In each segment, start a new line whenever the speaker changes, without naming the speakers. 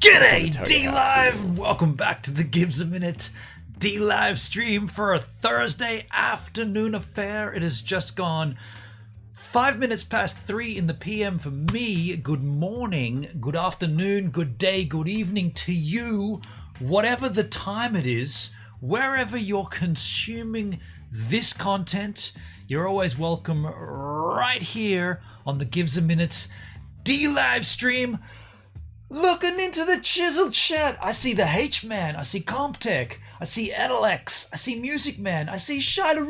G'day, D-Live! Welcome back to the Gives a Minute D-Live stream for a Thursday afternoon affair. It has just gone 5 minutes past 3 in the PM for me. Good morning, good afternoon, good day, good evening to you, whatever the time it is, wherever you're consuming this content. You're always welcome right here on the Gives a Minute D-Live stream. Looking into the chisel chat, I see the H-Man, I see Comptech, I see Edelex, I see Music Man, I see Shida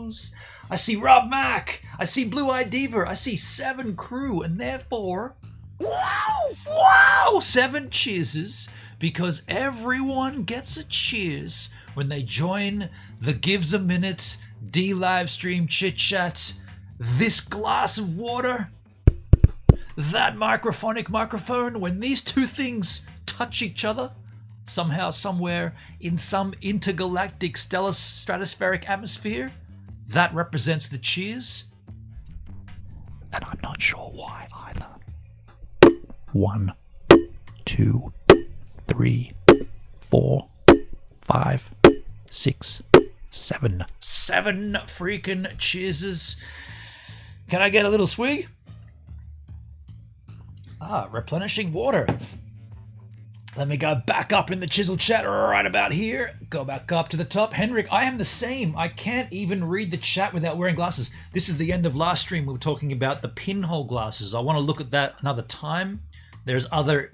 Rose, I see Rob Mack, I see Blue Eyed Diva, I see 7 Crew, and therefore, wow, 7 cheerses, because everyone gets a cheers when they join the Gives a Minute D-Live stream chit-chat. This glass of water, that microphonic microphone, when these two things touch each other, somehow, somewhere, in some intergalactic stellar stratospheric atmosphere, that represents the cheers. And I'm not sure why either. 1, 2, 3, 4, 5, 6, 7. 7 freaking cheerses. Can I get a little swig? Replenishing water. Let me go back up in the chisel chat right about here. Go back up to the top. Henrik, I am the same. I can't even read the chat without wearing glasses. This is the end of last stream. We were talking about the pinhole glasses. I want to look at that another time. There's another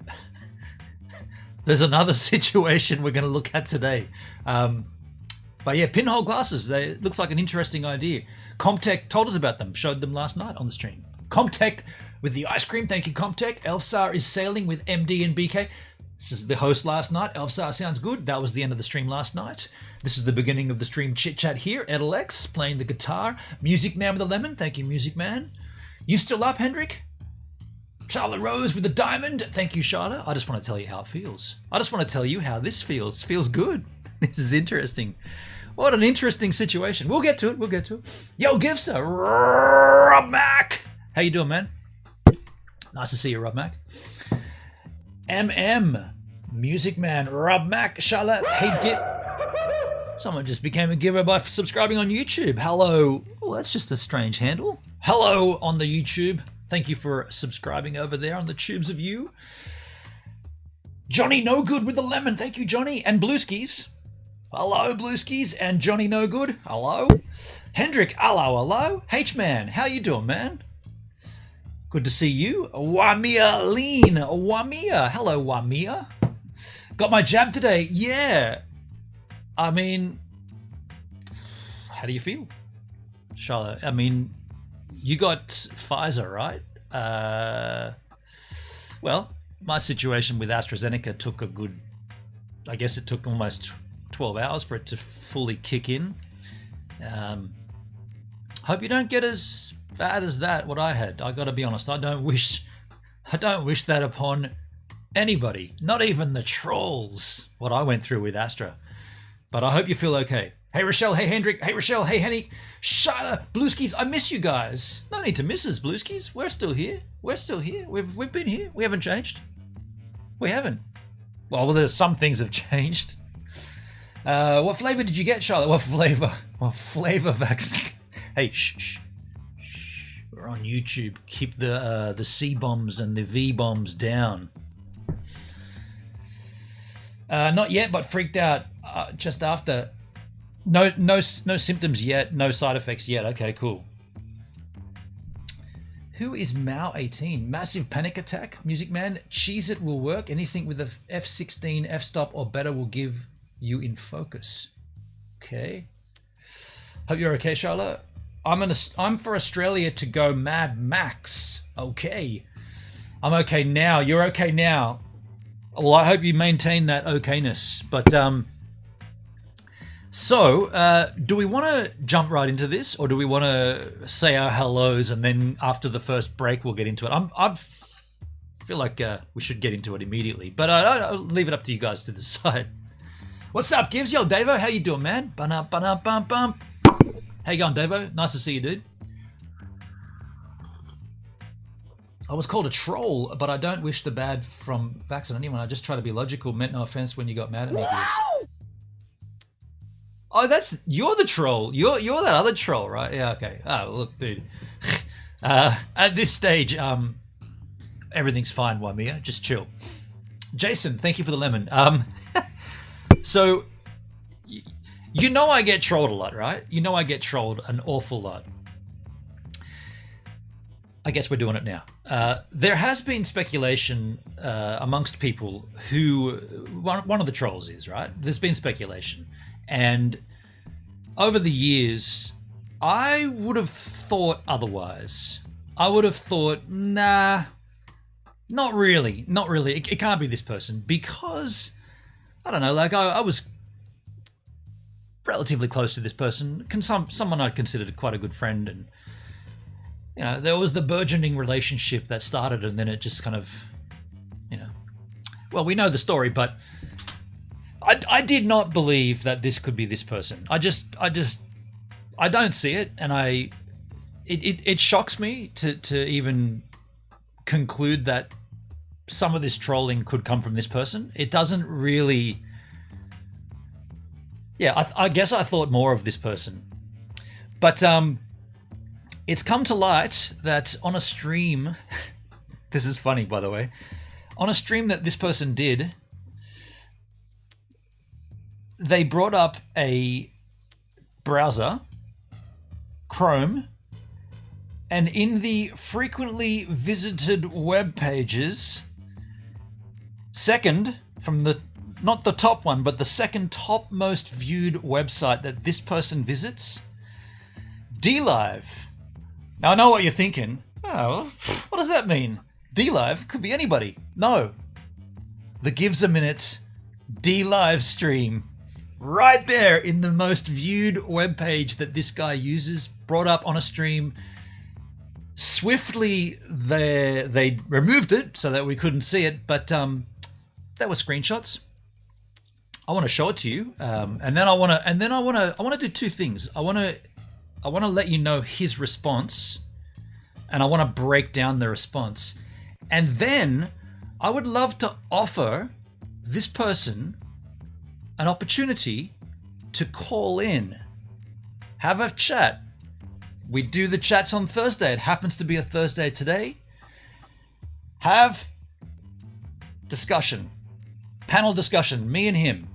situation we're going to look at today. But yeah, pinhole glasses. It looks like an interesting idea. Comptech told us about them. Showed them last night on the stream. Comptech with the ice cream. Thank you, Comptech. Elfsar is sailing with MD and BK. This is the host last night. Elfsar sounds good. That was the end of the stream last night. This is the beginning of the stream chit-chat here. Edelex playing the guitar. Music Man with a lemon. Thank you, Music Man. You still up, Hendrik? Charlotte Rose with a diamond. Thank you, Charlotte. I just want to tell you how it feels. I just want to tell you how this feels. Feels good. This is interesting. What an interesting situation. We'll get to it. We'll get to it. Yo, Givster. Rob Mack. How you doing, man? Nice to see you, Rob Mack. Music Man, Rob Mack, Charlotte, hey Git. Someone just became a giver by subscribing on YouTube. Hello. Oh, that's just a strange handle. Hello on the YouTube. Thank you for subscribing over there on the tubes of you. Johnny No Good with the lemon. Thank you, Johnny. And Blueskis. Hello, Blueskis. And Johnny No Good. Hello. Hendrik, hello. H-Man, how you doing, man? Good to see you. Wamia Lean. Wamia. Hello, Wamia. Got my jab today. Yeah. I mean, how do you feel, Charlotte? I mean, you got Pfizer, right? Well, my situation with AstraZeneca took a good, I guess it took almost 12 hours for it to fully kick in. Hope you don't get as bad as that, what I had. I gotta be honest, I don't wish that upon anybody, not even the trolls, what I went through with Astra. But I hope you feel okay. Hey Rochelle, hey Hendrik, hey Rochelle, hey Henny, Shyla, Blueskis, I miss you guys. No need to miss us, Blueskis. We're still here. We've been here. We haven't changed. We haven't. Well, there's some things have changed. What flavor did you get, Charlotte? What flavor vaccine? Hey, shh. We're on YouTube. Keep the C bombs and the V bombs down. Not yet, but freaked out just after. No symptoms yet. No side effects yet. Okay, cool. Who is Mao18? Massive panic attack. Music Man. Cheese it will work. Anything with a F16, f-stop or better will give you in focus. Okay. Hope you're okay, Charlotte. I'm for Australia to go Mad Max. Okay. I'm okay now. You're okay now. Well, I hope you maintain that okayness. But do we want to jump right into this, or do we want to say our hellos and then after the first break we'll get into it? I feel like we should get into it immediately, but I'll leave it up to you guys to decide. What's up, Gibbs? Yo, Davo, how you doing, man? Bump. How you going, Davo? Nice to see you, dude. I was called a troll, but I don't wish the bad from Vax on anyone. I just try to be logical. Meant no offense when you got mad at me. Oh, you're the troll. You're that other troll, right? Yeah, okay. Oh, look, dude. At this stage, everything's fine, Wamia. Just chill. Jason, thank you for the lemon. So, you know I get trolled a lot, right? You know I get trolled an awful lot. I guess we're doing it now. There has been speculation amongst people who one of the trolls is, right? There's been speculation. And over the years, I would have thought otherwise. I would have thought, nah, not really. Not really. It can't be this person because, I don't know, like I was relatively close to this person. Someone I considered quite a good friend, and you know, there was the burgeoning relationship that started, and then it just kind of, you know, well, we know the story, but I did not believe that this could be this person. I don't see it, and it shocks me to even conclude that some of this trolling could come from this person. It doesn't really. Yeah, I guess I thought more of this person, but it's come to light that on a stream, this is funny, by the way, on a stream that this person did, they brought up a browser, Chrome, and in the frequently visited web pages, second from the, not the top one, but the second top most viewed website that this person visits, DLive. Now I know what you're thinking. Oh, what does that mean? DLive could be anybody. No. The Gives a Minute DLive stream. Right there in the most viewed webpage that this guy uses, brought up on a stream. Swiftly, they removed it so that we couldn't see it, but there were screenshots. I want to show it to you, and then I want to do two things. I want to let you know his response, and I want to break down the response, and then I would love to offer this person an opportunity to call in, have a chat. We do the chats on Thursday. It happens to be a Thursday today. Have discussion, panel discussion, me and him.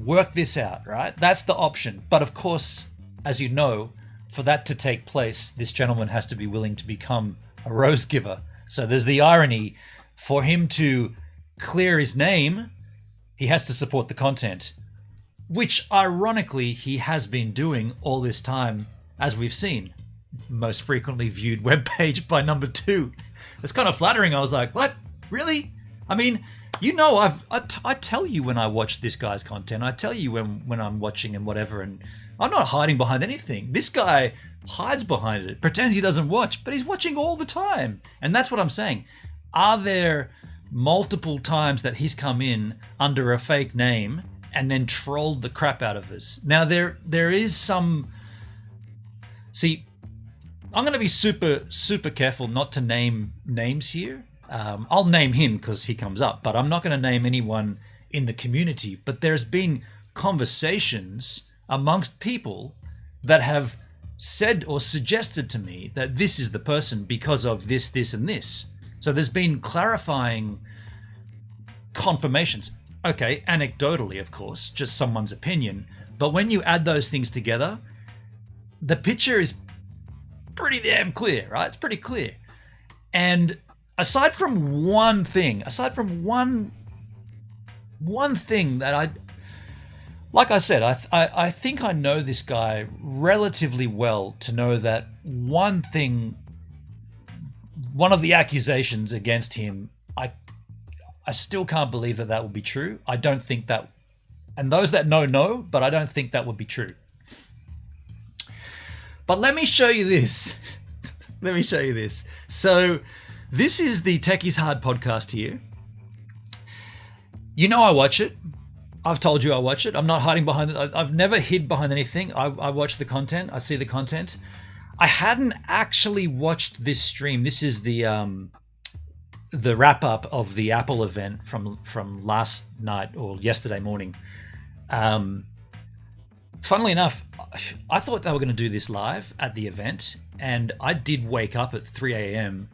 Work this out, right? That's the option. But of course, as you know, for that to take place, this gentleman has to be willing to become a rose giver. So there's the irony. For him to clear his name, he has to support the content, which ironically he has been doing all this time, as we've seen. Most frequently viewed webpage by number 2. It's kind of flattering. I was like, what? Really? I mean, you know, I tell you when I watch this guy's content. I tell you when I'm watching and whatever, and I'm not hiding behind anything. This guy hides behind it, pretends he doesn't watch, but he's watching all the time. And that's what I'm saying. Are there multiple times that he's come in under a fake name and then trolled the crap out of us? Now, there is some... See, I'm going to be super careful not to name names here. I'll name him because he comes up, but I'm not going to name anyone in the community. But there's been conversations amongst people that have said or suggested to me that this is the person because of this, this, and this. So there's been clarifying confirmations. Okay, anecdotally, of course, just someone's opinion. But when you add those things together, the picture is pretty damn clear, right? It's pretty clear. And aside from one thing, one thing that like I said, I think I know this guy relatively well to know that one of the accusations against him, I still can't believe that would be true. I don't think that, and those that know, but I don't think that would be true. But let me show you this. Let me show you this. So this is the Techies Hard podcast here. You know I watch it. I've told you I watch it. I'm not hiding behind it. I've never hid behind anything. I watch the content. I see the content. I hadn't actually watched this stream. This is the the wrap up of the Apple event from last night or yesterday morning. Funnily enough, I thought they were going to do this live at the event, and I did wake up at 3 a.m.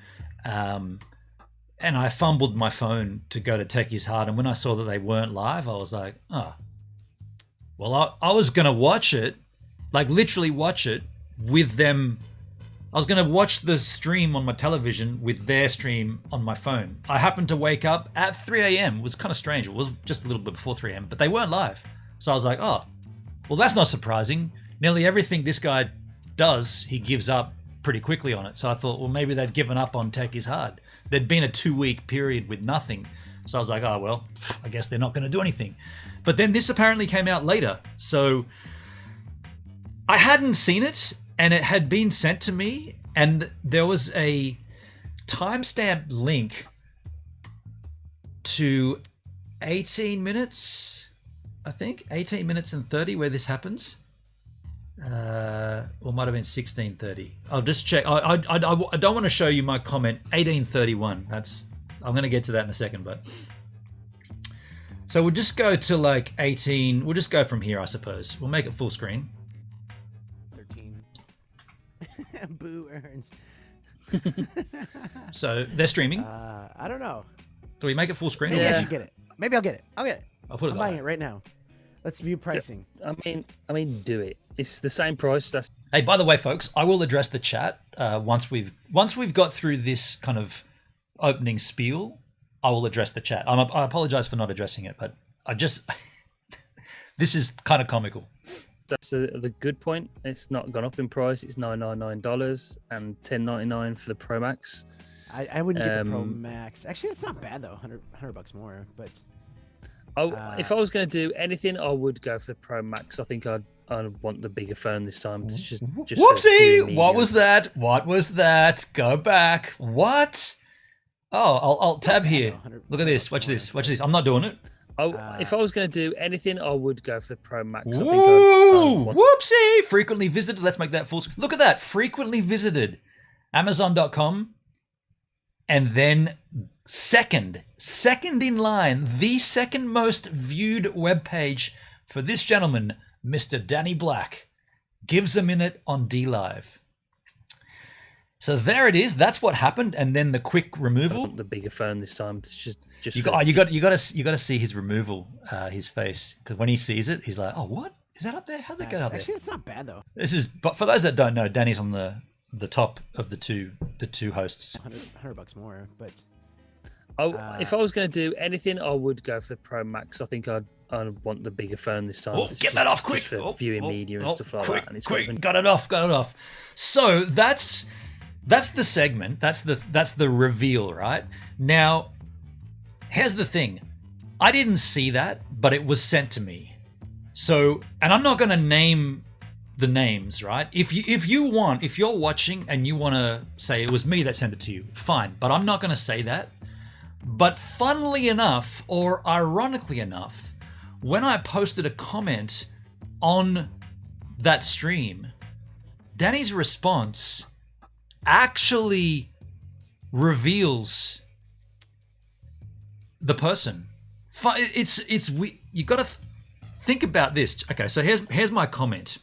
And I fumbled my phone to go to Techie's Hard, and when I saw that they weren't live, I was like, oh, well, I was going to watch it, like literally watch it with them. I was going to watch the stream on my television with their stream on my phone. I happened to wake up at 3 a.m. It was kind of strange. It was just a little bit before 3 a.m., but they weren't live. So I was like, oh, well, that's not surprising. Nearly everything this guy does, he gives up pretty quickly on it. So I thought, well, maybe they've given up on Tech is Hard. There'd been a 2-week period with nothing. So I was like, oh, well, I guess they're not going to do anything. But then this apparently came out later. So I hadn't seen it, and it had been sent to me, and there was a timestamped link to 18 minutes, I think, 18 minutes and 30 where this happens. Or might have been 16:30. I'll just check. I don't want to show you my comment. 18:31. I'm going to get to that in a second, but so we'll just go to like 18. We'll just go from here, I suppose. We'll make it full screen.
13. Boo earns.
So they're streaming.
I don't know.
Do we make it full screen?
Maybe I should get it. Maybe I'll get it.
I'll put it.
I'm buying it right now. Let's view pricing.
I mean, do it. It's the same price.
Hey, by the way, folks, I will address the chat once we've got through this kind of opening spiel. I will address the chat. I apologize for not addressing it, but I just this is kind of comical.
That's the good point. It's not gone up in price. It's $999 and $1099 for the Pro Max.
I wouldn't get the Pro Max. Actually, it's not bad though. $100 more, but.
If I was going to do anything, I would go for the Pro Max. I think I'd want the bigger phone this time. It's just
whoopsie! What was that? What was that? Go back. What? Oh, I'll tab here. Look at this. Watch this. Watch this. I'm not doing it.
If I was going to do anything, I would go for the Pro Max.
Ooh, whoopsie! Frequently visited. Let's make that full screen. Look at that. Frequently visited. Amazon.com. And then second in line, the second most viewed webpage for this gentleman, Mr. Danny Black, gives a minute on DLive. So there it is. That's what happened, and then the quick removal.
The bigger phone this time. It's just
you got to see his removal, his face, because when he sees it, he's like, "Oh, what is that up there? How'd that get up there?"
Actually, it's not bad though.
But for those that don't know, Danny's on the top of the two hosts.
$100 more, but.
If I was going to do anything, I would go for the Pro Max. I think I'd want the bigger phone this time.
Oh, get that off quick!
For viewing media and stuff like that. And it's
quick! Got it off. So that's the segment. That's the reveal, right? Now, here's the thing. I didn't see that, but it was sent to me. So, and I'm not going to name the names, right? If you're watching and you want to say it was me that sent it to you, fine. But I'm not going to say that. But funnily enough, or ironically enough, when I posted a comment on that stream, Danny's response actually reveals the person. You got to think about this. Okay, so here's my comment.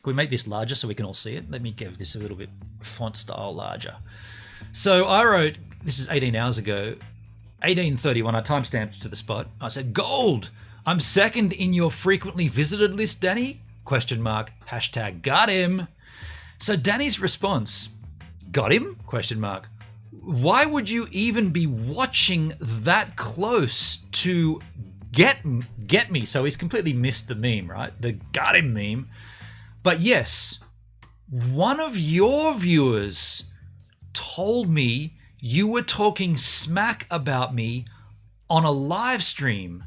Can we make this larger so we can all see it? Let me give this a little bit font style larger. So I wrote, this is 18 hours ago, 18:31, I timestamped to the spot. I said, "Gold, I'm second in your frequently visited list, Danny? ? #got him." So Danny's response, "Got him? ? Why would you even be watching that close to get me?" So he's completely missed the meme, right? The got him meme. But yes, one of your viewers told me you were talking smack about me on a live stream.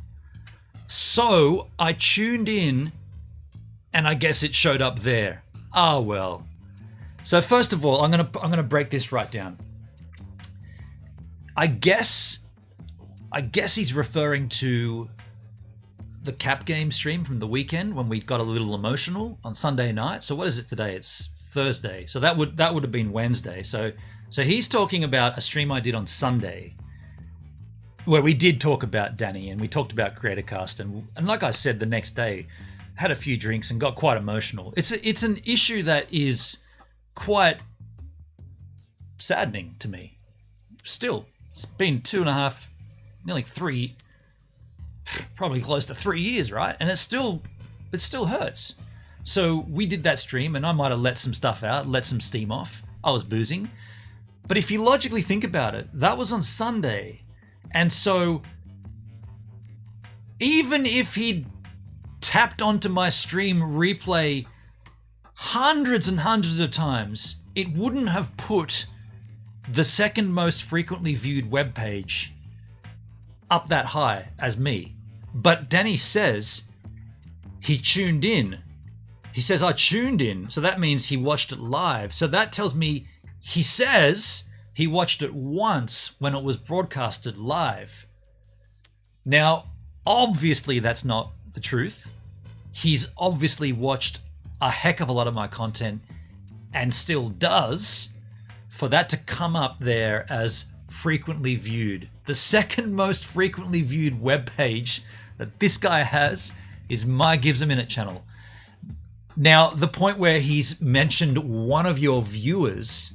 So I tuned in and I guess it showed up there. Ah, well. So first of all, I'm gonna break this right down. I guess he's referring to the Cap Game stream from the weekend when we got a little emotional on Sunday night. So what is it today? It's Thursday. So that would have been Wednesday. So So he's talking about a stream I did on Sunday where we did talk about Danny and we talked about CreatorCast. And like I said, the next day, had a few drinks and got quite emotional. It's an issue that is quite saddening to me. Still, it's been 2.5, nearly 3, probably close to 3 years, right? And it still hurts. So we did that stream and I might have let some stuff out, let some steam off. I was boozing. But if you logically think about it, that was on Sunday. And so even if he'd tapped onto my stream replay hundreds and hundreds of times, it wouldn't have put the second most frequently viewed webpage up that high as me. But Danny says he tuned in. He says, I tuned in. So that means he watched it live. So that tells me he says he watched it once when it was broadcasted live. Now, obviously that's not the truth. He's obviously watched a heck of a lot of my content and still does. For that to come up there as frequently viewed, the second most frequently viewed webpage that this guy has is my Gives a Minute channel. Now, the point where he's mentioned one of your viewers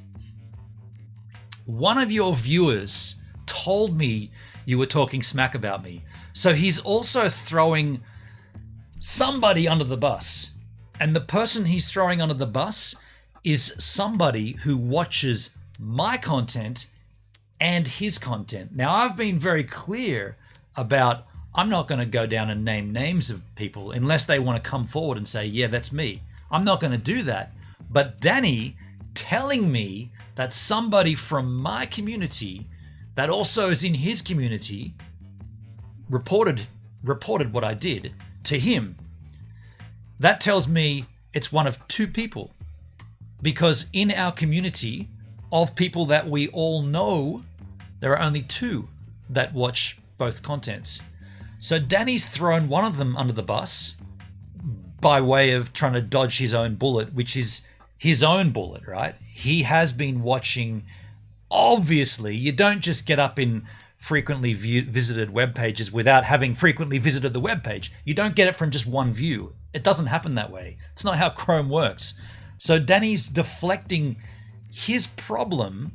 told me you were talking smack about me. So he's also throwing somebody under the bus. And the person he's throwing under the bus is somebody who watches my content and his content. Now, I've been very clear about I'm not going to go down and name names of people unless they want to come forward and say, yeah, that's me. I'm not going to do that. But Danny telling me that somebody from my community that also is in his community reported what I did to him, that tells me it's one of two people. Because in our community of people that we all know, there are only two that watch both contents. So Danny's thrown one of them under the bus by way of trying to dodge his own bullet, which is his own bullet, right? He has been watching. Obviously, you don't just get up in frequently visited web pages without having frequently visited the web page. You don't get it from just one view. It doesn't happen that way. It's not how Chrome works. So Danny's deflecting his problem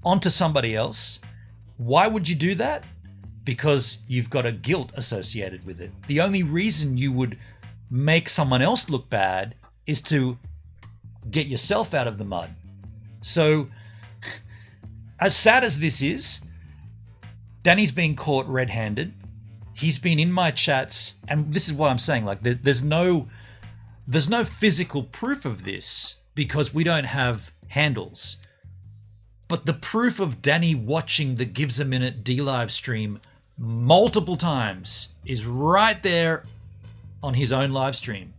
onto somebody else. Why would you do that? Because you've got a guilt associated with it. The only reason you would make someone else look bad is to get yourself out of the mud. So, as sad as this is, Danny's being caught red-handed. He's been in my chats, and this is what I'm saying, like there's no physical proof of this because we don't have handles. But the proof of Danny watching the Gives a Minute D-Live stream multiple times is right there on his own live stream.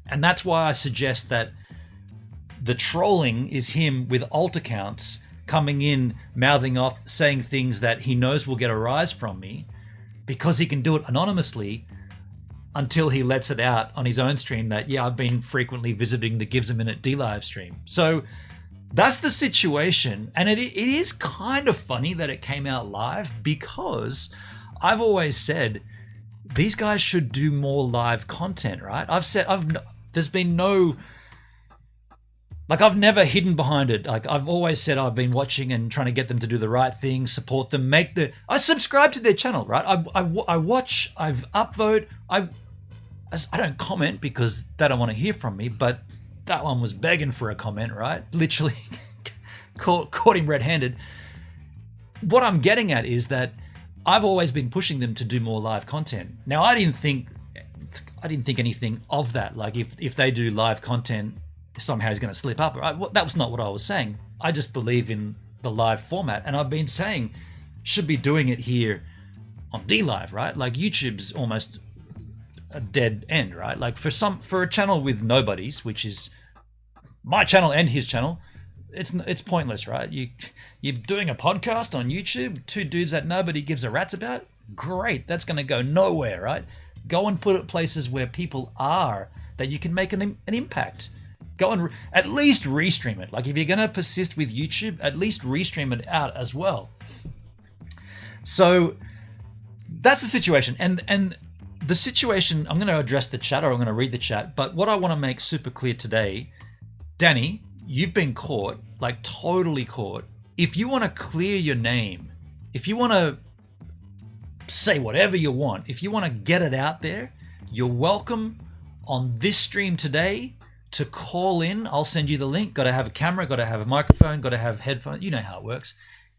And that's why I suggest that the trolling is him with alt accounts coming in, mouthing off, saying things that he knows will get a rise from me because he can do it anonymously until he lets it out on his own stream that, yeah, I've been frequently visiting the Gives a Minute D-Live stream. So that's the situation. And it is kind of funny that it came out live because I've always said these guys should do more live content, right? There's been no, like, I've never hidden behind it. Like, I've always said I've been watching and trying to get them to do the right thing, support them, I subscribe to their channel, right? I watch, I've upvote, I don't comment because they don't want to hear from me, but that one was begging for a comment, right? Literally caught him red-handed. What I'm getting at is that I've always been pushing them to do more live content. Now, I didn't think anything of that. Like, if they do live content, somehow he's going to slip up. That was not what I was saying. I just believe in the live format, and I've been saying should be doing it here on D-Live, right? Like, YouTube's almost a dead end, right? Like, for a channel with nobodies, which is my channel and his channel, it's pointless, right? You're doing a podcast on YouTube, two dudes that nobody gives a rat's about. Great, that's going to go nowhere, right? Go and put it places where people are that you can make an impact. Go and at least restream it. Like if you're going to persist with YouTube, at least restream it out as well. So that's the situation. And the situation, I'm going to address the chat, or I'm going to read the chat. But what I want to make super clear today, Danny, you've been caught, like totally caught. If you want to clear your name, if you want to say whatever you want, if you want to get it out there, you're welcome on this stream today to call in. I'll send you the link. Got to have a camera, got to have a microphone, got to have headphones. You know how it works.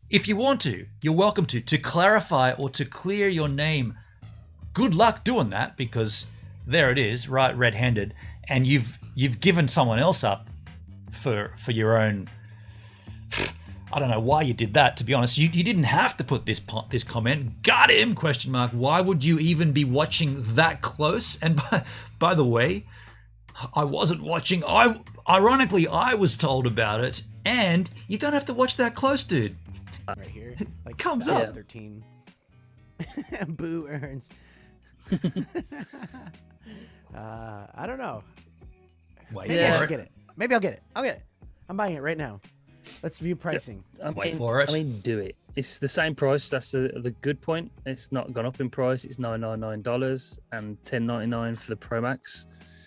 If you want to, you're welcome to clarify or to clear your name. Good luck doing that, because there it is, right, red-handed, and you've given someone else up for your own. I don't know why you did that, to be honest. You didn't have to put this comment. Got him? ? Why would you even be watching that close? And by the way, I wasn't watching. Ironically, I was told about it, and you don't have to watch that close, dude.
Right here, like
Comes up.
13. Boo earns. I don't know.
Wait
Maybe
for
I should
it.
get it. Maybe I'll get it. I'll get it. I'm buying it right now. Let's view pricing.
Wait for it.
I mean, do it. It's the same price. That's the good point. It's not gone up in price. It's $999 and $1099 for the Pro Max.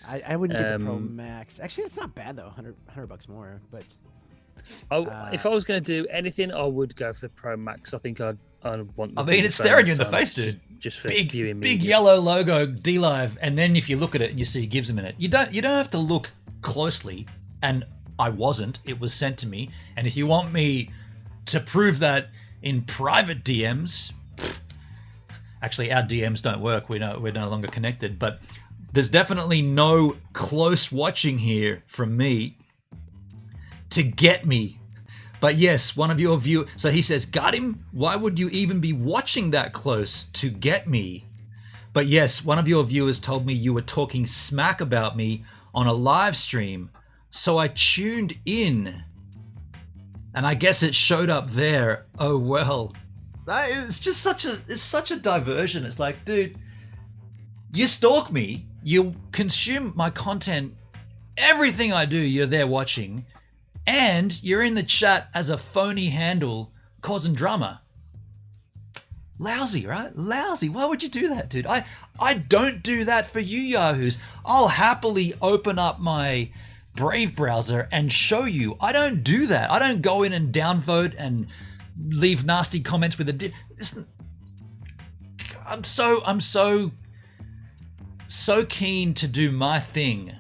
I wouldn't get the Pro Max. Actually, it's not bad though. $100 more. But
if I was going to do anything, I would go for the Pro Max. I think I'd want.
I mean, it's staring you in the face, dude.
Just for
big
viewing media.
yellow logo, DLive, and then if you look at it and you see Gives a minute, you don't have to look closely. And I wasn't. It was sent to me. And if you want me to prove that in private DMs, actually our DMs don't work. We're no longer connected. But there's definitely no close watching here from me to get me. But yes, one of your viewers. So he says, got him? Why would you even be watching that close to get me? But yes, one of your viewers told me you were talking smack about me on a live stream. So I tuned in, and I guess it showed up there. Oh well, it's just such a diversion. It's like, dude, you stalk me, you consume my content, everything I do, you're there watching, and you're in the chat as a phony handle causing drama. Lousy, right? Lousy. Why would you do that, dude? I don't do that for you yahoos. I'll happily open up my Brave browser and show you. I don't do that. I don't go in and downvote and leave nasty comments with a I'm so keen to do my thing.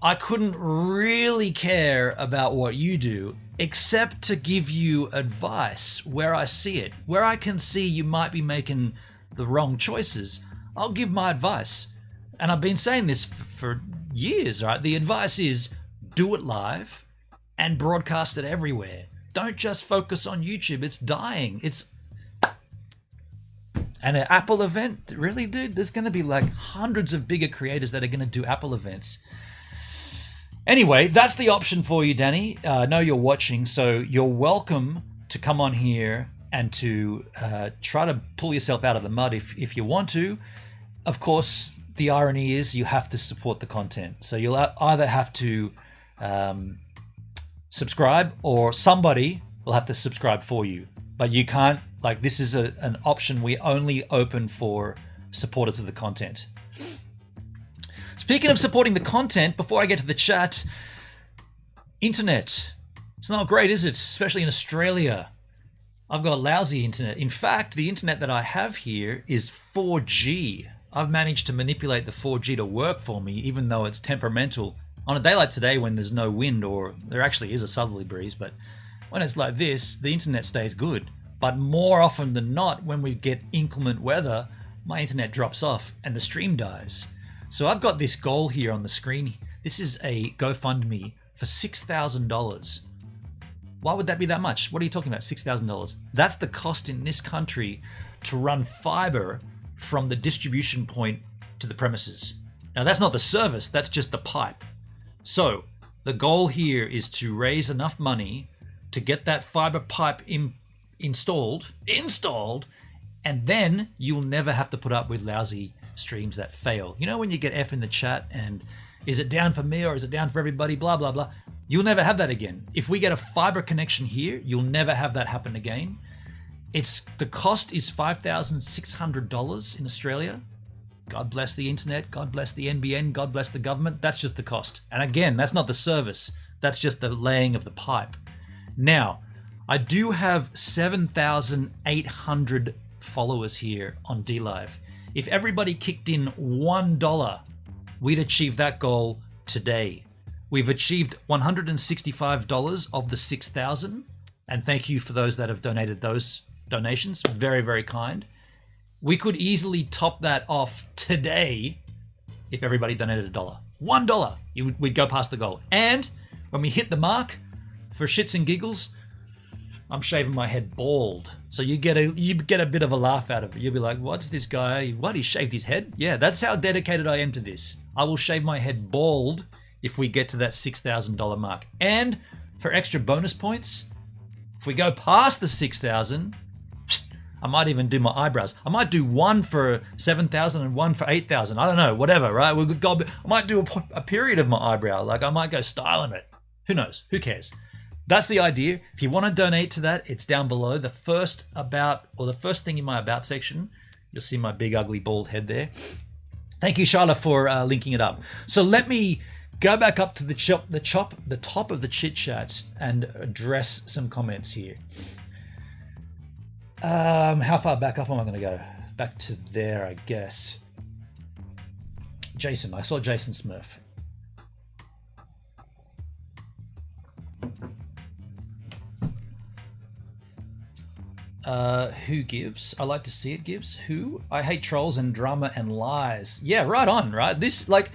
I couldn't really care about what you do except to give you advice where I see it. Where I can see you might be making the wrong choices, I'll give my advice. And I've been saying this for years, right? The advice is do it live and broadcast it everywhere. Don't just focus on YouTube. It's dying. It's and an Apple event, really, dude? There's going to be like hundreds of bigger creators that are going to do Apple events. Anyway, that's the option for you, Danny. I know you're watching, so you're welcome to come on here and to try to pull yourself out of the mud if you want to. Of course, the irony is you have to support the content. So you'll either have to subscribe, or somebody will have to subscribe for you. But you can't, like, this is an option we only open for supporters of the content. Speaking of supporting the content, before I get to the chat, internet. It's not great, is it? Especially in Australia. I've got lousy internet. In fact, the internet that I have here is 4G. I've managed to manipulate the 4G to work for me, even though it's temperamental. On a day like today when there's no wind, or there actually is a southerly breeze, but when it's like this, the internet stays good. But more often than not, when we get inclement weather, my internet drops off and the stream dies. So I've got this goal here on the screen. This is a GoFundMe for $6,000. Why would that be that much? What are you talking about, $6,000? That's the cost in this country to run fiber from the distribution point to the premises. Now that's not the service, that's just the pipe. So the goal here is to raise enough money to get that fiber pipe installed, and then you'll never have to put up with lousy streams that fail. You know when you get F in the chat and Is it down for me or is it down for everybody? Blah, blah, blah. You'll never have that again. If we get a fiber connection here, you'll never have that happen again. The cost is $5,600 in Australia. God bless the internet. God bless the NBN. God bless the government. That's just the cost. And again, that's not the service. That's just the laying of the pipe. Now, I do have 7,800 followers here on DLive. If everybody kicked in $1, we'd achieve that goal today. We've achieved $165 of the 6,000, and thank you for those that have donated those donations. Very, very kind. We could easily top that off today if everybody donated $1. $1, we'd go past the goal. And when we hit the mark, for shits and giggles, I'm shaving my head bald. So you get a bit of a laugh out of it. You'll be like, what's this guy? What, he shaved his head? Yeah, that's how dedicated I am to this. I will shave my head bald if we get to that $6,000 mark. And for extra bonus points, if we go past the 6,000, I might even do my eyebrows. I might do one for 7,000 and one for 8,000. I don't know, whatever, right? I might do a period of my eyebrow. Like I might go styling it. Who knows? Who cares? That's the idea. If you want to donate to that, it's down below. The first thing in my about section, you'll see my big ugly bald head there. Thank you, Charlotte, for linking it up. So let me go back up to the top of the chit chat and address some comments here. How far back up am I going to go? Back to there, I guess. Jason, I saw Jason Smurf. Who gives? I like to see it gives. Who? I hate trolls and drama and lies. Yeah, right on, right? This, like,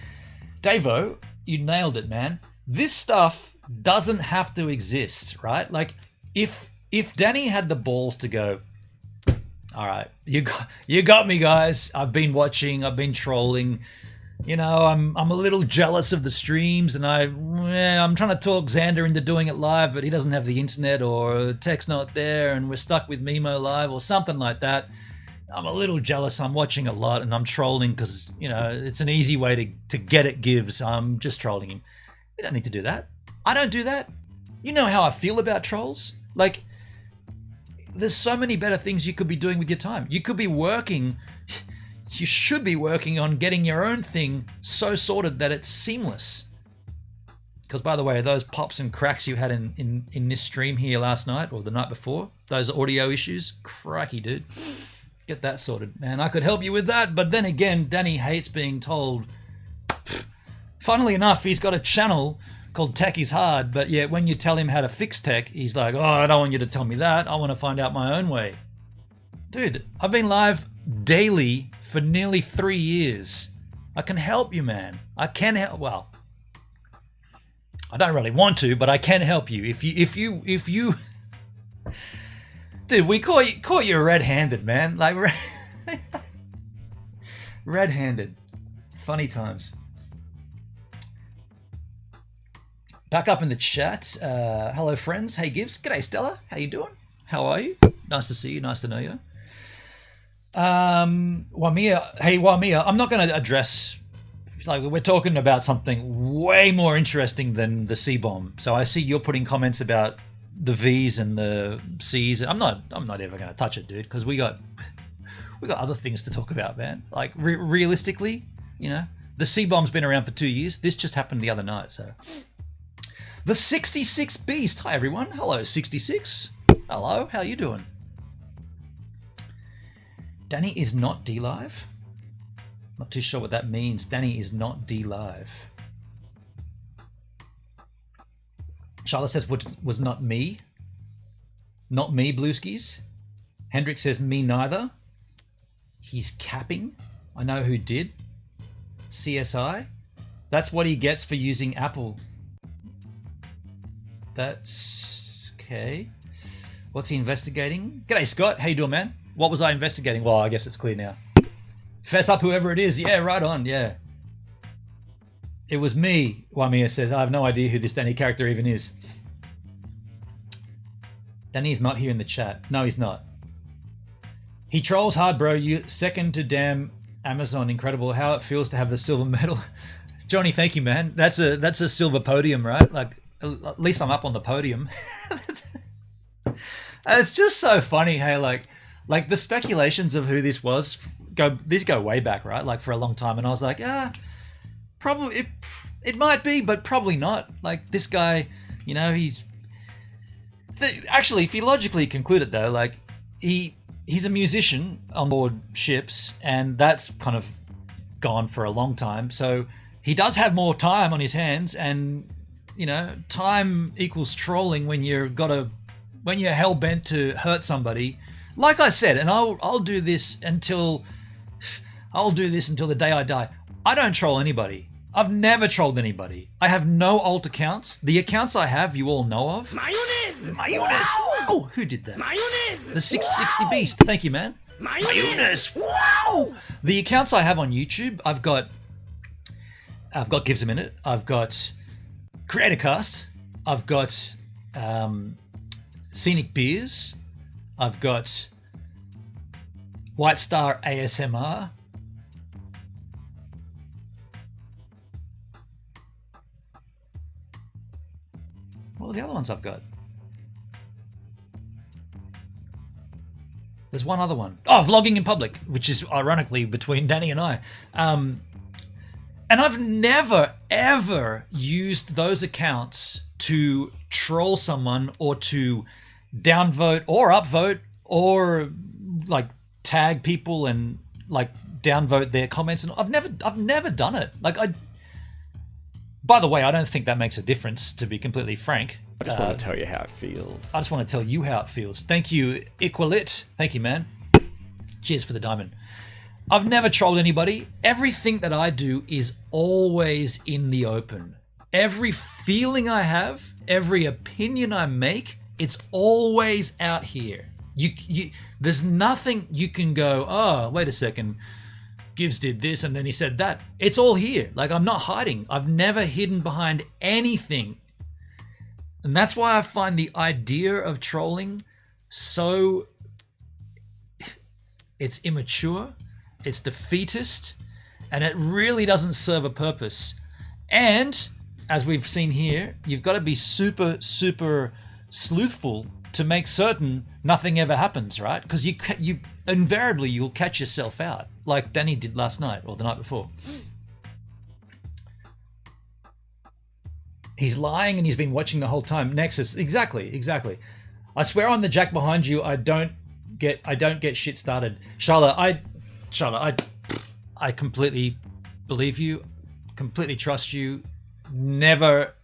Davo, you nailed it, man. This stuff doesn't have to exist, right? Like, if Danny had the balls to go, all right, you got me, guys. I've been watching, I've been trolling. You know, I'm a little jealous of the streams, and I'm trying to talk Xander into doing it live, but he doesn't have the internet, or tech's not there, and we're stuck with Mimo live, or something like that. I'm a little jealous. I'm watching a lot, and I'm trolling because, you know, it's an easy way to get it gives. I'm just trolling him. You don't need to do that. I don't do that. You know how I feel about trolls. Like, there's so many better things you could be doing with your time. You could be working. You should be working on getting your own thing so sorted that it's seamless. Because, by the way, those pops and cracks you had in this stream here last night or the night before, those audio issues, crikey, dude. Get that sorted, man. I could help you with that, but then again, Danny hates being told. Funnily enough, he's got a channel called Tech is Hard, but yet when you tell him how to fix tech, he's like, oh, I don't want you to tell me that. I want to find out my own way. Dude, I've been live daily for nearly 3 years. I can help you, man. I can help. Well, I don't really want to, but I can help you. If you dude, we caught you red-handed, man. Like red-handed. Funny times. Back up in the chat. Hello, friends. Hey, Gibbs. G'day, Stella. How you doing? How are you? Nice to see you. Nice to know you. Wamia. Hey, Wamia. I'm not going to address... Like, we're talking about something way more interesting than the C-bomb. So I see you're putting comments about the V's and the C's. I'm not ever going to touch it, dude, because we got other things to talk about, man. Like, realistically, you know, the C-bomb's been around for 2 years. This just happened the other night, so... The 66 Beast. Hi, everyone. Hello, 66. Hello, how you doing? Danny is not DLive. Not too sure what that means. Danny is not DLive. Charlotte says, was not me. Not me, Blueskis. Hendrik says, me neither. He's capping. I know who did. CSI. That's what he gets for using Apple. That's okay. What's he investigating? G'day, Scott. How you doing, man? What was I investigating? Well, I guess it's clear now. Fess up, whoever it is. Yeah, right on. Yeah. It was me, Wamia says. I have no idea who this Danny character even is. Danny is not here in the chat. No, he's not. He trolls hard, bro. You second to damn Amazon. Incredible how it feels to have the silver medal. Johnny, thank you, man. That's a silver podium, right? Like, at least I'm up on the podium. It's just so funny, hey, like the speculations of who this was go way back, right? Like for a long time, and I was like, probably it might be, but probably not. Like this guy, you know, actually, if you logically conclude it though, like he's a musician on board ships, and that's kind of gone for a long time. So he does have more time on his hands, and you know, time equals trolling when you're hell bent to hurt somebody. Like I said, and I'll do this until the day I die. I don't troll anybody. I've never trolled anybody. I have no alt accounts. The accounts I have, you all know of. Mayonnaise! Wow! Who did that? Mayonnaise! The 660
wow.
Beast. Thank you, man. Mayonnaise! Wow! The accounts I have on YouTube, I've got Gives a Minute. I've got Creatorcast. I've got Scenic Beers. I've got White Star ASMR. What are the other ones I've got? There's one other one. Oh, Vlogging in Public, which is ironically between Danny and I. And I've never, ever used those accounts to troll someone or to downvote or upvote or like tag people and like downvote their comments. And I've never done it. Like by the way, I don't think that makes a difference, to be completely frank.
I just want to tell you how it feels.
I just want to tell you how it feels. Thank you, Equilit. Thank you, man. Cheers for the diamond. I've never trolled anybody. Everything that I do is always in the open. Every feeling I have, every opinion I make, it's always out here. There's nothing you can go, oh, wait a second, Gibbs did this and then he said that. It's all here. Like, I'm not hiding. I've never hidden behind anything. And that's why I find the idea of trolling so... It's immature, it's defeatist, and it really doesn't serve a purpose. And, as we've seen here, you've got to be super, super sleuthful to make certain nothing ever happens, right? Because you invariably you'll catch yourself out, like Danny did last night or the night before. He's lying and he's been watching the whole time. Nexus, exactly. I swear on the jack behind you, I don't get shit started. Charlotte, I completely believe you, completely trust you. Never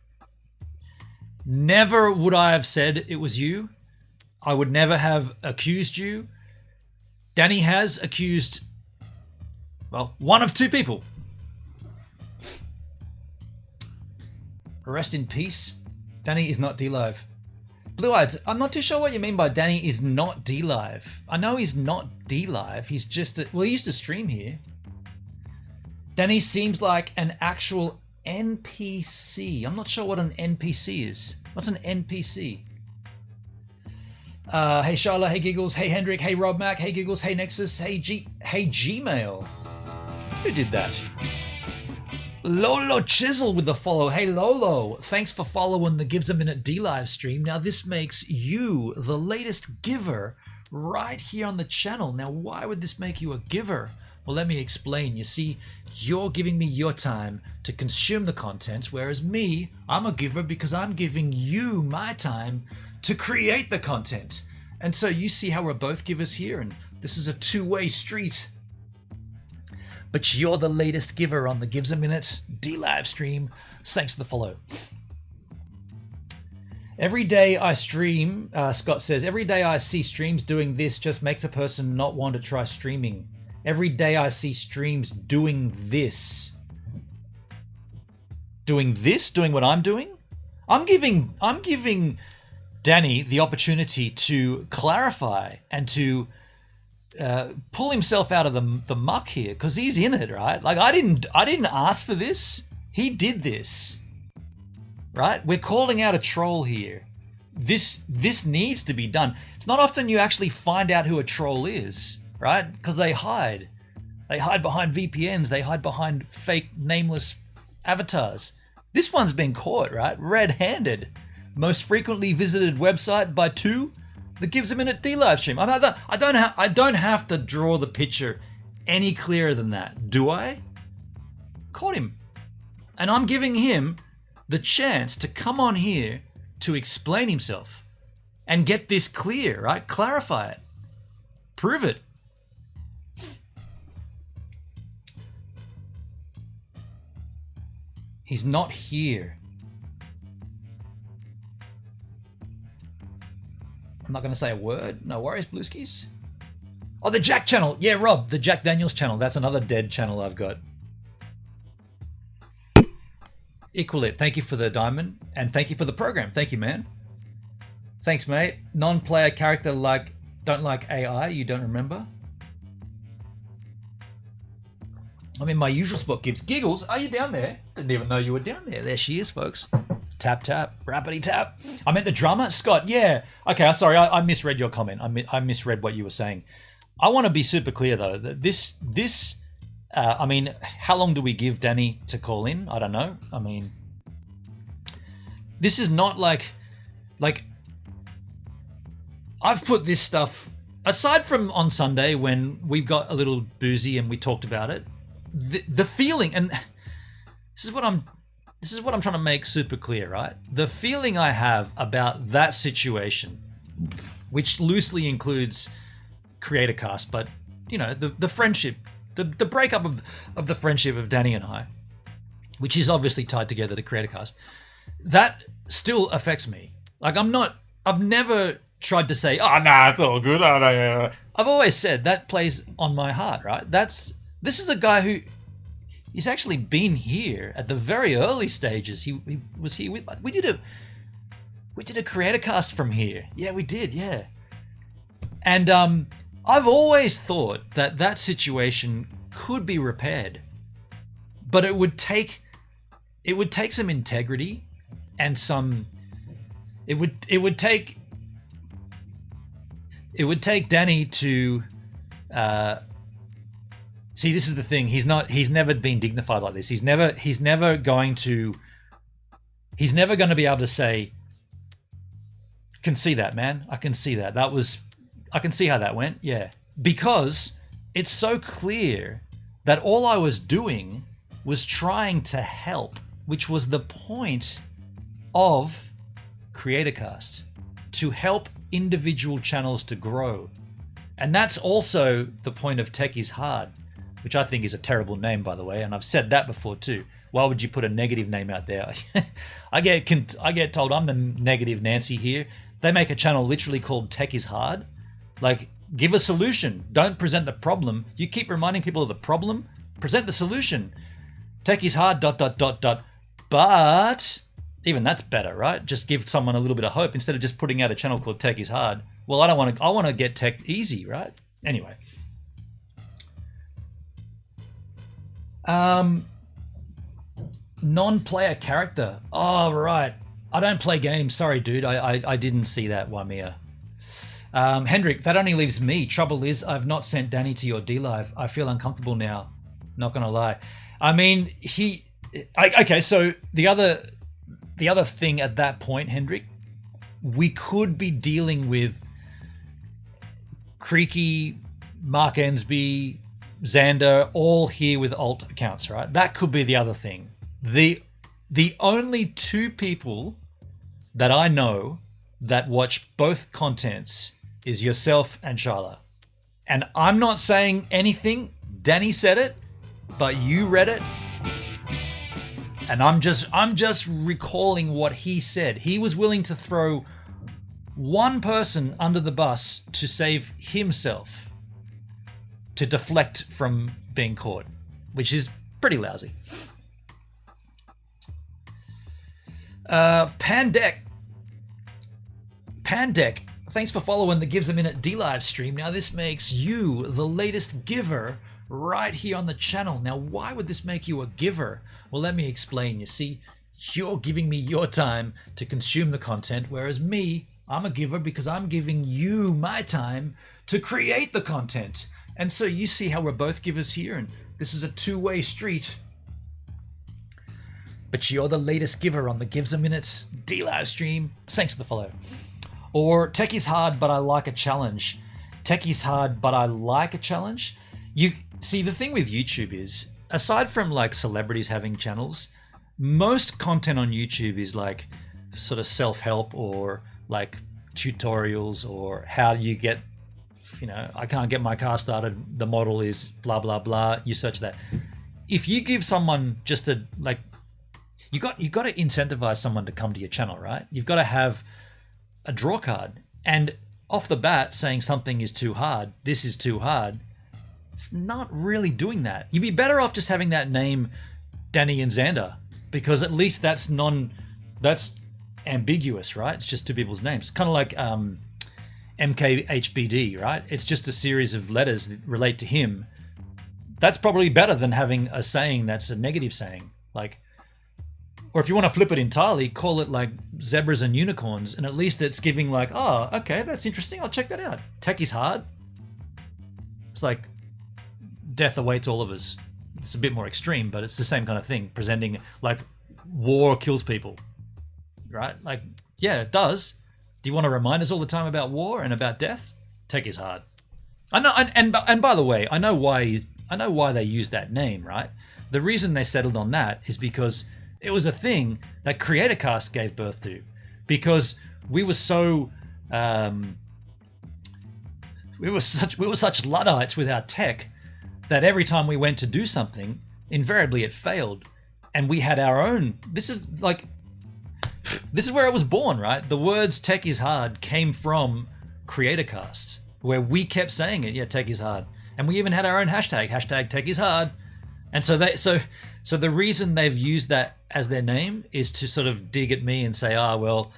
would I have said it was you. I would never have accused you. Danny has accused, well, one of two people. Rest in peace. Danny is not D-Live. Blue-Eyed, I'm not too sure what you mean by Danny is not D-Live. I know he's not D-Live. He's just... he used to stream here. Danny seems like an actual NPC. I'm not sure what an NPC is. What's an NPC? Hey Charlotte, hey Giggles, hey Hendrik, hey Rob Mac, hey Giggles, hey Nexus, hey Gmail. Who did that? Lolo Chisel with the follow. Hey Lolo, thanks for following the Gives a Minute D-Live stream. Now this makes you the latest giver right here on the channel. Now why would this make you a giver? Well, let me explain. You see, you're giving me your time to consume the content, whereas me, I'm a giver because I'm giving you my time to create the content. And so you see how we're both givers here, and this is a two-way street. But you're the latest giver on the Gives a Minute D-Live stream. Thanks for the follow. Every day I stream, Scott says, every day I see streams doing this just makes a person not want to try streaming. Every day I see streams doing this. Doing this? Doing what I'm doing? I'm giving Danny the opportunity to clarify and to pull himself out of the muck here, because he's in it, right? Like I didn't ask for this. He did this, right? We're calling out a troll here. This needs to be done. It's not often you actually find out who a troll is, right? Because they hide behind VPNs. They hide behind fake nameless avatars. This one's been caught, right? Red-handed. Most frequently visited website by 2. The Gives a Minute D live stream. I don't have to draw the picture any clearer than that, do I? Caught him. And I'm giving him the chance to come on here to explain himself and get this clear, right? Clarify it. Prove it. He's not here. I'm not going to say a word. No worries, Blueskis. Oh, the Jack channel. Yeah, Rob, the Jack Daniels channel. That's another dead channel I've got. Equalit, thank you for the diamond. And thank you for the program. Thank you, man. Thanks, mate. Non-player character don't like AI. You don't remember? I'm in my usual spot. Gives giggles. Are you down there? Didn't even know you were down there. There she is, folks. Tap, tap, rappity tap. I meant the drummer, Scott. Yeah. Okay. Sorry. I misread your comment. I misread what you were saying. I want to be super clear though. That this. I mean, how long do we give Danny to call in? I don't know. I mean, this is not like I've put this stuff aside from on Sunday when we got a little boozy and we talked about it. The feeling, and this is what I'm trying to make super clear, right? The feeling I have about that situation, which loosely includes CreatorCast, but you know, the friendship, the breakup of the friendship of Danny and I, which is obviously tied together to CreatorCast, that still affects me. Like I've never tried to say, oh nah, it's all good. I've always said that plays on my heart, right? This is a guy who he's actually been here at the very early stages. He was here with, we did a CreatorCast from here. Yeah, we did, yeah. And I've always thought that situation could be repaired, but it would take some integrity and some. It would take Danny to. See, this is the thing. He's never been dignified like this. He's never going to be able to say, can see that, man. I can see that. I can see how that went. Yeah. Because it's so clear that all I was doing was trying to help, which was the point of CreatorCast, to help individual channels to grow. And that's also the point of Tech is Hard, which I think is a terrible name, by the way. And I've said that before too. Why would you put a negative name out there? I get told I'm the negative Nancy here. They make a channel literally called Tech is Hard. Like, give a solution. Don't present the problem. You keep reminding people of the problem. Present the solution. Tech is hard, ... But even that's better, right? Just give someone a little bit of hope instead of just putting out a channel called Tech is Hard. Well, I want to get tech easy, right? Anyway. Non-player character. Oh, right. I don't play games. Sorry, dude. I didn't see that, Wamia. Hendrik, that only leaves me. Trouble is, I've not sent Danny to your D-Live. I feel uncomfortable now. Not gonna lie. I mean, okay, so the other thing at that point, Hendrik, we could be dealing with Creaky, Mark Ensby, Xander, all here with alt accounts, right? That could be the other thing. The only 2 people that I know that watch both contents is yourself and Sharla. And I'm not saying anything. Danny said it, but you read it. And I'm just recalling what he said. He was willing to throw one person under the bus to save himself, to deflect from being caught, which is pretty lousy. Pandek, thanks for following the Gives a Minute D-Live stream. Now this makes you the latest giver right here on the channel. Now why would this make you a giver? Well, let me explain. You see, you're giving me your time to consume the content, whereas me, I'm a giver because I'm giving you my time to create the content. And so you see how we're both givers here, and this is a two-way street. but you're the latest giver on the Gives a Minute D-Live stream. Thanks for the follow. Or tech is hard, but I like a challenge. Tech is hard, but I like a challenge. You see, the thing with YouTube is, aside from like celebrities having channels, most content on YouTube is like sort of self-help or like tutorials or how you get, you know, I can't get my car started, the model is blah blah blah, you search that. If you give someone just a like, you got to incentivize someone to come to your channel, right? You've got to have a draw card, and off the bat saying something is too hard, this is too hard, it's not really doing that. You'd be better off just having that name Danny and Xander, because at least that's ambiguous, right? It's just two people's names. Kind of like MKHBD, right? It's just a series of letters that relate to him. That's probably better than having a saying that's a negative saying. Like, or if you want to flip it entirely, call it like zebras and unicorns, and at least it's giving like, oh, okay, that's interesting, I'll check that out. Tech is hard. It's like death awaits all of us. It's a bit more extreme, but it's the same kind of thing, presenting like war kills people, right? Like, yeah, it does. Do you want to remind us all the time about war and about death? Tech is hard. I know, and by the way, I know why they use that name, right? The reason they settled on that is because it was a thing that CreatorCast gave birth to, because we were so we were such Luddites with our tech that every time we went to do something, invariably it failed, and we had our own. This is where it was born, right? The words "tech is hard" came from CreatorCast, where we kept saying it. Yeah, tech is hard, and we even had our own hashtag tech is hard. And so the reason they've used that as their name is to sort of dig at me and say, well,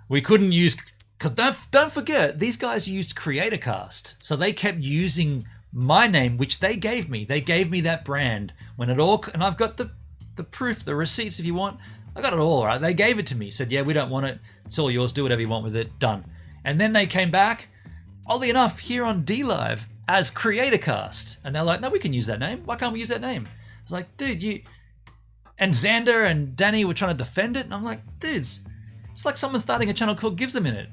we couldn't use, because don't forget, these guys used CreatorCast, so they kept using my name, which they gave me. They gave me that brand when it all, and I've got the proof, the receipts if you want. I got it all, right? They gave it to me, said, yeah, we don't want it. It's all yours. Do whatever you want with it. Done. And then they came back, oddly enough, here on D-Live as CreatorCast. And they're like, no, we can use that name. Why can't we use that name? It's like, dude, you... And Xander and Danny were trying to defend it. And I'm like, dudes, it's like someone starting a channel called Gives a Minute.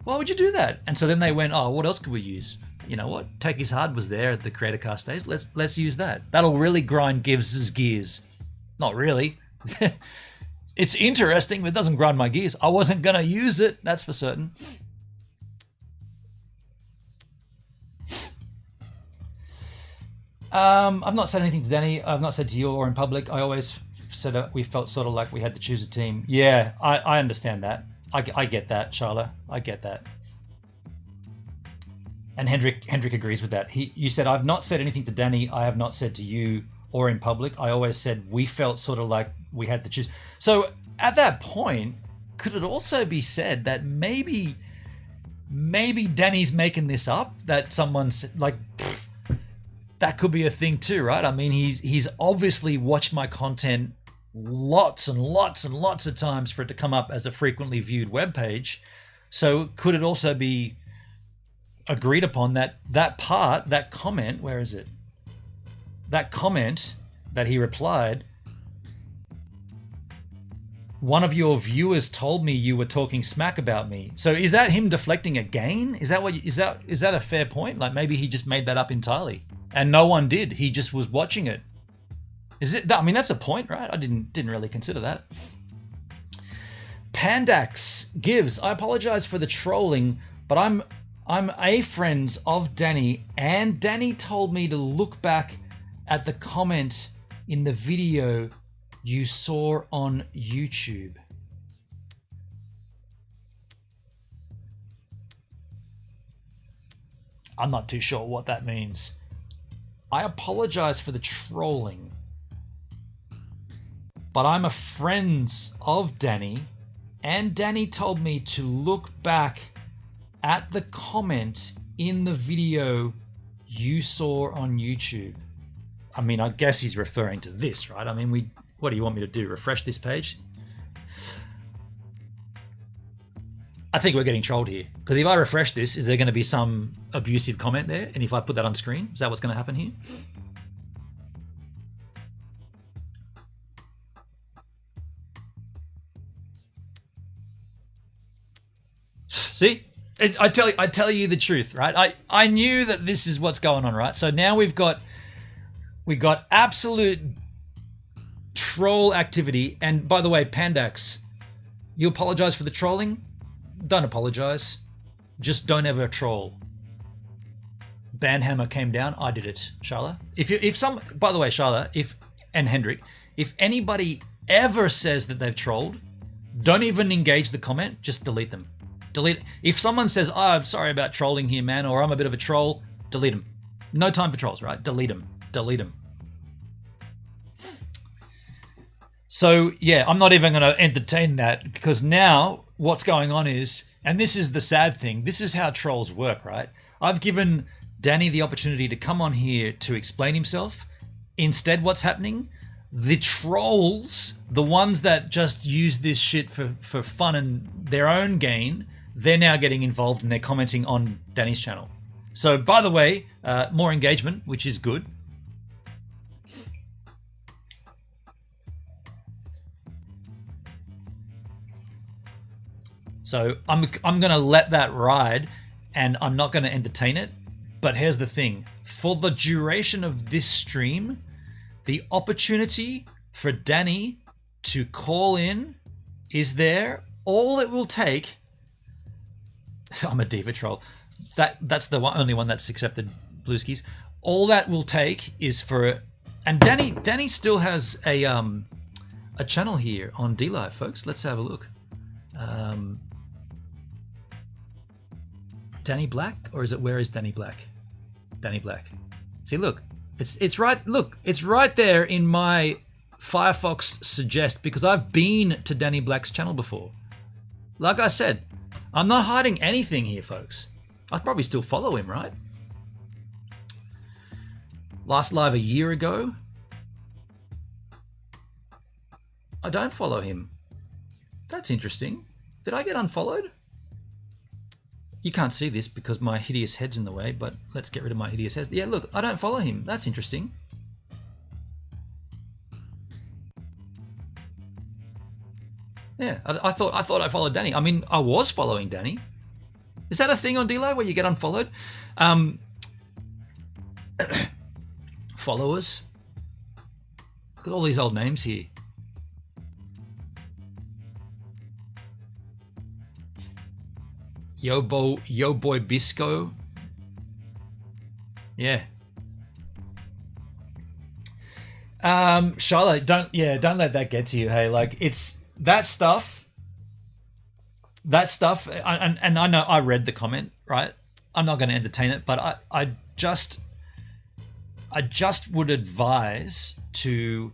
Why would you do that? And so then they went, oh, what else could we use? You know what? Take Is Hard was there at the CreatorCast days. Let's use that. That'll really grind Gives' gears. Not really. It's interesting, but it doesn't grind my gears. I wasn't going to use it, that's for certain. I've not said anything to Danny. I've not said to you or in public. I always said we felt sort of like we had to choose a team. Yeah, I understand that. I get that, Charla. I get that. And Hendrik agrees with that. You said, I've not said anything to Danny. I have not said to you or in public. I always said we felt sort of like we had to choose. So at that point, could it also be said that maybe Danny's making this up? That someone's like, that could be a thing too, right? I mean, he's obviously watched my content lots and lots and lots of times for it to come up as a frequently viewed web page. So could it also be agreed upon that that comment, where is it? That comment that he replied, one of your viewers told me you were talking smack about me. So is that him deflecting again? Is that a fair point? Like maybe he just made that up entirely and no one did. He just was watching it. Is it? I mean, that's a point, right? I didn't really consider that. Pandax gives, I apologize for the trolling, but I'm a friend of Danny, and Danny told me to look back at the comment in the video you saw on YouTube. I'm not too sure what that means. I apologize for the trolling, but I'm a friend of Danny, and Danny told me to look back at the comment in the video you saw on YouTube. I mean, I guess he's referring to this, right? I mean, what do you want me to do? Refresh this page? I think we're getting trolled here. Because if I refresh this, is there going to be some abusive comment there? And if I put that on screen, is that what's going to happen here? See, I tell you the truth, right? I knew that this is what's going on, right? So now we got absolute troll activity. And by the way, Pandax, you apologize for the trolling? Don't apologize. Just don't ever troll. Banhammer came down. I did it, Sharla. By the way, Sharla, and Hendrik, if anybody ever says that they've trolled, don't even engage the comment. Just delete them. Delete. If someone says, "Oh, I'm sorry about trolling here, man," or "I'm a bit of a troll," delete them. No time for trolls, right? Delete them. Delete them. So yeah, I'm not even going to entertain that, because now what's going on is, and this is the sad thing, this is how trolls work, right? I've given Danny the opportunity to come on here to explain himself. Instead, what's happening? The trolls, the ones that just use this shit for fun and their own gain, they're now getting involved and they're commenting on Danny's channel. So by the way, more engagement, which is good. So I'm going to let that ride and I'm not going to entertain it. But here's the thing. For the duration of this stream, the opportunity for Danny to call in is there. All it will take... I'm a diva troll. That's the only one that's accepted, Blueskis. All that will take is for... And Danny still has a channel here on DLive, folks. Let's have a look. Danny Black? Or is it, where is Danny Black? Danny Black. See, look. It's right. Look, it's right there in my Firefox suggest, because I've been to Danny Black's channel before. Like I said, I'm not hiding anything here, folks. I'd probably still follow him, right? Last live a year ago. I don't follow him. That's interesting. Did I get unfollowed? You can't see this because my hideous head's in the way, but let's get rid of my hideous head. Yeah, look, I don't follow him. That's interesting. Yeah, I thought I followed Danny. I mean, I was following Danny. Is that a thing on DLive where you get unfollowed? Followers. Look at all these old names here. Yo boy Bisco. Yeah. Charlotte, don't let that get to you. Hey, like, it's that stuff, and I know I read the comment, right? I'm not going to entertain it, but I just would advise to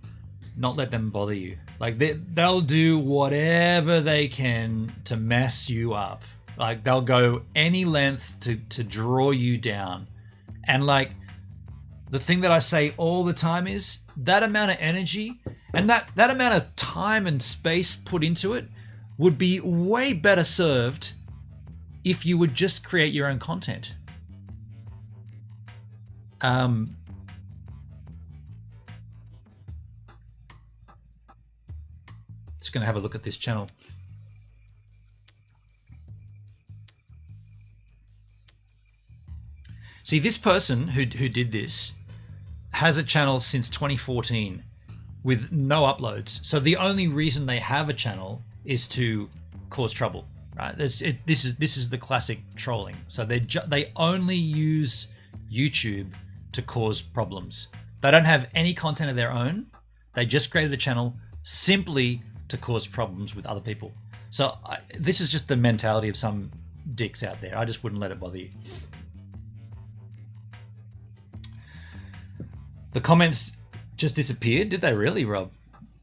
not let them bother you. Like, they'll do whatever they can to mess you up. Like, they'll go any length to draw you down. And like, the thing that I say all the time is that amount of energy and that amount of time and space put into it would be way better served if you would just create your own content. Just going to have a look at this channel. See, this person who did this has a channel since 2014 with no uploads. So the only reason they have a channel is to cause trouble, right? This is the classic trolling. So they only use YouTube to cause problems. They don't have any content of their own. They just created a channel simply to cause problems with other people. So this is just the mentality of some dicks out there. I just wouldn't let it bother you. The comments just disappeared. Did they really, Rob?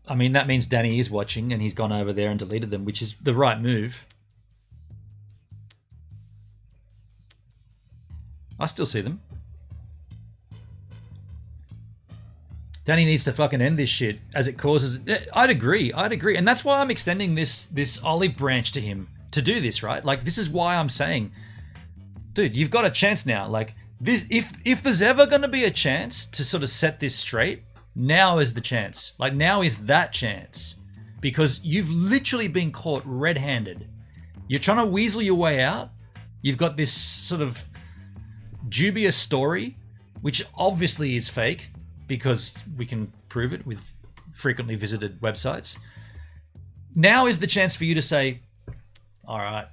I mean, that means Danny is watching and he's gone over there and deleted them, which is the right move. I still see them. Danny needs to fucking end this shit as it causes... I'd agree. And that's why I'm extending this olive branch to him to do this, right? Like, this is why I'm saying, dude, you've got a chance now. Like, this, if there's ever going to be a chance to sort of set this straight, now is the chance. Like, now is that chance. Because you've literally been caught red-handed. You're trying to weasel your way out. You've got this sort of dubious story, which obviously is fake because we can prove it with frequently visited websites. Now is the chance for you to say, all right,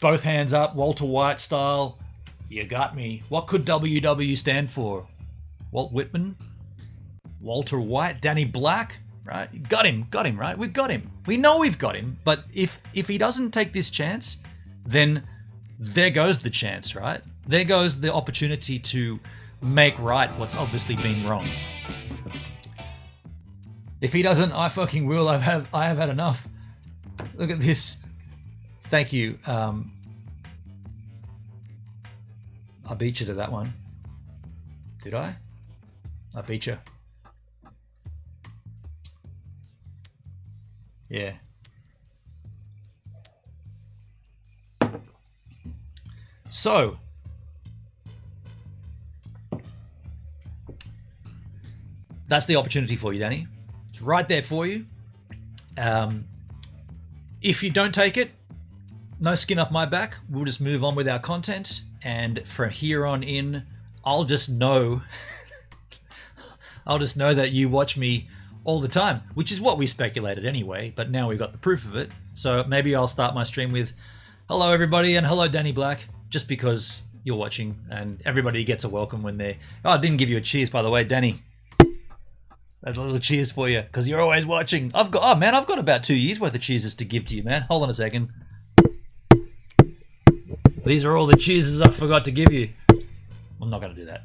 both hands up, Walter White style, you got me. What could WW stand for? Walt Whitman? Walter White? Danny Black? Right? Got him, right? We've got him. We know we've got him, but if he doesn't take this chance, then there goes the chance, right? There goes the opportunity to make right what's obviously been wrong. If he doesn't, I fucking will. I have had enough. Look at this. Thank you. I beat you to that one. Did I? I beat you. Yeah. So, that's the opportunity for you, Danny. It's right there for you. If you don't take it, no skin off my back. We'll just move on with our content. And from here on in, I'll just know that you watch me all the time, which is what we speculated anyway, but now we've got the proof of it. So maybe I'll start my stream with, hello everybody, and hello Danny Black, just because you're watching, and everybody gets a welcome when they're... Oh, I didn't give you a cheers, by the way, Danny. There's a little cheers for you, because you're always watching. I've got about 2 years worth of cheeses to give to you, man. Hold on a second. These are all the cheeses I forgot to give you. I'm not going to do that.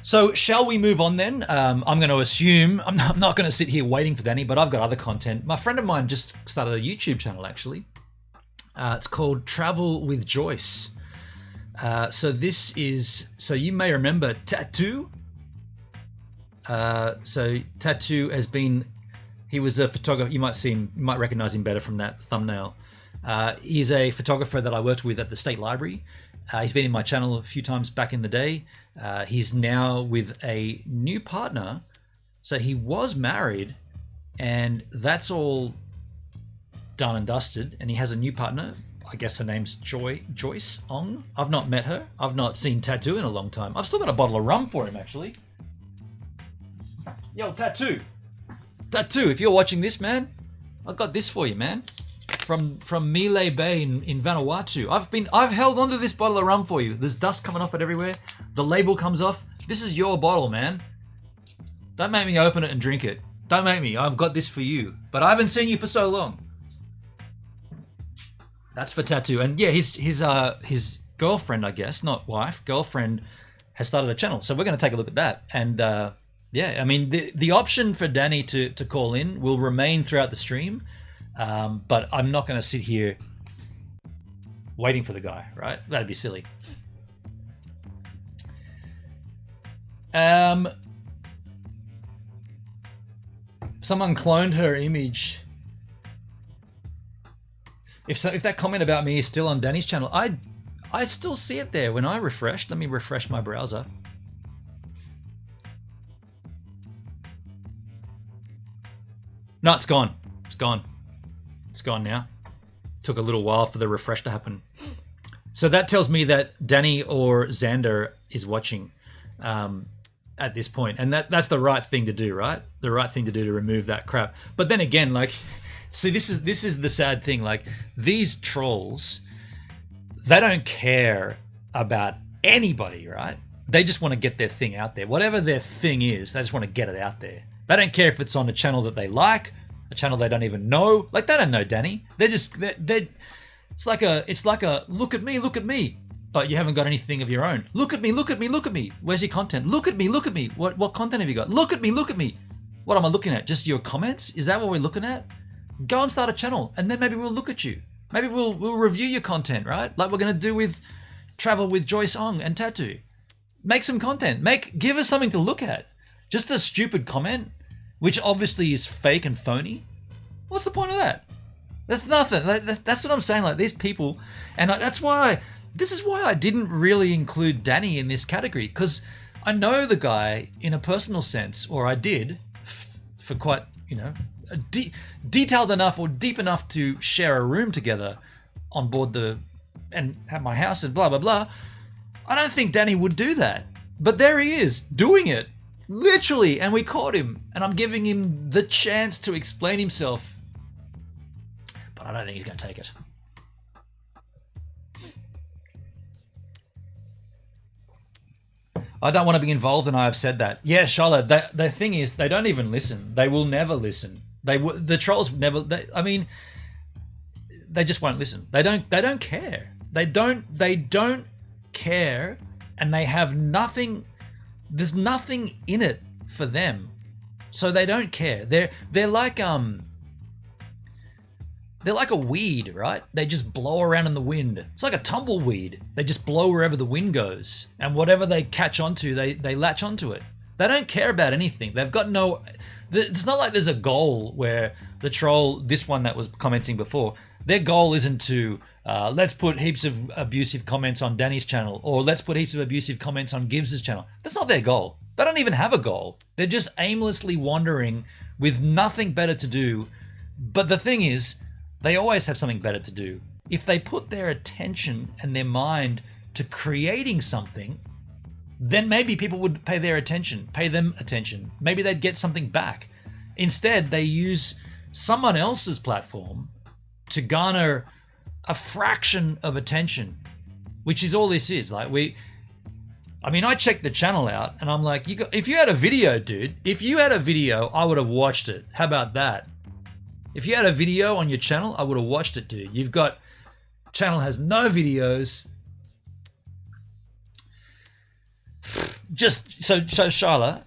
So shall we move on then? I'm going to assume, I'm not going to sit here waiting for Danny, but I've got other content. My friend of mine just started a YouTube channel, actually. It's called Travel with Joyce. So you may remember Tattoo. So Tattoo has been, he was a photographer. You might recognize him better from that thumbnail. He's a photographer that I worked with at the State Library. He's been in my channel a few times back in the day. He's now with a new partner. So he was married, and that's all done and dusted. And he has a new partner. I guess her name's Joyce Ong. I've not met her. I've not seen Tattoo in a long time. I've still got a bottle of rum for him, actually. Yo, Tattoo, if you're watching this, man, I got this for you, man. From Milei Bay in Vanuatu. I've held onto this bottle of rum for you. There's dust coming off it everywhere. The label comes off. This is your bottle, man. Don't make me open it and drink it. Don't make me. I've got this for you. But I haven't seen you for so long. That's for Tattoo. And yeah, his girlfriend, I guess, not wife, girlfriend, has started a channel. So we're going to take a look at that. And yeah, I mean, the option for Danny to call in will remain throughout the stream. But I'm not going to sit here waiting for the guy, right? That'd be silly. Someone cloned her image. If that comment about me is still on Danny's channel, I still see it there when I refreshed. Let me refresh my browser. No, it's gone. It's gone. It's gone now. Took a little while for the refresh to happen. So that tells me that Danny or Xander is watching at this point. And that's the right thing to do, right? The right thing to do to remove that crap. But then again, like, see, this is the sad thing. Like, these trolls, they don't care about anybody, right? They just want to get their thing out there. Whatever their thing is, they just want to get it out there. They don't care if it's on a channel that they like, a channel they don't even know. Like, they don't know Danny. It's like a look at me, but you haven't got anything of your own. Look at me. Where's your content? Look at me. What content have you got? Look at me. What am I looking at? Just your comments? Is that what we're looking at? Go and start a channel, and then maybe we'll look at you. Maybe we'll review your content, right? Like we're gonna do with Travel with Joyce Ong and Tattoo. Make some content. Give us something to look at. Just a stupid comment, which obviously is fake and phony. What's the point of that? That's nothing. That's what I'm saying. Like, these people, and this is why I didn't really include Danny in this category, because I know the guy in a personal sense, or I did, for quite, you know, detailed enough or deep enough to share a room together on board and have my house and blah, blah, blah. I don't think Danny would do that. But there he is, doing it. Literally. And we caught him. And I'm giving him the chance to explain himself. But I don't think he's going to take it. I don't want to be involved, and I have said that. Yeah, Charlotte, the thing is, they don't even listen. They will never listen. The trolls never, I mean, they just won't listen. They don't care. They don't care, and they have nothing, there's nothing in it for them. So they don't care. They're like a weed, right? They just blow around in the wind. It's like a tumbleweed. They just blow wherever the wind goes. And whatever they catch onto, they latch onto it. They don't care about anything. They've got no... It's not like there's a goal where the troll, this one that was commenting before, their goal isn't to, let's put heaps of abusive comments on Danny's channel, or let's put heaps of abusive comments on Gibbs's channel. That's not their goal. They don't even have a goal. They're just aimlessly wandering with nothing better to do. But the thing is, they always have something better to do. If they put their attention and their mind to creating something, then maybe people would pay them attention. Maybe they'd get something back. Instead, they use someone else's platform to garner a fraction of attention, which is all this is. Like I checked the channel out and I'm like, if you had a video, dude, if you had a video, I would have watched it. How about that? If you had a video on your channel, I would have watched it, dude. You've got, channel has no videos. Just, so Sharla,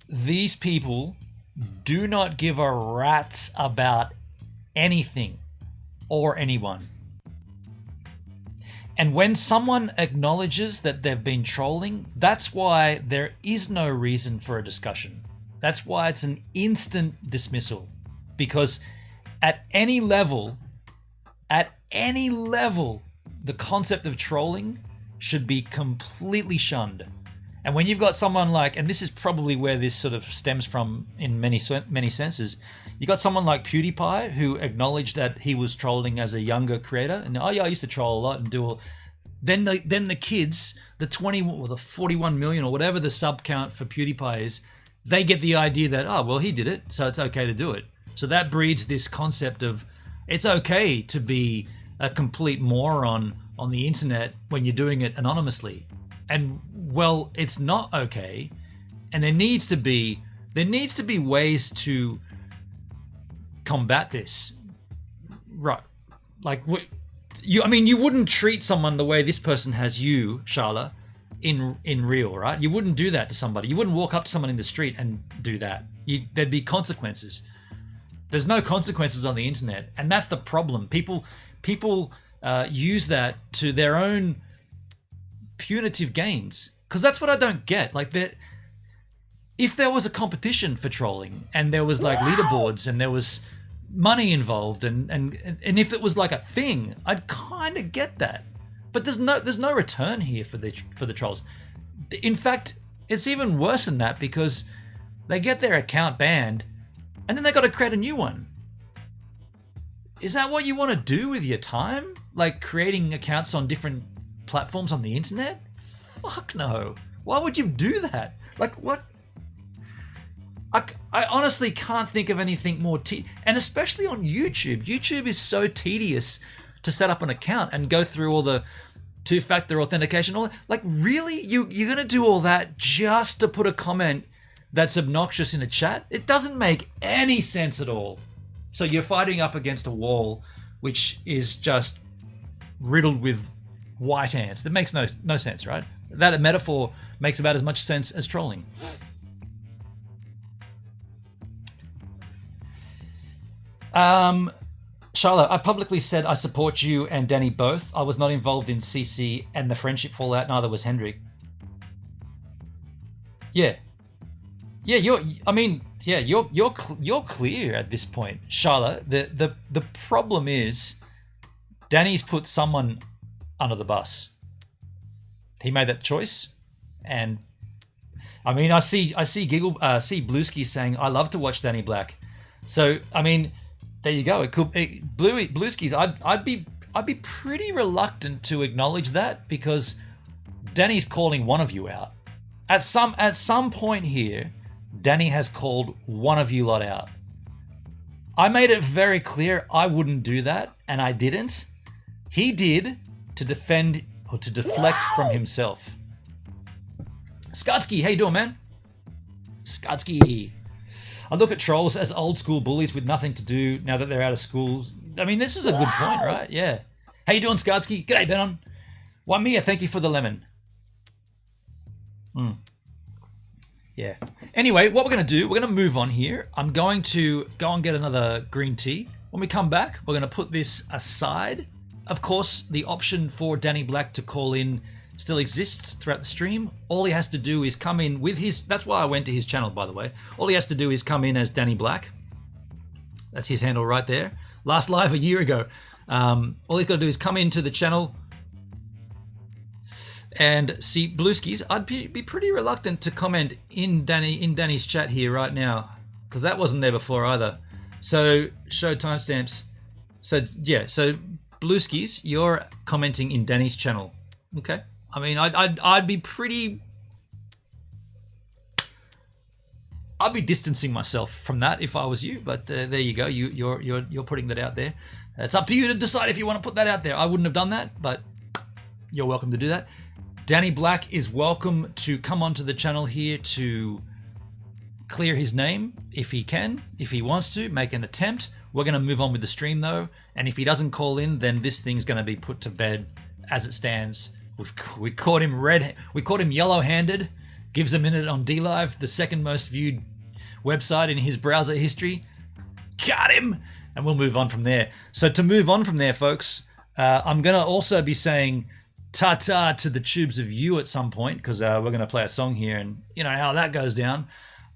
these people do not give a rat's about anything or anyone. And when someone acknowledges that they've been trolling, that's why there is no reason for a discussion. That's why it's an instant dismissal. Because at any level, the concept of trolling should be completely shunned. And when you've got someone like, and this is probably where this sort of stems from in many senses, you got someone like PewDiePie who acknowledged that he was trolling as a younger creator, and oh yeah, I used to troll a lot and do all. Then the kids, the 20 or the 41 million or whatever the sub count for PewDiePie is, they get the idea that, oh well, he did it, so it's okay to do it. So that breeds this concept of it's okay to be a complete moron on the internet when you're doing it anonymously. And well, it's not okay. And there needs to be ways to combat this. Right. Like you wouldn't treat someone the way this person has you, Sharla, in real, right? You wouldn't do that to somebody. You wouldn't walk up to someone in the street and do that. There'd be consequences. There's no consequences on the internet, and that's the problem. People use that to their own punitive gains, because that's what I don't get. Like, if there was a competition for trolling and there was like leaderboards and there was money involved and if it was like a thing, I'd kind of get that. But there's no return here for the trolls. In fact, it's even worse than that, because they get their account banned and then they got to create a new one. Is that what you want to do with your time? Like creating accounts on different platforms on the internet? Fuck no. Why would you do that? Like, what? I honestly can't think of anything more and especially on YouTube. YouTube is so tedious to set up an account and go through all the two-factor authentication. All that. Like, really? You're going to do all that just to put a comment that's obnoxious in a chat? It doesn't make any sense at all. So you're fighting up against a wall which is just riddled with white ants. That makes no sense, right? That metaphor makes about as much sense as trolling. Charlotte, I publicly said I support you and Danny both. I was not involved in CC and the friendship fallout. Neither was Hendrik. Yeah, you're clear at this point, Charlotte. The problem is Danny's put someone under the bus. He made that choice, and I mean, I see Blueski saying, I love to watch Danny Black. So, I mean, there you go. Blueski's, I'd be pretty reluctant to acknowledge that because Danny's calling one of you out. At some point here, Danny has called one of you lot out. I made it very clear I wouldn't do that, and I didn't. He did to defend or to deflect from himself. Skatsky, how you doing, man? Skatsky. I look at trolls as old school bullies with nothing to do now that they're out of school. I mean, this is a good point, right? Yeah. How you doing, Skatsky? G'day, Benon. Wamia, thank you for the lemon. Yeah. Anyway, what we're going to do, we're going to move on here. I'm going to go and get another green tea. When we come back, we're going to put this aside. Of course, the option for Danny Black to call in still exists throughout the stream. All he has to do is come in with his... That's why I went to his channel, by the way. All he has to do is come in as Danny Black. That's his handle right there. Last live a year ago. All he's got to do is come into the channel and see Blueskies. I'd be pretty reluctant to comment in Danny's chat here right now because that wasn't there before either. So show timestamps. So yeah, so Blueskies, you're commenting in Danny's channel. Okay. I mean, I'd be pretty. I'd be distancing myself from that if I was you. But there you go. You're putting that out there. It's up to you to decide if you want to put that out there. I wouldn't have done that, but you're welcome to do that. Danny Black is welcome to come onto the channel here to clear his name if he can, if he wants to, make an attempt. We're going to move on with the stream though, and if he doesn't call in, then this thing's going to be put to bed as it stands. We caught him yellow-handed. Gives a minute on DLive, the second most viewed website in his browser history. Got him! And we'll move on from there. So to move on from there, folks, I'm going to also be saying ta-ta to the tubes of you at some point, because we're going to play a song here, and you know how that goes down.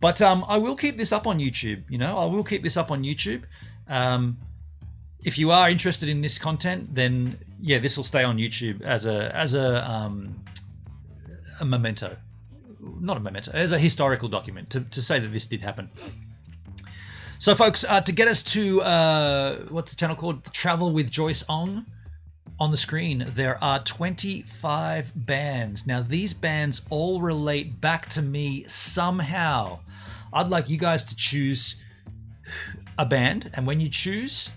But I will keep this up on YouTube, I will keep this up on YouTube. If you are interested in this content, then yeah, this will stay on YouTube as a memento. Not a memento, as a historical document to say that this did happen. So folks, to get us to, what's the channel called? Travel with Joyce Ong. On the screen, there are 25 bands. Now, these bands all relate back to me somehow. I'd like you guys to choose a band, and when you choose,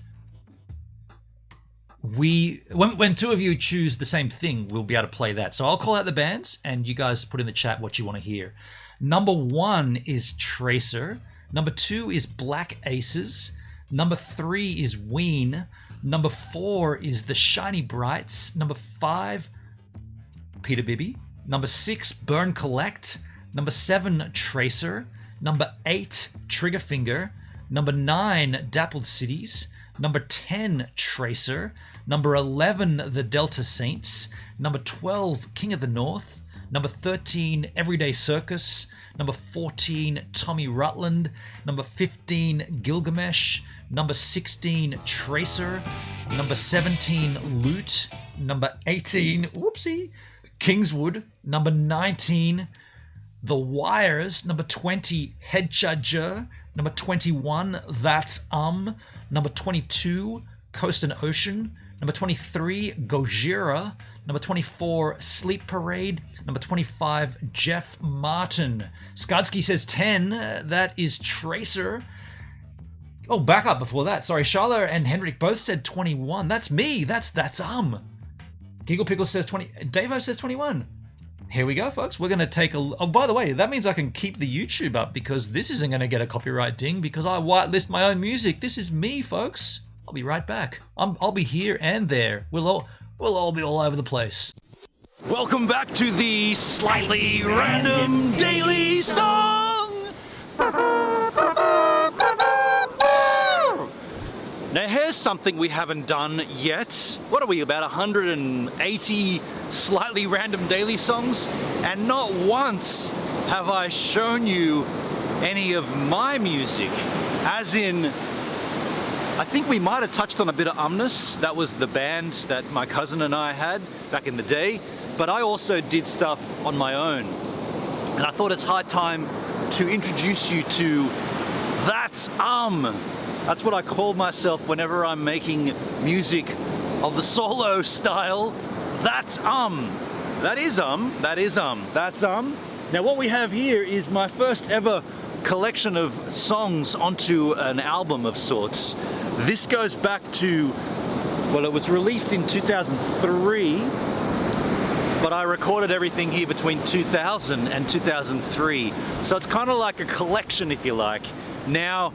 when two of you choose the same thing, we'll be able to play that. So I'll call out the bands, and you guys put in the chat what you want to hear. Number 1 is Tracer. Number 2 is Black Aces. Number 3 is Ween. Number 4 is The Shiny Brights. Number 5, Peter Bibby. Number 6, Burn Collect. Number 7, Tracer. Number 8, Triggerfinger. Number 9, Dappled Cities. Number 10, Tracer. Number 11, The Delta Saints. Number 12, King of the North. Number 13, Everyday Circus. Number 14, Tommy Rutland. Number 15, Gilgamesh. Number 16, Tracer. Number 17, Loot. Number 18, whoopsie, Kingswood. Number 19, The Wires. Number 20, Headcharger. Number 21, That's Number 22, Coast and Ocean. Number 23, Gojira. Number 24, Sleep Parade. Number 25, Jeff Martin. Skadsky says 10. That is Tracer. Oh, back up before that. Sorry, Charlotte and Henrik both said 21. That's me. That's Giggle Pickle says 20. Davo says 21. Here we go, folks. We're going to take a... Oh, by the way, that means I can keep the YouTube up because this isn't going to get a copyright ding because I whitelist my own music. This is me, folks. I'll be right back. I'll be here and there. We'll all be all over the place.
Welcome back to the Slightly Random Daily Song! Now here's something we haven't done yet. What are we, about 180 Slightly Random Daily Songs? And not once have I shown you any of my music. As in, I think we might have touched on a bit of Umnus. That was the band that my cousin and I had back in the day. But I also did stuff on my own. And I thought it's high time to introduce you to That's That's what I call myself whenever I'm making music of the solo style. That's That is That's Now what we have here is my first ever collection of songs onto an album of sorts. This goes back to, well, it was released in 2003, but I recorded everything here between 2000 and 2003. So it's kind of like a collection, if you like. Now,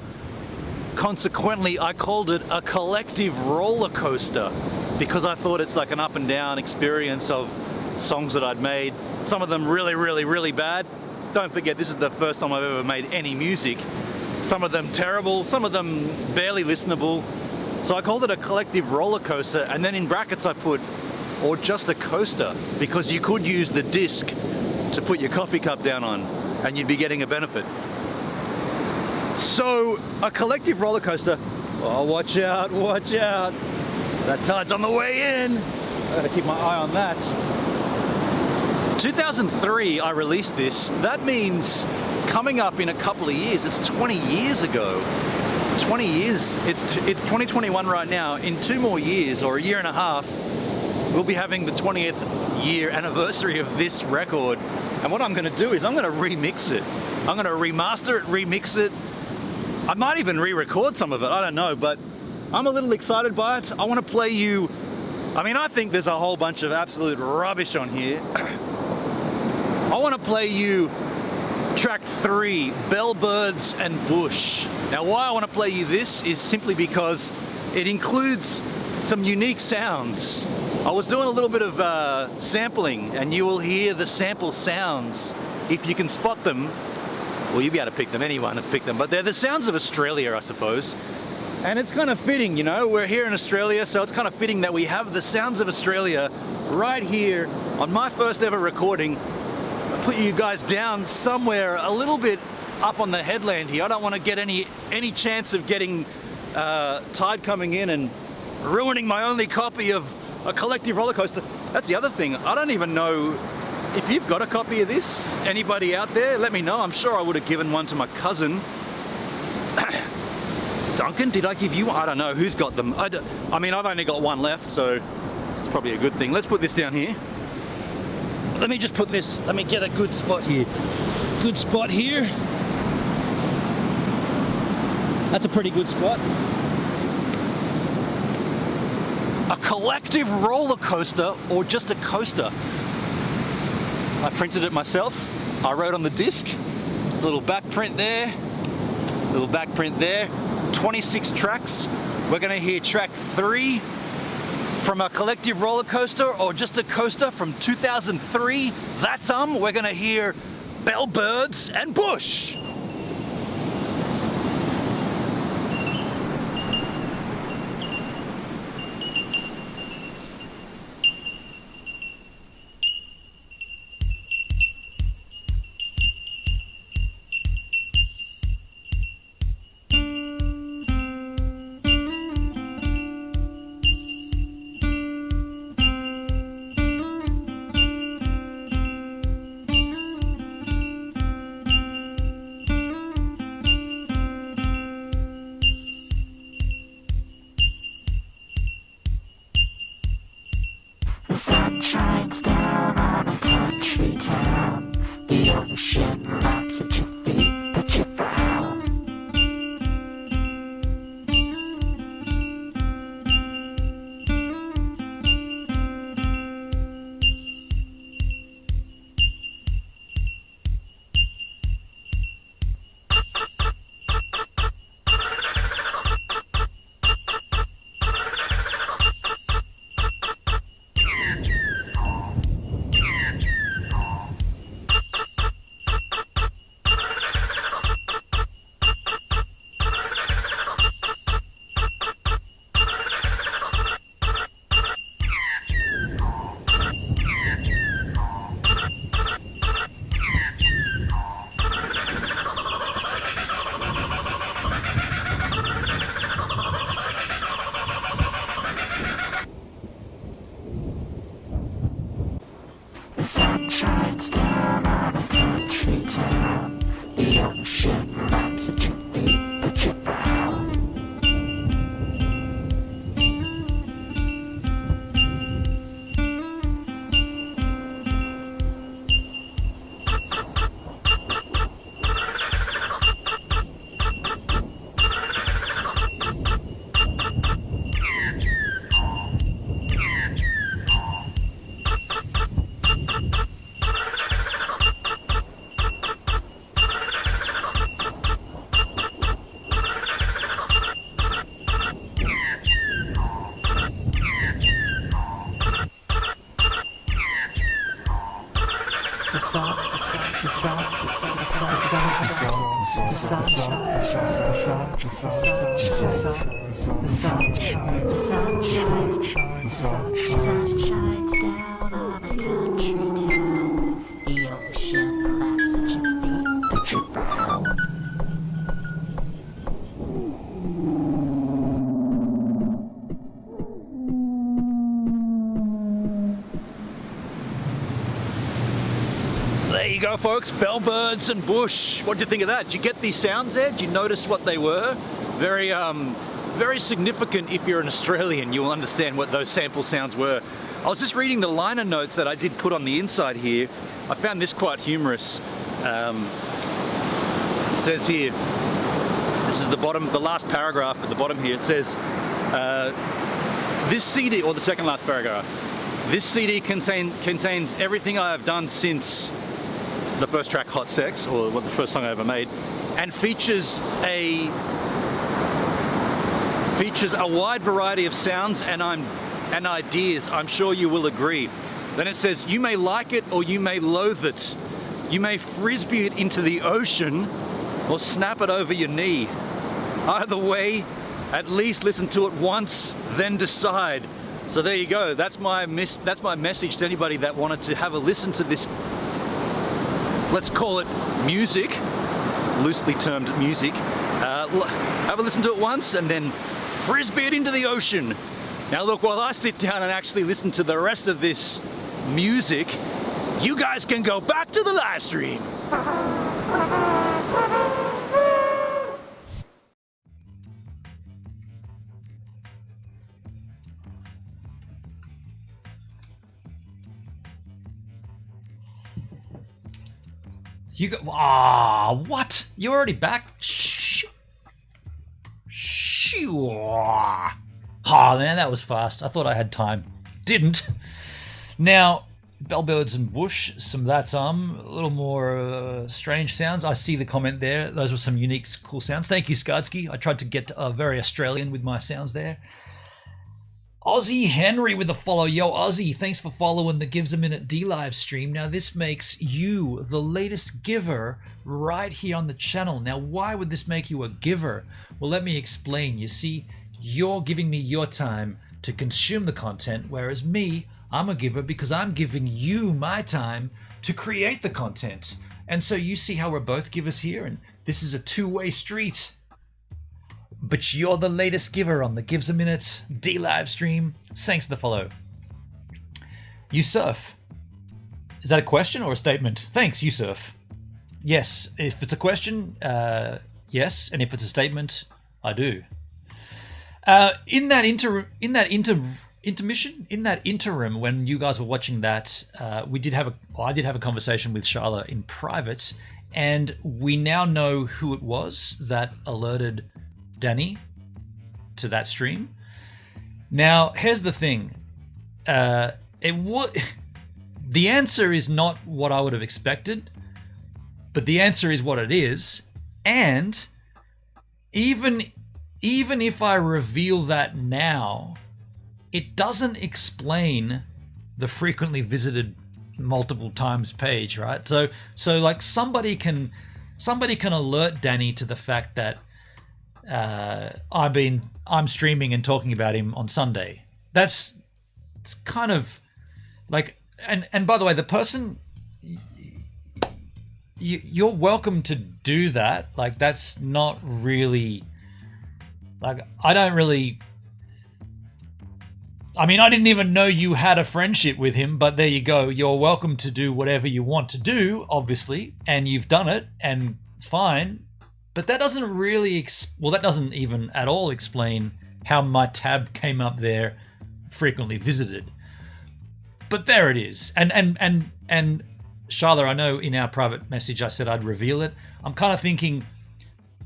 consequently, I called it a collective roller coaster because I thought it's like an up and down experience of songs that I'd made. Some of them really, really, really bad. Don't forget, this is the first time I've ever made any music. Some of them terrible, some of them barely listenable. So I called it a collective roller coaster, and then in brackets I put, or just a coaster, because you could use the disc to put your coffee cup down on, and you'd be getting a benefit. So, a collective roller coaster. Oh, watch out, watch out. That tide's on the way in. I gotta keep my eye on that. 2003, I released this. That means coming up in a couple of years, it's 20 years ago. 20 years, it's 2021 right now. In 2 more years, or a year and a half, we'll be having the 20th year anniversary of this record. And what I'm gonna do is I'm gonna remix it. I'm gonna remaster it, remix it. I might even re-record some of it, I don't know, but I'm a little excited by it. I wanna play you, I mean, I think there's a whole bunch of absolute rubbish on here. I want to play you track 3, Bellbirds and Bush. Now why I want to play you this is simply because it includes some unique sounds. I was doing a little bit of sampling, and you will hear the sample sounds. If you can spot them, well, you'll be able to pick them, anyone can pick them, but they're the sounds of Australia, I suppose. And it's kind of fitting, you know, we're here in Australia, so it's kind of fitting that we have the sounds of Australia right here on my first ever recording. Put you guys down somewhere a little bit up on the headland here. I don't want to get any chance of getting tide coming in and ruining my only copy of a collective roller coaster. That's the other thing. I don't even know if you've got a copy of this. Anybody out there? Let me know. I'm sure I would have given one to my cousin. Duncan, did I give you one? I don't know. Who's got them? I mean, I've only got one left, so it's probably a good thing. Let's put this down here. Let me just put this, let me get a good spot here. Good spot here. That's a pretty good spot. A collective roller coaster, or just a coaster. I printed it myself. I wrote on the disc. Little back print there. Little back print there. 26 tracks. We're gonna hear track 3 from a collective roller coaster, or just a coaster from 2003. That's we're gonna hear Bellbirds and Bush.
Shines down on a country town. The ocean laughs at your feet, but you're brown. The sun shines down on a country down. The ocean lights at your feet, but you're brown.
There you go, folks. Bellbirds and bush. What did you think of that? Did you get these sounds there? Did you notice what they were? Very, very significant. If you're an Australian, you'll understand what those sample sounds were. I was just reading the liner notes that I did put on the inside here. I found this quite humorous. It says here, this is the bottom, the last paragraph at the bottom here. It says, this CD, or the second last paragraph, this CD contains everything I have done since the first track, Hot Sex, or the first song I ever made, and features a wide variety of sounds and ideas. I'm sure you will agree. Then it says, you may like it or you may loathe it. You may frisbee it into the ocean or snap it over your knee. Either way, at least listen to it once, then decide. So there you go. That's my message to anybody that wanted to have a listen to this, let's call it music, loosely termed music. Have a listen to it once and then frisbee it into the ocean. Now look, while I sit down and actually listen to the rest of this music, you guys can go back to the live stream.
You go. What? You're already back? Shoo. Man, that was fast. I thought I had time. Didn't. Now, Bellbirds and Bush, some that's a little more strange sounds. I see the comment there. Those were some unique, cool sounds. Thank you, Skadsky. I tried to get very Australian with my sounds there. Aussie Henry with a follow. Yo, Aussie, thanks for following the Gives a Minute D live stream. Now, this makes you the latest giver right here on the channel. Now, why would this make you a giver? Well, let me explain. You see, you're giving me your time to consume the content, whereas me, I'm a giver because I'm giving you my time to create the content. And so you see how we're both givers here, and this is a two-way street. But you're the latest giver on the Gives a Minute D live stream. Thanks for the follow. Yusuf. Is that a question or a statement? Thanks, Yusuf. Yes, if it's a question, yes, and if it's a statement, I do. In that interim, when you guys were watching that, I did have a conversation with Sharla in private, and we now know who it was that alerted Danny to that stream. Now, here's the thing. The answer is not what I would have expected, but the answer is what it is. And even if I reveal that now, it doesn't explain the frequently visited multiple times page, right? So like somebody can alert Danny to the fact that I'm streaming and talking about him on Sunday. It's kind of like, and by the way, the person, you're welcome to do that. Like, that's not really, like, I don't I mean, I didn't even know you had a friendship with him, but there you go. You're welcome to do whatever you want to do, obviously, and you've done it, and fine. But that doesn't really, that doesn't even at all explain how my tab came up there, frequently visited. But there it is. And Charlotte, I know in our private message I said I'd reveal it. I'm kind of thinking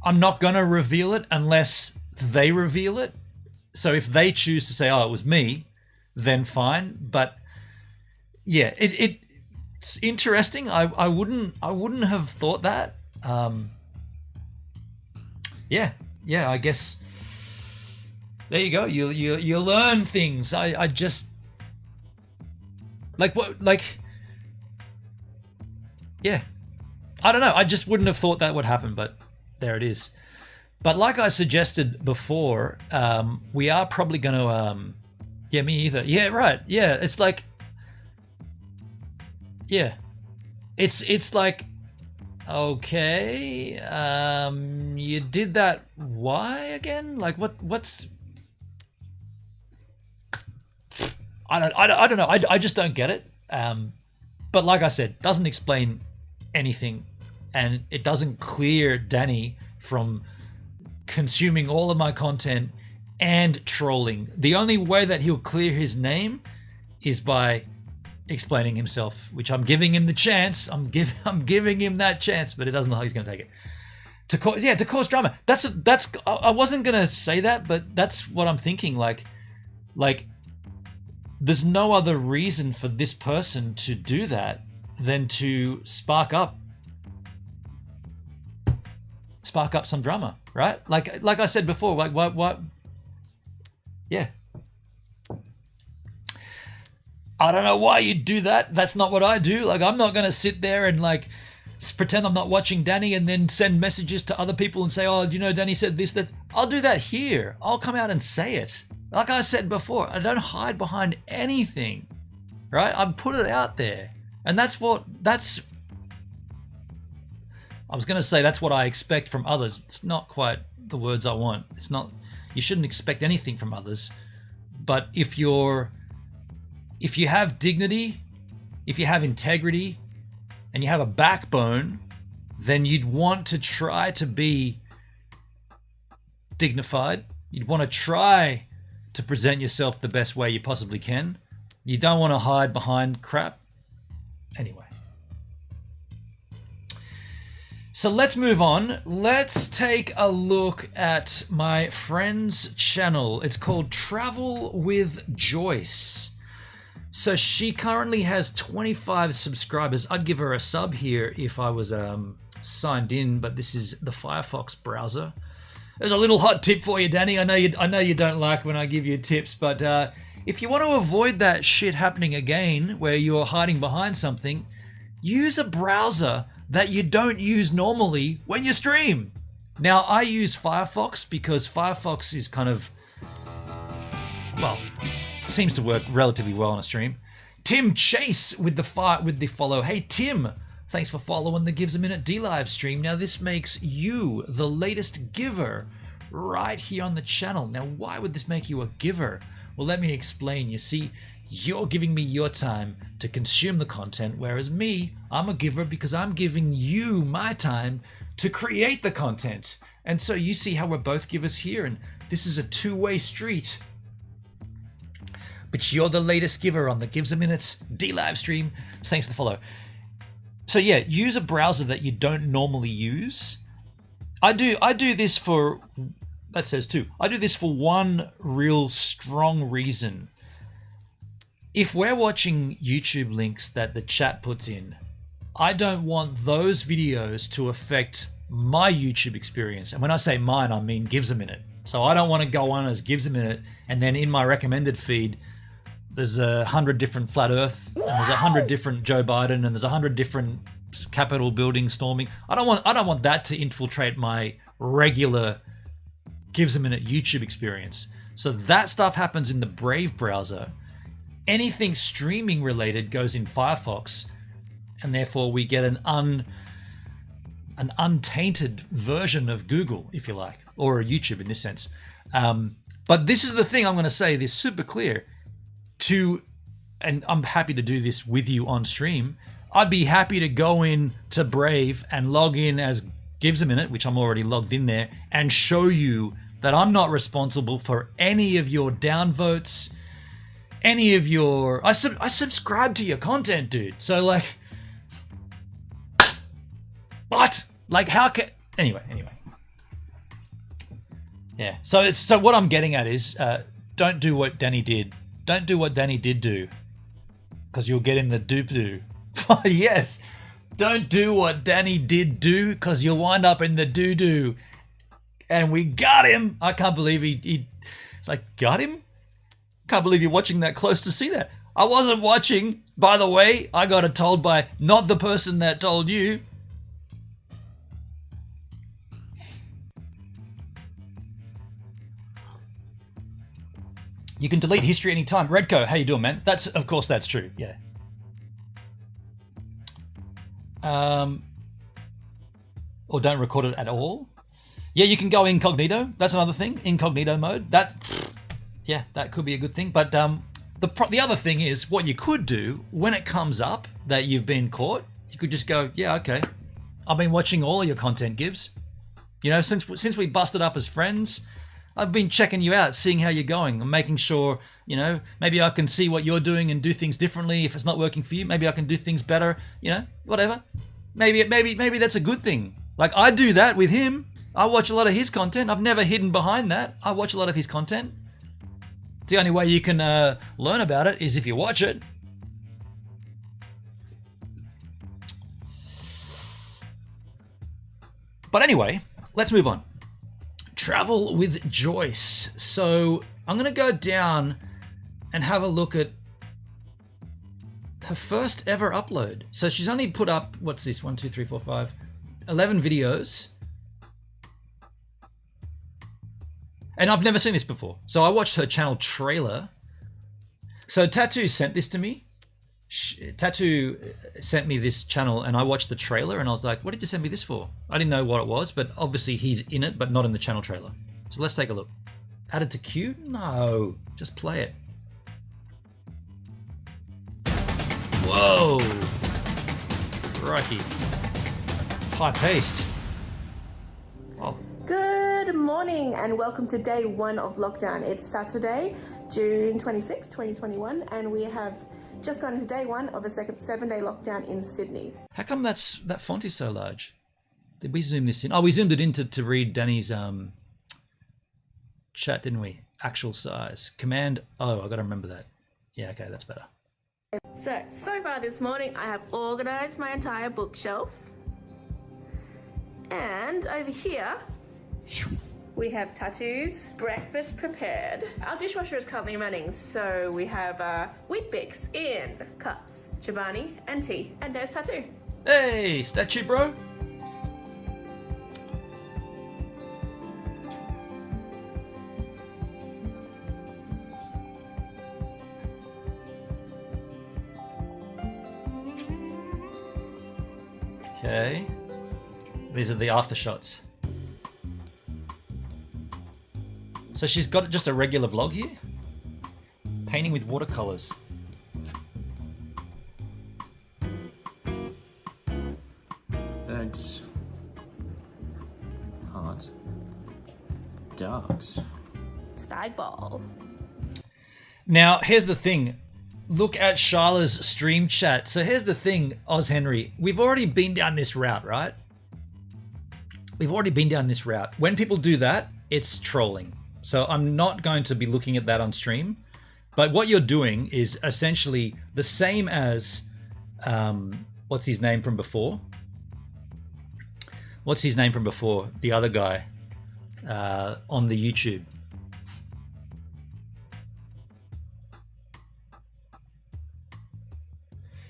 I'm not going to reveal it unless they reveal it. So if they choose to say, oh, it was me, then fine. But yeah, it's interesting. I wouldn't have thought that. Yeah, I guess there you go. You learn things. I just yeah. I don't know. I just wouldn't have thought that would happen, but there it is. But like I suggested before, we are probably going to, yeah, me either. Yeah, right. Yeah, it's like, yeah, it's like, okay, you did that. Why again? Like, what's? I don't know. I just don't get it. But like I said, doesn't explain anything, and it doesn't clear Danny from consuming all of my content and trolling. The only way that he'll clear his name is by explaining himself, which I'm giving him the chance. I'm giving him that chance, but it doesn't look like he's going to take it. To cause drama. That's. I wasn't going to say that, but that's what I'm thinking. Like, there's no other reason for this person to do that than to spark up some drama, right? Like I said before, like what? Yeah. I don't know why you'd do that. That's not what I do. Like, I'm not going to sit there and like pretend I'm not watching Danny and then send messages to other people and say, oh, do you know Danny said this, that. I'll do that here. I'll come out and say it. Like I said before, I don't hide behind anything, right? I put it out there. And I was going to say that's what I expect from others. It's not quite the words I want. It's not, you shouldn't expect anything from others. But if you have dignity, if you have integrity, and you have a backbone, then you'd want to try to be dignified. You'd want to try to present yourself the best way you possibly can. You don't want to hide behind crap. Anyway. So let's move on. Let's take a look at my friend's channel. It's called Travel with Joyce. So she currently has 25 subscribers. I'd give her a sub here if I was signed in, but this is the Firefox browser. There's a little hot tip for you, Danny. I know you don't like when I give you tips, but if you want to avoid that shit happening again, where you're hiding behind something, use a browser that you don't use normally when you stream. Now, I use Firefox because Firefox is kind of, well, seems to work relatively well on a stream. Tim Chase with the follow. Hey Tim, thanks for following the Gives a Minute D live stream. Now this makes you the latest giver right here on the channel. Now why would this make you a giver? Well, let me explain. You see, you're giving me your time to consume the content, whereas me, I'm a giver because I'm giving you my time to create the content. And so you see how we're both givers here, and this is a two-way street. But you're the latest giver on the Gives a Minute D live stream. Thanks for the follow. So yeah, use a browser that you don't normally use. I do this for, that says two. I do this for one real strong reason. If we're watching YouTube links that the chat puts in, I don't want those videos to affect my YouTube experience. And when I say mine, I mean Gives a Minute. So I don't want to go on as Gives a Minute and then in my recommended feed, there's 100 different flat Earth, and there's 100 different Joe Biden, and there's 100 different Capitol building storming. I don't want that to infiltrate my regular Gives a Minute YouTube experience. So that stuff happens in the Brave browser. Anything streaming related goes in Firefox, and therefore we get an untainted version of Google, if you like, or YouTube in this sense. But this is the thing I'm going to say. This super clear. and I'm happy to do this with you on stream, I'd be happy to go in to Brave and log in as Gives a Minute, which I'm already logged in there, and show you that I'm not responsible for any of your downvotes, any of your... I subscribe to your content, dude. So, like... What? Like, how can... Anyway. Yeah, so what I'm getting at is, don't do what Danny did. Don't do what Danny did do. Because you'll get in the doop-doo. Yes! Don't do what Danny did do, because you'll wind up in the doo-doo. And we got him! I can't believe he... It's like, got him? Can't believe you're watching that close to see that. I wasn't watching. By the way, I got it told by not the person that told you. You can delete history anytime. Redco, how you doing, man? Of course that's true, yeah. Or don't record it at all. Yeah, you can go incognito. That's another thing, incognito mode. That could be a good thing. But the other thing is, what you could do when it comes up that you've been caught, you could just go, yeah, okay. I've been watching all of your content, Gives. You know, since we busted up as friends, I've been checking you out, seeing how you're going. I'm making sure, you know, maybe I can see what you're doing and do things differently. If it's not working for you, maybe I can do things better, you know, whatever. Maybe that's a good thing. Like, I do that with him. I watch a lot of his content. I've never hidden behind that. I watch a lot of his content. The only way you can learn about it is if you watch it. But anyway, let's move on. Travel with Joyce. So I'm going to go down and have a look at her first ever upload. So she's only put up, what's this? 1, 2, 3, 4, 5, 11 videos. And I've never seen this before. So I watched her channel trailer. So Tattoo sent this to me. Tattoo sent me this channel and I watched the trailer and I was like, what did you send me this for? I didn't know what it was, but obviously he's in it, but not in the channel trailer. So let's take a look. Added to queue? No, just play it. Whoa. Crikey. High paced. Oh.
Good morning and welcome to day 1 of lockdown. It's Saturday, June 26, 2021, and we have just gone into day 1 of a 7-day lockdown in Sydney.
How come that font is so large? Did we zoom this in? Oh, we zoomed it in to read Danny's chat, didn't we? Actual size. Command O, I gotta remember that. Yeah, okay, that's better.
So far this morning I have organized my entire bookshelf. And over here, we have Tattoo's breakfast prepared. Our dishwasher is currently running, so we have wheat bix in cups, Chobani, and tea. And there's Tattoo.
Hey, statue bro. Okay. These are the after shots. So she's got just a regular vlog here. Painting with watercolors.
Eggs. Heart. Ducks.
Spag ball.
Now, here's the thing. Look at Sharla's stream chat. So here's the thing, Oz Henry. We've already been down this route, right? We've already been down this route. When people do that, it's trolling. So I'm not going to be looking at that on stream. But what you're doing is essentially the same as, what's his name from before? What's his name from before? The other guy on the YouTube.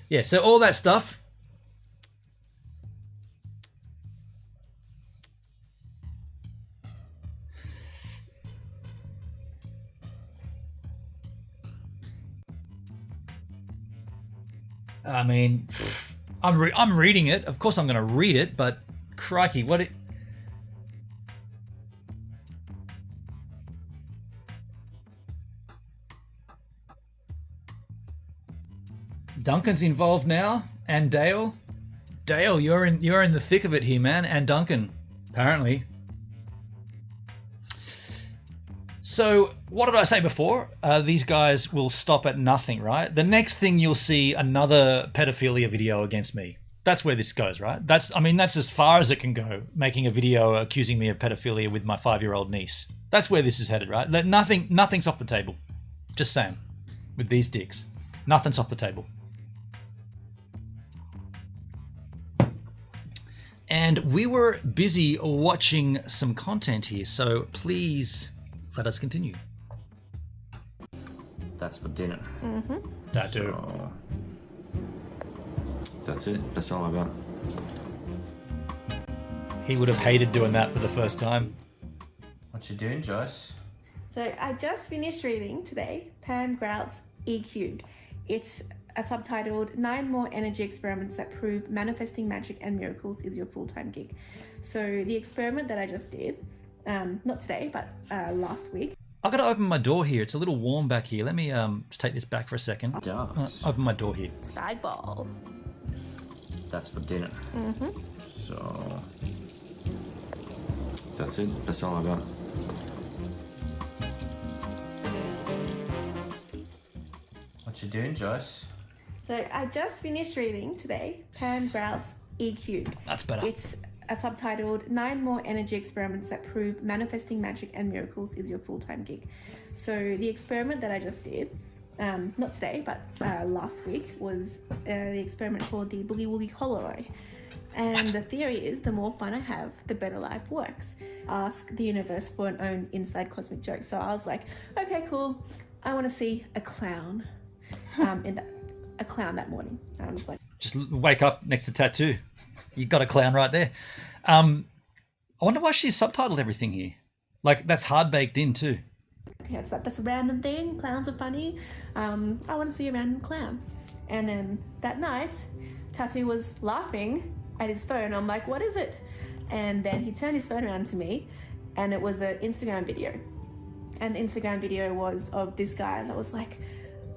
Yeah, so all that stuff. I mean, I'm reading it. Of course I'm going to read it, but crikey, what it... Duncan's involved now, and Dale. Dale, you're in the thick of it here, man, and Duncan, apparently. So, what did I say before? These guys will stop at nothing, right? The next thing you'll see another pedophilia video against me. That's where this goes, right? That's as far as it can go, making a video accusing me of pedophilia with my 5-year-old niece. That's where this is headed, right? Nothing's off the table. Just saying. With these dicks. Nothing's off the table. And we were busy watching some content here, so please let us continue.
That's for dinner.
Mm-hmm.
Tattoo.
So, that's it. That's all I got.
He would have hated doing that for the first time.
What you doing, Joyce?
So I just finished reading today Pam Grout's E-Cubed. It's subtitled 9 More Energy Experiments That Prove Manifesting Magic and Miracles is Your Full-Time Gig. So the experiment that I just did, not today, but last week.
I've got to open my door here. It's a little warm back here. Let me just take this back for a second.
Ducks.
Open my door here.
Sky ball.
That's for dinner.
Mm-hmm.
So, that's it. That's all I got. What you doing, Joyce?
So I just finished reading today Pam Grout's E-Cubed.
That's better.
It's subtitled 9 More Energy Experiments That Prove Manifesting Magic and Miracles is Your Full-Time Gig. So the experiment that I just did, not today, but last week, was the experiment called the Boogie Woogie Hollow. And the theory is the more fun I have, the better life works. Ask the universe for an own inside cosmic joke. So I was like, okay, cool. I want to see a clown a clown that morning. And I'm just like...
Just wake up next to Tattoo. You got a clown right there. I wonder why she's subtitled everything here. Like, that's hard baked in too.
Okay, that's a random thing. Clowns are funny. I want to see a random clown. And then that night, Tattoo was laughing at his phone. I'm like, what is it? And then he turned his phone around to me, and it was an Instagram video. And the Instagram video was of this guy that was like,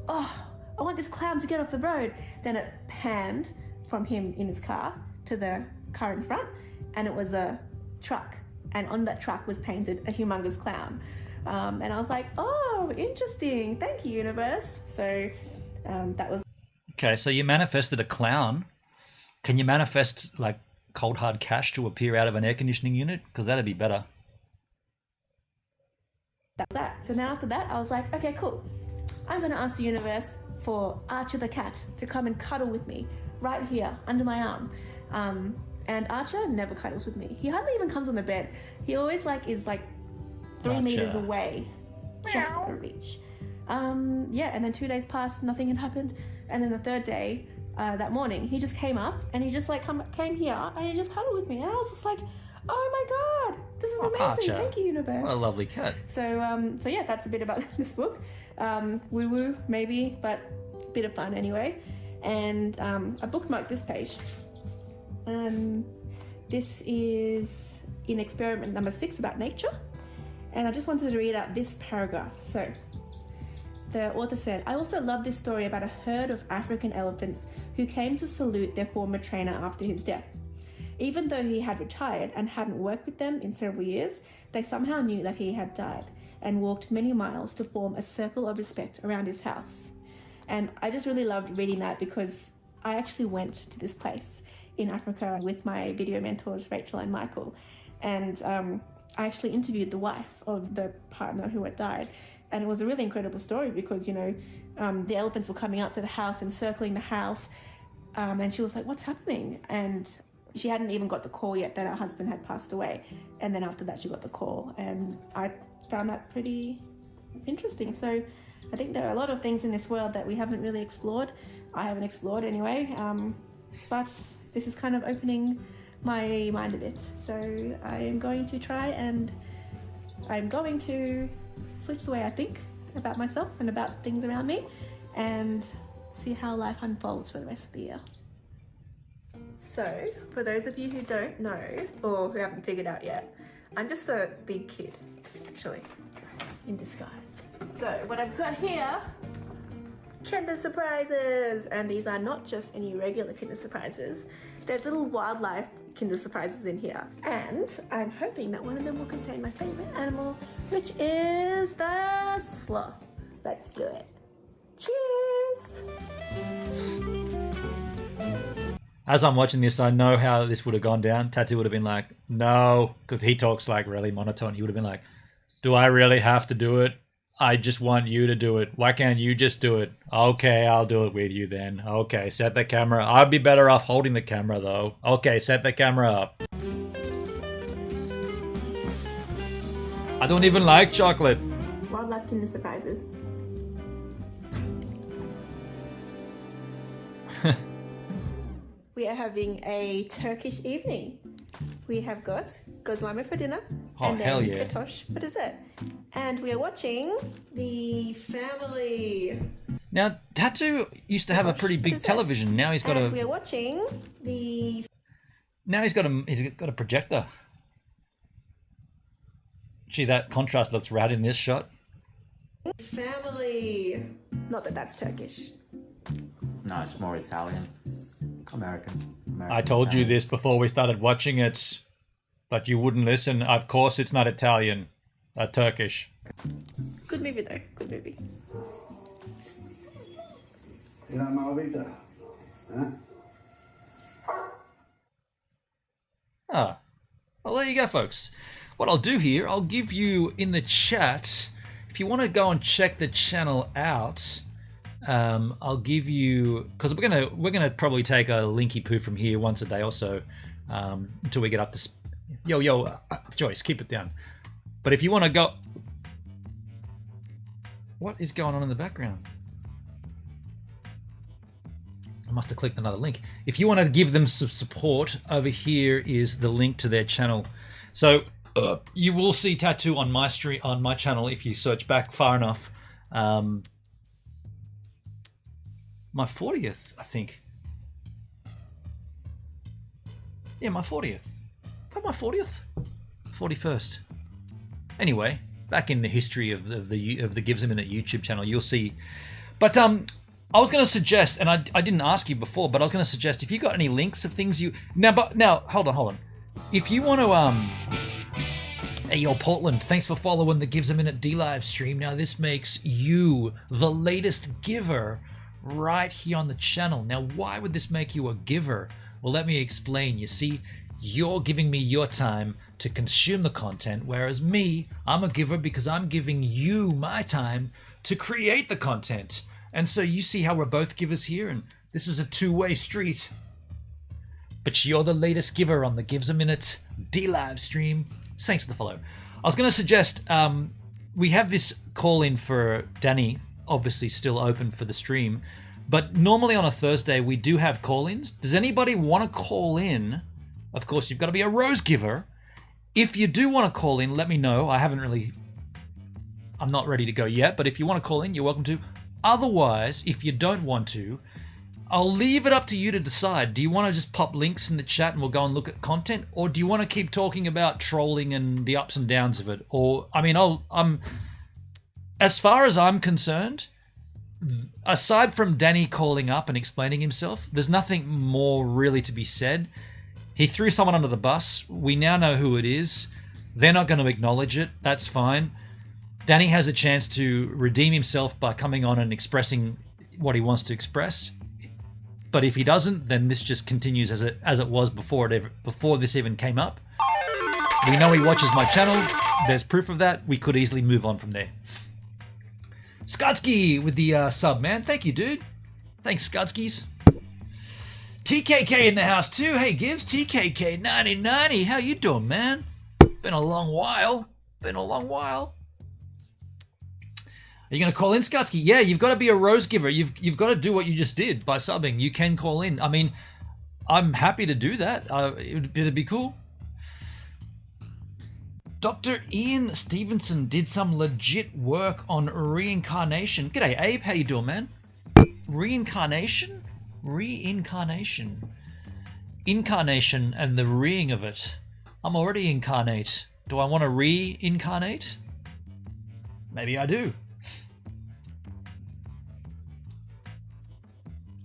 oh, I want this clown to get off the road. Then it panned from him in his car to the car in front, and it was a truck. And on that truck was painted a humongous clown. And I was like, oh, interesting. Thank you, universe. So that was...
Okay, so you manifested a clown. Can you manifest, like, cold hard cash to appear out of an air conditioning unit? Because that'd be better.
That's that. So now after that, I was like, okay, cool. I'm going to ask the universe for Archer the cat to come and cuddle with me right here under my arm. And Archer never cuddles with me. He hardly even comes on the bed. He always is 3 meters away, just out of reach. Yeah, and then 2 days passed, nothing had happened. And then the third day, that morning, he just came up and he just came here and he just cuddled with me. And I was just like, oh my God, this is amazing.
Archer.
Thank you, universe.
What a lovely cat.
So yeah, that's a bit about this book. Woo-woo, maybe, but a bit of fun anyway. And I bookmarked this page. This is in experiment number 6 about nature. And I just wanted to read out this paragraph. So the author said, I also love this story about a herd of African elephants who came to salute their former trainer after his death. Even though he had retired and hadn't worked with them in several years, they somehow knew that he had died and walked many miles to form a circle of respect around his house. And I just really loved reading that because I actually went to this place in Africa with my video mentors, Rachel and Michael. And I actually interviewed the wife of the partner who had died. And it was a really incredible story because, the elephants were coming up to the house and circling the house. And she was like, what's happening? And she hadn't even got the call yet that her husband had passed away. And then after that, she got the call. And I found that pretty interesting. So I think there are a lot of things in this world that we haven't really explored. I haven't explored anyway. But this is kind of opening my mind a bit. So I am going to try and I'm going to switch the way I think about myself and about things around me and see how life unfolds for the rest of the year. So, for those of you who don't know or who haven't figured out yet, I'm just a big kid, actually, in disguise. So, what I've got here Kinder Surprises! And these are not just any regular Kinder Surprises. There's little wildlife Kinder Surprises in here. And I'm hoping that one of them will contain my favorite animal, which is the sloth. Let's do it. Cheers!
As I'm watching this, I know how this would have gone down. Tattoo would have been like, no, because he talks like really monotone. He would have been like, do I really have to do it? I just want you to do it. Why can't you just do it? Okay, I'll do it with you then. Okay, set the camera. I'd be better off holding the camera though. Okay, set the camera up. I don't even like chocolate.
Wildlife Kinder Surprises. We are having a Turkish evening. We have got gozlama for dinner
Oh,
and
hell
then
yeah.
katosh for dessert. And we are watching The Family.
Now, Tattoo used to have a pretty big television. Now he's got
And we
a
are watching the
he's got a projector. Gee, that contrast looks rad in this shot.
Family. Not that that's Turkish.
No, it's more Italian. American.
I told you
Italian.
this before we started watching it, but you wouldn't listen. Of course, it's not Italian. Turkish.
Good movie though. Good movie.
Ah, well, there you go, folks. What I'll do here, I'll give you in the chat, if you want to go and check the channel out, I'll give you, because we're gonna probably take a linky poo from here once a day or so, until we get up to. Yo, Joyce, keep it down. But if you want to go, what is going on in the background? I must have clicked another link. If you want to give them some support, over here is the link to their channel. So you will see Tattoo on my stream, on my channel, if you search back far enough. My 40th, I think. Yeah, my 40th. Is that my 40th? 41st. Anyway, back in the history of the Gives a Minute YouTube channel, you'll see. But I was going to suggest, and I didn't ask you before, but I was going to suggest if you got any links of things you now hold on. If you want to hey yo Portland, thanks for following the Gives a Minute D live stream. Now this makes you the latest giver right here on the channel. Now why would this make you a giver? Well, let me explain. You see, you're giving me your time to consume the content, whereas me, I'm a giver because I'm giving you my time to create the content. And so you see how we're both givers here, and this is a two-way street. But you're the latest giver on the Gives a Minute D live stream. Thanks for the follow. I was going to suggest we have this call in for Danny, obviously still open for the stream, but normally on a Thursday we do have call-ins. Does anybody want to call in? Of course, you've got to be a rose giver. If you do want to call in, let me know. I'm not ready to go yet, but if you want to call in, you're welcome to. Otherwise, if you don't want to, I'll leave it up to you to decide. Do you want to just pop links in the chat and we'll go and look at content? Or do you want to keep talking about trolling and the ups and downs of it? Or, I mean, as far as I'm concerned, aside from Danny calling up and explaining himself, there's nothing more really to be said. He threw someone under the bus. We now know who it is. They're not going to acknowledge it. That's fine. Danny has a chance to redeem himself by coming on and expressing what he wants to express. But if he doesn't, then this just continues as it was before this even came up. We know he watches my channel. There's proof of that. We could easily move on from there. Skutsky with the sub, man. Thank you, dude. Thanks, Skutskys. TKK in the house too. Hey, Gibbs. TKK 9090. How you doing, man? Been a long while. Are you going to call in, Skutsky? Yeah, you've got to be a rose giver. You've got to do what you just did by subbing. You can call in. I mean, I'm happy to do that. It'd be cool. Dr. Ian Stevenson did some legit work on reincarnation. G'day, Abe. How you doing, man? Reincarnation? Reincarnation. Incarnation and the reing of it. I'm already incarnate. Do I want to reincarnate? Maybe I do.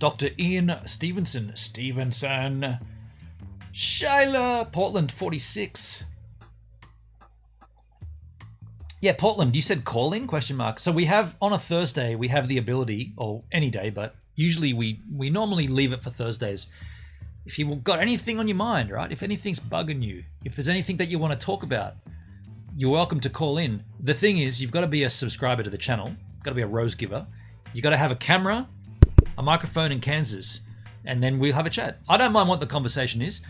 Dr. Ian Stevenson. Shyla, Portland 46. Yeah, Portland, you said calling? Question mark. So we have, on a Thursday, we have the ability, or any day, but usually we normally leave it for Thursdays. If you've got anything on your mind, right? If anything's bugging you, if there's anything that you want to talk about, you're welcome to call in. The thing is, you've got to be a subscriber to the channel. Got to be a rose giver. You got to have a camera, a microphone, and Kansas, and then we'll have a chat. I don't mind what the conversation is.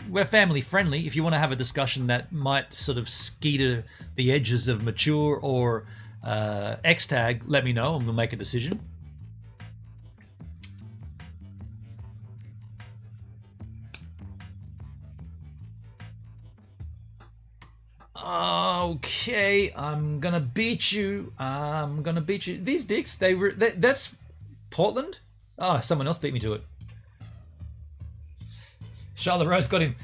We're family friendly. If you want to have a discussion that might sort of ski to the edges of mature or X-tag, let me know and we'll make a decision. Okay, I'm gonna beat you. These dicks, that's Portland? Oh, someone else beat me to it. Charlotte Rose got him.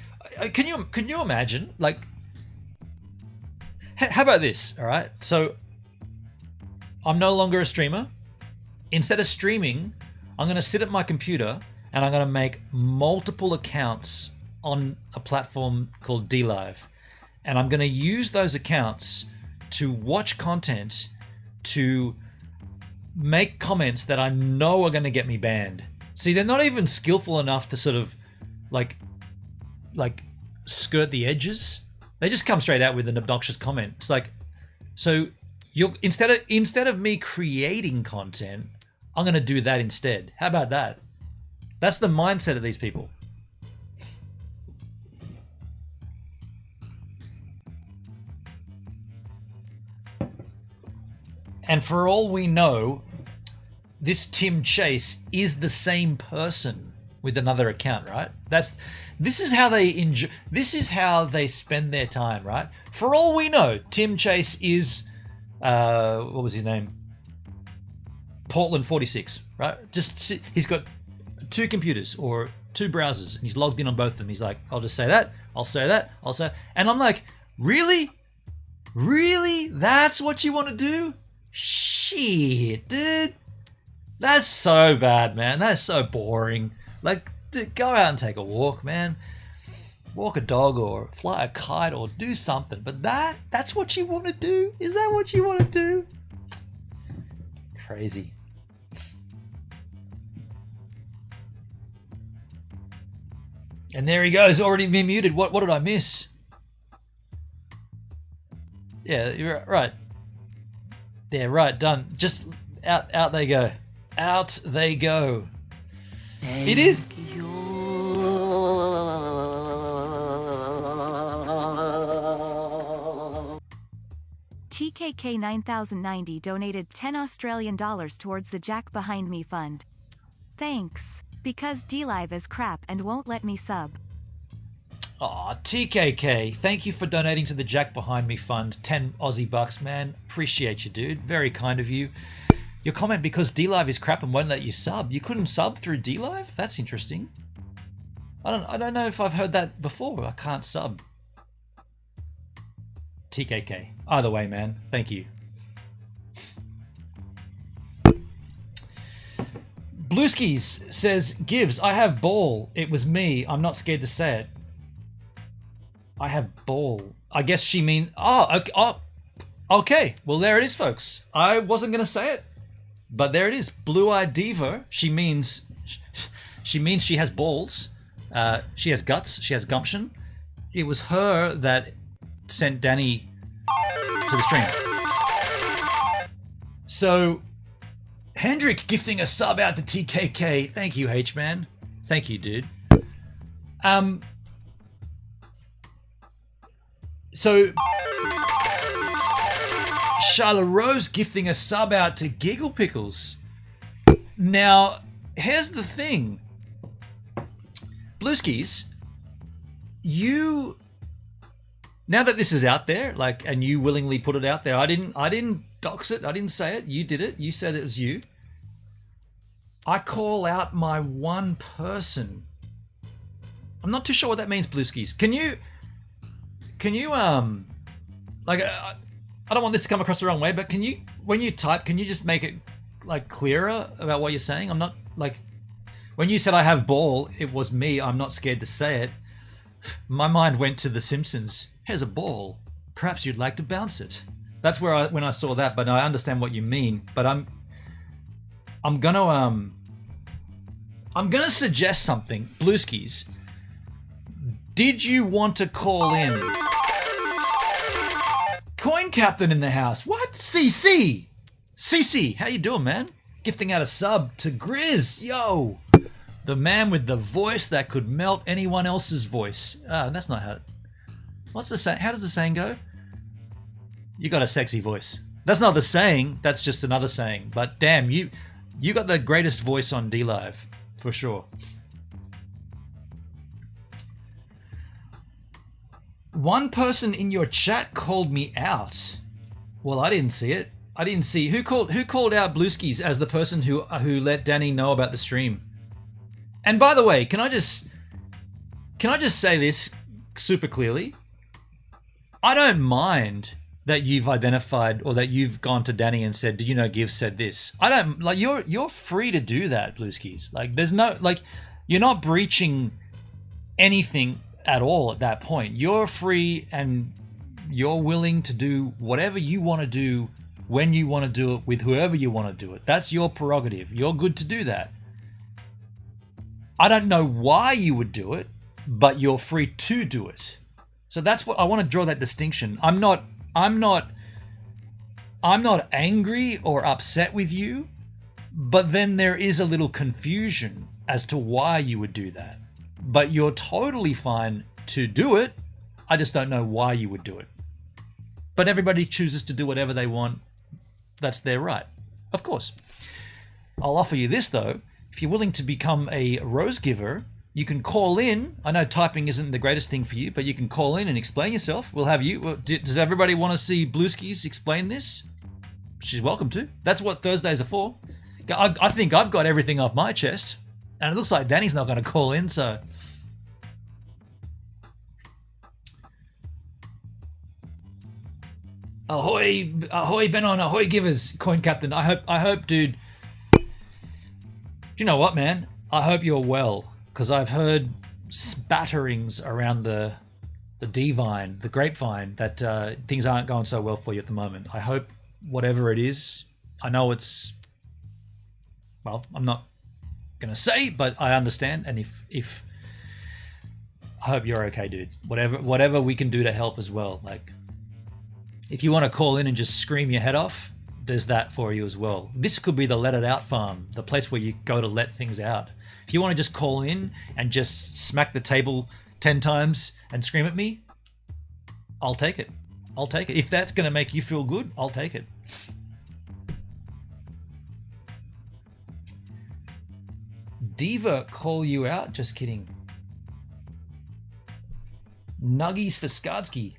Can you imagine? Like, how about this? All right, so I'm no longer a streamer. Instead of streaming, I'm gonna sit at my computer and I'm gonna make multiple accounts on a platform called DLive, and I'm gonna use those accounts to watch content, to make comments that I know are going to get me banned. See, they're not even skillful enough to sort of like skirt the edges. They just come straight out with an obnoxious comment. It's like, so you're instead of me creating content, I'm going to do that instead. How about that? That's the mindset of these people. And for all we know, this Tim Chase is the same person with another account, right? This is how they enjoy. This is how they spend their time, right? For all we know, Tim Chase is what was his name? Portland 46, right? He's got 2 computers or 2 browsers, and he's logged in on both of them. He's like, I'll just say that, I'll say that, I'll say that. And I'm like, really? Really? That's what you want to do? Shit, dude. That's so bad, man. That's so boring. Like, go out and take a walk, man. Walk a dog or fly a kite or do something. But that's what you want to do? Is that what you want to do? Crazy. And there he goes, already been muted. What did I miss? Yeah, you're right. Yeah, right, done. Just out they go. Out they go. It is.
TKK 9090 donated 10 Australian dollars towards the Jack Behind Me fund. Thanks. Because DLive is crap and won't let me sub.
Aw, TKK, thank you for donating to the Jack Behind Me fund. 10 Aussie bucks, man. Appreciate you, dude. Very kind of you. Your comment, because DLive is crap and won't let you sub. You couldn't sub through DLive? That's interesting. I don't know if I've heard that before. I can't sub. TKK. Either way, man. Thank you. Blueskis says, Gibbs, I have ball. It was me. I'm not scared to say it. I have ball. I guess she means... okay. Well, there it is, folks. I wasn't going to say it, but there it is. Blue-eyed diva. She means she has balls. She has guts. She has gumption. It was her that sent Danny to the stream. So, Hendrik gifting a sub out to TKK. Thank you, H-Man. Thank you, dude. So, Charlotte Rose gifting a sub out to Giggle Pickles. Now, here's the thing. Blueskis, you... Now that this is out there, like, and you willingly put it out there, I didn't dox it, I didn't say it, you did it, you said it was you. I call out my one person. I'm not too sure what that means, Blueskis. Can you like, I don't want this to come across the wrong way, but can you, when you type, can you just make it like clearer about what you're saying? I'm not like, When you said I have ball, it was me. I'm not scared to say it. My mind went to The Simpsons. Here's a ball. Perhaps you'd like to bounce it. That's where when I saw that, but I understand what you mean. But I'm gonna suggest something. Blueskis, did you want to call in? Coin Captain in the house. What? CC, how you doing, man? Gifting out a sub to Grizz. Yo, the man with the voice that could melt anyone else's voice. That's not how. What's the saying? How does the saying go? You got a sexy voice. That's not the saying. That's just another saying. But damn, you got the greatest voice on DLive for sure. One person in your chat called me out. Well, I didn't see it. I didn't see who called out Blueskis as the person who let Danny know about the stream. And by the way, can I just say this super clearly? I don't mind that you've identified or that you've gone to Danny and said, "Do you know Giv said this?" I don't like you're free to do that, Blueskis. Like there's no you're not breaching anything at all at that point. You're free and you're willing to do whatever you want to do when you want to do it with whoever you want to do it. That's your prerogative. You're good to do that. I don't know why you would do it, but you're free to do it. So that's what I want to draw that distinction. I'm not angry or upset with you, but then there is a little confusion as to why you would do that. But you're totally fine to do it. I just don't know why you would do it. But everybody chooses to do whatever they want. That's their right. Of course. I'll offer you this though. If you're willing to become a rose giver, you can call in. I know typing isn't the greatest thing for you, but you can call in and explain yourself. We'll have you. Does everybody want to see Blueskis explain this? She's welcome to. That's what Thursdays are for. I think I've got everything off my chest. And it looks like Danny's not going to call in, so... Ahoy, ahoy, Benon, ahoy, givers, Coin Captain. I hope, dude... Do you know what, man? I hope you're well, because I've heard spatterings around the D-Vine, the grapevine, that things aren't going so well for you at the moment. I hope whatever it is, I know it's... Well, I'm not gonna say, but I understand, and if I hope you're okay, dude. Whatever we can do to help as well. Like, if you want to call in and just scream your head off, there's that for you as well. This could be the let it out farm, the place where you go to let things out. If you want to just call in and just smack the table 10 times and scream at me, I'll take it. I'll take it. If that's gonna make you feel good, I'll take it. Diva call you out? Just kidding. Nuggies for Skadsky.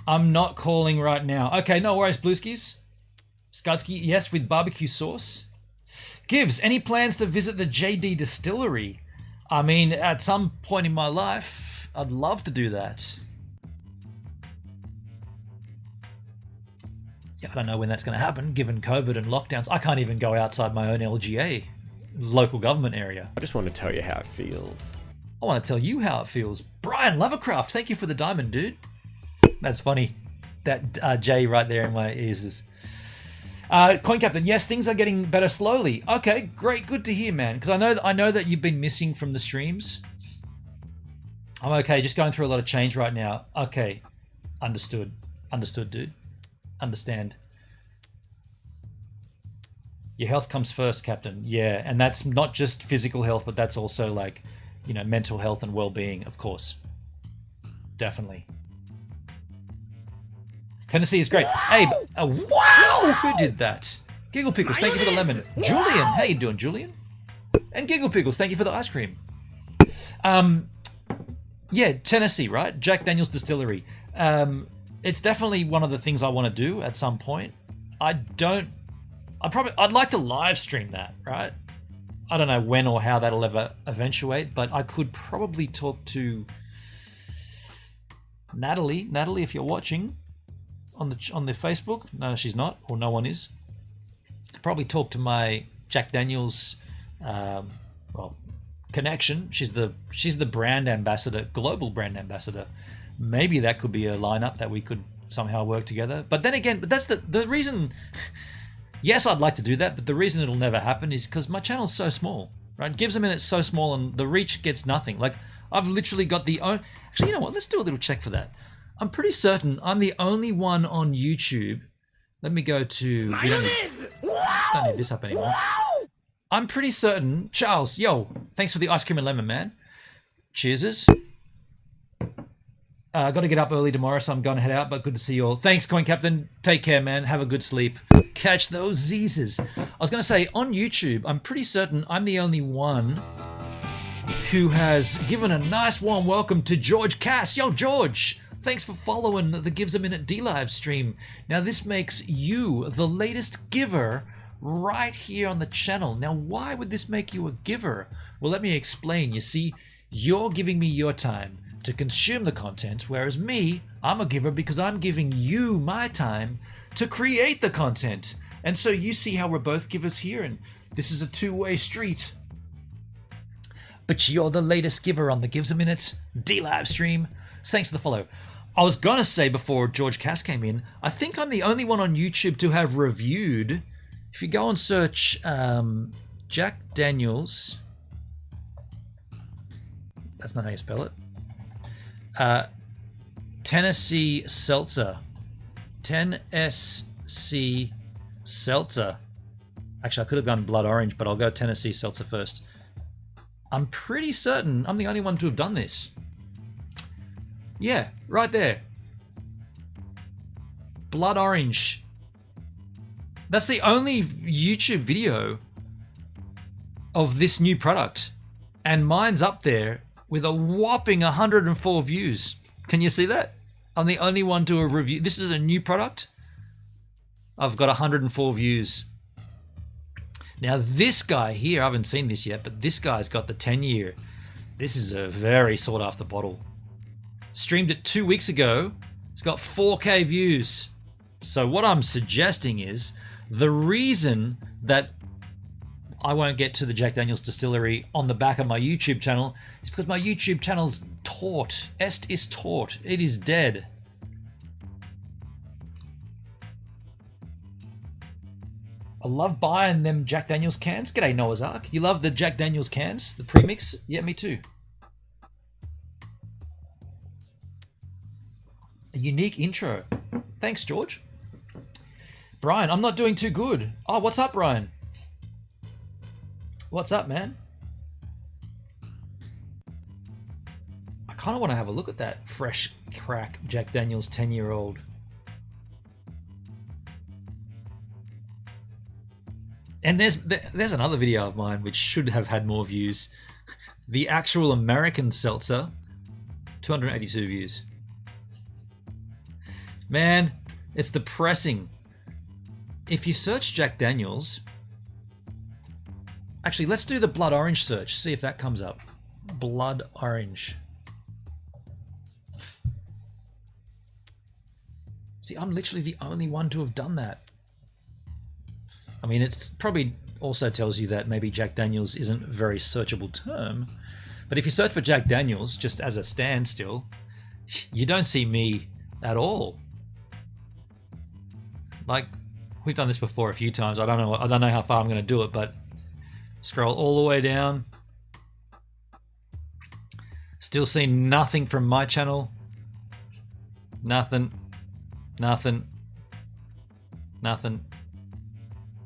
I'm not calling right now. Okay, no worries, Blueskis. Skadsky, yes, with barbecue sauce. Gibbs, any plans to visit the JD distillery? I mean, at some point in my life, I'd love to do that. Yeah, I don't know when that's going to happen, given COVID and lockdowns. I can't even go outside my own LGA. Local government area.
I just want to tell you how it feels.
I want to tell you how it feels. Brian Lovercraft, thank you for the diamond, dude. That's funny. That J right there in my ears is... Coin Captain, yes, things are getting better slowly. Okay, great, good to hear, man. Because I know that you've been missing from the streams. I'm okay, just going through a lot of change right now. Okay, understood. Understood, dude. Understand. Your health comes first, Captain. Yeah, and that's not just physical health, but that's also like, you know, mental health and well-being, of course. Definitely. Tennessee is great. Abe, wow! Who did that? Giggle Pickles, thank you for the lemon. Julian, how you doing, Julian? And Giggle Pickles, thank you for the ice cream. Yeah, Tennessee, right? Jack Daniel's Distillery. It's definitely one of the things I want to do at some point. I'd like to live stream that, right? I don't know when or how that'll ever eventuate, but I could probably talk to Natalie. Natalie, if you're watching on the Facebook. No, she's not, or no one is. Probably talk to my Jack Daniels well, connection. She's the brand ambassador, global brand ambassador. Maybe that could be a lineup that we could somehow work together. But then again, but that's the reason. Yes, I'd like to do that, but the reason it'll never happen is because my channel's so small, right? Gives a Minute's so small, and the reach gets nothing. Like, I've literally got the own. Actually, you know what? Let's do a little check for that. I'm pretty certain I'm the only one on YouTube. Let me go to. We don't need this up anymore. I'm pretty certain. Charles, yo, thanks for the ice cream and lemon, man. Cheerses. Got to get up early tomorrow, so I'm going to head out, but good to see you all. Thanks, Coin Captain. Take care, man. Have a good sleep. Catch those Z's. I was going to say, on YouTube, I'm pretty certain I'm the only one who has given a nice warm welcome to George Cass. Yo, George, thanks for following the Gives a Minute D-Live stream. Now, this makes you the latest giver right here on the channel. Now, why would this make you a giver? Well, let me explain. You see, you're giving me your time to consume the content, whereas me, I'm a giver because I'm giving you my time to create the content. And so you see how we're both givers here, and this is a two-way street. But you're the latest giver on the Gives a Minute D-Live stream. Thanks for the follow. I was gonna say before George Cass came in, I think I'm the only one on YouTube to have reviewed. If you go and search Jack Daniels, that's not how you spell it. Tennessee Seltzer. Tennessee Seltzer. Actually, I could have gone Blood Orange, but I'll go Tennessee Seltzer first. I'm pretty certain I'm the only one to have done this. Yeah, right there. Blood Orange. That's the only YouTube video of this new product. And mine's up there with a whopping 104 views. Can you see that? I'm the only one to have reviewed. This is a new product. I've got 104 views. Now this guy here, I haven't seen this yet, but this guy's got the 10-year. This is a very sought after bottle. Streamed it 2 weeks ago. It's got 4K views. So what I'm suggesting is the reason that I won't get to the Jack Daniels distillery on the back of my YouTube channel is because my YouTube channel's taut. Est is taut. It is dead. I love buying them Jack Daniels cans. G'day, Noah's Ark. You love the Jack Daniels cans? The premix? Yeah, me too. A unique intro. Thanks, George. Brian, I'm not doing too good. Oh, what's up, Brian? What's up, man? I kind of want to have a look at that fresh crack Jack Daniels 10-year-old. And there's another video of mine which should have had more views. The actual American seltzer, 282 views. Man, it's depressing. If you search Jack Daniels, actually, let's do the Blood Orange search, see if that comes up. Blood Orange. See, I'm literally the only one to have done that. I mean, it's probably also tells you that maybe Jack Daniels isn't a very searchable term. But if you search for Jack Daniels, just as a standstill, you don't see me at all. Like, we've done this before a few times. I don't know how far I'm going to do it, but scroll all the way down. Still see nothing from my channel. Nothing. Nothing. Nothing.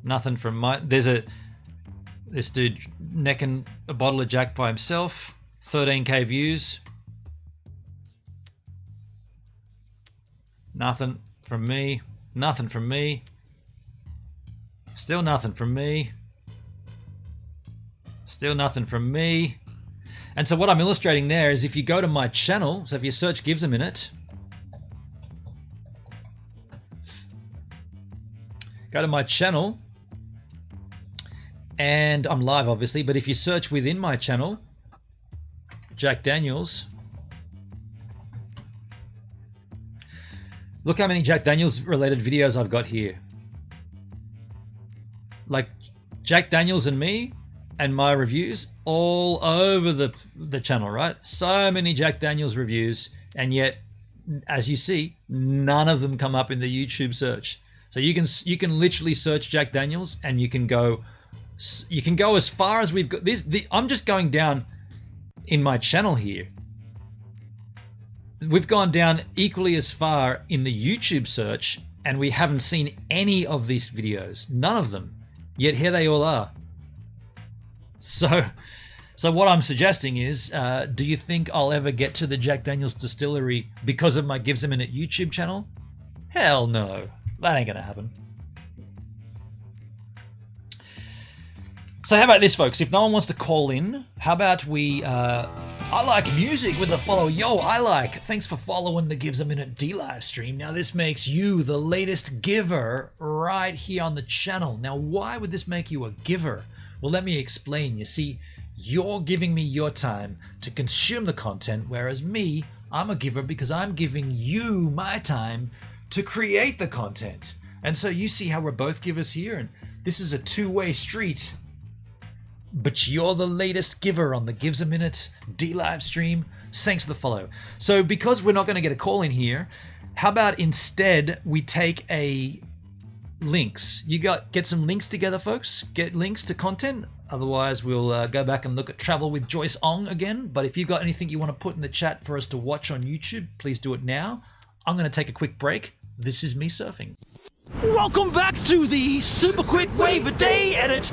Nothing from my... There's this dude necking a bottle of Jack by himself. 13k views. Nothing from me. Nothing from me. Still nothing from me. Still nothing from me. And so what I'm illustrating there is if you go to my channel, so if you search Gives a Minute, go to my channel, and I'm live obviously, but if you search within my channel, Jack Daniels, look how many Jack Daniels related videos I've got here. Like Jack Daniels and me, and my reviews all over the channel, right? So many Jack Daniels reviews, and yet, as you see, none of them come up in the YouTube search. So you can literally search Jack Daniels, and you can go as far as we've got. I'm just going down in my channel here. We've gone down equally as far in the YouTube search, and we haven't seen any of these videos, none of them. Yet here they all are. So what I'm suggesting is, do you think I'll ever get to the Jack Daniels distillery because of my Gives a Minute YouTube channel? Hell no, that ain't gonna happen. So how about this, folks? If no one wants to call in, how about we, I like music with a follow. Yo, I like. Thanks for following the Gives a Minute D live stream. Now this makes you the latest giver right here on the channel. Now why would this make you a giver? Well, let me explain. You see, you're giving me your time to consume the content, whereas me, I'm a giver because I'm giving you my time to create the content. And so you see how we're both givers here, and this is a two-way street. But you're the latest giver on the Gives a Minute D live stream. Thanks for the follow. So because we're not going to get a call in here, how about instead we take links? Get some links together, folks. Get links to content. Otherwise, we'll go back and look at Travel with Joyce Ong again. But if you've got anything you want to put in the chat for us to watch on YouTube, please do it now. I'm going to take a quick break. This is me surfing.
Welcome back to the super quick wave a day edit.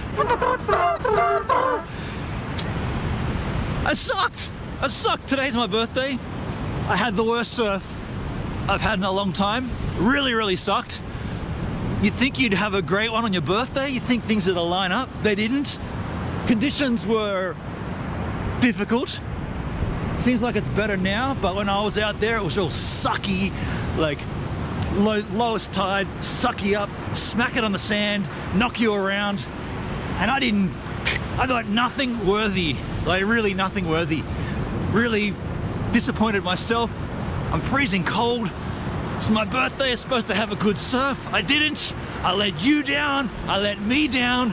I sucked. Today's my birthday. I had the worst surf I've had in a long time. Really sucked. You'd think you'd have a great one on your birthday. You'd think things would line up. They didn't. Conditions were difficult. Seems like it's better now, but when I was out there, it was all sucky, like lowest tide, suck you up, smack it on the sand, knock you around. And I got nothing worthy, like really nothing worthy. Really disappointed myself. I'm freezing cold. It's my birthday, I'm supposed to have a good surf. I didn't. I let you down. I let me down.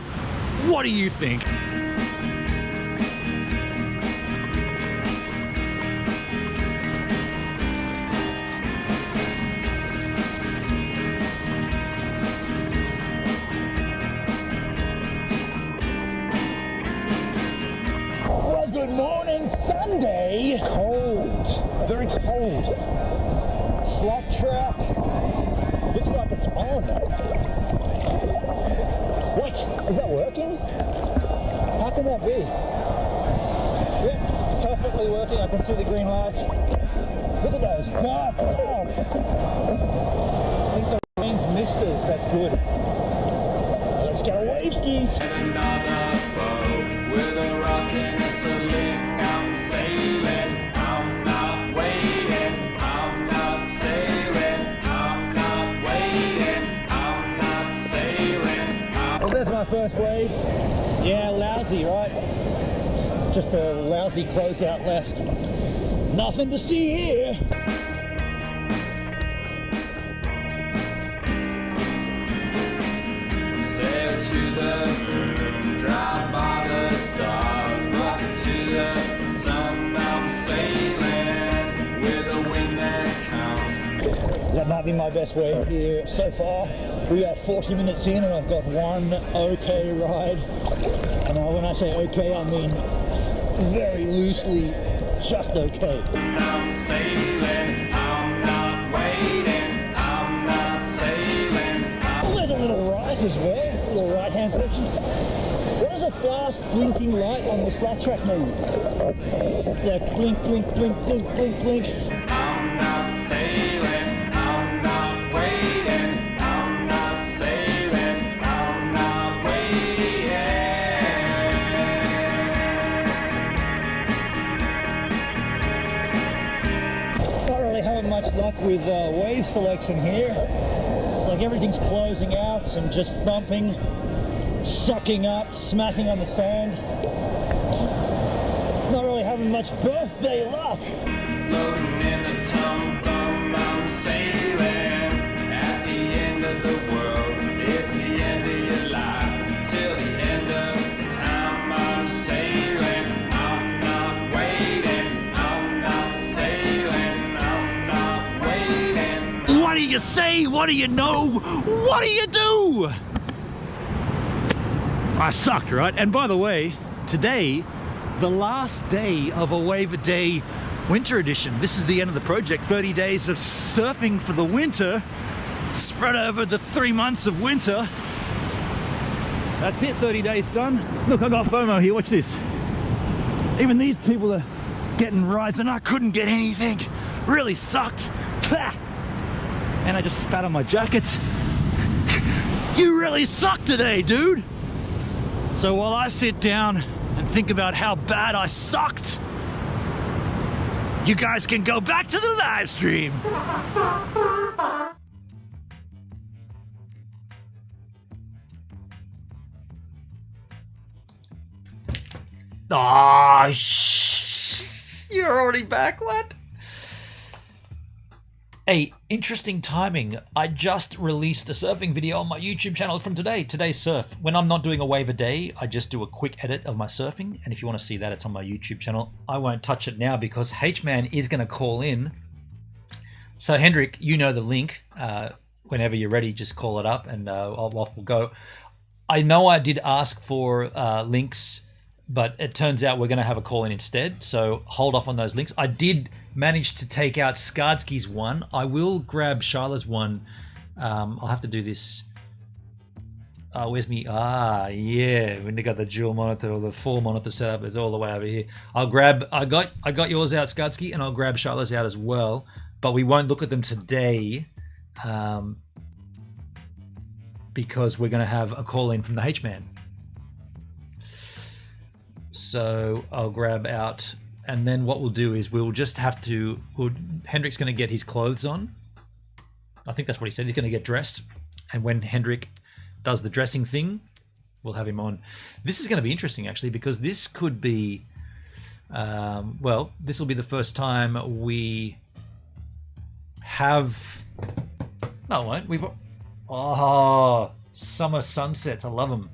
What do you think?
Well, good morning, Sunday. Cold, very cold. Slot track, looks like it's on. What? Is that working? How can that be? Yep, it's perfectly working. I can see the green lights. Look at those dark clouds. I think the rain's misters. That's good. Let's get a wave skis.
Another boat with a rock and a sling. I'm sailing. I'm not waiting. I'm not sailing. I'm not waiting. I'm not sailing.
Well, there's my first wave. Yeah, lousy, right? Just a lousy closeout left. Nothing to see here.
Sail to the moon, drive by the stars, rock to the sun. I'm sailing with a wind that counts.
That might be my best wave here so far. We are 40 minutes in and I've got one okay ride. And when I say okay, I mean very loosely just okay.
I'm sailing, I'm not waiting, I'm not sailing.
Well, there's a little right as well, a little right hand section. What does a fast blinking light on the flat track mean? It's like blink, blink, blink, blink, blink, blink.
I'm not sailing, I'm not waiting, I'm not sailing, I'm not waiting.
Not really having much luck with wave selection here. It's like everything's closing out and just thumping, sucking up, smacking on the sand. Not really having much birthday luck.
Floating in a tum-tum, I'm sailing. At the end of the world, it's the end of your life. Till the end of time, I'm
you say? What do you know? What do you do? I sucked, right? And by the way, today, the last day of a Wave a Day Winter Edition. This is the end of the project. 30 days of surfing for the winter, spread over the 3 months of winter. That's it, 30 days done. Look, I got FOMO here, watch this. Even these people are getting rides and I couldn't get anything. Really sucked. Pah! And I just spat on my jacket. You really suck today, dude. So while I sit down and think about how bad I sucked, you guys can go back to the live stream.
Ah, you're already back, what? Hey, interesting timing. I just released a surfing video on my YouTube channel from today, Today's Surf. When I'm not doing a wave a day, I just do a quick edit of my surfing. And if you want to see that, it's on my YouTube channel. I won't touch it now because H-Man is going to call in. So Hendrik, you know the link. Whenever you're ready, just call it up and off we'll go. I know I did ask for links, but it turns out we're going to have a call in instead. So hold off on those links. I did manage to take out Skardsky's one. I will grab Shyla's one. I'll have to do this. Where's me? Ah, yeah. When they got the dual monitor or the full monitor setup, it's all the way over here. I'll grab. I got yours out, Skardsky, and I'll grab Shyla's out as well. But we won't look at them today, because we're going to have a call in from the H-Man. So I'll grab out, and then what we'll do is we'll just have to. Hendrik's going to get his clothes on. I think that's what he said. He's going to get dressed, and when Hendrik does the dressing thing, we'll have him on. This is going to be interesting, actually, because this could be. Well, this will be the first time we have. No, it won't. We've. Oh, summer sunsets. I love them.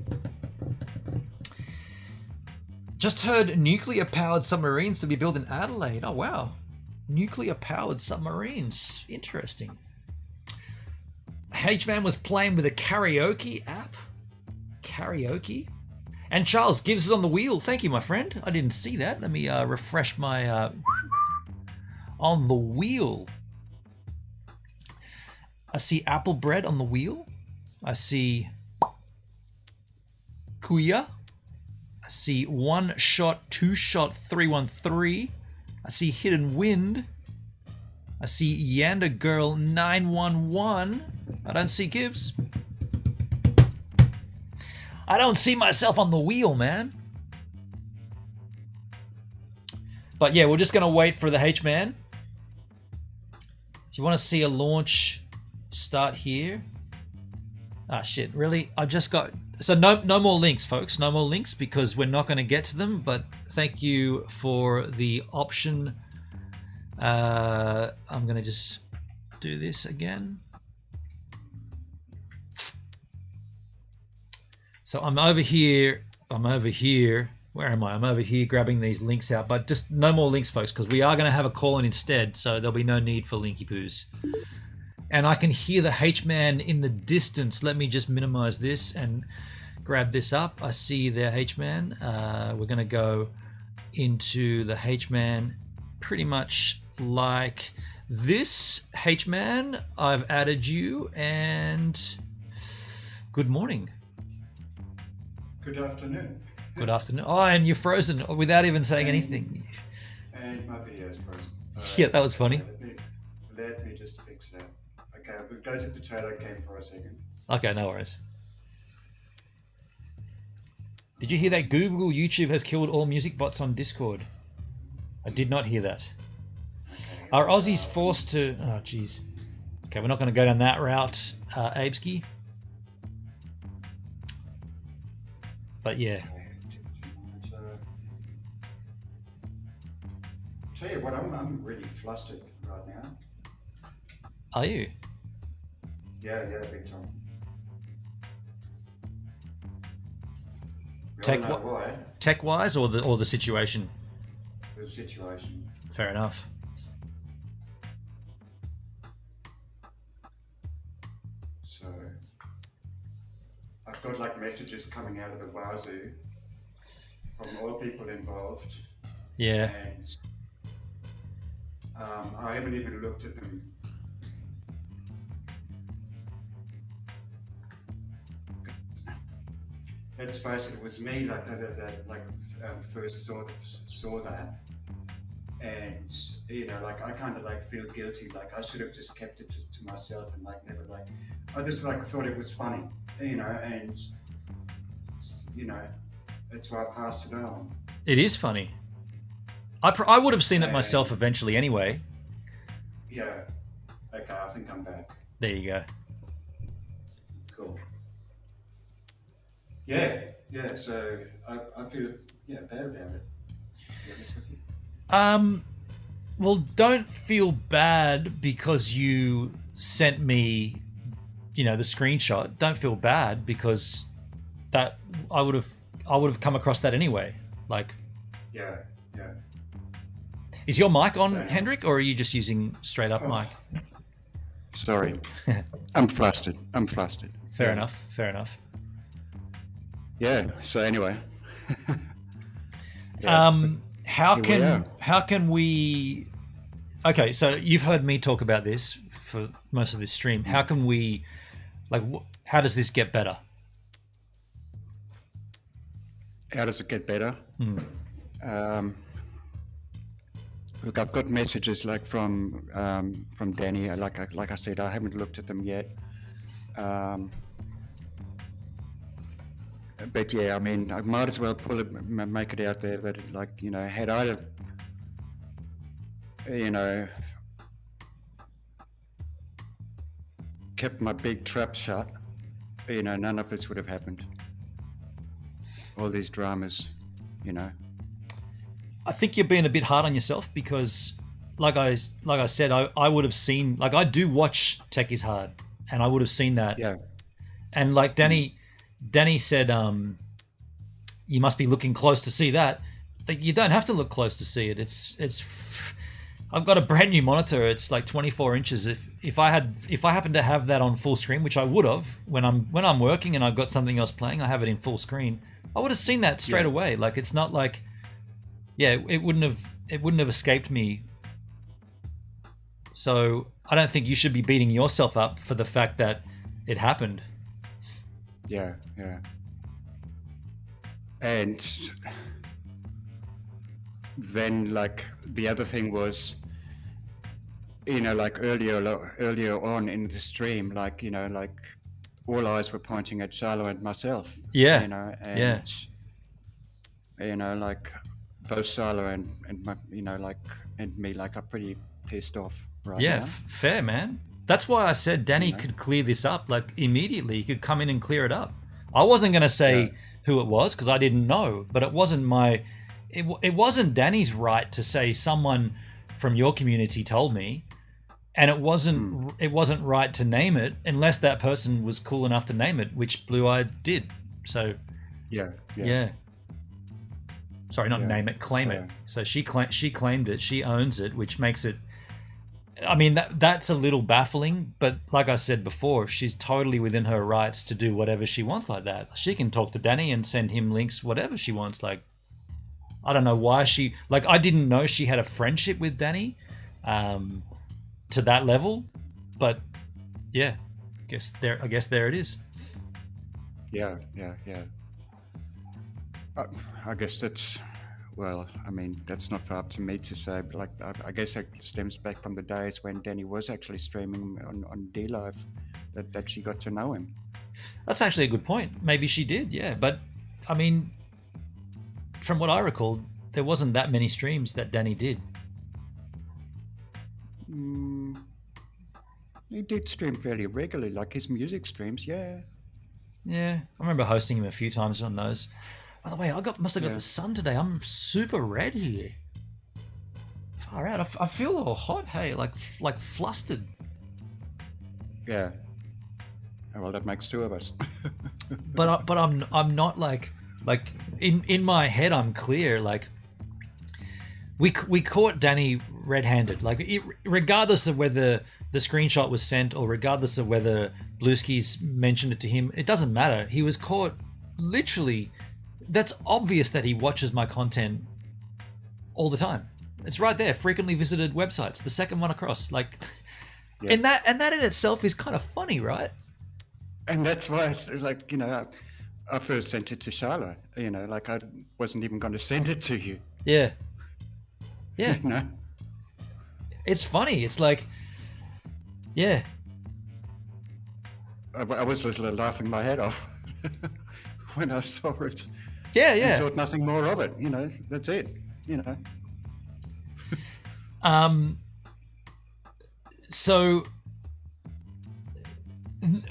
Just heard nuclear-powered submarines to be built in Adelaide. Oh, wow. Nuclear-powered submarines. Interesting. H-Man was playing with a karaoke app. Karaoke? And Charles gives us on the wheel. Thank you, my friend. I didn't see that. Let me refresh my... on the wheel. I see apple bread on the wheel. I see... Kuya. I see one shot, two shot, 313. I see Hidden Wind. I see Yander Girl 911. I don't see Gibbs. I don't see myself on the wheel, man. But yeah, we're just gonna wait for the H-Man. If you want to see a launch, start here. Ah, shit, really? I just got... So no more links, folks. No more links because we're not going to get to them. But thank you for the option. I'm going to just do this again. So I'm over here. Where am I? I'm over here grabbing these links out. But just no more links, folks, because we are going to have a call-in instead. So there'll be no need for linky poos. And I can hear the H-Man in the distance. Let me just minimize this and grab this up. I see the H-Man. We're going to go into the H-Man pretty much like this. H-Man, I've added you, and good morning.
Good afternoon.
Good afternoon. Oh, and you're frozen without even saying anything.
And my video's frozen.
Yeah, that was funny.
Let me just fix that. Okay, we'll go to potato cam for a second.
Okay, no worries. Did you hear that Google YouTube has killed all music bots on Discord? I did not hear that. Okay, are Aussies forced to... Oh, jeez. Okay, we're not going to go down that route, Abeski. But yeah.
Tell you what, I'm really flustered right now.
Are you?
Yeah, big time.
Tech-wise or the situation?
The situation.
Fair enough.
got like messages coming out of the wazoo from all people involved.
Yeah.
And I haven't even looked at them. Let's face it, it was me that first saw that, and you know, like I kind of like feel guilty. Like I should have just kept it to myself and like never like. I just like thought it was funny, you know, and you know, that's why I passed it on.
It is funny. I would have seen it myself eventually anyway.
Yeah. Okay, I think I'm back.
There you go.
Cool. Yeah. So I feel bad about it. To be honest with you.
Well, don't feel bad because you sent me, you know, the screenshot. Don't feel bad because that I would have come across that anyway. Like.
Yeah.
Is your mic on, Hendrik, or are you just using straight up mic?
Sorry, I'm flustered.
Fair enough.
Yeah. So anyway.
How can we? Okay, so you've heard me talk about this for most of this stream. How can we, like, how does this get better?
How does it get better? Look, I've got messages like from Danny. Like I said, I haven't looked at them yet. But yeah, I mean, I might as well make it out there that, like, you know, had I have, you know, kept my big trap shut, you know, none of this would have happened. All these dramas, you know.
I think you're being a bit hard on yourself because, like I said, I would have seen, like, I do watch Tech is Hard, and I would have seen that.
Yeah.
And like Danny said, you must be looking close to see that. Like, you don't have to look close to see it. It's. I've got a brand new monitor. It's like 24 inches. If I happen to have that on full screen, which I would have when I'm working and I've got something else playing, I have it in full screen. I would have seen that straight away. Like, it's not like. Yeah, it wouldn't have escaped me. So I don't think you should be beating yourself up for the fact that it happened.
Yeah. And then, like, the other thing was, you know, like earlier on in the stream, like, you know, like all eyes were pointing at Shiloh and myself.
Yeah.
You know, and you know, like. Both Shiloh and my, you know, like, and me, like, are pretty pissed off right now.
Yeah, fair, man. That's why I said Danny could clear this up, like, immediately. He could come in and clear it up. I wasn't going to say who it was because I didn't know, but it wasn't it wasn't Danny's right to say someone from your community told me, and it wasn't right to name it unless that person was cool enough to name it, which Blue Eye did. So yeah. Sorry, not name it, claim it. So she claimed it, she owns it, which makes it. I mean, that's a little baffling, but like I said before, she's totally within her rights to do whatever she wants like that. She can talk to Danny and send him links, whatever she wants. Like, I don't know why I didn't know she had a friendship with Danny, to that level, but yeah, I guess there it is.
Yeah. I guess that's, well, I mean, that's not up to me to say, but like, I guess that stems back from the days when Danny was actually streaming on D-Live, that she got to know him.
That's actually a good point. Maybe she did, yeah. But, I mean, from what I recall, there wasn't that many streams that Danny did.
He did stream fairly regularly, like his music streams, yeah.
Yeah, I remember hosting him a few times on those. By the way, must have got the sun today. I'm super red here. Far out. I feel a little hot. Hey, like flustered.
Yeah. Oh, well, that makes two of us.
but I'm not like in my head I'm clear. Like we caught Danny red-handed. Like regardless of whether the screenshot was sent or regardless of whether Blueski's mentioned it to him. It doesn't matter. He was caught literally. That's obvious that he watches my content all the time. It's right there. Frequently visited websites. The second one across. Like,
Yeah.
and that in itself is kind of funny, right?
And that's why, like, you know, I first sent it to Charlotte. You know, like I wasn't even going to send it to you.
Yeah. Yeah.
You know?
It's funny. It's like, yeah.
I was literally laughing my head off when I saw it.
Yeah,
And
yeah.
thought nothing more of it. You know, that's it. You know.
So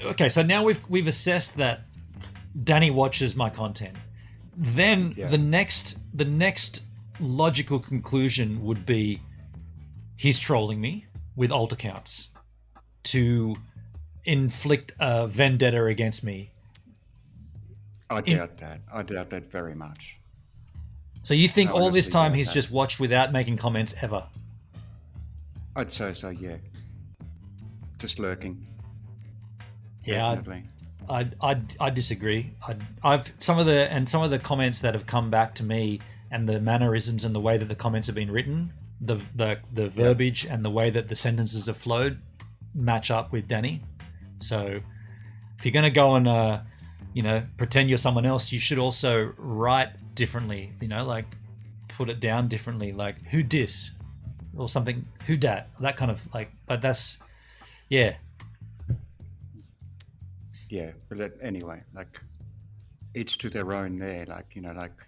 okay, so now we've assessed that Danny watches my content. Then
Yeah.
the next logical conclusion would be he's trolling me with alt accounts to inflict a vendetta against me.
I doubt that. I doubt that very much.
So you think
I
all this
honestly
time
doubt
he's
that.
just watched without making comments ever?
I'd say so, yeah. Just lurking.
Yeah,
Definitely.
I disagree. I've some of the comments that have come back to me and the mannerisms and the way that the comments have been written, the verbiage and the way that the sentences have flowed match up with Danny. So if you're gonna go and pretend you're someone else, you should also write differently. You know, like put it down differently, like who dis or something, who dat, that kind of like. But that's yeah.
Yeah, but anyway, like each to their own there. Like, you know, like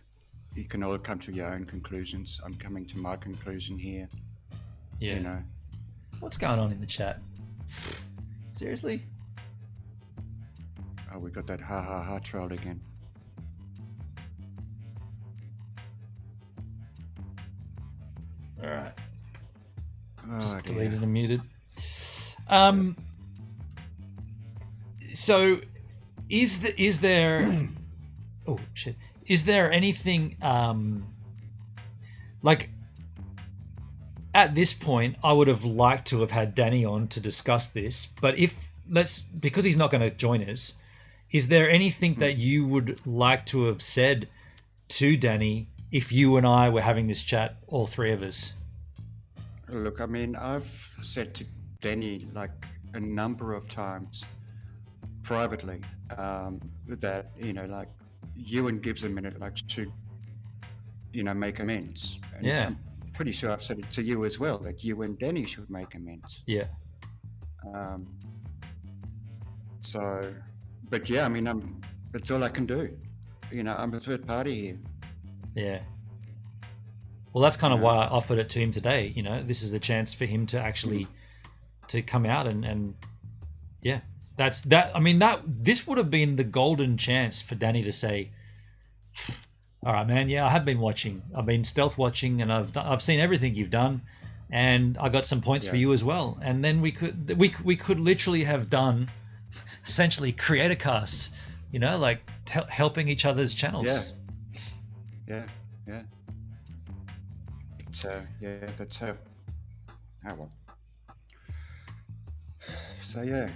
you can all come to your own conclusions. I'm coming to my conclusion here.
Yeah.
You know.
What's going on in the chat? Seriously?
Oh, we got that ha ha ha troll again.
All right.
Oh,
Just
dear.
deleted and muted. So is there oh shit. Is there anything like at this point I would have liked to have had Danny on to discuss this, but because he's not going to join us, is there anything that you would like to have said to Danny if you and I were having this chat, all three of us?
Look, I mean, I've said to Danny like a number of times privately that, you know, like Ewan gives a minute like to, you know, make amends. And
Yeah.
I'm pretty sure I've said it to you as well, that you and Danny should make amends.
Yeah.
So, but yeah, I mean, that's all I can do. You know, I'm a third party here.
Yeah. Well, that's kind of why I offered it to him today. You know, this is a chance for him to actually to come out and yeah, that's that. I mean, this would have been the golden chance for Danny to say, "All right, man. Yeah, I have been watching. I've been stealth watching, and I've seen everything you've done, and I got some points for you as well." And then we could literally have done essentially creator casts. You know, like helping each other's channels.
Yeah. So yeah, that's how. Oh well. So yeah.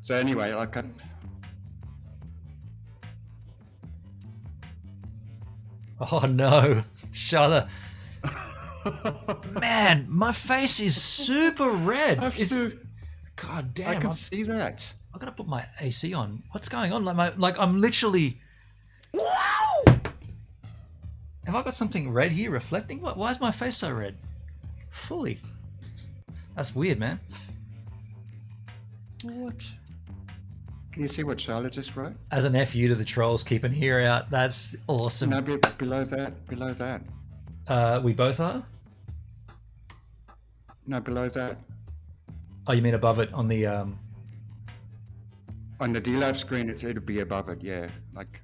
So anyway, like
Oh no, Charlotte. Man, my face is super red. God damn.
I can see that.
I gotta put my AC on. What's going on? Like I'm literally. Wow! Have I got something red here reflecting? What? Why is my face so red? Fully. That's weird, man.
What? Can you see what Charlotte just wrote?
As an FU to the trolls, keep an ear out. That's awesome.
No, below that.
We both are?
No, below that.
Oh, you mean above it on the
On the D-Live screen, it'll be above it, yeah. Like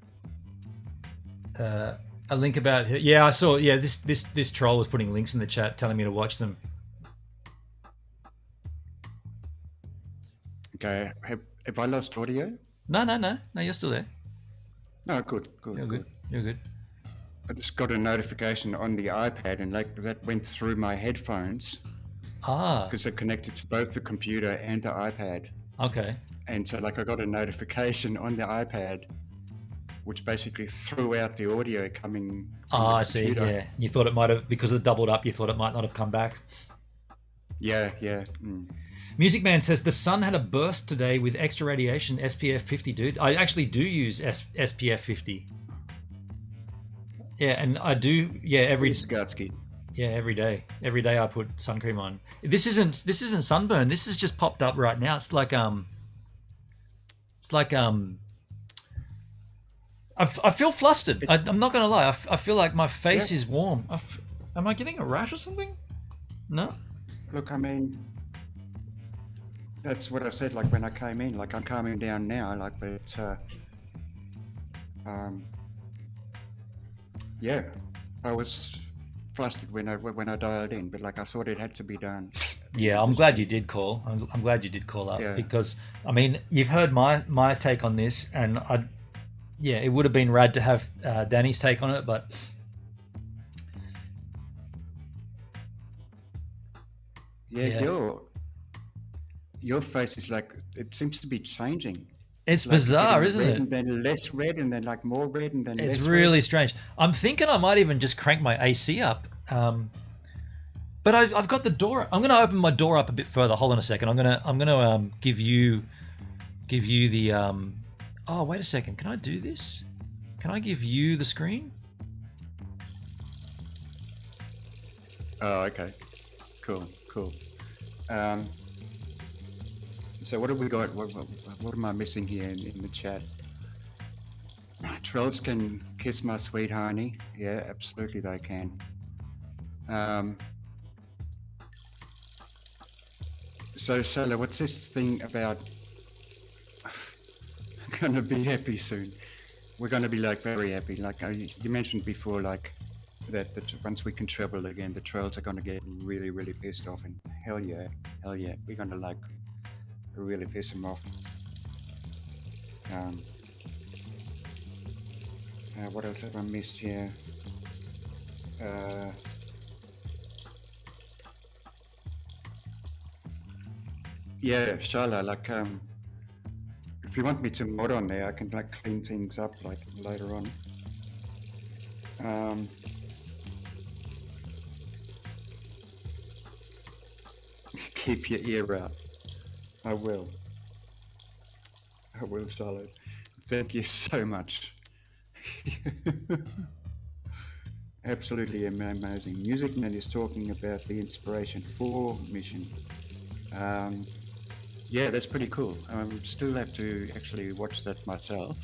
a link about her. Yeah, I saw. Yeah, this troll was putting links in the chat telling me to watch them.
Okay, have I lost audio?
No, you're still there.
No, good.
You're good.
I just got a notification on the iPad, and like that went through my headphones
Ah.
because they're connected to both the computer and the iPad.
Okay.
And so like I got a notification on the iPad, which basically threw out the audio coming from the
I see.
computer.
Yeah, you thought it might have, because it doubled up. You thought it might not have come back.
Yeah. Mm.
Music Man says the sun had a burst today with extra radiation, SPF 50, dude. I actually do use SPF 50. Yeah, and I do. Yeah, every day. Every day I put sun cream on. This isn't sunburn. This has just popped up right now. It's like I feel flustered. I'm not gonna lie. I feel like my face is warm. Am I getting a rash or something? No.
Look, I mean, that's what I said. Like when I came in, like I'm calming down now. Like, but yeah, I was flustered when I dialed in, but like I thought it had to be done.
Yeah, I'm glad you did call. I'm glad you did call up because I mean you've heard my take on this, and it would have been rad to have Danny's take on it, but
your face is like, it seems to be changing.
It's
like
bizarre, isn't
red
it?
And then less red, and then like more red, and then less
it's
red.
really strange. I'm thinking I might even just crank my AC up. But I've got the door. I'm going to open my door up a bit further. Hold on a second. I'm gonna give you the Oh, wait a second. Can I do this? Can I give you the screen?
Oh, okay. Cool. So what have we got? What am I missing here in the chat? Trolls can kiss my sweet honey. Yeah, absolutely they can. So Shola, what's this thing about? I'm gonna be happy soon. We're gonna be like very happy. Like you mentioned before, like that once we can travel again, the trolls are gonna get really, really pissed off. And hell yeah, we're gonna like really piss them off. What else have I missed here? Yeah, Shala, like if you want me to mod on there, I can like clean things up like later on. Keep your ear out. I will, Charlotte. Thank you so much. Absolutely amazing. Music Man is talking about the Inspiration 4 mission. Yeah, that's pretty cool. I still have to actually watch that myself.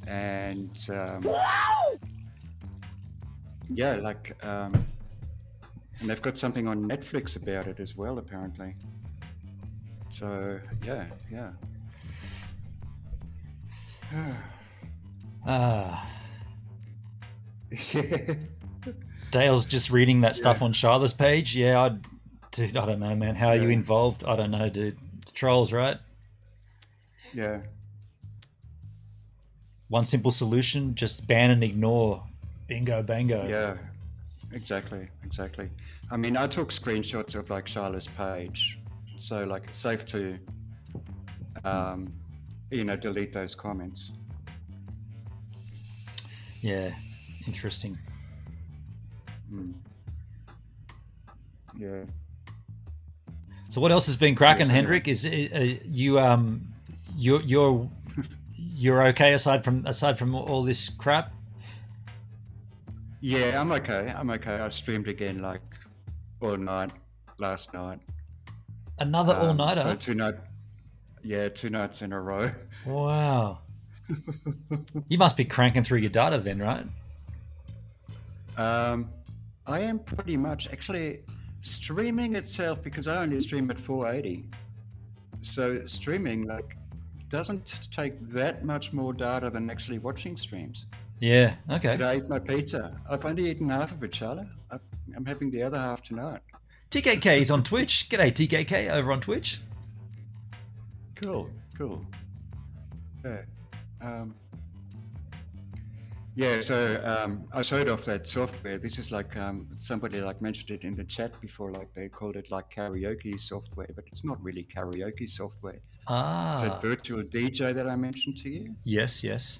And yeah, like, and they've got something on Netflix about it as well, apparently. So yeah.
Dale's just reading that stuff on Charlotte's page. Yeah, dude, I don't know, man. How are you involved? I don't know, dude. The trolls, right?
Yeah.
One simple solution: just ban and ignore. Bingo, bango.
Yeah, exactly. I mean, I took screenshots of like Charlotte's page, so like it's safe to, delete those comments.
Yeah, interesting.
Yeah.
So what else has been cracking, Hendrik? Is you're okay aside from all this crap?
Yeah, I'm okay. I streamed again like all night last night.
Another all-nighter?
So two nights in a row.
Wow. You must be cranking through your data then, right?
I am pretty much actually streaming itself, because I only stream at 480. So streaming like doesn't take that much more data than actually watching streams.
Yeah, okay.
Did I eat my pizza? I've only eaten half of it, Charlie. I'm having the other half tonight.
TKK is on Twitch. G'day, TKK, over on Twitch.
Cool. Yeah. Yeah, so I showed off that software. This is like somebody like mentioned it in the chat before, like they called it like karaoke software, but it's not really karaoke software. It's that virtual DJ that I mentioned to you.
Yes, yes.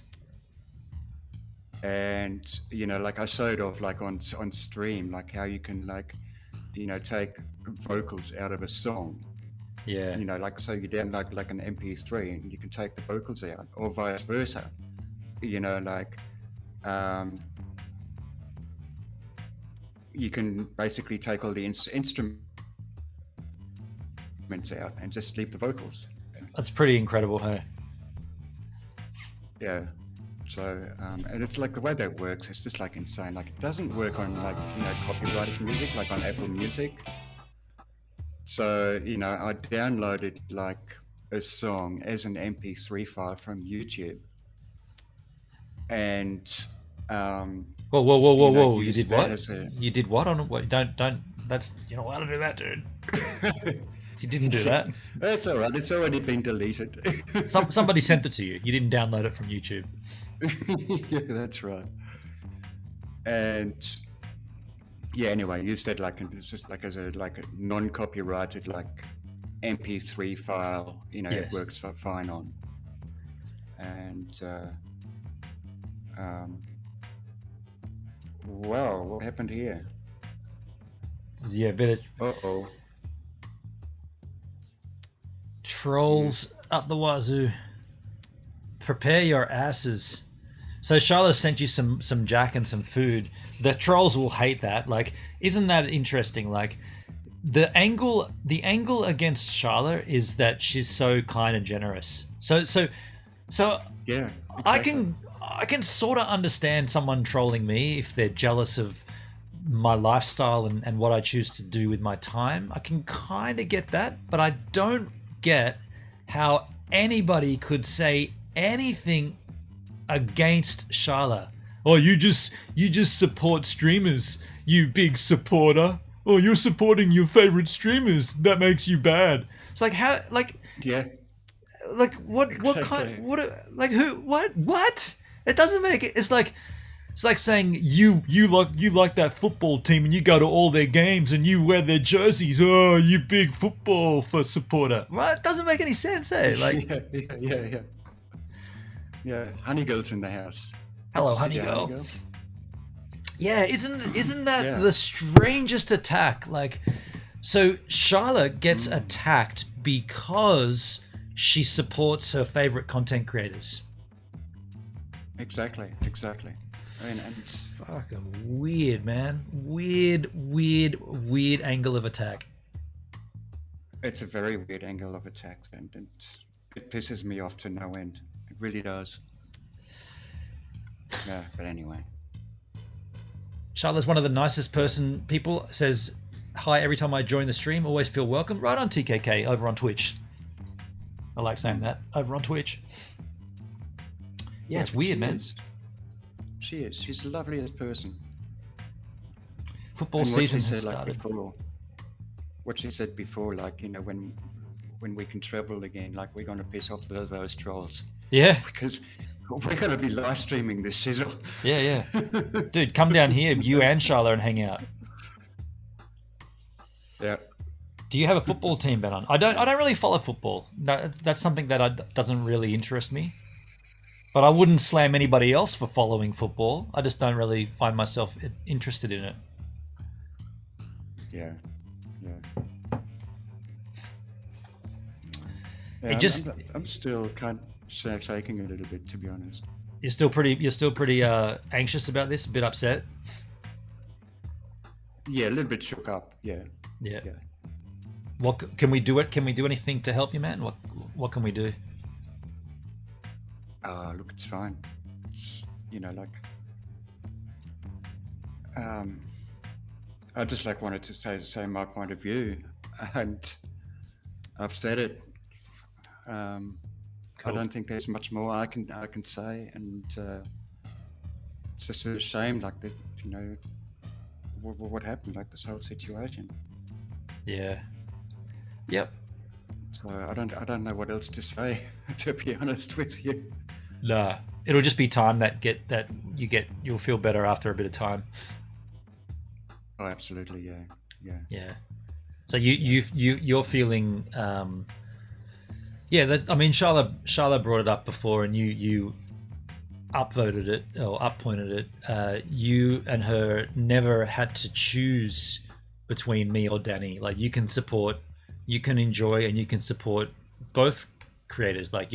And you know, like I showed off like on stream, like how you can like, you know, take vocals out of a song.
Yeah.
You know, like so you download like an MP3 and you can take the vocals out, or vice versa. You know, like. You can basically take all the instruments out and just leave the vocals.
That's pretty incredible, hey?
Yeah. So, and it's like the way that works, it's just like insane. Like it doesn't work on like, you know, copyrighted music, like on Apple Music. So, you know, I downloaded like a song as an MP3 file from YouTube. And
whoa! You did what? You did what on what? Don't. That's you're not allowed to do that, dude. You didn't do that.
That's all right. It's already been deleted.
Somebody sent it to you. You didn't download it from YouTube.
Yeah, that's right. And yeah, anyway, you said like it's just like as a non-copyrighted like MP3 file. You know, it works fine on. And. Well, what happened here?
Yeah, a bit of trolls up the wazoo. Prepare your asses. So Charlotte sent you some Jack and some food. The trolls will hate that. Like, isn't that interesting? Like, the angle against Charlotte is that she's so kind and generous. So
yeah,
exactly. I can sort of understand someone trolling me if they're jealous of my lifestyle and what I choose to do with my time. I can kind of get that, but I don't get how anybody could say anything against Charlotte. Oh, you just support streamers, you big supporter. Oh, you're supporting your favorite streamers. That makes you bad. It's like how, like,
yeah,
like what kind, what, like who, what? It doesn't make it. It's like saying you like that football team and you go to all their games and you wear their jerseys. Oh, you big football supporter. Right? It doesn't make any sense, eh? Like,
yeah. Honeygirl's in the house.
Hello, Honeygirl. Yeah, isn't that the strangest attack? Like, so Charlotte gets attacked because she supports her favorite content creators.
Exactly. And
fucking weird, man. Weird angle of attack.
It's a very weird angle of attack, and it pisses me off to no end. It really does. Yeah, but anyway.
Charlotte's one of the nicest people. Says hi every time I join the stream. Always feel welcome. Right on TKK over on Twitch. I like saying that. Over on Twitch. Yeah, it's weird, man.
She is. She's the loveliest person.
Football season has started.
What she said before, like, you know, when we can travel again, like, we're going to piss off those trolls.
Yeah.
Because we're going to be live streaming this sizzle.
Yeah. Dude, come down here, you and Charlotte, and hang out.
Yeah.
Do you have a football team, Benon? I don't really follow football. That's something that doesn't really interest me. But I wouldn't slam anybody else for following football. I just don't really find myself interested in it.
Yeah. I'm still kind of shaking a little bit, to be honest.
You're still pretty anxious about this, a bit upset.
Yeah, a little bit shook up. Yeah.
What can we do? Can we do anything to help you, man? What can we do?
Look, it's fine. It's, you know, like, I just like wanted to say my point of view, and I've said it. Cool. I don't think there's much more I can say, and it's just a shame, like that, you know, what happened, like this whole situation.
Yeah. Yep.
So I don't know what else to say, to be honest with you.
Nah. it'll just be time that you'll feel better after a bit of time.
Oh, absolutely, yeah.
So you're feeling, I mean, Charlotte brought it up before, and you upvoted it or uppointed it. You and her never had to choose between me or Danny. Like, you can enjoy, and you can support both creators. Like,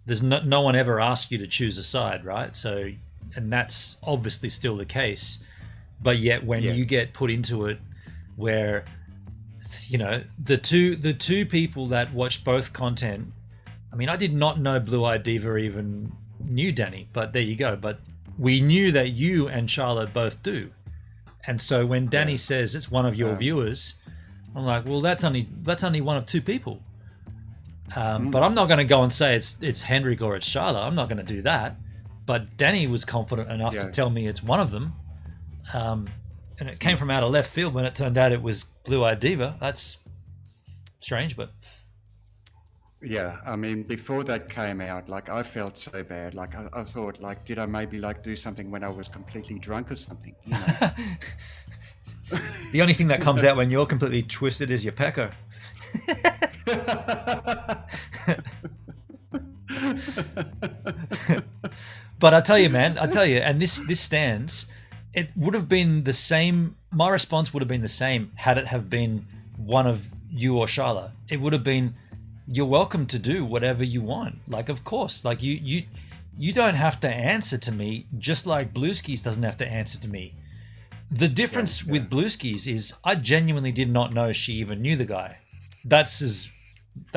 there's no one ever asked you to choose a side, right? So, and that's obviously still the case. But yet, when you get put into it, where, you know, the two people that watch both content, I mean, I did not know Blue Eyed Diva even knew Danny, but there you go. But we knew that you and Charlotte both do, and so when Danny says it's one of your viewers, I'm like, well, that's only one of two people. But I'm not going to go and say it's Hendrik or it's Charlotte. I'm not going to do that. But Danny was confident enough to tell me it's one of them. And it came from out of left field when it turned out it was Blue Eyed Diva. That's strange, but...
Yeah, I mean, before that came out, like, I felt so bad. Like, I thought, like, did I maybe, like, do something when I was completely drunk or something? You know?
The only thing that comes out when you're completely twisted is your pecker. But I tell you, man, and this stands... It would have been the same. My response would have been the same had it have been one of you or Charlotte. It would have been, you're welcome to do whatever you want. Like, of course, like you don't have to answer to me, just like Blueskis doesn't have to answer to me. The difference with Blueskis is I genuinely did not know she even knew the guy. That's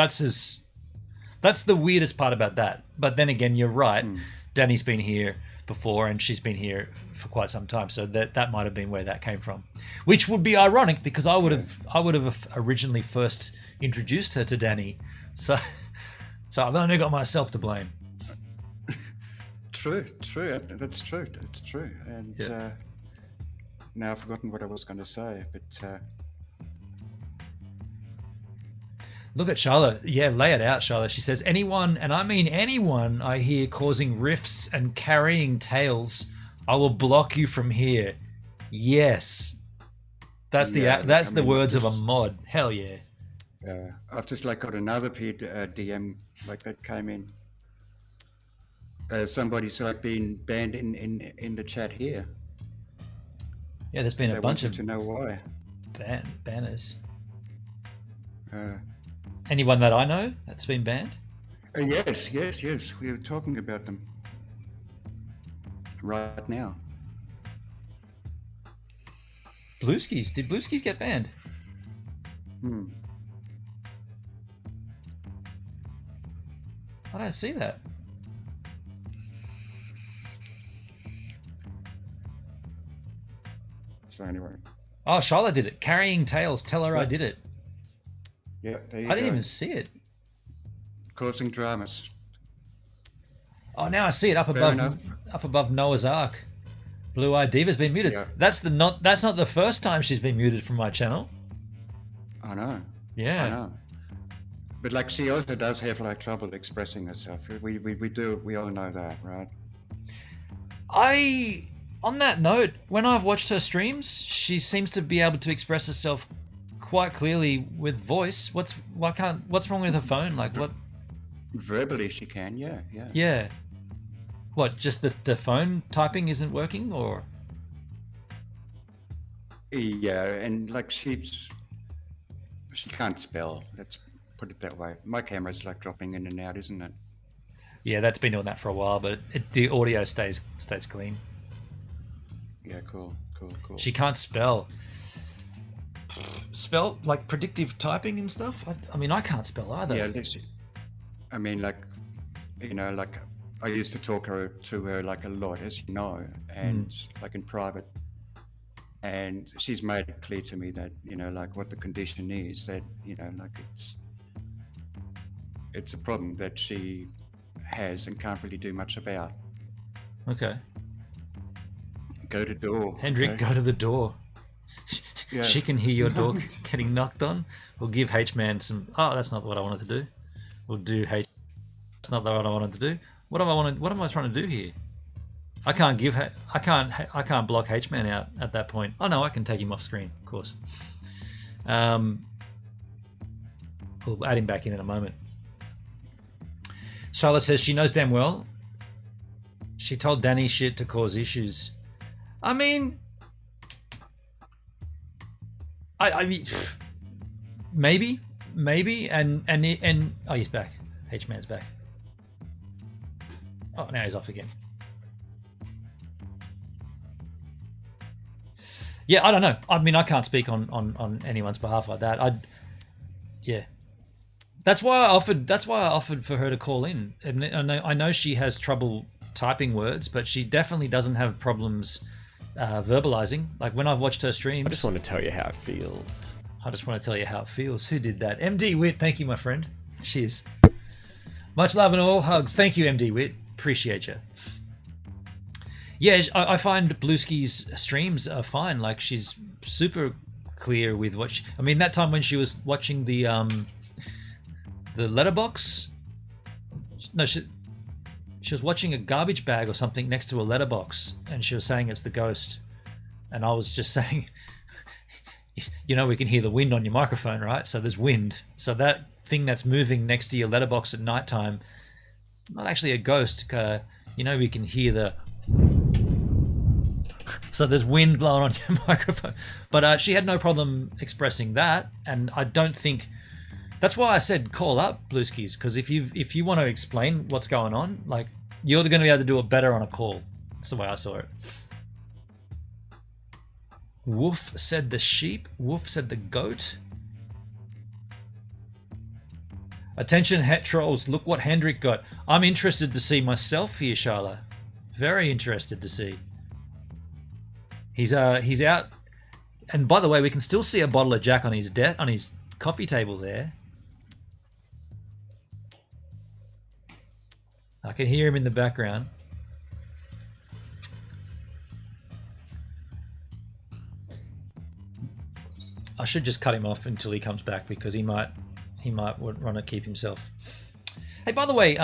the weirdest part about that. But then again, you're right. Danny's been here before, and she's been here for quite some time, so that might have been where that came from, which would be ironic because I would have originally first introduced her to Danny, so I've only got myself to blame.
True, that's true, and now I've forgotten what I was going to say, but
look at Charlotte. Yeah, lay it out, Charlotte. She says, anyone, and I mean anyone, I hear causing rifts and carrying tales, I will block you from here. Yes. That's the words of a mod. Hell yeah.
I've just like got another DM like that came in. Somebody's like been banned in the chat here.
Yeah, there's been a bunch of
to know why.
Banners. Anyone that I know that's been banned?
Yes. We were talking about them right now.
Blueskis. Did Blueskis get banned? I don't see that.
So anyway.
Oh, Charlotte did it. Carrying tales. Tell her I did it.
Yeah, there you
I didn't even see it.
Causing dramas.
Oh, now I see it up above Noah's Ark. Blue Eyed Diva's been muted.
Yeah.
That's not the first time she's been muted from my channel.
I know.
Yeah.
I know. But like, she also does have like trouble expressing herself. We all know that, right?
On that note, when I've watched her streams, she seems to be able to express herself quite clearly with voice. What's wrong with her phone? Like, what?
Verbally she can, yeah.
Yeah. What, just the phone typing isn't working, or?
Yeah, and like she can't spell. Let's put it that way. My camera's like dropping in and out, isn't it?
Yeah, that's been doing that for a while, but the audio stays clean.
Yeah, cool.
She can't spell. Spell like predictive typing and stuff. I mean, I can't spell either.
Yeah, I mean, like, you know, like I used to talk to her like a lot, as you know, and like in private. And she's made it clear to me that, you know, like what the condition is, that, you know, like it's a problem that she has and can't really do much about.
Okay.
Go to door.
Hendrik,
okay?
Go to the door.
Yeah.
She can hear your door getting knocked on. We'll give H-Man some... Oh, that's not what I wanted to do. We'll do H... That's not what I wanted to do. What do I want to? What am I trying to do here? I can't give. I can't block H-Man out at that point. Oh no, I can take him off screen, of course. We'll add him back in a moment. Charlotte says she knows damn well. She told Danny shit to cause issues. I mean, I mean, maybe, and oh, he's back. H-Man's back. Oh, now he's off again. Yeah, I don't know. I mean, I can't speak on anyone's behalf like that. Yeah. That's why I offered for her to call in. And I know she has trouble typing words, but she definitely doesn't have problems verbalizing. Like when I've watched her streams.
I just want to tell you how it feels.
I just want to tell you how it feels. Who did that? MD Wit, thank you, my friend. Cheers. Much love and all hugs. Thank you, MD Wit. Appreciate you. Yeah, I find Blueski's streams are fine. Like she's super clear with what I mean, that time when she was watching the letterbox. No, she was watching a garbage bag or something next to a letterbox, and she was saying it's the ghost. And I was just saying, you know, we can hear the wind on your microphone, right? So there's wind. So that thing that's moving next to your letterbox at nighttime, not actually a ghost. You know, we can hear the. So there's wind blowing on your microphone. But she had no problem expressing that, and I don't think. That's why I said call up Blueskis, because if you want to explain what's going on, like you're going to be able to do it better on a call. That's the way I saw it. Woof said the sheep. Woof said the goat. Attention, het trolls! Look what Hendrik got. I'm interested to see myself here, Charla. Very interested to see. He's out. And by the way, we can still see a bottle of Jack on his coffee table there. I can hear him in the background. I should just cut him off until he comes back, because he might want to keep himself. Hey, by the way,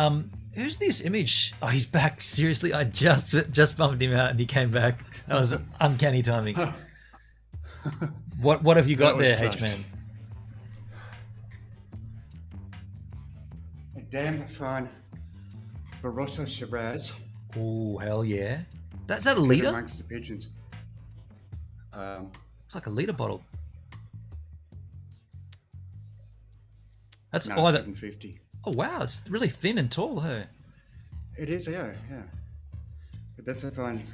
who's this image? Oh, he's back. Seriously, I just bumped him out and he came back. That was uncanny timing. What have you got there, H-Man?
A damn fine Barossa Shiraz.
Oh, hell yeah. Is that a liter?
Amongst the pigeons.
It's like a liter bottle. That's
no,
either.
750.
Oh wow, it's really thin and tall, hey?
It is, yeah. But that's a fine.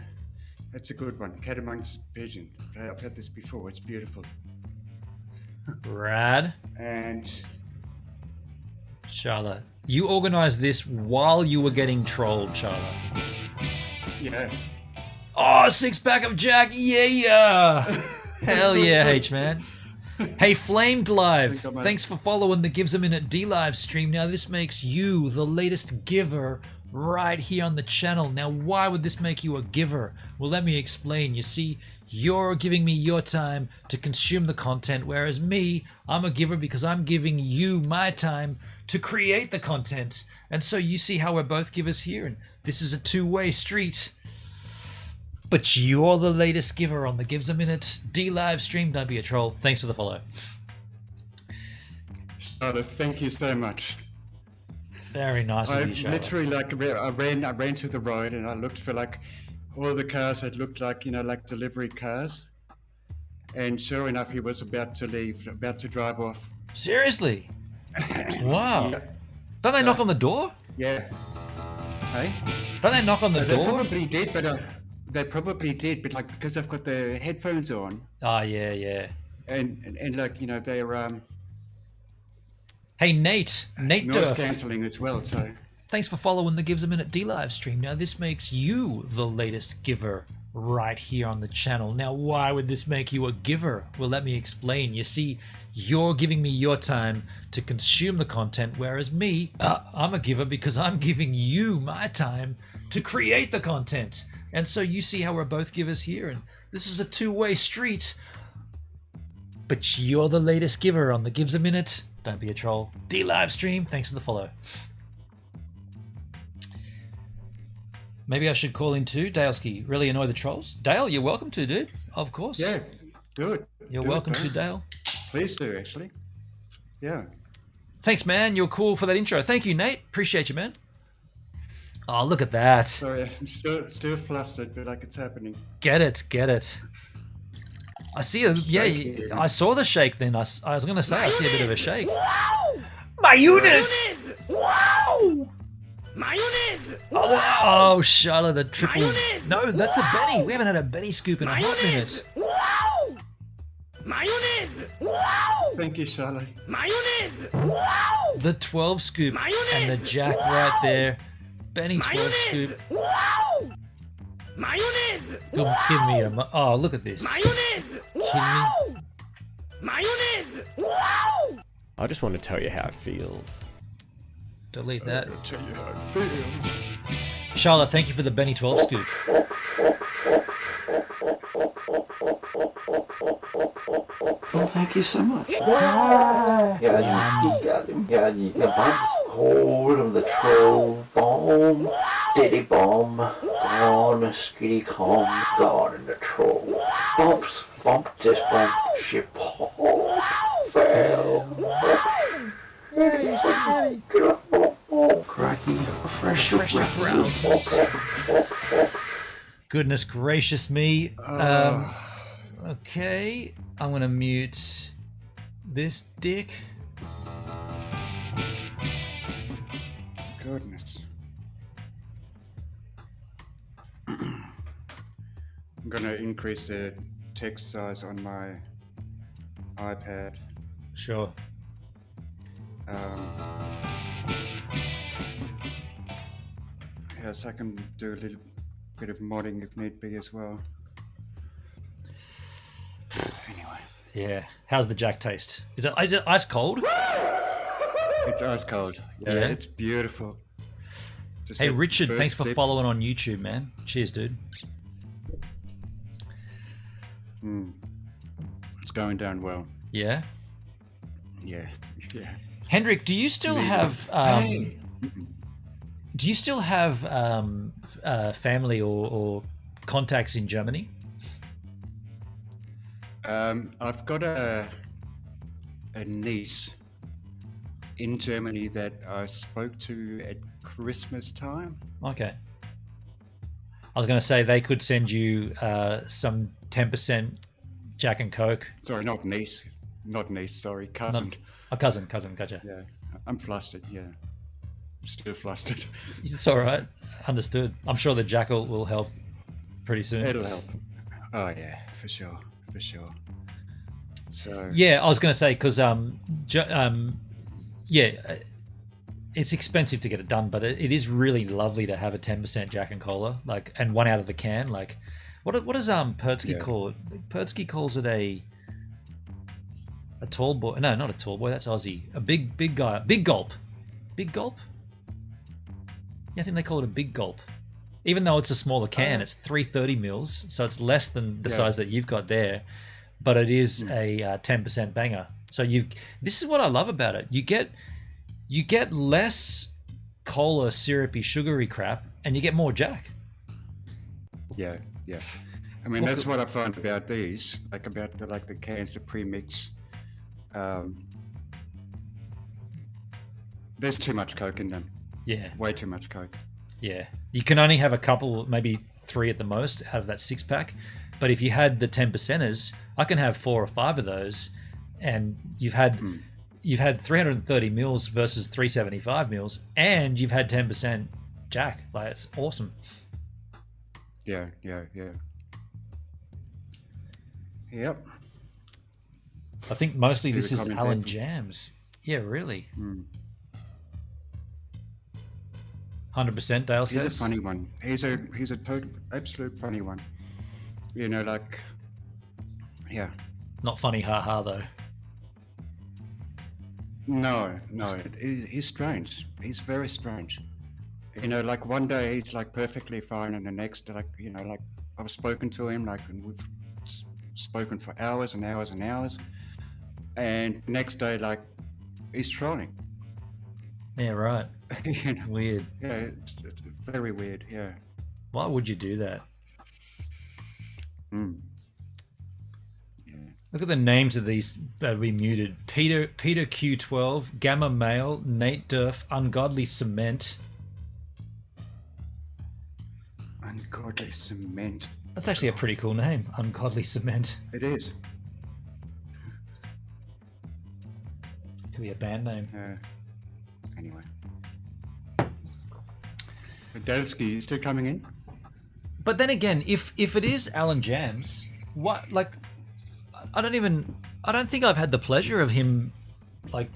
That's a good one. Cat amongst pigeon. I've had this before. It's beautiful.
Rad.
And
Charla, you organised this while you were getting trolled, Charla.
Yeah.
Oh, 6-pack of Jack, yeah! Hell yeah, H-Man. Hey, Flamed Live, thanks for following the Gives a Minute D-Live stream. Now, this makes you the latest giver right here on the channel. Now, why would this make you a giver? Well, let me explain. You see, you're giving me your time to consume the content, whereas me, I'm a giver because I'm giving you my time to create the content. And so you see how we're both givers here, and this is a two-way street. But you're the latest giver on the Gives a Minute D-Live stream. Don't be a troll. Thanks for the follow.
Charlotte, thank you so much.
Very nice of you, Charlotte.
Literally, like, I ran to the road and I looked for like all the cars that looked like, you know, like delivery cars. And sure enough, he was about to leave, about to drive off.
Seriously? Wow. Yeah. Don't they knock on the door?
Yeah. Hey?
Don't they knock on the door?
They probably did, but like because I've got the headphones on.
Oh yeah.
And like, you know, they're
Hey Nate
noise cancelling as well. So
thanks for following the Gives a Minute D-Live stream. Now this makes you the latest giver right here on the channel. Now why would this make you a giver? Well, let me explain. You see, you're giving me your time to consume the content, whereas me, I'm a giver because I'm giving you my time to create the content. And so you see how we're both givers here, and this is a two-way street. But you're the latest giver on the Gives a Minute. Don't be a troll. D-Live stream. Thanks for the follow. Maybe I should call in too, Daleski. Really annoy the trolls? Dale, you're welcome to, dude. Of course.
Yeah, do it.
You're
Do it,
welcome to,
man.
Dale.
Please do, actually. Yeah.
Thanks, man. You're cool for that intro. Thank you, Nate. Appreciate you, man. Oh, look at that.
Sorry, I'm still flustered, but like it's happening.
Get it, get it. I see a, yeah, I saw the shake then. I was going to say, I see a bit of a shake.
Wow!
Mayonnaise!
Wow! Mayonnaise!
Oh, Charlotte, the triple.
Mayonnaise!
No, that's a Benny. We haven't had a Benny scoop in a hot minute.
Wow! Mayonnaise! Wow!
Thank you, Charlotte.
Mayonnaise! Wow!
The 12 scoop
Mayonnaise!
and the Jack right there. Benny 12 scoop.
Wow! Mayonnaise!
Give me a. Oh, look at this.
Mayonnaise!
Wow!
Mayonnaise! Wow!
I just want to tell you how it feels.
Delete that.
I'll tell you how it feels.
Charlotte, thank you for the Benny 12 scoop.
Oh, thank you so much. Yeah, you got him. Yeah, the bob's cold of the troll bomb. Diddy bomb. Gone, skitty comb. Gone in the troll. Bumps, bump, just bump. Ship hole. Fail. Cracky, refresh your browsers.
Goodness gracious me. Okay, I'm gonna mute this dick.
Goodness. I'm gonna increase the text size on my iPad.
Sure.
Yes, I can do a little bit of modding if need be as well. Anyway.
Yeah. How's the Jack taste? Is it ice cold?
It's ice cold. Yeah, it's beautiful. Just
Hey
that
Richard,
first
thanks for
sip.
following on YouTube, man. Cheers, dude.
It's going down well.
Yeah.
Yeah. Yeah.
Hendrik, do you still have
Hey.
do you still have family or contacts in Germany?
I've got a niece in Germany that I spoke to at Christmas time.
Okay. I was going to say they could send you some 10% Jack and Coke.
Sorry, not niece. Sorry, cousin.
Cousin, gotcha.
Yeah, I'm flustered. Yeah, I'm still flustered.
It's all right. Understood. I'm sure the Jack will help pretty soon.
It'll help. Oh yeah, for sure. So
yeah, I was going to say because it's expensive to get it done, but it is really lovely to have a 10% Jack and Cola, like, and one out of the can. Like, what does Pertsky call it? Pertsky calls it a tall boy. No, not a tall boy. That's Aussie. A big guy. Big gulp. Big gulp. Yeah, I think they call it a big gulp. Even though it's a smaller can, it's 330 mils, so it's less than the size that you've got there. But it is a 10% banger. So this is what I love about it. You get less cola, syrupy, sugary crap, and you get more Jack.
Yeah. I mean, that's what I find about these, like about the cans, the pre-mix. There's too much Coke in them.
Yeah.
Way too much Coke.
Yeah. You can only have a couple, maybe 3 at the most out of that 6-pack. But if you had the 10%ers, I can have 4 or 5 of those, and you've had 330 mils versus 375 mils, and you've had 10% Jack. Like, it's awesome.
Yeah. Yep.
I think mostly
Still
this is
comment
Alan
there.
Jams. Yeah, really. 100% Dale says.
He's a funny one. He's a total absolute funny one. You know, like, yeah.
Not funny, haha, though.
No, he's strange. He's very strange. You know, like one day he's like perfectly fine, and the next, like, you know, like I've spoken to him, like, and we've spoken for hours and hours and hours, and next day, like, he's trolling.
Yeah, right.
You know?
Weird.
Yeah, it's very weird. Yeah.
Why would you do that? Look at the names of these that we muted. Peter Q12, Gamma Male, Nate Durf, Ungodly Cement.
Ungodly Cement.
That's actually a pretty cool name, Ungodly Cement.
It is.
Could be a band name.
Anyway. Delsky is still coming in?
But then again, if it is Alan Jams, what, like, I don't think I've had the pleasure of him, like,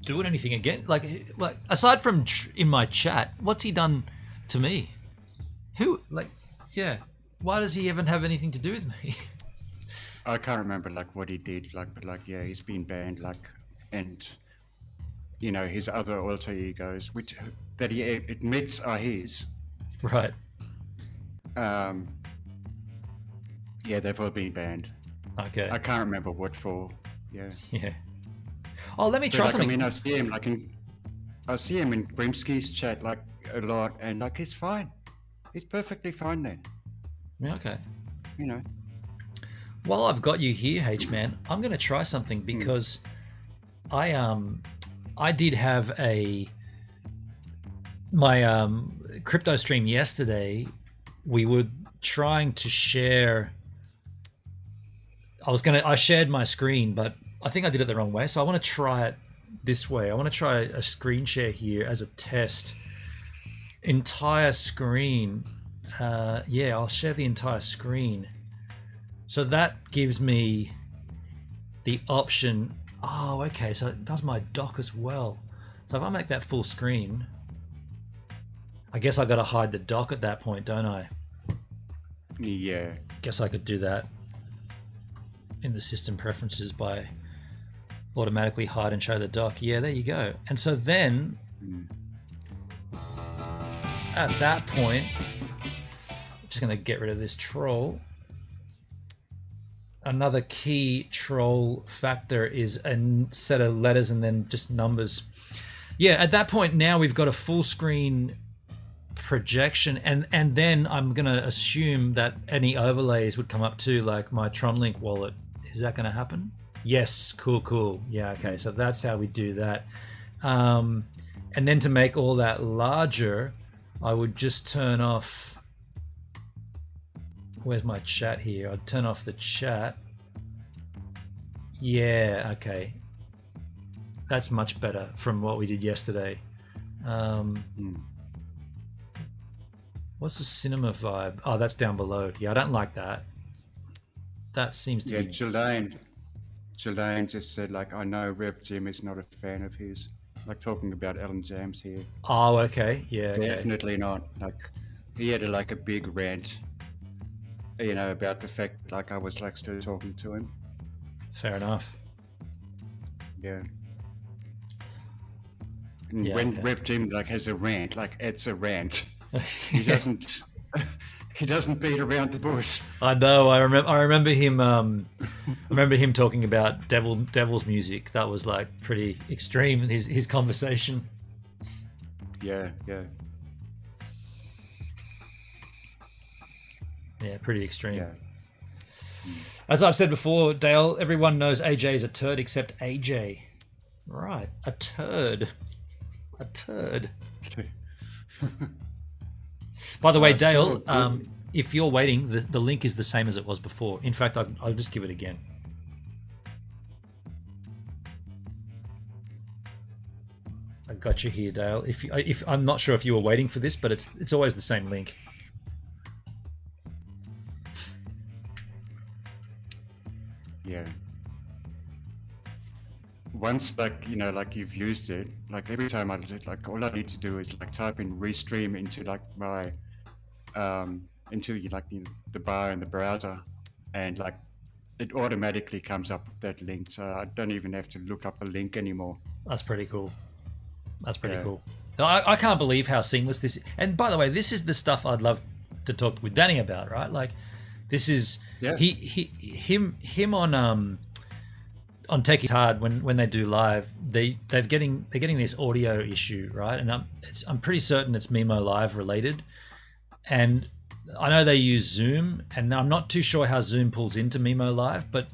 doing anything again. Like aside from in my chat, what's he done to me? Who, like, yeah. Why does he even have anything to do with me?
I can't remember, like, what he did. Like, but, like, yeah, he's been banned, like, and, you know, his other alter egos, which, that he admits are his.
Right.
Yeah, they've all been banned.
Okay.
I can't remember what for. Yeah.
Yeah. Oh, let me try something.
I mean, I see him in Brimsky's chat like a lot, and like he's fine. He's perfectly fine then.
Yeah, okay.
You know.
While I've got you here, H-Man, I'm going to try something because I did have my crypto stream yesterday. We were trying to share. I shared my screen, but I think I did it the wrong way. So I want to try it this way. I want to try a screen share here as a test. Entire screen. Yeah, I'll share the entire screen. So that gives me the option. Oh, okay. So it does my dock as well. So if I make that full screen, I guess I got to hide the dock at that point, don't I?
Yeah.
Guess I could do that in the system preferences by automatically hide and show the dock. Yeah, there you go. And so then at that point, I'm just going to get rid of this troll. Another key troll factor is a set of letters and then just numbers. Yeah, at that point now we've got a full screen projection, and then I'm going to assume that any overlays would come up too, like my Tronlink wallet. Is that going to happen? Yes, cool. Yeah, okay, so that's how we do that. And then to make all that larger, I would just turn off... Where's my chat here? I'd turn off the chat. Yeah, okay. That's much better from what we did yesterday. What's the cinema vibe? Oh, that's down below. Yeah, I don't like that. That seems to be...
Jillian just said, like, I know Rev Jim is not a fan of his. Like, talking about Alan Jams here.
Oh, okay. Yeah, okay.
Definitely not. Like, he had, like, a big rant, you know, about the fact, like, I was, like, still talking to him.
Fair enough.
Yeah. And when Rev Jim, like, has a rant, like, it's a rant. He doesn't... He doesn't beat around the bush.
I know. I remember him. Talking about devil's music. That was like pretty extreme. His conversation.
Yeah.
Yeah, pretty extreme.
Yeah.
As I've said before, Dale, everyone knows AJ is a turd except AJ. Right, a turd. By the way, Dale, if you're waiting, the link is the same as it was before. In fact, I'll just give it again. I got you here, Dale. If I'm not sure if you were waiting for this, but it's always the same link.
Yeah. Once, like, you know, like you've used it, like every time I just, like, all I need to do is like type in restream into like my into like the bar in the browser, and like it automatically comes up with that link, so I don't even have to look up a link anymore.
That's pretty cool. Cool. I can't believe how seamless this is. And by the way, this is the stuff I'd love to talk with Danny about, right? Like, this is him on Tech is Hard when they do live. They're getting this audio issue, right? And I'm pretty certain it's Mimo Live related. And I know they use Zoom, and I'm not too sure how Zoom pulls into Mimo Live, but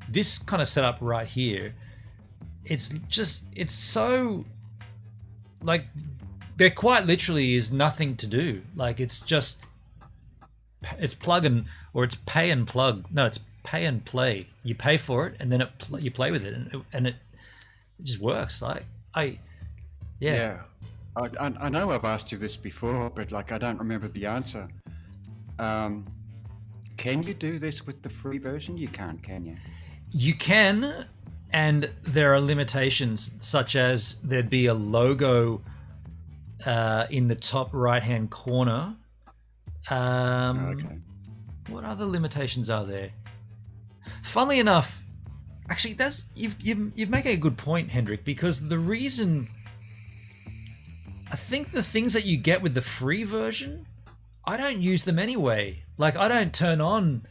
this kind of setup right here, it's so, like, there quite literally is nothing to do. Like, it's plug and, or it's pay and plug. No, it's pay and play. You pay for it, and then you play with it, and it just works. Like, yeah.
I know I've asked you this before, but like I don't remember the answer. Can you do this with the free version? You can't, can you?
You can, and there are limitations, such as there'd be a logo in the top right-hand corner.
Okay.
What other limitations are there? Funnily enough, actually, you're making a good point, Hendrik, because the reason, I think the things that you get with the free version, I don't use them anyway. Like, I don't turn on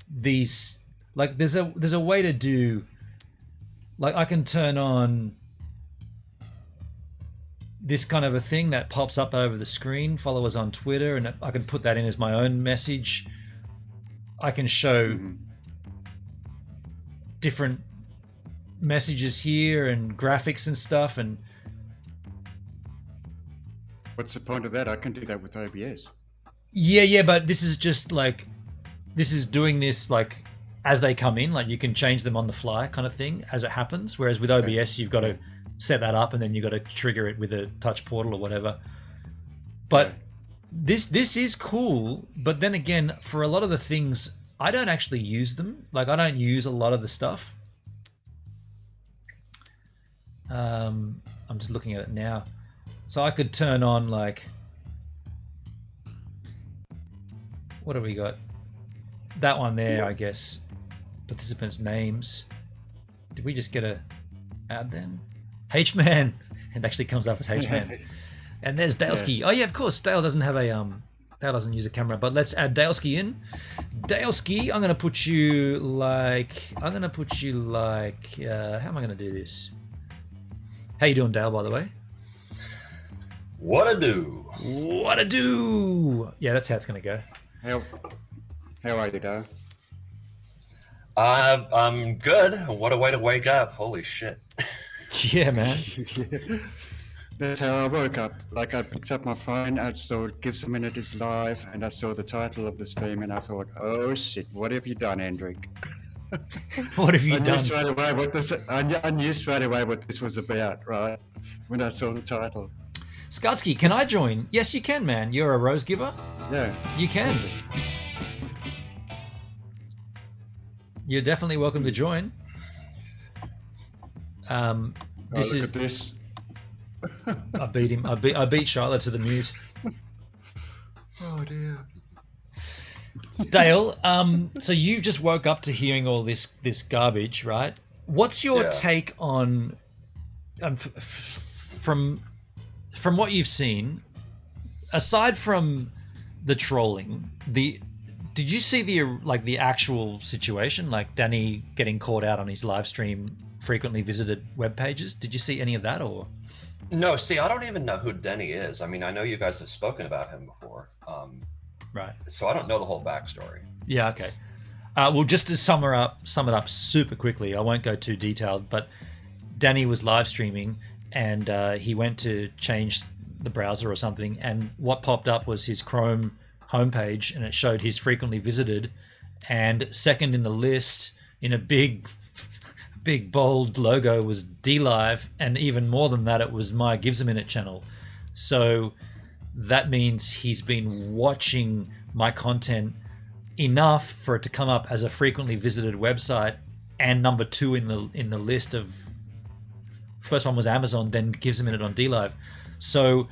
these. Like, there's a way to do. Like, I can turn on this kind of a thing that pops up over the screen. Follow us on Twitter, and I can put that in as my own message. I can show different messages here and graphics and stuff. And
what's the point of that? I can do that with OBS.
Yeah, but this is just like, this is doing this like as they come in. Like, you can change them on the fly kind of thing as it happens. Whereas with OBS, you've got to set that up, and then you've got to trigger it with a touch portal or whatever. But this is cool. But then again, for a lot of the things, I don't actually use them. Like, I don't use a lot of the stuff. I'm just looking at it now. So I could turn on, like, what have we got? That one there, I guess. Participants' names. Did we just get a ad then? H-Man. It actually comes up as H-Man. And there's Daleski. Oh yeah, of course. Dale doesn't have a Dale doesn't use a camera, but let's add Daleski in. Daleski, I'm gonna put you like how am I gonna do this? How you doing, Dale, by the way?
What a do?
What a do? Yeah, that's how it's gonna go.
How are you, Dale?
I'm good. What a way to wake up. Holy shit.
Yeah, man.
That's how I woke up. Like, I picked up my phone, I saw Gives a Minute is live, and I saw the title of the stream, and I thought, oh shit, what have you done, Hendrik?
What have you
I
done?
Knew straight away what this was about, right? When I saw the title.
Skutsky, can I join? Yes, you can, man. You're a rose giver?
Yeah.
You can. You're definitely welcome to join. This
look
is
at this.
I beat him. I beat Charlotte to the mute.
Oh dear.
Dale, so you just woke up to hearing all this garbage, right? What's your take on from what you've seen, aside from the trolling, did you see the actual situation, like Danny getting caught out on his live stream, frequently visited web pages? Did you see any of that, or?
No, see, I don't even know who Denny is. I mean, I know you guys have spoken about him before.
Right.
So I don't know the whole backstory.
Yeah, okay. Well, just to sum it up super quickly, I won't go too detailed, but Danny was live streaming, and he went to change the browser or something, and what popped up was his Chrome homepage, and it showed his frequently visited, and second in the list in a big bold logo was DLive, and even more than that, it was my Gives a Minute channel. So that means he's been watching my content enough for it to come up as a frequently visited website, and number 2 in the list of, first one was Amazon, then Gives a Minute on DLive. So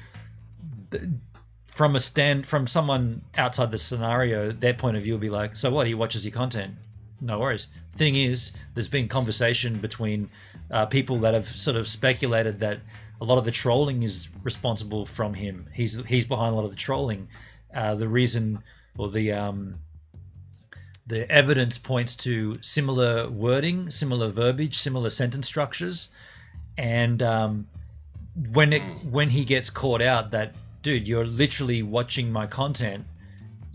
from someone outside the scenario, their point of view will be like, so what, he watches your content? No worries. Thing is, there's been conversation between people that have sort of speculated that a lot of the trolling is responsible from him. He's behind a lot of the trolling. The reason, or the evidence points to similar wording, similar verbiage, similar sentence structures, and when he gets caught out that, dude, you're literally watching my content,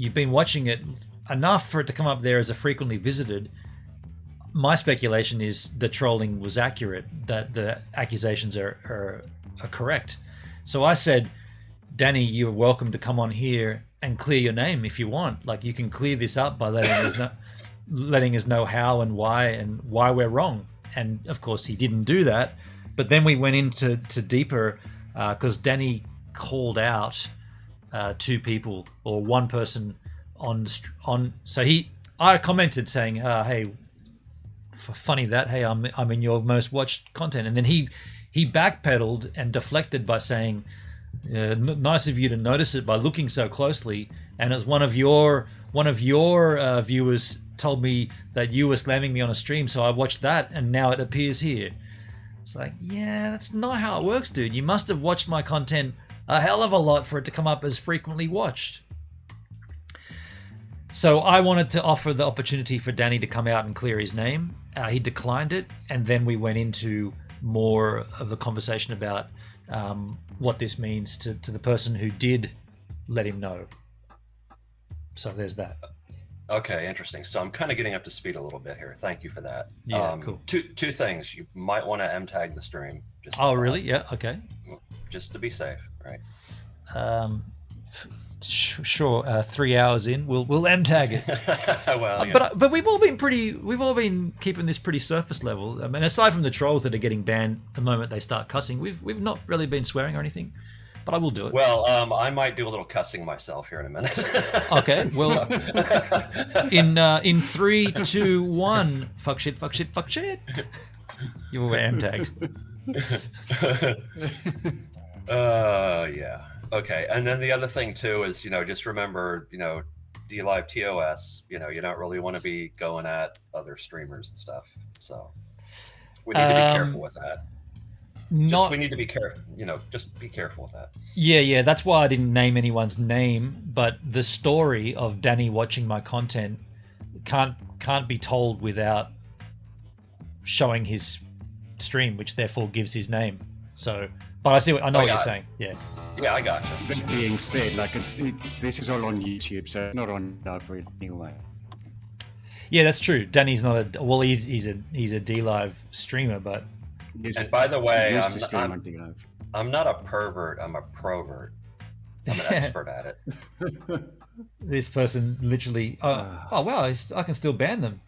you've been watching it enough for it to come up there as a frequently visited. My speculation is the trolling was accurate, that the accusations are correct. So I said, Danny, you're welcome to come on here and clear your name if you want. Like, you can clear this up by letting us know how and why we're wrong. And of course he didn't do that. But then we went into deeper, because Danny called out two people, or one person on. So I commented saying, "Hey, funny that. Hey, I'm in your most watched content." And then he backpedaled and deflected by saying, "Nice of you to notice it by looking so closely." And as one of your viewers told me that you were slamming me on a stream, so I watched that, and now it appears here. It's like, yeah, that's not how it works, dude. You must have watched my content a hell of a lot for it to come up as frequently watched. So I wanted to offer the opportunity for Danny to come out and clear his name. He declined it, and then we went into more of the conversation about what this means to the person who did let him know. So there's that.
Okay, interesting. So I'm kind of getting up to speed a little bit here. Thank you for that.
Yeah, cool.
Two things. You might want to M-tag the stream.
Oh, really? Yeah, okay.
Just to be safe, right?
Sure. 3 hours in, we'll M-tag it.
Well, yeah.
But we've all been keeping this pretty surface level. I mean, aside from the trolls that are getting banned the moment they start cussing, we've not really been swearing or anything. But I will do it.
Well, I might do a little cussing myself here in a minute.
Okay. Well, in 3, 2, 1, fuck shit. You were M-tagged.
Yeah. Okay. And then the other thing too is, just remember, DLive TOS, you don't really want to be going at other streamers and stuff. So we need to be careful with that. We need to be careful, just be careful with that.
Yeah. That's why I didn't name anyone's name, but the story of Danny watching my content can't be told without showing his stream, which therefore gives his name. So, but I know what you're saying. Yeah.
Yeah, I gotcha.
That being said, this is all on YouTube, so it's not on for it anyway.
Yeah, that's true. Danny's not he's a DLive streamer, but.
And by the way, I'm not a pervert. I'm a provert. I'm an expert at it.
This person literally. Oh wow! I can still ban them.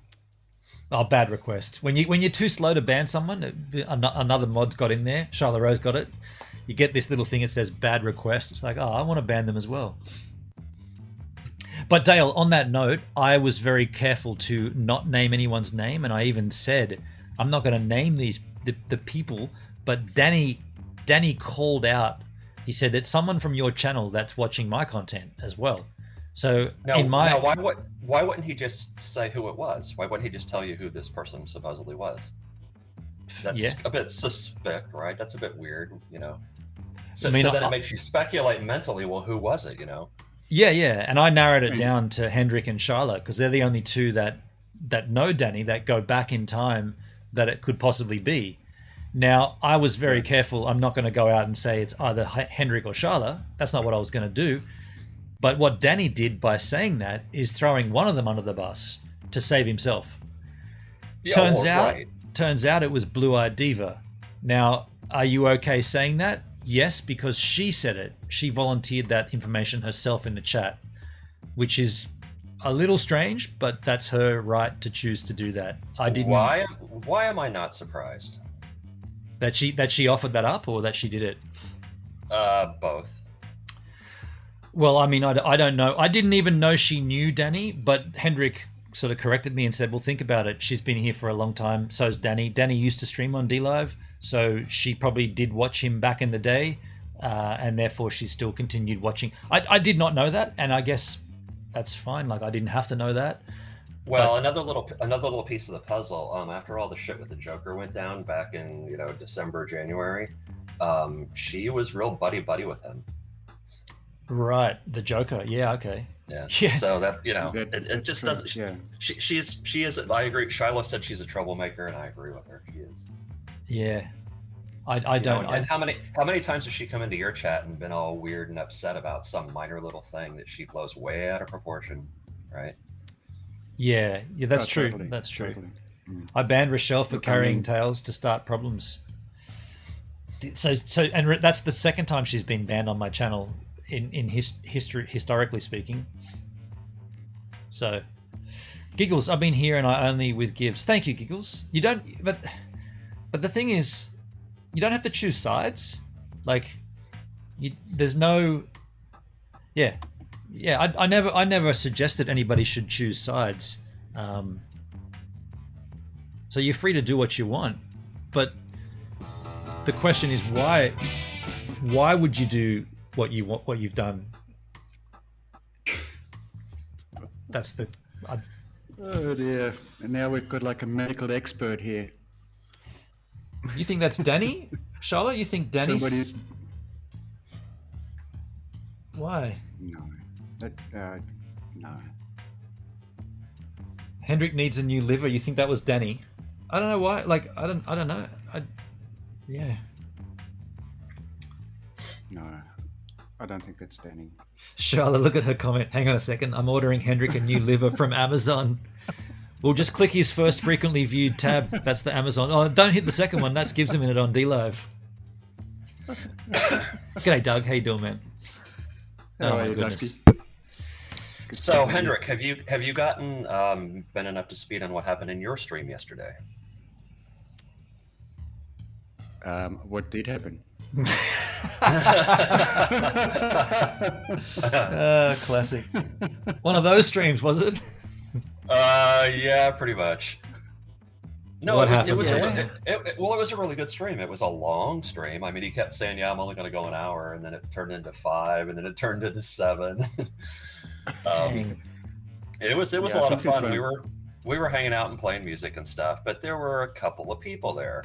Oh, bad request. When you're too slow to ban someone, another mod's got in there. Charlotte Rose got it. You get this little thing that says bad request. It's like, oh, I want to ban them as well. But Dale, on that note, I was very careful to not name anyone's name, and I even said I'm not going to name the people. But Danny called out. He said it's someone from your channel that's watching my content as well. So
why wouldn't he just say who it was? Why wouldn't he just tell you who this person supposedly was? That's a bit suspect, right? That's a bit weird, So, then it makes you speculate mentally. Well, who was it?
Yeah, and I narrowed it down to Hendrik and Charlotte because they're the only two that know Danny, that go back in time, that it could possibly be. Now, I was very careful. I'm not going to go out and say it's either Hendrik or Charlotte. That's not what I was going to do. But what Danny did by saying that is throwing one of them under the bus to save himself.
Yeah,
Turns out it was Blue Eyed Diva. Now, are you okay saying that? Yes, because she said it. She volunteered that information herself in the chat, which is a little strange, but that's her right to choose to do that. I didn't.
Why am I not surprised?
That she offered that up, or that she did it?
Both.
Well, I mean, I don't know. I didn't even know she knew Danny, but Hendrik sort of corrected me and said, well, think about it. She's been here for a long time. So's Danny. Danny used to stream on DLive, so she probably did watch him back in the day, and therefore she still continued watching. I did not know that, and I guess that's fine. Like, I didn't have to know that.
Well, another little piece of the puzzle. After all the shit with the Joker went down back in December, January, she was real buddy with him.
Right, the Joker. Yeah, okay.
Yeah. So that it just doesn't. Yeah. She is. I agree. Shiloh said she's a troublemaker, and I agree with her. She is.
Yeah. I don't.
And how many times has she come into your chat and been all weird and upset about some minor little thing that she blows way out of proportion, right?
Yeah, that's true.
Totally,
That's true.
totally.
I banned Rochelle for carrying tales to start problems. So, and that's the second time she's been banned on my channel in history, historically speaking. So, Giggles, I've been here and I only with Gibbs. Thank you, Giggles. You don't, but the thing is, you don't have to choose sides. Like, there's no, yeah. I never suggested anybody should choose sides. So you're free to do what you want, but the question is why would you do what you've done? That's the.
Oh dear! And now we've got like a medical expert here.
You think that's Danny, Charlotte? You think Danny's?
Somebody's...
Why?
No. No.
Hendrik needs a new liver. You think that was Danny? I don't know why. Like I don't know. Yeah.
No, I don't think that's Danny.
Charlotte, look at her comment. Hang on a second. I'm ordering Hendrik a new liver from Amazon. We'll just click his first frequently viewed tab. That's the Amazon. Oh, don't hit the second one. That's gives him it on DLive. G'day, Doug. How you doing, man?
How are you, Dusty?
So, Hendrik, have you gotten been up to speed on what happened in your stream yesterday?
What did happen?
Classic. One of those streams, was it?
Yeah, pretty much. No,
What
it was
happened?
it was a really good stream. It was a long stream. I mean, he kept saying, "Yeah, I'm only going to go an hour," and then it turned into 5, and then it turned into 7. It was a lot of fun. We were hanging out and playing music and stuff, but there were a couple of people there.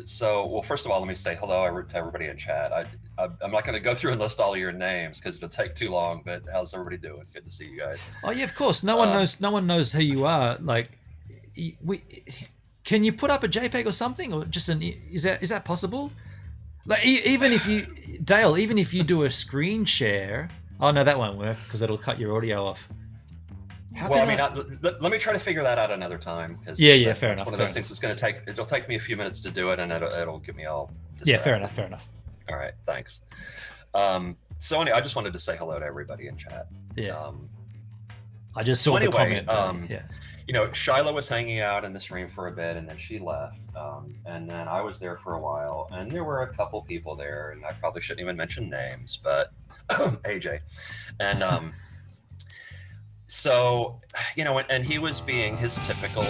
So, well, first of all, let me say hello to everybody in chat. I'm not going to go through and list all of your names because it'll take too long. But how's everybody doing? Good to see you guys.
Oh yeah, of course. No one knows. No one knows who you are. Like, can you put up a JPEG or something, or just is that possible? Like, even if you, Dale, even if you do a screen share. Oh no, that won't work because it'll cut your audio off.
Let me try to figure that out another time.
Yeah, fair enough.
One of those things that's going to take. It'll take me a few minutes to do it, and it'll get me all distracted.
Yeah, fair enough.
All right, thanks. So anyway, I just wanted to say hello to everybody in chat.
Yeah. I just saw the comment. Yeah.
You know, Shiloh was hanging out in the stream for a bit, and then she left. And then I was there for a while, and there were a couple people there, and I probably shouldn't even mention names, but AJ, and so, you know, and he was being his typical.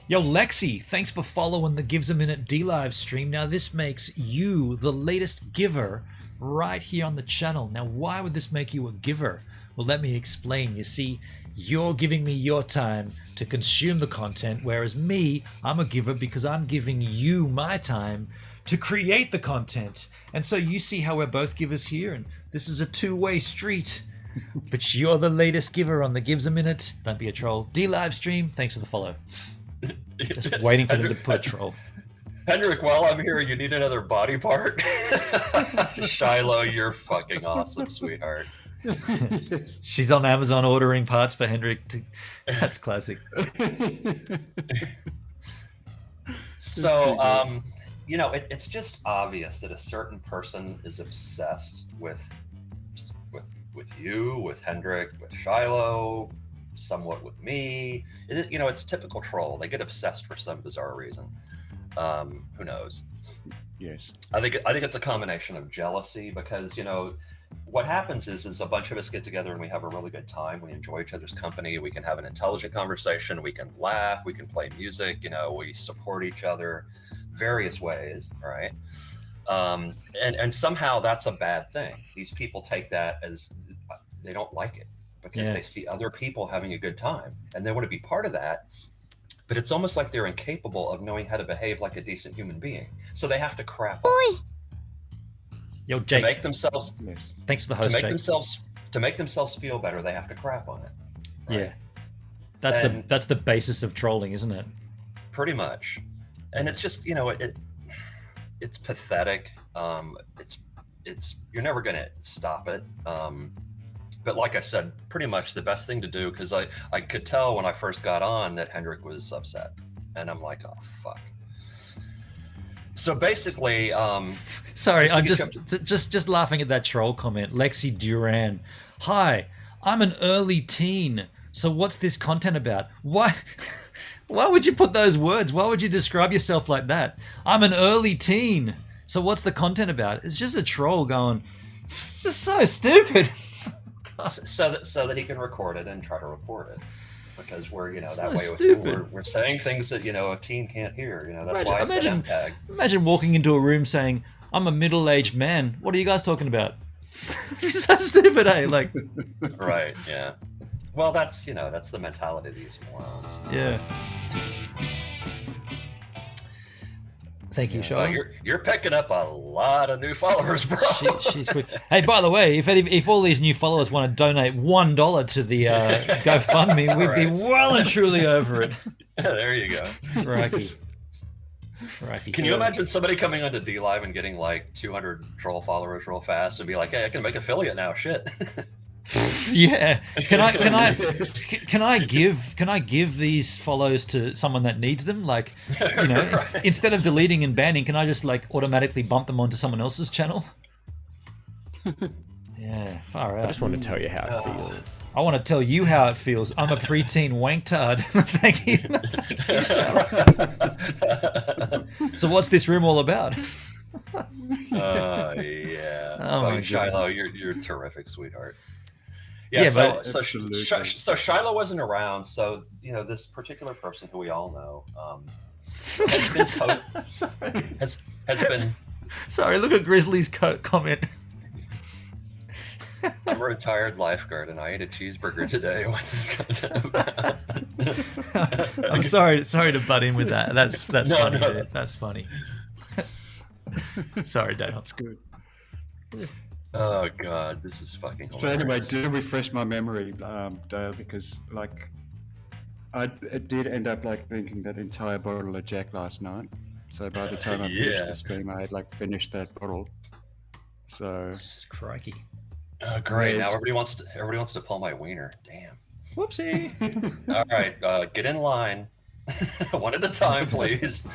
Yo, Lexi, thanks for following the Gives a Minute DLive stream. Now, this makes you the latest giver right here on the channel. Now, why would this make you a giver? Well, let me explain. You see, you're giving me your time to consume the content, whereas me, I'm a giver because I'm giving you my time to create the content. And so you see how we're both givers here, and this is a two-way street. But you're the latest giver on the Gives a Minute. Don't be a troll. DLive stream. Thanks for the follow. Just waiting for them to put a troll.
Hendrik, while I'm here, you need another body part? Shiloh, you're fucking awesome, sweetheart.
She's on Amazon ordering parts for Hendrik. That's classic.
So, you know, it's just obvious that a certain person is obsessed with you, with Hendrik, with Shiloh, somewhat with me. You know, it's typical troll. They get obsessed for some bizarre reason. Who knows?
Yes.
I think it's a combination of jealousy because, you know, what happens is a bunch of us get together and we have a really good time. We enjoy each other's company. We can have an intelligent conversation. We can laugh. We can play music. You know, we support each other various ways, right? And somehow that's a bad thing. These people take that as they don't like it because they see other people having a good time and they want to be part of that. But it's almost like they're incapable of knowing how to behave like a decent human being. So they have to crap on it.
Yo, Jake.
To make themselves,
thanks for the host,
to make themselves feel better, they have to crap on it. Right?
Yeah. That's the basis of trolling, isn't it?
Pretty much. and it's just, you know, it's pathetic. It's you're never gonna stop it. But like I said, pretty much the best thing to do, because I could tell when I first got on that Hendrik was upset, and I'm like, oh fuck. So basically,
sorry, I'm just laughing at that troll comment. Lexi Duran, hi, I'm an early teen. So what's this content about? Why would you put those words? Why would you describe yourself like that? I'm an early teen. So what's the content about? It's just a troll going, it's just so stupid.
so that he can record it and try to report it, because we're, you know,
so
that way
stupid.
we're saying things that, you know, a teen can't hear. You know, that's why it's an M tag.
Imagine walking into a room saying, I'm a middle-aged man. What are you guys talking about? It's so stupid, eh? Like,
right? Yeah. Well, that's, you know, that's the mentality of these morons.
Yeah. Thank you, Sean.
Well, you're picking up a lot of new followers, bro.
She's quick. Hey, by the way, if all these new followers want to donate $1 to the GoFundMe, we'd be well and truly over it.
There you go.
Crikey.
Can you imagine somebody coming onto DLive and getting like 200 troll followers real fast and be like, hey, I can make affiliate now, shit.
Yeah. Can I give these follows to someone that needs them? Like, you know,
Right.
instead of deleting and banning, can I just like automatically bump them onto someone else's channel? Yeah, far out.
I just want to tell you how it feels.
I want to tell you how it feels. I'm a preteen wanktard. Thank you. So what's this room all about?
Yeah.
Oh my
Shiloh,
goodness.
you're terrific, sweetheart.
Yeah,
so
but-
so Shiloh wasn't around. So, you know, this particular person who we all know has been.
Sorry, look at Grizzly's comment.
I'm a retired lifeguard and I ate a cheeseburger today. What's this content about?
I'm sorry to butt in with that. That's
No,
funny.
no,
Dude. That's funny. Sorry, Dale.
That's good.
Oh god, this is fucking
So
hilarious.
anyway, do refresh my memory, Dale, because like I did end up like drinking that entire bottle of Jack last night. So by the time I finished
Yeah.
the stream, I had like finished that bottle. So
crikey.
Oh, great! Now
Whereas-
everybody wants to pull my wiener. Damn.
Whoopsie.
All right, get in line, one at a time, please.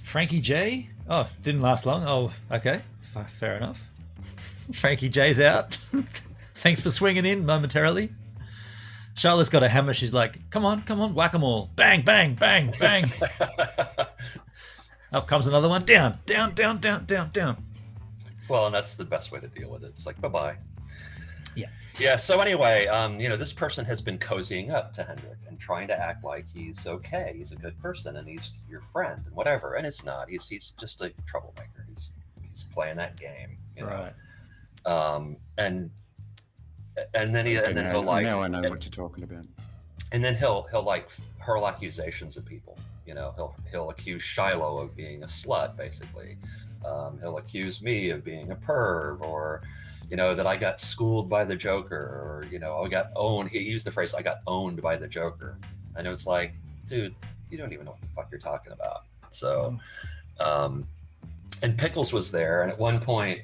Frankie J. Oh, didn't last long. Oh, okay. Fair enough. Frankie J's out. Thanks for swinging in momentarily. Charlotte's got a hammer. She's like, come on, whack 'em all. Bang, bang, bang, bang. Up comes another one. Down, down, down, down, down, down.
Well, and that's the best way to deal with it. It's like, bye-bye.
Yeah.
Yeah, so anyway, you know, this person has been cozying up to Hendrik and trying to act like he's okay, he's a good person, and he's your friend and whatever, and it's not. He's just a troublemaker. He's playing that game, you know.
Right.
And then he'll like,
now I know what you're talking about.
and then he'll like hurl accusations at people. You know, he'll accuse Shiloh of being a slut, basically. He'll accuse me of being a perv, or, you know, that I got schooled by the Joker, or, you know, I got owned. He used the phrase, I got owned by the Joker. And it was like, dude, you don't even know what the fuck you're talking about. So, and Pickles was there. And at one point,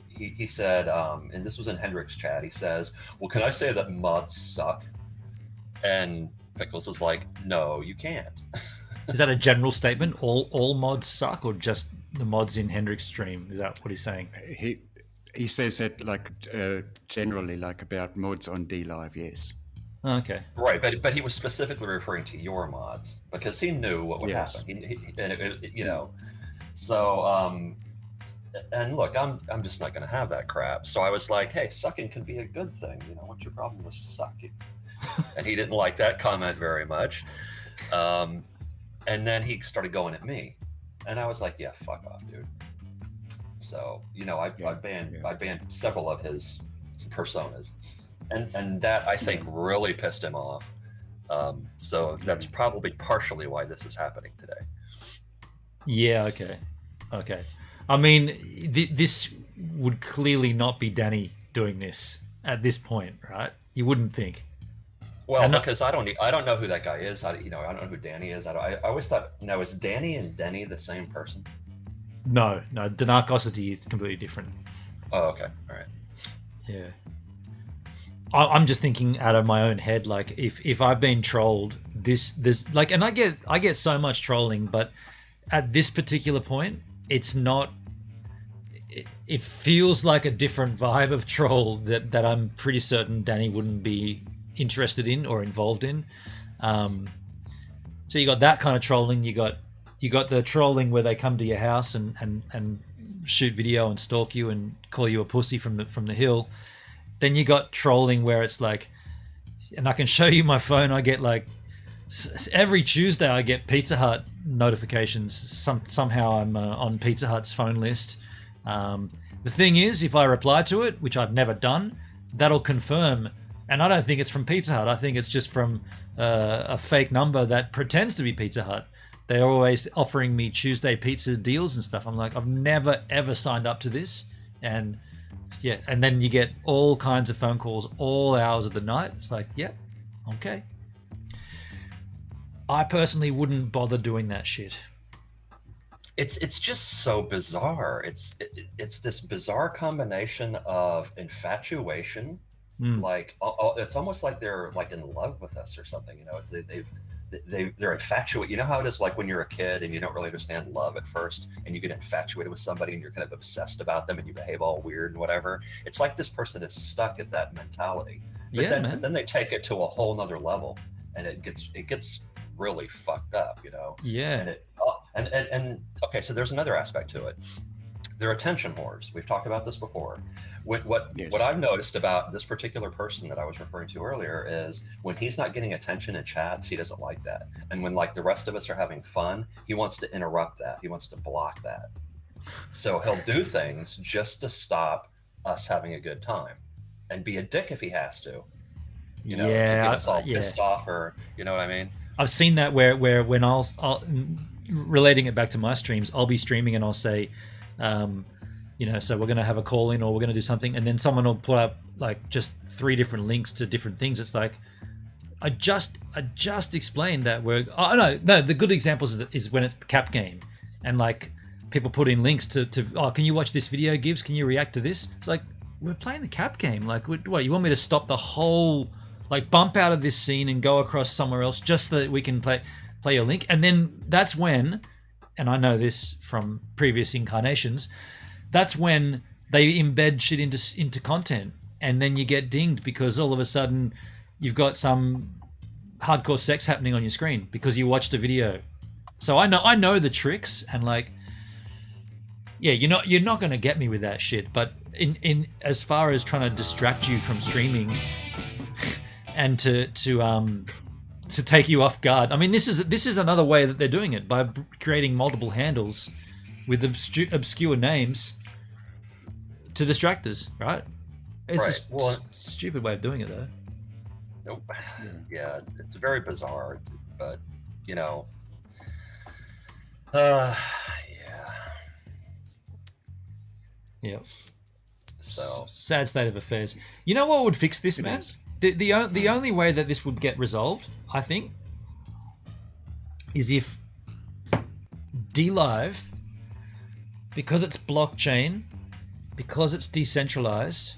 he said, and this was in Hendrik's chat, he says, well, can I say that mods suck? And Pickles was like, no, you can't.
Is that a general statement? All mods suck, or just the mods in Hendrik's stream? Is that what he's saying?
He says that like generally like about mods on DLive, yes.
Okay.
Right, but he was specifically referring to your mods because he knew what would
Yes.
happen. You know, so and look, I'm just not going to have that crap. So I was like, hey, sucking can be a good thing. You know, what's your problem with sucking? And he didn't like that comment very much. And then he started going at me, and I was like, yeah, fuck off, dude. So, you know, I banned several of his personas, and that I think really pissed him off. So that's probably partially why this is happening today.
Yeah. Okay. I mean, this would clearly not be Danny doing this at this point, right? You wouldn't think.
Well, because I don't know who that guy is. I don't know who Danny is. I always thought, no, is Danny and Denny the same person?
No, Denarcosity is completely different.
Oh, okay, all right.
Yeah. I'm just thinking out of my own head, like if I've been trolled, this like, and I get so much trolling, but at this particular point, it's not. It feels like a different vibe of troll that I'm pretty certain Danny wouldn't be interested in or involved in. So you got that kind of trolling. You got the trolling where they come to your house and shoot video and stalk you and call you a pussy from the hill. Then you got trolling where it's like, and I can show you my phone. I get like every Tuesday I get Pizza Hut notifications. Somehow I'm on Pizza Hut's phone list. The thing is, if I reply to it, which I've never done, that'll confirm. And I don't think it's from Pizza Hut. I think it's just from a fake number that pretends to be Pizza Hut. They're always offering me Tuesday pizza deals and stuff. I'm like, I've never ever signed up to this. And yeah, and then you get all kinds of phone calls all hours of the night. It's like, yeah, okay. I personally wouldn't bother doing that shit.
It's just so bizarre. It's this bizarre combination of infatuation, like it's almost like they're like in love with us or something. You know, it's they're infatuated. You know how it is, like when you're a kid and you don't really understand love at first, and you get infatuated with somebody and you're kind of obsessed about them and you behave all weird and whatever. It's like this person is stuck at that mentality. But then they take it to a whole nother level, and it gets really fucked up, you know.
Yeah.
And okay, so there's another aspect to it. They're attention whores. We've talked about this before. What I've noticed about this particular person that I was referring to earlier is when he's not getting attention in chats, he doesn't like that. And when like the rest of us are having fun, he wants to interrupt that. He wants to block that. So he'll do things just to stop us having a good time, and be a dick if he has to. You know, to get us all pissed off, or you know what I mean.
I've seen that where when I'll relating it back to my streams, I'll be streaming and I'll say, you know, so we're going to have a call in or we're going to do something, and then someone will put up like just 3 different links to different things. It's like, I just explained that no, the good examples is when it's the cap game, and like people put in links to can you watch this video, Gibbs? Can you react to this? It's like, we're playing the cap game. Like, what, you want me to stop the whole, like, bump out of this scene and go across somewhere else just so that we can play your link? And then that's when, and I know this from previous incarnations, that's when they embed shit into content, and then you get dinged because all of a sudden you've got some hardcore sex happening on your screen because you watched a video. So I know the tricks, and like, yeah, you're not going to get me with that shit. But in as far as trying to distract you from streaming and to take you off guard, I mean, this is another way that they're doing it, by creating multiple handles with obscure names to distract us, right? It's a stupid way of doing it, though.
Nope. Yeah, it's very bizarre, but you know,
yeah.
So
sad state of affairs. You know what would fix this, man? The only way that this would get resolved, I think, is if DLive, because it's blockchain, because it's decentralized,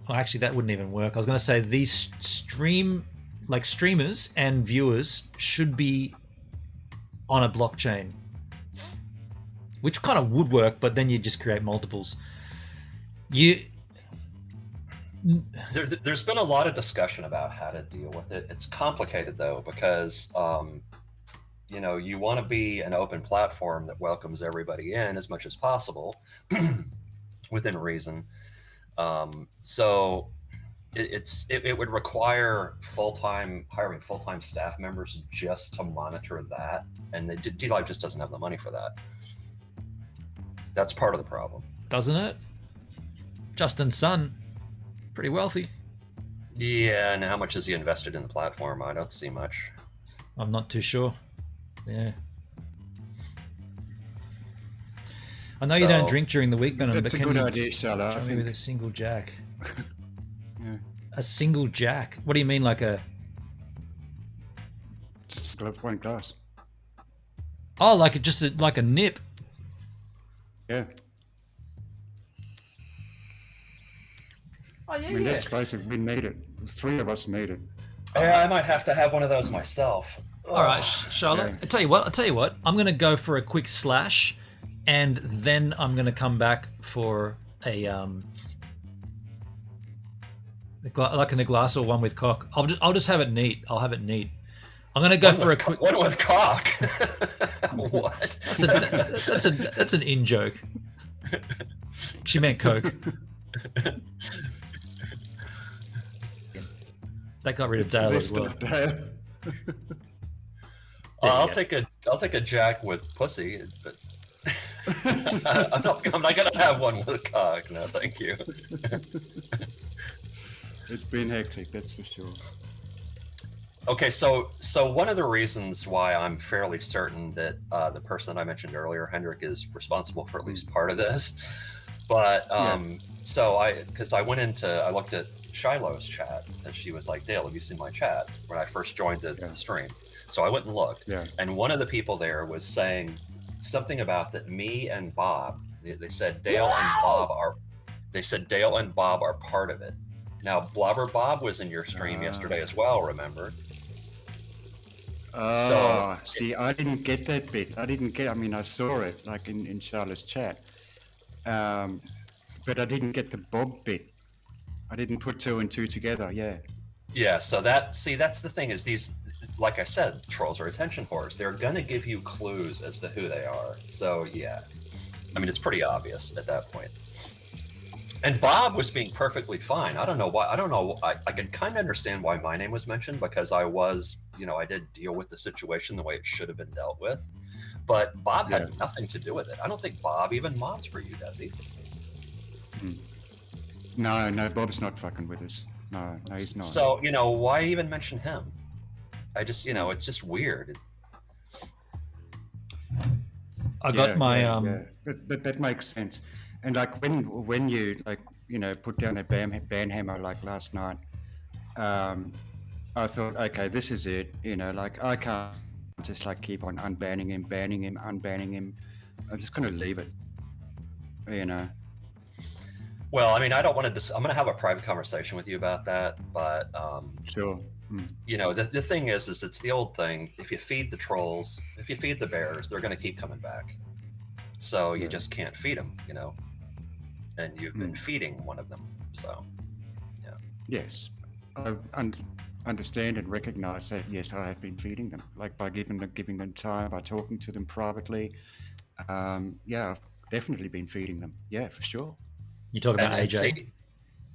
actually that wouldn't even work. I was going to say these streamers and viewers should be on a blockchain, which kind of would work, but then you just create multiples.
There's been a lot of discussion about how to deal with it. It's complicated though, because you know, you want to be an open platform that welcomes everybody in as much as possible within reason. So it would require hiring full-time staff members just to monitor that, and DLive just doesn't have the money for that. That's part of the problem,
doesn't it? Justin's son, pretty wealthy.
Yeah, and how much has he invested in the platform? I don't see much.
I'm not too sure. Yeah. I know you don't drink during the week, but
that's a good idea, Shala.
Show me with a single jack. A single jack. What do you mean, like a?
Just one glass.
Oh, like like a nip.
Yeah.
Oh yeah.
I mean, let's face it, we need it. The three of us need it.
Yeah, I might have to have one of those myself.
All right, Charlotte.
Yeah.
I tell you what. I'm gonna go for a quick slash, and then I'm gonna come back for a like in a glass or one with cock. I'll just have it neat. I'll have it neat. I'm gonna go for a quick
one with cock. What?
That's an in joke. She meant coke. That got rid of Dale as well.
I'll take a jack with pussy, but I'm not gonna have one with cock. No, thank you.
It's been hectic, that's for sure.
Okay, so one of the reasons why I'm fairly certain that the person that I mentioned earlier, Hendrik, is responsible for at least part of this, but so I looked at Shiloh's chat, and she was like, Dale, have you seen my chat? When I first joined the stream. So I went and looked, and one of the people there was saying something about that me and Bob, they said Dale and Bob are part of it. Now, Blobber Bob was in your stream yesterday as well, remember?
See, I didn't get that bit. I mean, I saw it, like in Charlotte's chat. But I didn't get the Bob bit. I didn't put two and two together,
Yeah, so that's the thing is these, like I said, trolls are attention whores. They're gonna give you clues as to who they are. So yeah, I mean, it's pretty obvious at that point. And Bob was being perfectly fine. I don't know why. I can kind of understand why my name was mentioned because I did deal with the situation the way it should have been dealt with. But Bob had nothing to do with it. I don't think Bob even mods for you, does he?
No, Bob's not fucking with us. No, he's not.
So, why even mention him? I just, it's just weird.
I got my
But that makes sense. And like when you put down a ban hammer like last night, I thought, okay, this is it. I can't just like keep on unbanning him, unbanning him. I'm just gonna leave it.
Well, I mean, I don't want to. I'm going to have a private conversation with you about that, but
sure.
The thing is it's the old thing. If you feed the trolls, if you feed the bears, they're going to keep coming back. So you just can't feed them, and you've been feeding one of them. So, yeah.
Yes, I understand and recognize that. Yes, I have been feeding them, like by giving them time, by talking to them privately. I've definitely been feeding them. Yeah, for sure.
You talk about AJ.
See,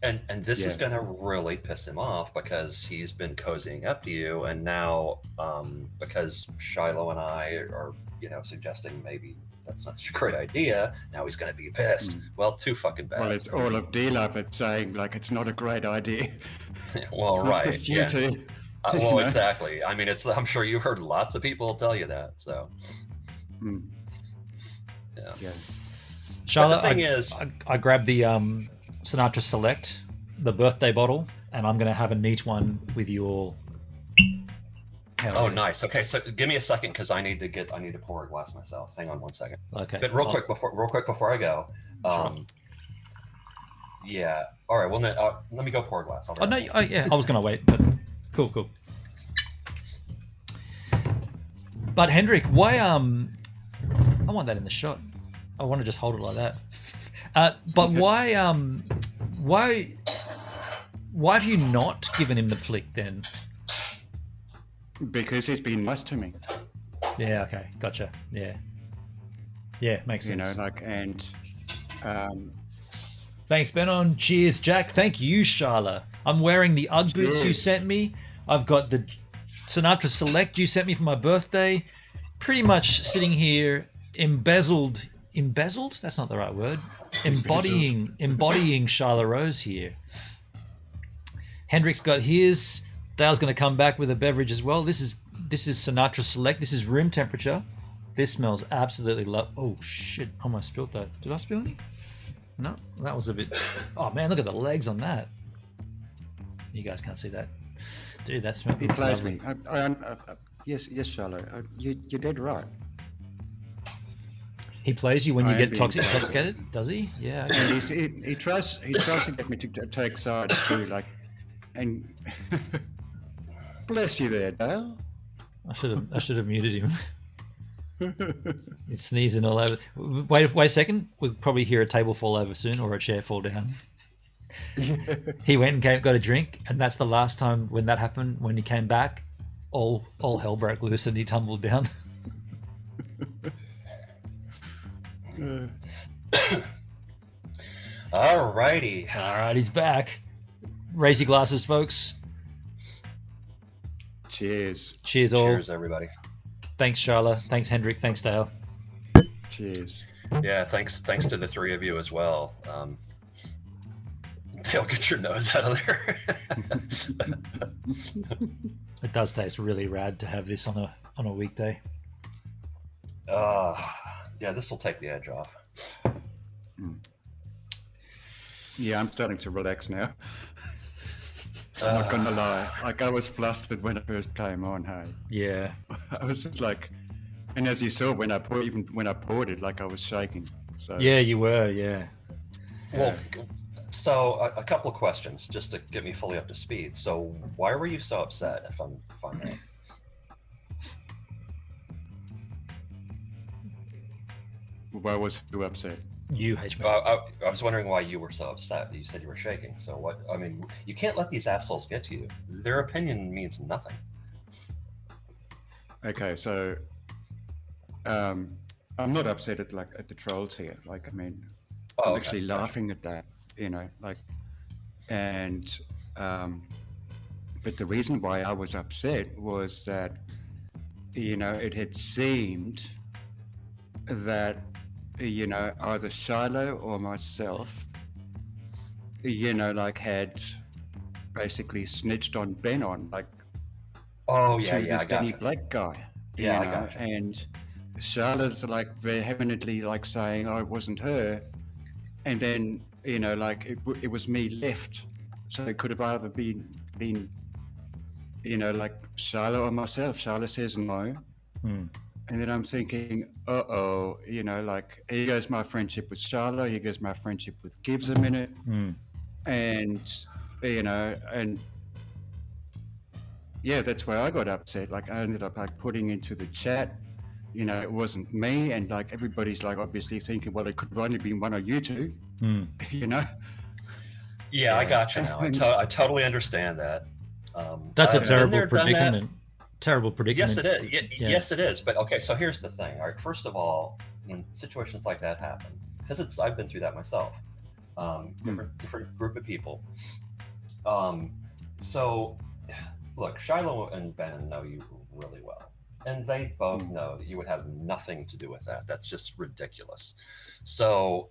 and this is going to really piss him off because he's been cozying up to you, and now because Shiloh and I are, suggesting maybe that's not such a great idea, now he's going to be pissed. Well, too fucking bad.
Well, it's all of D-Love that's saying like it's not a great idea.
Well, right.
It's you two.
Well, exactly. I mean, I'm sure you heard lots of people tell you that. So, yeah.
Charlotte,
the thing is,
I grabbed the Sinatra Select, the birthday bottle, and I'm going to have a neat one with you all.
Nice. Okay, so give me a second because I need to pour a glass myself. Hang on 1 second.
Okay.
But real quick before I go.
Sure.
Yeah. All right. Well, then, let me go pour a glass.
I was going to wait, but cool. But Hendrik, why I want that in the shot. I want to just hold it like that. But why have you not given him the flick then?
Because he's been nice to me.
Yeah, okay. Gotcha. Yeah, makes sense. Thanks, Benon. Cheers, Jack. Thank you, Charla. I'm wearing the Ugg boots you sent me. I've got the Sinatra Select you sent me for my birthday. Pretty much sitting here embezzled? That's not the right word. Embodying Charla Rose here. Hendrik's got his. Dale's going to come back with a beverage as well. This is Sinatra Select. This is room temperature. This smells absolutely oh shit! I almost spilled that. Did I spill any? No, that was a bit. Oh man, look at the legs on that. you guys can't see that. Dude, that's
He
looks
plays
lovely.
me. Yes, Charlotte. You're dead right.
He plays you when you
I am
get
being
intoxicated, does he? Yeah. Okay.
And he tries to get me to take sides too, like, and bless you there, Dale.
I should have muted him. He's sneezing all over. Wait a second. We'll probably hear a table fall over soon or a chair fall down. He went and got a drink, and that's the last time when that happened. When he came back, all hell broke loose and he tumbled down.
Alrighty.
All right, he's back. Raise your glasses, folks.
Cheers.
Cheers, all.
Cheers, everybody.
Thanks, Charla. Thanks, Hendrik. Thanks, Dale.
Cheers.
Yeah, thanks to the three of you as well. Dale, get your nose out of there.
It does taste really rad to have this on a weekday.
Yeah, this will take the edge off.
Yeah, I'm starting to relax now. I'm not gonna lie. Like, I was flustered when I first came on. Hey.
Yeah.
I was just like, and as you saw when I poured it, like I was shaking. So
yeah, you were. Yeah.
Well, so a couple of questions just to get me fully up to speed. So, why were you so upset? If I'm right.
Why was you upset?
You, HB.
I was wondering why you were so upset. You said you were shaking. So what? I mean, you can't let these assholes get to you. Their opinion means nothing.
Okay, so I'm not upset at the trolls here. Like, I mean, I'm actually laughing at that. You know, like, and but the reason why I was upset was that, you know, it had seemed that, you know, either Shiloh or myself, you know, like, had basically snitched on Benon, like, to this Danny Black guy.
Yeah,
you know?
I gotcha.
And Charlotte's like vehemently like saying, "Oh, it wasn't her," and then, you know, like, it was me left, so it could have either been, you know, like Charlotte or myself. Charlotte says no. And then I'm thinking, you know, like, here goes my friendship with Charlotte, here goes my friendship with Gibbs a minute. And, you know, and yeah, that's where I got upset. Like, I ended up like putting into the chat, you know, it wasn't me. And like, everybody's like obviously thinking, well, it could have only been one of you two, you know?
Yeah, I got you now. I totally understand that.
That's a
I've
terrible
been there, done that.
predicament. Terrible predicament.
Yes, it is. Yes, it is. But okay, so here's the thing. All right, first of all, when situations like that happen, because I've been through that myself. Different group of people. So, look, Shiloh and Ben know you really well, and they both know that you would have nothing to do with that. That's just ridiculous. So,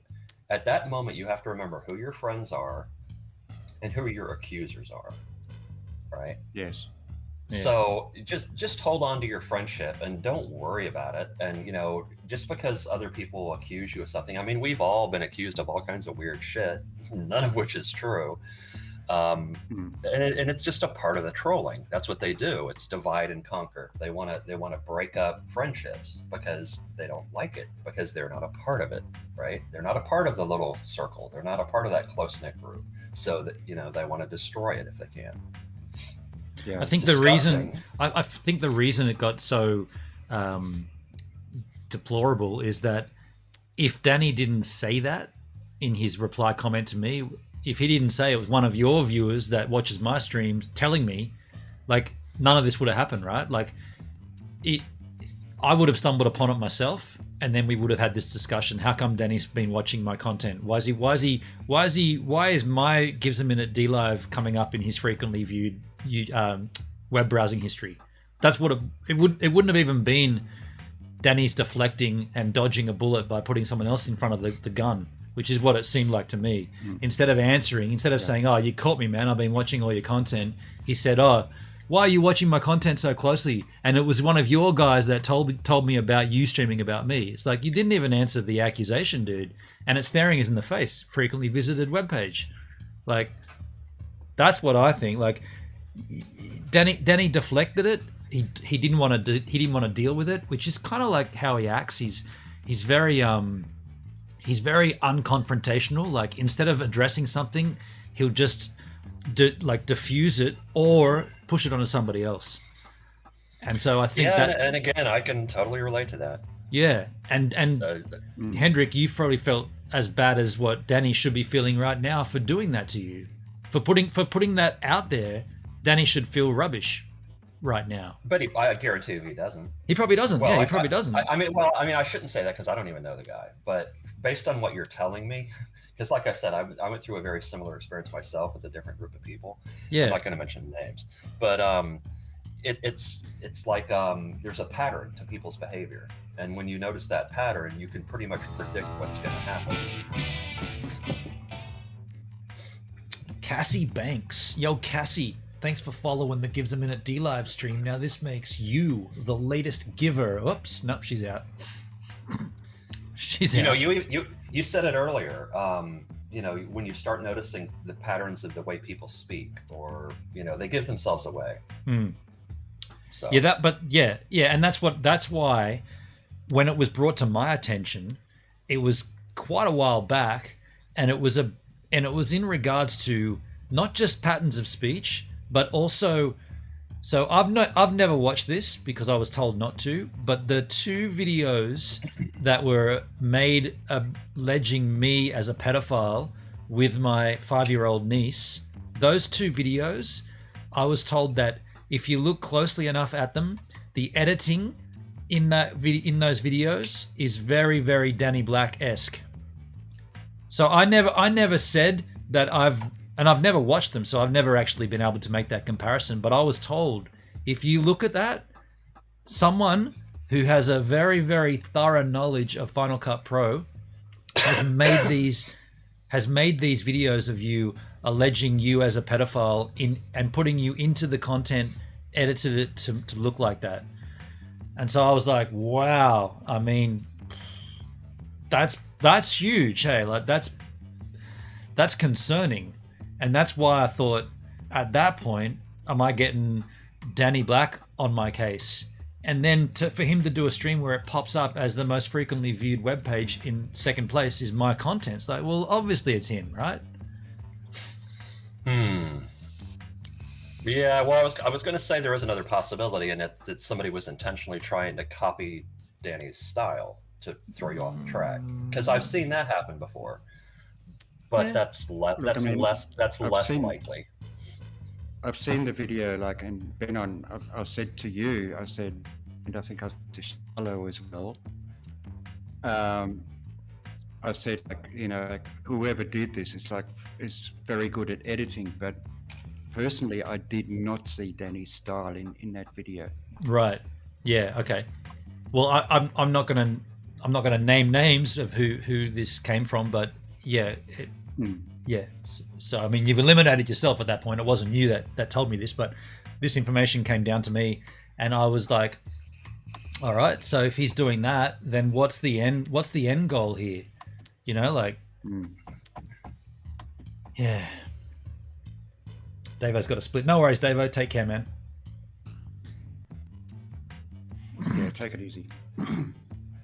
at that moment, you have to remember who your friends are and who your accusers are. Right?
Yes.
Yeah.
So just hold on to your friendship and don't worry about it. And, you know, just because other people accuse you of something, I mean, we've all been accused of all kinds of weird shit, none of which is true. And it's just a part of the trolling. That's what they do. It's divide and conquer. They want to break up friendships because they don't like it, because they're not a part of it, right? They're not a part of the little circle. They're not a part of that close-knit group. So that, you know, they want to destroy it if they can.
Yeah,
I think the reason it got so deplorable is that if Danny didn't say that in his reply comment to me, if he didn't say it was one of your viewers that watches my streams telling me, like, none of this would have happened, right? Like, I would have stumbled upon it myself, and then we would have had this discussion. How come Danny's been watching my content? Why is my Gives a Minute D-Live coming up in his frequently viewed web browsing history? That's what it wouldn't have even been Danny's deflecting and dodging a bullet by putting someone else in front of the gun, which is what it seemed like to me. Instead of saying, "Oh, you caught me, man, I've been watching all your content," he said, "Oh, why are you watching my content so closely?" And it was one of your guys that told me about you streaming about me. It's like, you didn't even answer the accusation, dude. And it's staring us in the face. Frequently visited webpage. Like, That's what I think. Like, Danny deflected it. He didn't want to deal with it, which is kind of like how he acts. He's very unconfrontational. Like, instead of addressing something, he'll just diffuse it or push it onto somebody else. And so I think
and again, I can totally relate to that.
Yeah, and Hendrik, you've probably felt as bad as what Danny should be feeling right now for doing that to you, for putting that out there. Danny should feel rubbish right now.
But I guarantee you he doesn't.
He probably doesn't.
Well,
he probably doesn't.
I mean, I shouldn't say that because I don't even know the guy. But based on what you're telling me, because like I said, I went through a very similar experience myself with a different group of people.
Yeah.
I'm not going to mention names, but it's like there's a pattern to people's behavior, and when you notice that pattern, you can pretty much predict what's going to happen.
Cassie Banks, yo Cassie. Thanks for following the Gives a Minute D live stream. Now this makes you the latest giver. Oops, nope, she's out. She's out.
You said it earlier. When you start noticing the patterns of the way people speak, or they give themselves away. So
and that's why when it was brought to my attention, it was quite a while back, and it was in regards to not just patterns of speech, but also, so I've never watched this because I was told not to, but the 2 videos that were made alleging me as a pedophile with my 5-year-old niece, those 2 videos, I was told that if you look closely enough at them, the editing in those videos is very, very Danny Black-esque. So I never said that I've never watched them, so I've never actually been able to make that comparison. But I was told, if you look at that, someone who has a very, very thorough knowledge of Final Cut Pro has made these videos of you alleging you as a pedophile and putting you into the content, edited it to look like that. And so I was like, wow. I mean, that's huge. Hey, like that's concerning. And that's why I thought at that point, am I getting Danny Black on my case? And then for him to do a stream where it pops up as the most frequently viewed webpage in second place is my content. It's like, well, obviously it's him, right?
Yeah, well, I was going to say there is another possibility, and that somebody was intentionally trying to copy Danny's style to throw you off the track. Because I've seen that happen before. But that's less likely.
I've seen the video, and Ben, I said to you, and I think I said to Shallow as well. I said, whoever did this is very good at editing, but personally, I did not see Danny's style in that video.
Right. Yeah. Okay. Well, I'm not gonna name names of who this came from, but yeah. Yeah. So I mean, you've eliminated yourself at that point. It wasn't you that told me this, but this information came down to me, and I was like, all right. So if he's doing that, then what's the end goal here? Yeah. Davo's got a split. No worries, Davo. Take care, man.
Yeah, take it easy.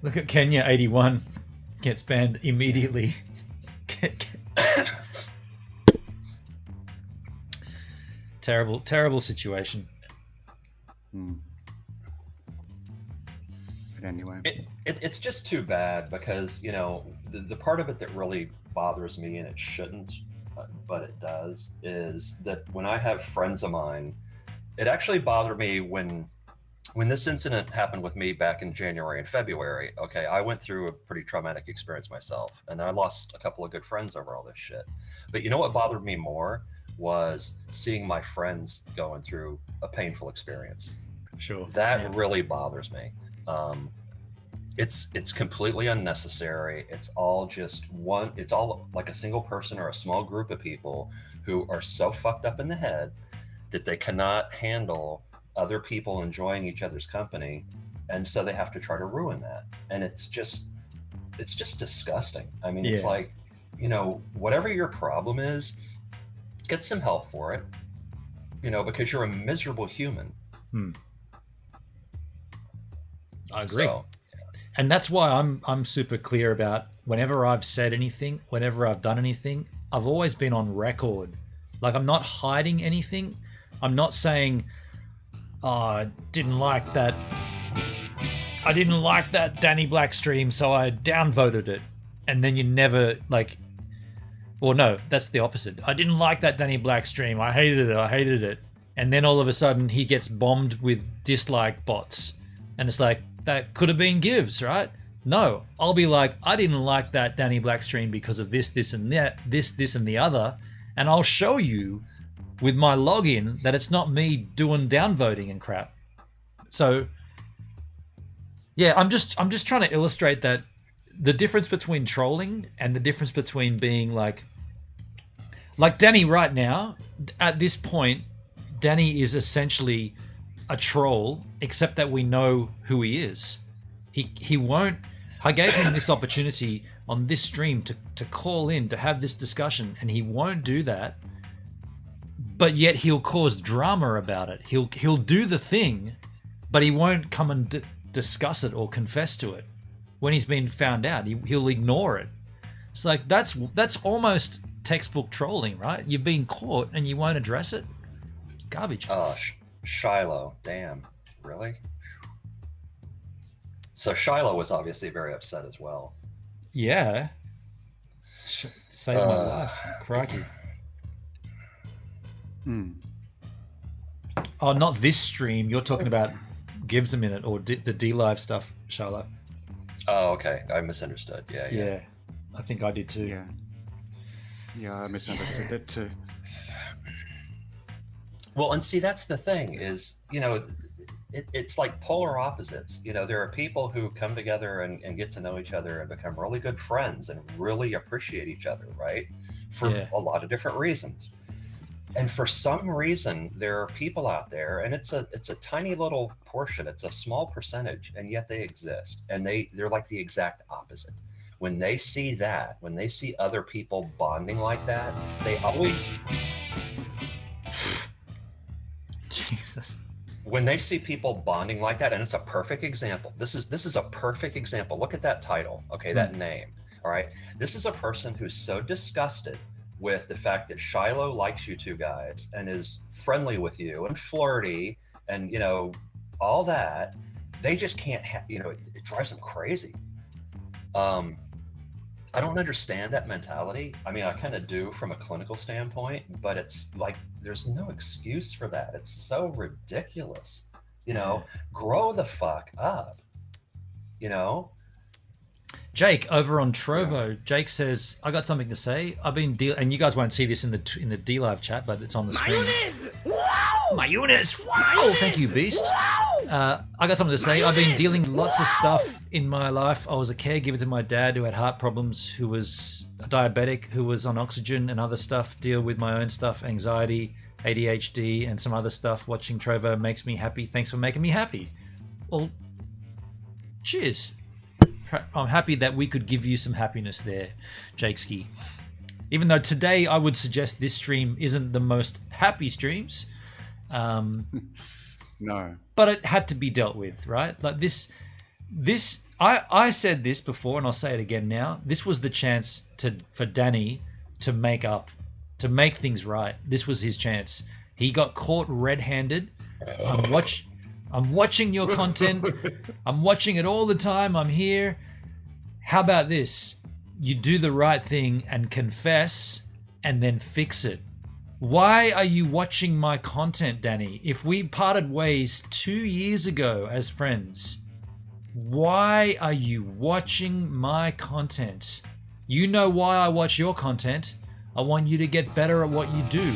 Look at Kenya, 81. Gets banned immediately. Terrible situation.
But anyway.
It's just too bad because, the part of it that really bothers me, and it shouldn't, but it does, is that when I have friends of mine, it actually bothered me when this incident happened with me back in January and February. Okay, I went through a pretty traumatic experience myself, and I lost a couple of good friends over all this shit. But you know what bothered me more was seeing my friends going through a painful experience.
Sure.
That really bothers me. It's completely unnecessary. It's all like a single person or a small group of people who are so fucked up in the head that they cannot handle other people enjoying each other's company, and so they have to try to ruin that. And it's just disgusting. I mean, It's like, whatever your problem is, get some help for it, because you're a miserable human.
I agree.
So,
and that's why I'm super clear about whenever I've said anything, whenever I've done anything, I've always been on record. Like, I'm not hiding anything. I'm not saying, oh, I didn't like that Danny Black stream, so I downvoted it. And then you never, like, well, no, that's the opposite. I didn't like that Danny Black stream. I hated it. And then all of a sudden he gets bombed with dislike bots. And it's like, that could have been gives, right? No, I'll be like, I didn't like that Danny Black stream because of this, and that, this, and the other. And I'll show you with my login that it's not me doing downvoting and crap. So, yeah, I'm just trying to illustrate that the difference between trolling and the difference between being like Danny right now, at this point, Danny is essentially a troll, except that we know who he is. He won't. I gave him this opportunity on this stream to call in, to have this discussion, and he won't do that. But yet he'll cause drama about it. He'll do the thing, but he won't come and discuss it or confess to it. When he's been found out, he'll ignore it. It's like, that's almost textbook trolling, right? You've been caught and you won't address it. It's garbage.
Oh, Shiloh, damn, really? So Shiloh was obviously very upset as well.
Yeah. Saved my life. Crikey. Oh, not this stream. You're talking about Gives a Minute or the D-Live stuff, Shiloh.
Oh, okay. I misunderstood. Yeah.
I think I did too.
Yeah, I misunderstood that too.
Well, and see, that's the thing is, it's like polar opposites. There are people who come together and get to know each other and become really good friends and really appreciate each other, right? For a lot of different reasons. And for some reason, there are people out there, and it's a tiny little portion. It's a small percentage, and yet they exist. And they're like the exact opposite. When they see that, when they see other people bonding like that, they always...
Jesus.
When they see people bonding like that, and it's a perfect example. This is a perfect example. Look at that title. Okay, that name. All right. This is a person who's so disgusted with the fact that Shiloh likes you two guys and is friendly with you and flirty and, all that. They just can't it drives them crazy. I don't understand that mentality. I mean, I kind of do from a clinical standpoint, but it's like, there's no excuse for that. It's so ridiculous, grow the fuck up,
Jake over on Trovo. Jake says, "I got something to say. I've been and you guys won't see this in the D-Live chat, but it's on the screen." Mayonnaise! Wow! Thank you, Beast. I got something to say. I've been dealing lots of stuff in my life. I was a caregiver to my dad who had heart problems, who was diabetic, who was on oxygen and other stuff. Deal with my own stuff, anxiety, ADHD, and some other stuff. Watching Trovo makes me happy. Thanks for making me happy. Well, cheers. I'm happy that we could give you some happiness there, Jake Ski. Even though today I would suggest this stream isn't the most happy streams.
No.
But it had to be dealt with, right? Like this I said this before and I'll say it again now. This was the chance for Danny to make up, to make things right. This was his chance. He got caught red-handed. I'm watching your content. I'm watching it all the time. I'm here. How about this? You do the right thing and confess and then fix it. Why are you watching my content, Danny? If we parted ways 2 years ago as friends, why are you watching my content? You know why I watch your content. I want you to get better at what you do.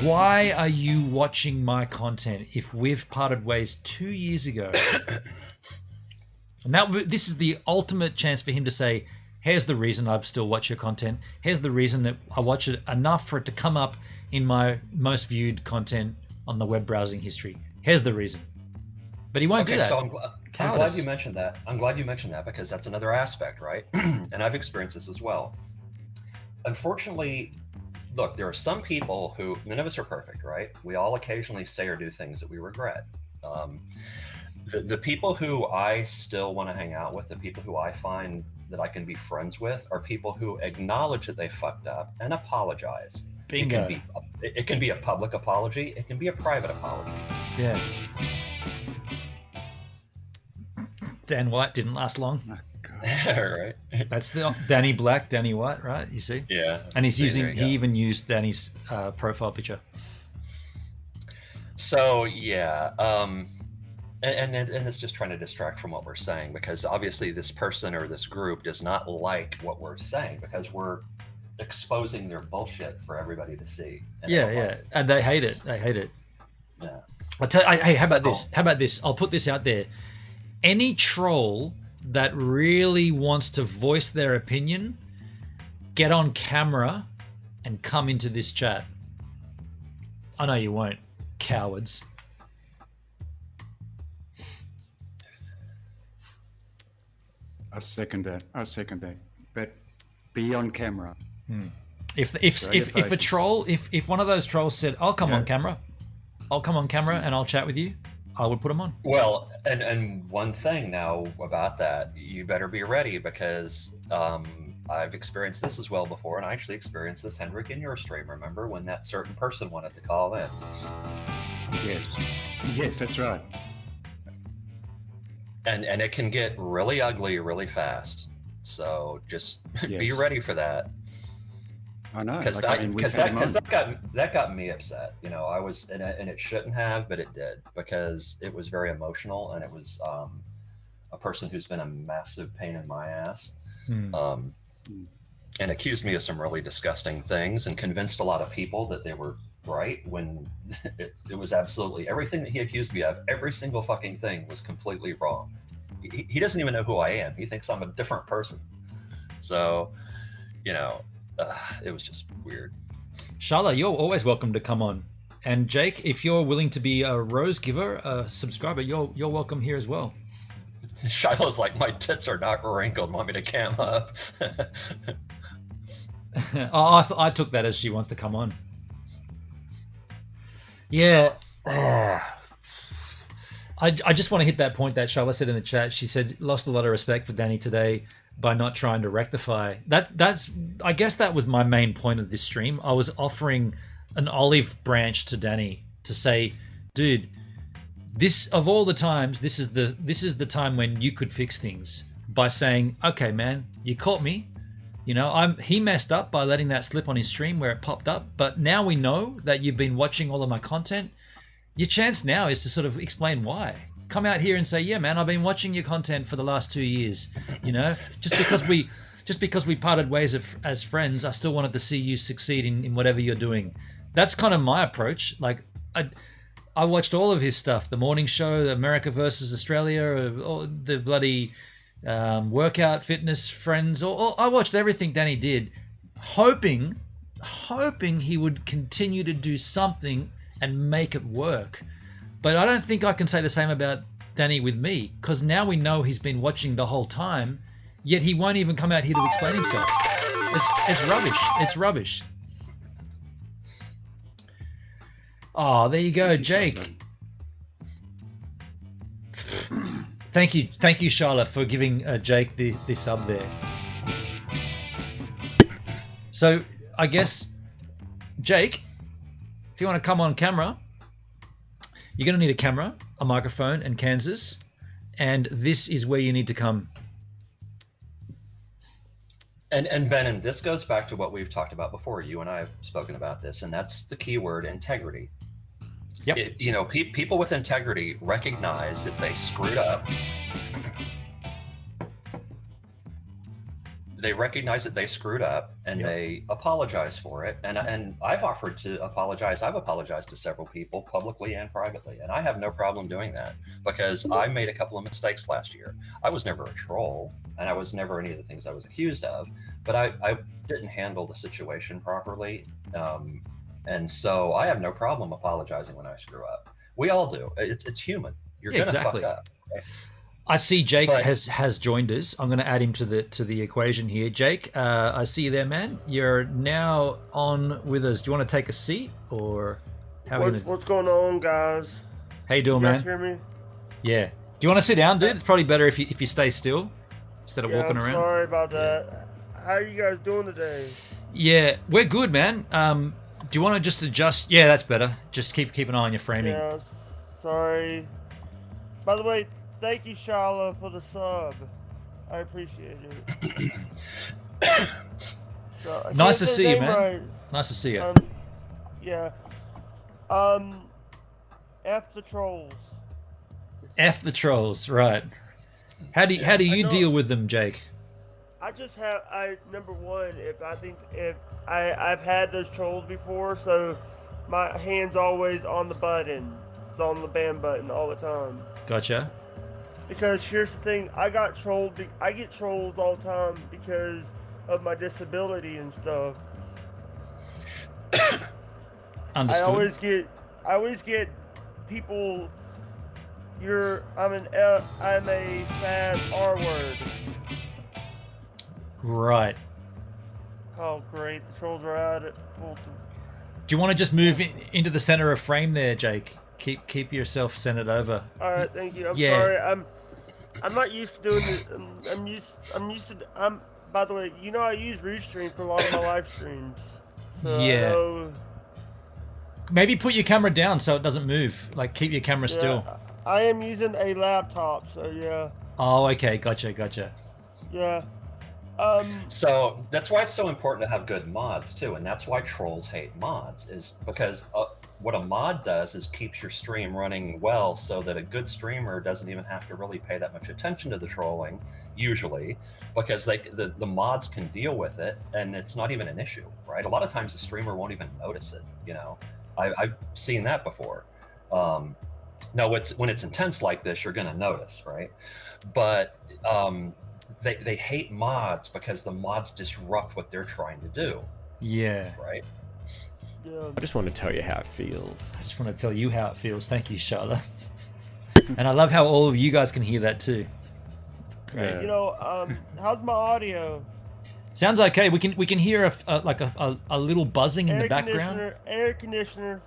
Why are you watching my content if we've parted ways 2 years ago? And this is the ultimate chance for him to say, here's the reason I still watch your content. Here's the reason that I watch it enough for it to come up in my most viewed content on the web browsing history. Here's the reason. But he won't do that.
So I'm glad you mentioned that. I'm glad you mentioned that because that's another aspect, right? And I've experienced this as well. Unfortunately, look, there are some people who, none of us are perfect, right? We all occasionally say or do things that we regret. The people who I still want to hang out with, the people who I find that I can be friends with, are people who acknowledge that they fucked up and apologize.
Bingo.
It can be a public apology. It can be a private apology.
Yeah. Dan White didn't last long.
Right.
That's the Danny Black, Danny White, right? You see?
Yeah.
And he's
See,
using.
there you
He
go.
even used Danny's profile picture.
So yeah, and it's just trying to distract from what we're saying, because obviously this person or this group does not like what we're saying, because we're exposing their bullshit for everybody to see. And they
Yeah,
don't like
yeah,
it.
and they hate it. They hate it.
Yeah.
Hey, how about this? How about this? I'll put this out there. Any troll that really wants to voice their opinion, get on camera and come into this chat. I know you won't, cowards.
I second that. But be on camera.
If
Show your
a
faces.
troll, if one of those trolls said, "I'll come on camera," and I'll chat with you, I would put them on.
Well, and one thing now about that, you better be ready, because I've experienced this as well before, and I actually experienced this, Hendrik, in your stream. Remember when that certain person wanted to call in?
Yes, that's right.
And it can get really ugly really fast. So just be
Yes.
ready for that.
I know.
Because
like, I mean, we've had them on.
that got me upset. You know, I was and it shouldn't have, but it did, because it was very emotional, and it was a person who's been a massive pain in my ass, and accused me of some really disgusting things, and convinced a lot of people that they were right when it was absolutely everything that he accused me of. Every single fucking thing was completely wrong. He doesn't even know who I am. He thinks I'm a different person. So, you know. It was just weird.
Shala, you're always welcome to come on. And Jake, if you're willing to be a rose giver, a subscriber, you're welcome here as well.
Shiloh's like, my tits are not wrinkled. Want me to cam up?
I took that as she wants to come on. Yeah. I just want to hit that point that Shala said in the chat. She said, lost a lot of respect for Danny today by not trying to rectify. That's I guess that was my main point of this stream. I was offering an olive branch to Danny to say, dude, this of all the times, this is the time when you could fix things by saying, okay, man, you caught me. You know, he messed up by letting that slip on his stream where it popped up, but now we know that you've been watching all of my content. Your chance now is to sort of explain why. Come out here and say, yeah, man, I've been watching your content for the last 2 years. You know, just because we parted ways as friends, I still wanted to see you succeed in whatever you're doing. That's kind of my approach. Like, I watched all of his stuff, the morning show, America versus Australia, all the bloody workout fitness friends. I watched everything Danny did, hoping he would continue to do something and make it work. But I don't think I can say the same about Danny with me, because now we know he's been watching the whole time, yet he won't even come out here to explain himself. It's rubbish. It's rubbish. Oh, there you go, Jake. Thank you, Charlotte, for giving Jake the sub there. So I guess, Jake, if you want to come on camera, you're going to need a camera, a microphone, and Kansas, and this is where you need to come.
And Ben, and this goes back to what we've talked about before. You and I have spoken about this, and that's the key word: integrity.
Yep.
You know, people with integrity recognize that they screwed up. They recognize that they screwed up, and they apologize for it. And I've offered to apologize. I've apologized to several people publicly and privately, and I have no problem doing that, because I made a couple of mistakes last year. I was never a troll, and I was never any of the things I was accused of, but I didn't handle the situation properly. And so I have no problem apologizing when I screw up. We all do. It's human. You're gonna fuck up. Right?
I see Jake has joined us. I'm going to add him to the equation here. Jake, I see you there, man. You're now on with us. Do you want to take a seat, or
what's going on, guys?
How you doing,
you
man?
guys hear me?
Yeah. Do you want to sit down, dude? It's probably better if you stay still instead of walking around.
Sorry about that. How are you guys doing today?
Yeah, we're good, man. Do you want to just adjust? Yeah, that's better. Just keep an eye on your framing.
Yeah, sorry. By the way, thank you, Shala, for the sub. I appreciate it.
Nice to see you, man.
Right.
Nice to see you.
Yeah. F the trolls.
F the trolls, right? How do you deal with them, Jake?
I just have number one, if I've had those trolls before, so my hand's always on the button. It's on the ban button all the time.
Gotcha.
Because here's the thing, I get trolls all the time because of my disability and stuff.
Understood.
I always get people. I'm a fat R word.
Right.
Oh great, the trolls are out at full.
Do you want to just move into the center of frame there, Jake? Keep yourself centered over.
All right, thank you. I'm sorry. I'm not used to doing this. I'm used to. By the way, I use Restream for a lot of my live streams. So
yeah. Maybe put your camera down so it doesn't move. Like keep your camera still.
I am using a laptop, so yeah.
Oh, okay. Gotcha.
Yeah.
So that's why it's so important to have good mods too, and that's why trolls hate mods, is because what a mod does is keeps your stream running well, so that a good streamer doesn't even have to really pay that much attention to the trolling, usually, because the mods can deal with it, and it's not even an issue, right? A lot of times the streamer won't even notice it. I've seen that before. Now, when it's intense like this, you're going to notice, right? But they hate mods because the mods disrupt what they're trying to do.
Yeah.
Right?
Yeah.
I just want to tell you how it feels.
I just want to tell you how it feels. Thank you, Charlotte. And I love how all of you guys can hear that too. It's great.
How's my audio?
Sounds okay. We can hear a little buzzing in the background.
Air conditioner.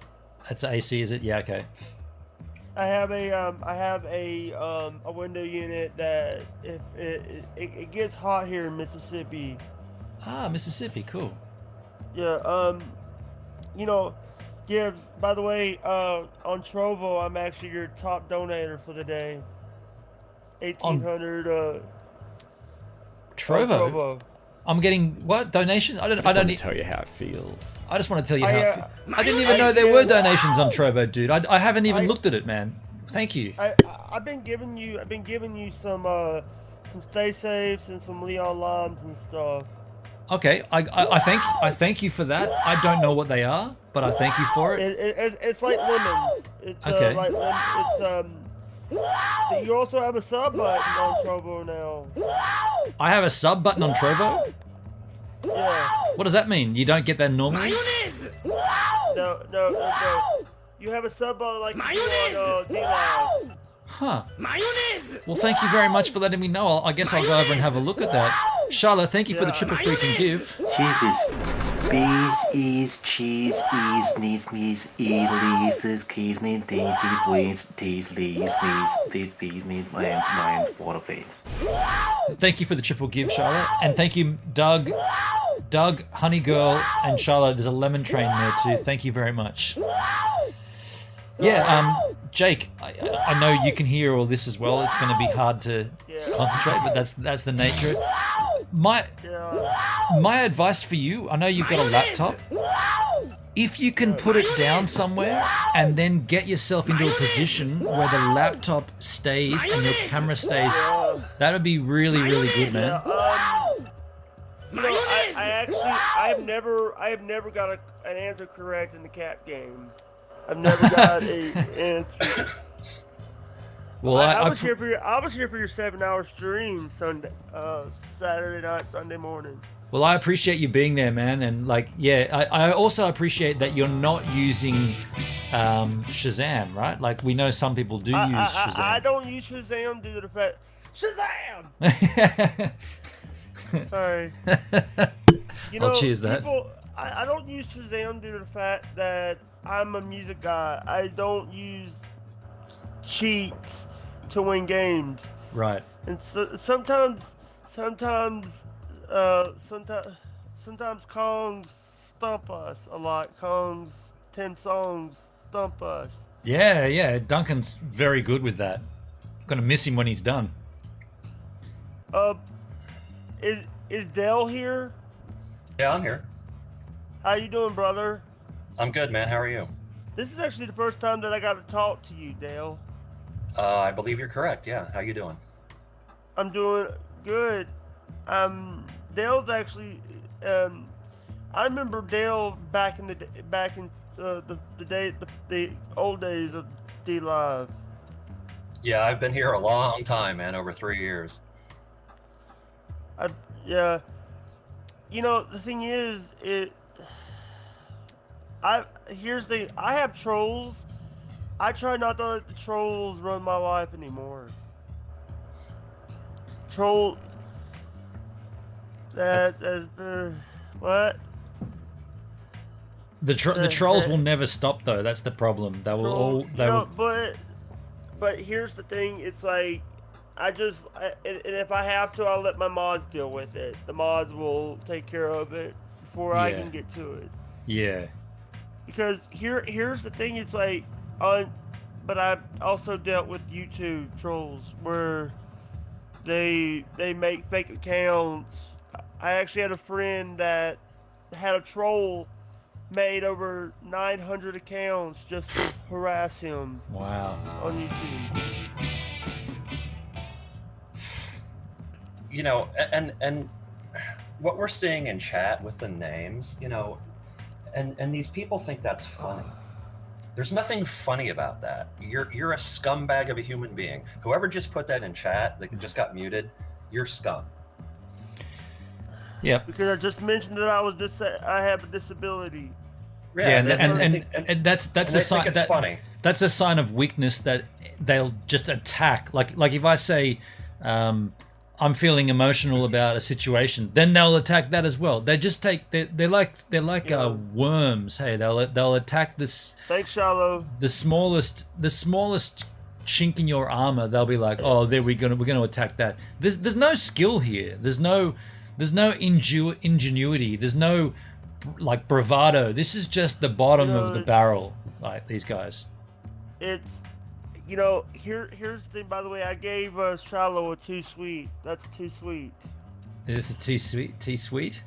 That's AC, is it? Yeah. Okay.
I have a window unit that if it gets hot here in Mississippi.
Ah, Mississippi, cool.
Yeah. Gibbs. By the way, on Trovo, I'm actually your top donator for the day. 1,800.
Trovo. I'm getting what donation? I don't
want to tell you how it feels.
I just want to tell you how it feels. I didn't even know there were donations on Trovo, dude. I haven't even looked at it, man. Thank you.
I've been giving you some stay safes and some Leon Limes and stuff.
Okay, I thank you for that. I don't know what they are, but I thank you for it.
It's like lemons. It's
okay.
You also have a sub button on Trovo now.
I have a sub button on Trovo?
Yeah.
What does that mean? You don't get that normally?
No. You have a sub button like you do on D-Live.
Huh. Well, thank you very much for letting me know. I guess I'll go over and have a look at that. Charlotte, thank you for the triple freaking give.
Jesus. Bees, ease, cheese, ease, needs, me's, leases, keys, mean, daisies, wings, teas, leaves, these bees, mean, mines, water veins.
Thank you for the triple give, Charlotte. And thank you, Doug, Honey Girl, and Charlotte. There's a lemon train there too. Thank you very much. Yeah, Jake, I know you can hear all this as well. It's going to be hard to concentrate, but that's the nature. My advice for you, I know you've got a laptop. If you can put it down somewhere and then get yourself into a position where the laptop stays and your camera stays, that would be really, really good, man.
I have never got an answer correct in the cap game. I've never got an answer.
Well,
I was here for your 7-hour stream Saturday night, Sunday morning.
Well, I appreciate you being there, man, and I also appreciate that you're not using Shazam, right? Like we know some people do use Shazam.
I don't use Shazam due to the fact Shazam. Sorry. You know,
I'll cheers that.
people, I don't use Shazam due to the fact that I'm a music guy. I don't use cheats to win games.
Right.
And so, sometimes Kongs stump us a lot. Kongs 10 songs stump us.
Yeah. Duncan's very good with that. Gonna miss him when he's done.
Is Dale here?
Yeah, I'm here.
How you doing, brother?
I'm good, man. How are you?
This is actually the first time that I got to talk to you, Dale.
I believe you're correct. Yeah. How you doing?
I'm doing good. Dale's actually. I remember Dale back in the old days of D Live.
Yeah, I've been here a long time, man. Over 3 years.
Yeah. You know, the thing is, I have trolls. I try not to let the trolls run my life anymore. What?
The trolls will never stop though. That's the problem. They will all.
But here's the thing. It's like and if I have to, I'll let my mods deal with it. The mods will take care of it before I can get to it.
Yeah.
Because here's the thing. It's like but I've also dealt with YouTube trolls where they make fake accounts. I actually had a friend that had a troll made over 900 accounts just to harass him.
Wow.
On YouTube.
You know, and what we're seeing in chat with the names, you know, and these people think that's funny. There's nothing funny about that. You're a scumbag of a human being. Whoever just put that in chat, that just got muted, you're scum.
Yep.
Because I just mentioned that I have a disability.
Yeah, and that's a sign.
Funny.
That's a sign of weakness that they'll just attack. Like if I say, I'm feeling emotional about a situation, then they'll attack that as well. They just they're like worms. Hey, they'll attack this.
Thanks, Shallow.
The smallest chink in your armor. They'll be like, oh, we're gonna attack that. There's no skill here. There's no ingenuity. There's no like bravado. This is just the bottom of the barrel. Like these guys.
It's. Here's the thing. By the way, I gave Shallow a too sweet. That's too sweet.
It's a too sweet. Too sweet.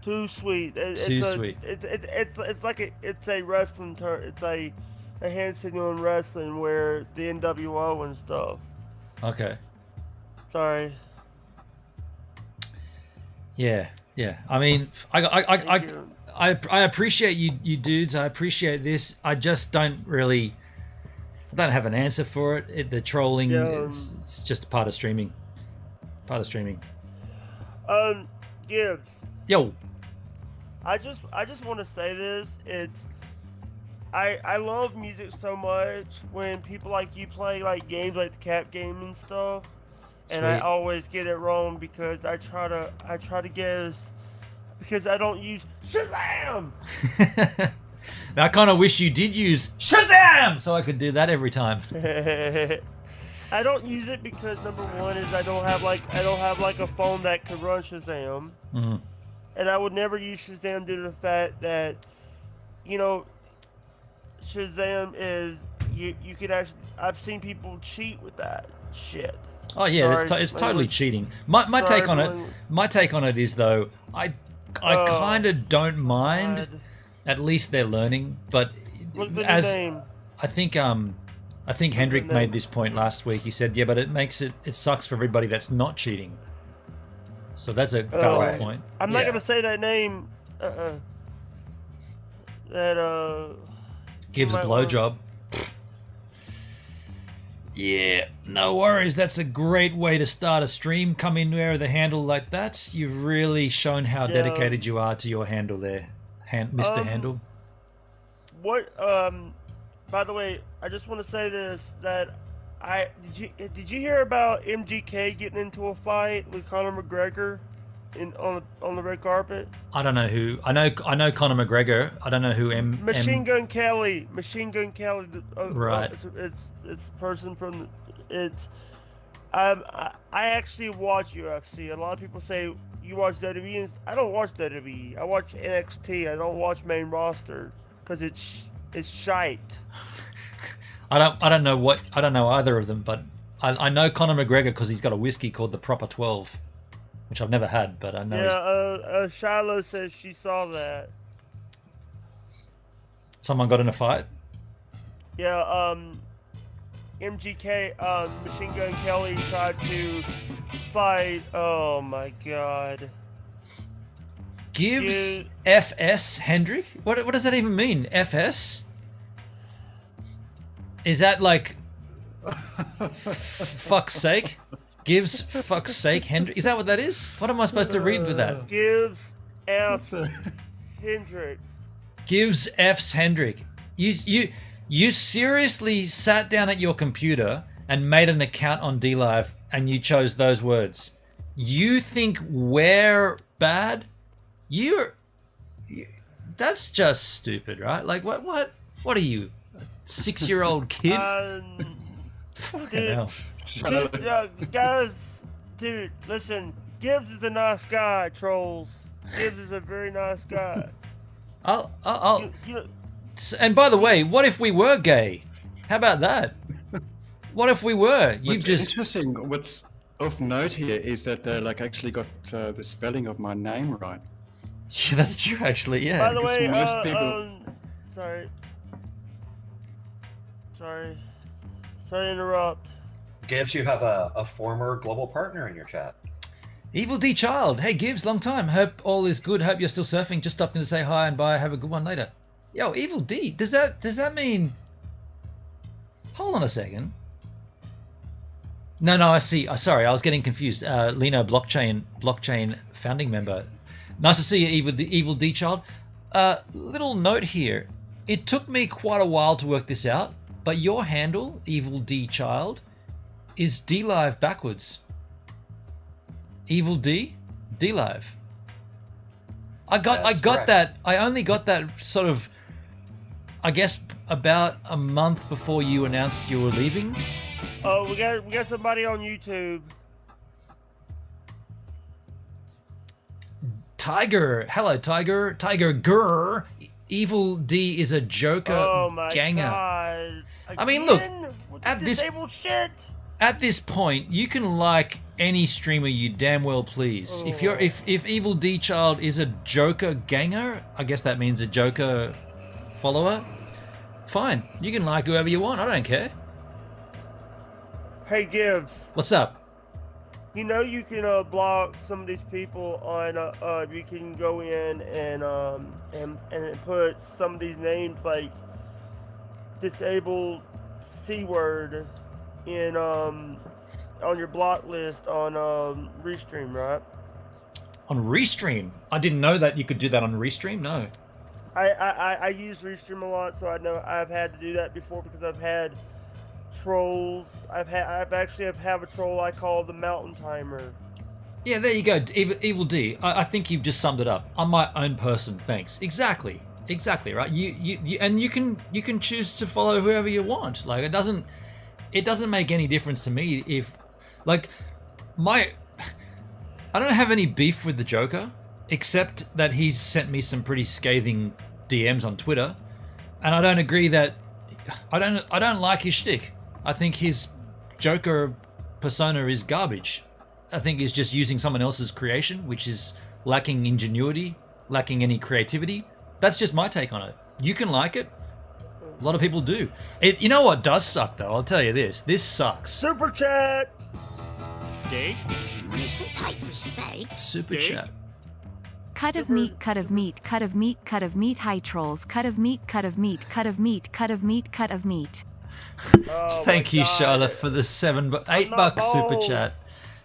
Too sweet.
Too sweet.
It's like it's a wrestling term. It's a hand signal in wrestling where the NWO and stuff.
Okay.
Sorry.
Yeah. I mean, I appreciate you dudes. I appreciate this. I just don't really. I don't have an answer for it. The trolling it's just a part of streaming.
Gibbs.
Yo.
I just want to say this. I love music so much when people like you play like games like the Cap game and stuff.
Sweet.
And I always get it wrong because I try to guess because I don't use Shazam.
I kind of wish you did use Shazam so I could do that every time.
I don't use it because number one is I don't have like a phone that could run Shazam, and I would never use Shazam due to the fact that, Shazam is you could actually I've seen people cheat with that shit.
Oh yeah, it's totally cheating. My take on it is though I kind of don't mind.
God.
At least they're learning, but I think Hendrik made this point last week. He said, "Yeah, but it sucks for everybody that's not cheating." So that's a valid point.
I'm not gonna say that name. That
Gibbs blowjob. Yeah, no worries. That's a great way to start a stream. Come in there with a handle like that. You've really shown how dedicated you are to your handle there. Mr. Handle.
What By the way, I just want to say this that did you hear about MGK getting into a fight with Conor McGregor on the red carpet?
I don't know who. I know Conor McGregor. I don't know who
Machine Gun Kelly.
Right.
It's a person from I actually watch UFC. A lot of people say you watch WWE. And I don't watch WWE. I watch NXT. I don't watch main roster because it's shite.
I don't know either of them, but I know Conor McGregor because he's got a whiskey called the Proper 12, which I've never had, but I know.
Yeah, Shiloh says she saw that.
Someone got in a fight.
Yeah, MGK, Machine Gun Kelly tried to fight. Oh my God.
Gibbs FS Hendrick? What does that even mean? FS? Is that like fuck's sake? Gibbs fuck's sake Hendrick? Is that what that is? What am I supposed to read with that?
Gibbs F Hendrick.
Gibbs F's Hendrick. You seriously sat down at your computer and made an account on DLive and you chose those words. You think we're bad? That's just stupid, right? Like what are you? 6-year-old kid? Fucking hell.
Guys, dude, listen. Gibbs is a nice guy, trolls. Gibbs is a very nice guy.
And by the way, what if we were gay? How about that? What if we were?
Interesting. What's of note here is that they actually got the spelling of my name right.
Yeah, that's true, actually. Yeah.
By the way,
most people...
Sorry to interrupt.
Gibbs, you have a former global partner in your chat.
Evil D Child. Hey Gibbs, long time. Hope all is good. Hope you're still surfing. Just stopped in to say hi and bye. Have a good one later. Yo, Evil D. Does that mean? Hold on a second. No, I see. Sorry, I was getting confused. Lino blockchain founding member. Nice to see you, Evil D Child. Little note here. It took me quite a while to work this out, but your handle, Evil D Child, is DLive backwards. Evil D, DLive. I got that. I only got that sort of, I guess, about a month before you announced you were leaving.
Oh, we got somebody on YouTube.
Tiger, hello Tiger. Tiger Grr. Evil D is a Joker ganger.
God.
I mean, look,
at
this point, you can like any streamer you damn well please.
Oh.
If Evil D Child is a Joker ganger, I guess that means a Joker follower. Fine, you can like whoever you want. I don't care.
Hey Gibbs.
What's up?
You know you can block some of these people on. You can go in and put some of these names like disabled C-word in on your block list on Restream, right?
On Restream? I didn't know that you could do that on Restream. No.
I use Restream a lot, so I know I've had to do that before because I've had trolls. I've actually have a troll I call the Mountain Timer.
Yeah, there you go, Evil D. I think you've just summed it up. I'm my own person, thanks. Exactly, right. You can choose to follow whoever you want. Like it doesn't make any difference to me if, like, I don't have any beef with the Joker, except that he's sent me some pretty scathing DMs on Twitter, and I don't agree that I don't like his shtick. I think his Joker persona is garbage. I think he's just using someone else's creation, which is lacking ingenuity, lacking any creativity. That's just my take on it. You can like it. A lot of people do. You know what does suck, though? I'll tell you this. This sucks.
Super chat.
Steak.
It's too tight for steak.
Super chat.
Cut of meat, cut of meat, cut of meat, cut of meat, high trolls, cut of meat, cut of meat, cut of meat, cut of meat, cut of meat.
Thank you, Charlotte, for the $8 super chat.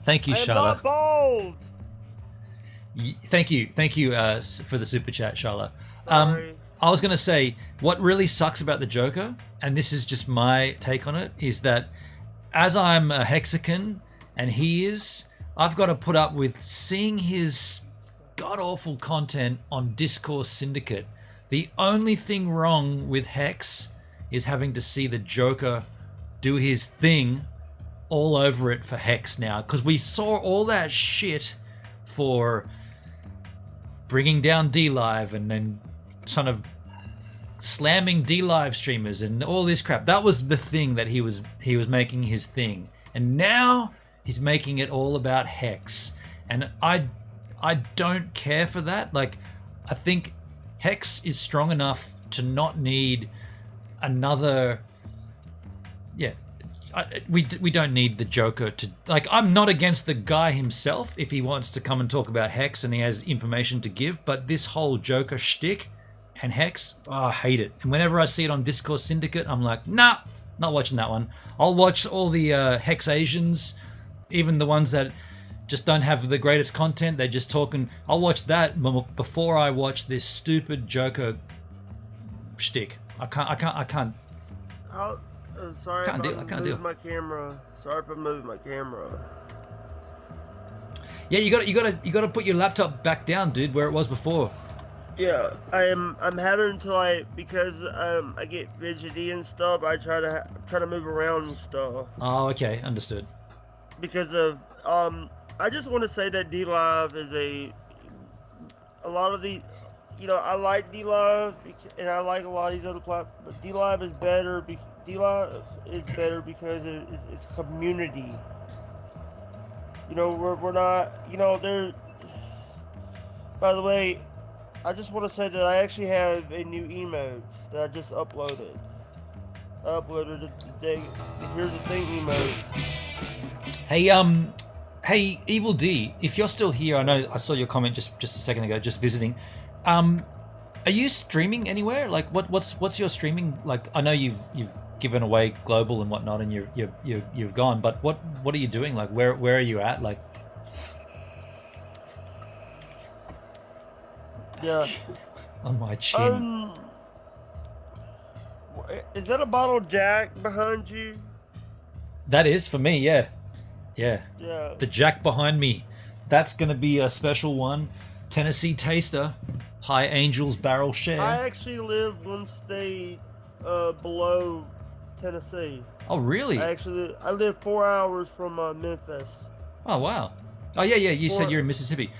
Thank you, Charlotte.
Bold.
Thank you for the super chat, Charlotte. I was gonna say what really sucks about the Joker, and this is just my take on it, is that as I'm a Hexagon and he is, I've got to put up with seeing his god-awful content on Discourse Syndicate. The only thing wrong with Hex is having to see the Joker do his thing all over it for Hex now, because we saw all that shit for bringing down DLive and then sort of slamming DLive streamers and all this crap. That was the thing that he was making his thing, and now he's making it all about Hex, and I don't care for that. Like, I think Hex is strong enough to not need another. Yeah, we don't need the Joker to, like, I'm not against the guy himself if he wants to come and talk about Hex and he has information to give, but this whole Joker shtick and Hex, I hate it. And whenever I see it on Discourse Syndicate, I'm like, nah, not watching that one. I'll watch all the Hex Asians, even the ones that just don't have the greatest content. They're just talking. I'll watch that before I watch this stupid Joker shtick. I can't.
Sorry,
I can't do it.
My camera. Sorry if I moved my camera.
Yeah, you gotta put your laptop back down, dude, where it was before.
Yeah, I'm having to, like, because I get fidgety and stuff. I try to move around and stuff.
Oh, okay, understood.
Because of I just want to say that DLive is a lot of the, you know, I like DLive and I like a lot of these other platforms, but DLive is better. DLive is better because it's community. You know, we're not, you know, there. By the way, I just want to say that I actually have a new emote that I just uploaded. I uploaded it today. Here's the thing emote.
Hey, Evil D, if you're still here, I know I saw your comment just a second ago, just visiting. Are you streaming anywhere? Like, what's your streaming like? I know you've given away global and whatnot, and you've gone, but what are you doing? Like, where are you at? Like,
yeah,
on my chin.
Is that a bottle of Jack behind you?
That is for me, yeah.
Yeah.
The Jack behind me. That's gonna be a special one. Tennessee Taster, High Angels Barrel Share.
I actually live one state below Tennessee.
Oh, really?
I live 4 hours from Memphis.
Oh, wow. Oh, yeah. You said you're in Mississippi.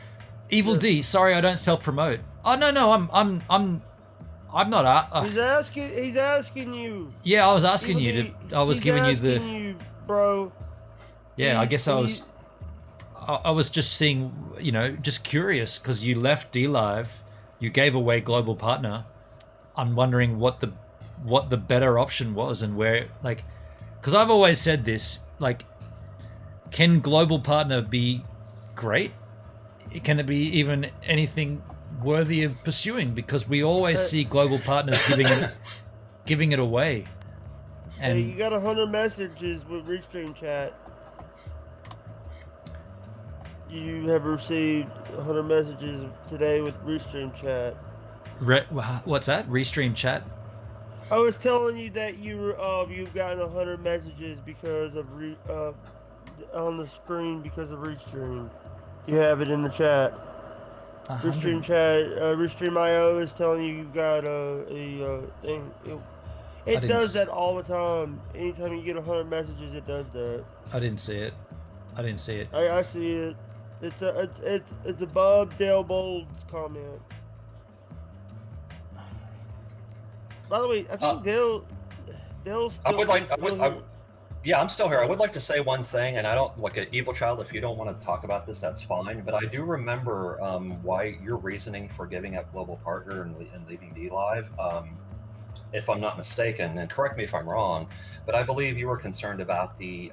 Evil D. Sorry, I don't self-promote. Oh, no. I'm not.
He's asking you.
Yeah, I was asking you to. I was giving you the.
He's asking you, bro.
Yeah, I guess I was just seeing, you know, just curious because you left DLive, you gave away Global Partner. I'm wondering what the better option was and where, like, because I've always said this, like, can Global Partner be great? Can it be even anything worthy of pursuing? Because we always see Global Partners giving it away. And
hey, you got 100 messages with Restream Chat. You have received 100 messages today with Restream Chat.
What's that? Restream Chat?
I was telling you that you've gotten 100 messages because of on the screen because of Restream. You have it in the chat. Restream Chat, Restream.io is telling you you've got a thing. It does that all the time. Anytime you get 100 messages, it does that.
I didn't see it.
I see it. It's above Dale Bold's comment. By the way, I think Dale's still
yeah, I'm still here. I would like to say one thing, and I don't, like, an Evil Child, if you don't want to talk about this, that's fine. But I do remember why your reasoning for giving up Global Partner and leaving DLive. If I'm not mistaken, and correct me if I'm wrong, but I believe you were concerned about the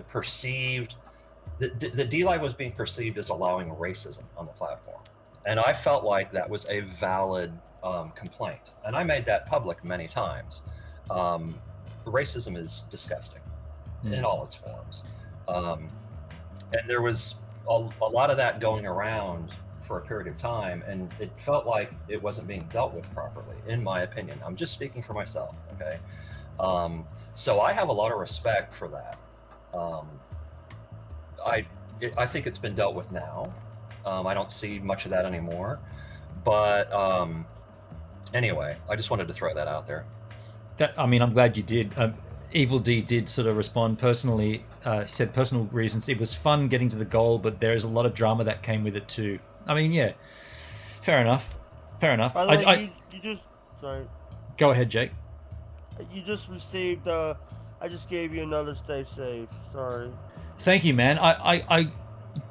perceived, the DLive was being perceived as allowing racism on the platform. And I felt like that was a valid complaint. And I made that public many times. Racism is disgusting in all its forms. And there was a lot of that going around for a period of time, and it felt like it wasn't being dealt with properly, in my opinion. I'm just speaking for myself, okay? So I have a lot of respect for that. I think it's been dealt with now. I don't see much of that anymore. But anyway, I just wanted to throw that out there.
I'm glad you did. Evil D did sort of respond personally, said personal reasons. It was fun getting to the goal, but there is a lot of drama that came with it too. I mean, yeah, fair enough. Fair enough.
By the way, you just sorry.
Go ahead, Jake.
You just received. I just gave you another stay safe. Sorry.
Thank you, man.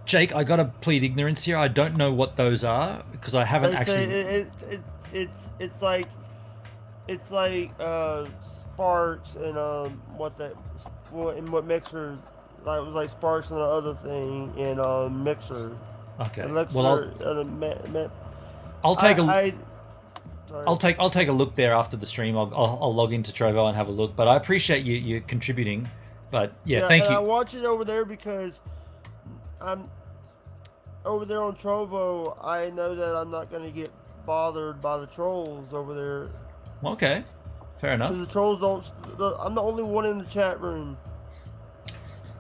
Jake, I gotta plead ignorance here. I don't know what those are because I haven't actually.
It's like Sparks and what Mixer, like, it was like Sparks and the other thing in Mixer.
Okay.
Elixir,
well, I'll take a look there after the stream. I'll log into Trovo and have a look. But I appreciate you contributing. But yeah, thank you.
I watch it over there because I'm over there on Trovo. I know that I'm not going to get bothered by the trolls over there.
Okay, fair enough.
Because the trolls don't. I'm the only one in the chat room.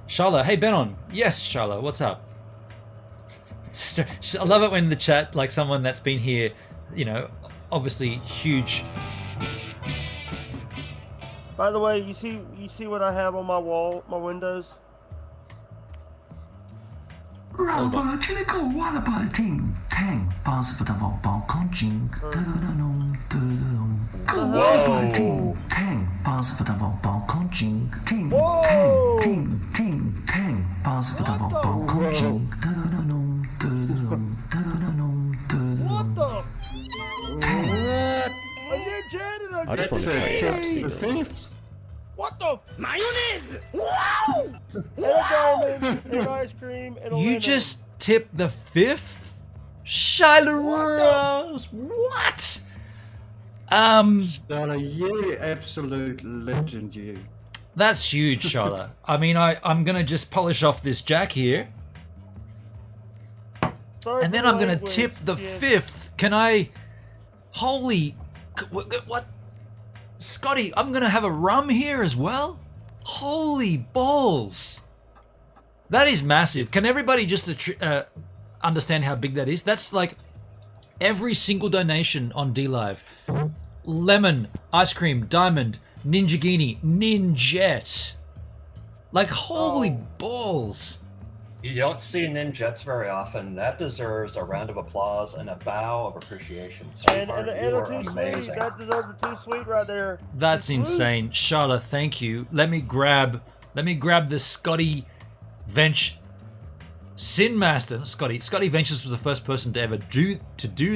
Sharla, hey Benon. Yes, Sharla, what's up? I love it when in the chat, like someone that's been here, you know, obviously huge.
By the way, you see what I have on my wall, my windows? What the?
I just want to tell you how it feels.
What the?
Mayonnaise! Wow!
And a diamond, and ice cream, and a
You
lemon.
just tipped the fifth? Shiloh Rose! What?
Sharla, you absolute legend, you.
That's huge, Sharla. I mean, I'm gonna just polish off this jack here.
Sorry
And then
for
I'm gonna
language,
tip the
yes.
fifth. Can I? Holy, what? Scotty, I'm gonna have a rum here as well. Holy balls! That is massive. Can everybody just understand how big that is? That's like every single donation on DLive. Lemon, ice cream, diamond, Ninjagini, Ninjet. Like holy balls!
You don't see ninjets very often. That deserves a round of applause and a bow of appreciation.
And
Sweetheart, you
a
are
too sweet.
amazing.
That deserves a too sweet right there.
That's
Too sweet.
insane. Charlotte, thank you. Let me grab the Scotty Venture Sin Master. Scotty Ventures was the first person to ever do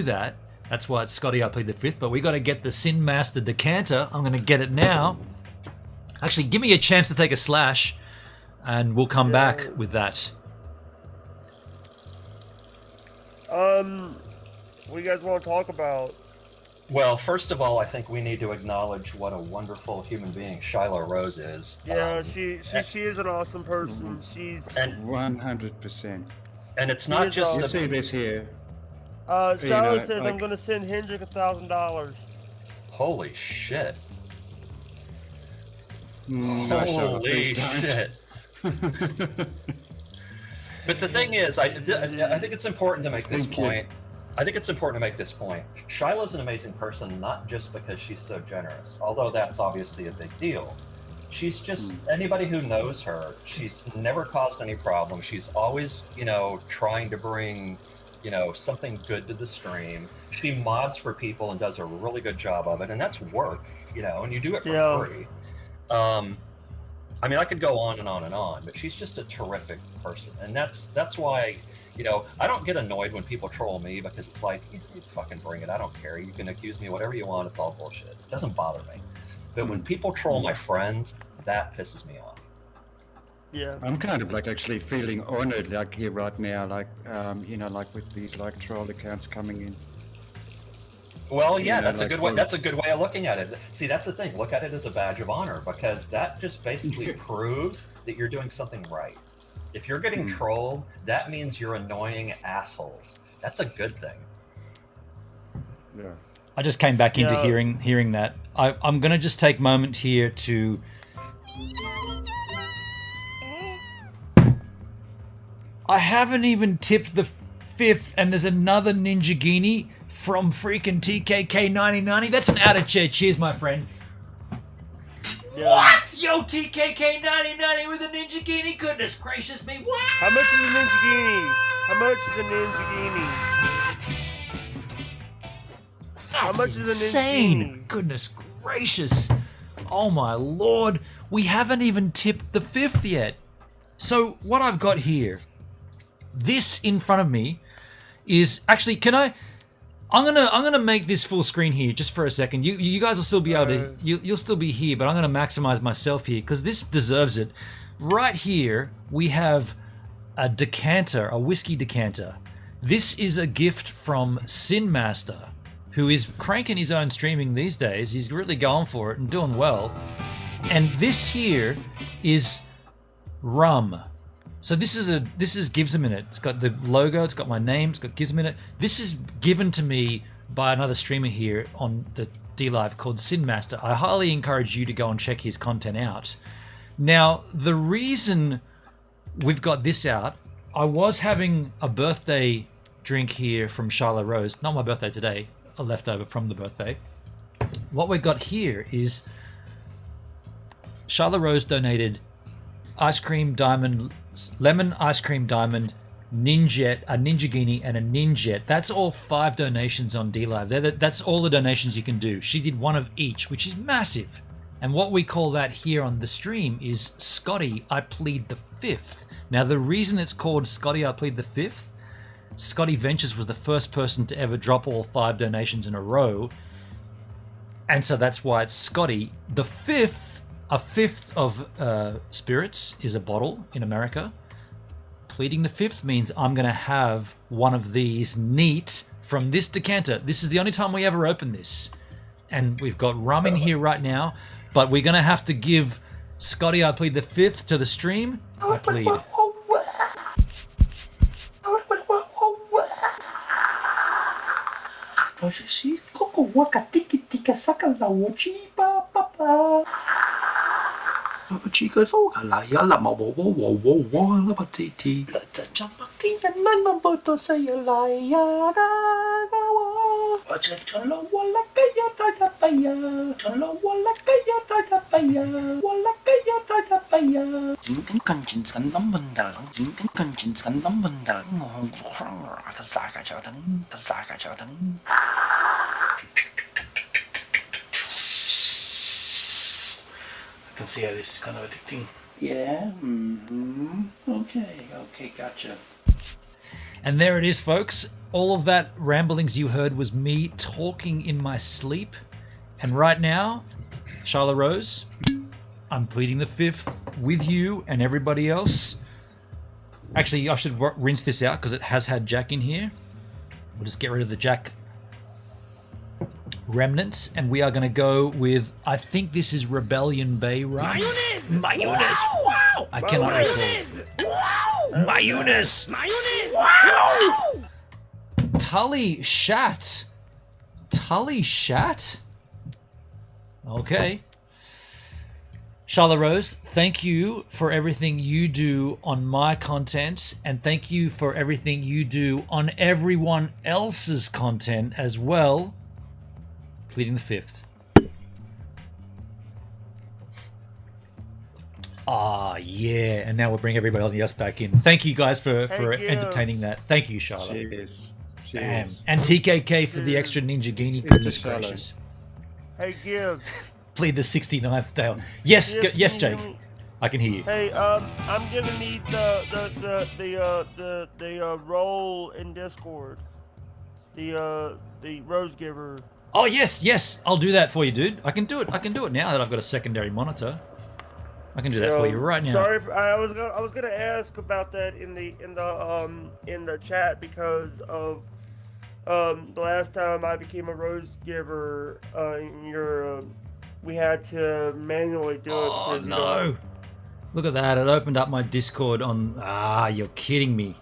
that. That's why it's Scotty I played the fifth, but we gotta get the Sin Master decanter. I'm gonna get it now. Actually, give me a chance to take a slash and we'll come back with that.
What do you guys want to talk about?
Well, first of all, I think we need to acknowledge what a wonderful human being Shiloh Rose is.
Yeah, she is an awesome person. She's
100%.
And it's not just
You see this here.
Charlotte says
like-
I'm gonna send Hendrick $1,000.
Holy shit.
No, Charlotte,
Holy
please don't.
shit. But the thing is, I think it's important to make this
Thank you.
point. I think it's important to make this point. Shiloh's an amazing person, not just because she's so generous, although that's obviously a big deal. She's just, anybody who knows her, she's never caused any problems. She's always, trying to bring, something good to the stream. She mods for people and does a really good job of it, and that's work, and you do it for free. I mean, I could go on and on and on, but she's just a terrific person, and that's why, I don't get annoyed when people troll me because it's like, you fucking bring it. I don't care. You can accuse me whatever you want. It's all bullshit. It doesn't bother me. But when people troll my friends, that pisses me off.
Yeah.
I'm kind of like actually feeling honored like here right now, like like with these like troll accounts coming in.
Well, yeah, that's a
like,
good way. That's a good way of looking at it. See, that's the thing. Look at it as a badge of honor because that just basically proves that you're doing something right. If you're getting trolled, that means you're annoying assholes. That's a good thing.
Yeah.
I just came back into
Yeah.
hearing that. I'm gonna just take a moment here to. I haven't even tipped the 5th, and there's another Ninja Genie from freaking TKK 9090. That's an out of chair. Cheers, my friend. What? Yo, TKK 9090 with a Ninja Genie? Goodness gracious me. What?
How much is a Ninja Genie? How much is a Ninja Genie? How much is a Ninja
Insane.
Genie?
Goodness gracious. Oh my lord. We haven't even tipped the 5th yet. So what I've got here, this in front of me is actually, I'm gonna make this full screen here just for a second. You guys will still be able to you'll still be here, but I'm gonna maximize myself here because this deserves it. Right here we have a decanter, a whiskey decanter. This is a gift from Sin Master, who is cranking his own streaming these days. He's really going for it and doing well. And this here is rum. So this is Gives a Minute. It's got the logo, it's got my name, it's got Gives a Minute. This is given to me by another streamer here on the D-Live called Sin Master. I highly encourage you to go and check his content out. Now, the reason we've got this out, I was having a birthday drink here from Charlotte Rose. Not my birthday today, a leftover from the birthday. What we got here is Charlotte Rose donated ice cream diamond, lemon ice cream diamond, ninjet, a Ninja Genie, and a Ninjet. That's all 5 donations on D-Live. That's all the donations you can do. She did one of each, which is massive. And what we call that here on the stream is Scotty, I Plead the 5th. Now, the reason it's called Scotty, I Plead the 5th, Scotty Ventures was the first person to ever drop all 5 donations in a row. And so that's why it's Scotty. The 5th, a 5th of spirits is a bottle in America. Pleading the 5th means I'm going to have one of these neat from this decanter. This is the only time we ever open this. And we've got rum in here right now, but we're going to have to give Scotty, I Plead the 5th to the stream. I plead.
Chica soga la yalla ma wo wo wo wo wo la patiti la chamati na na boto say la ya ga wa acha chalo wala kaya ta paya chalo wala kaya ta paya wala kaya ta paya jing kan jin san nam banda jing kan jin san nam banda ngo ka sa ka cha tan I can see how this is kind of addicting. Yeah. Okay, gotcha.
And there it is, folks. All of that ramblings you heard was me talking in my sleep. And right now, Charlotte Rose, I'm pleading the 5th with you and everybody else. Actually, I should rinse this out because it has had Jack in here. We'll just get rid of the Jack remnants, and we are going to go with, I think this is Rebellion Bay rum. Mayonnaise. Wow. I cannot recall. Wow. Mayonnaise. Wow. Tully Shat. Okay. Charlotte Rose, thank you for everything you do on my content, and thank you for everything you do on everyone else's content as well. Pleading the 5th. Ah, yeah. And now we'll bring everybody else back in. Thank you guys for entertaining that. Thank you, Charlotte.
Cheers.
And TKK for the extra Ninja Genie. Goodness gracious.
Hey, Gibbs.
Plead the 69th Dale. Yes, yes, Jake. I can hear you.
Hey, I'm gonna need the role in Discord. The Rose Giver.
Oh yes, I'll do that for you, dude. I can do it now that I've got a secondary monitor. I can do that for you right now.
Sorry, I was gonna ask about that in the chat because of the last time I became a Rose Giver. We had to manually do it.
Oh no! Look at that! It opened up my Discord on. Ah, you're kidding me.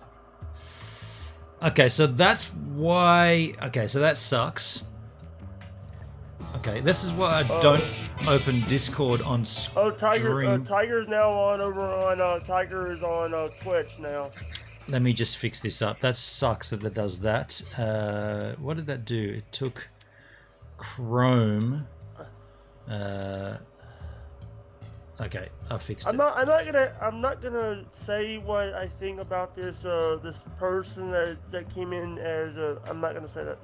Okay, so that's why. Okay, so that sucks. Okay, this is why I don't open Discord on stream.
Oh, Tiger's now on over on. Tiger is on Twitch now.
Let me just fix this up. That sucks that does that. What did that do? It took Chrome. Okay, I fixed it.
I'm not gonna say what I think about this this person that came in as I'm not gonna say that.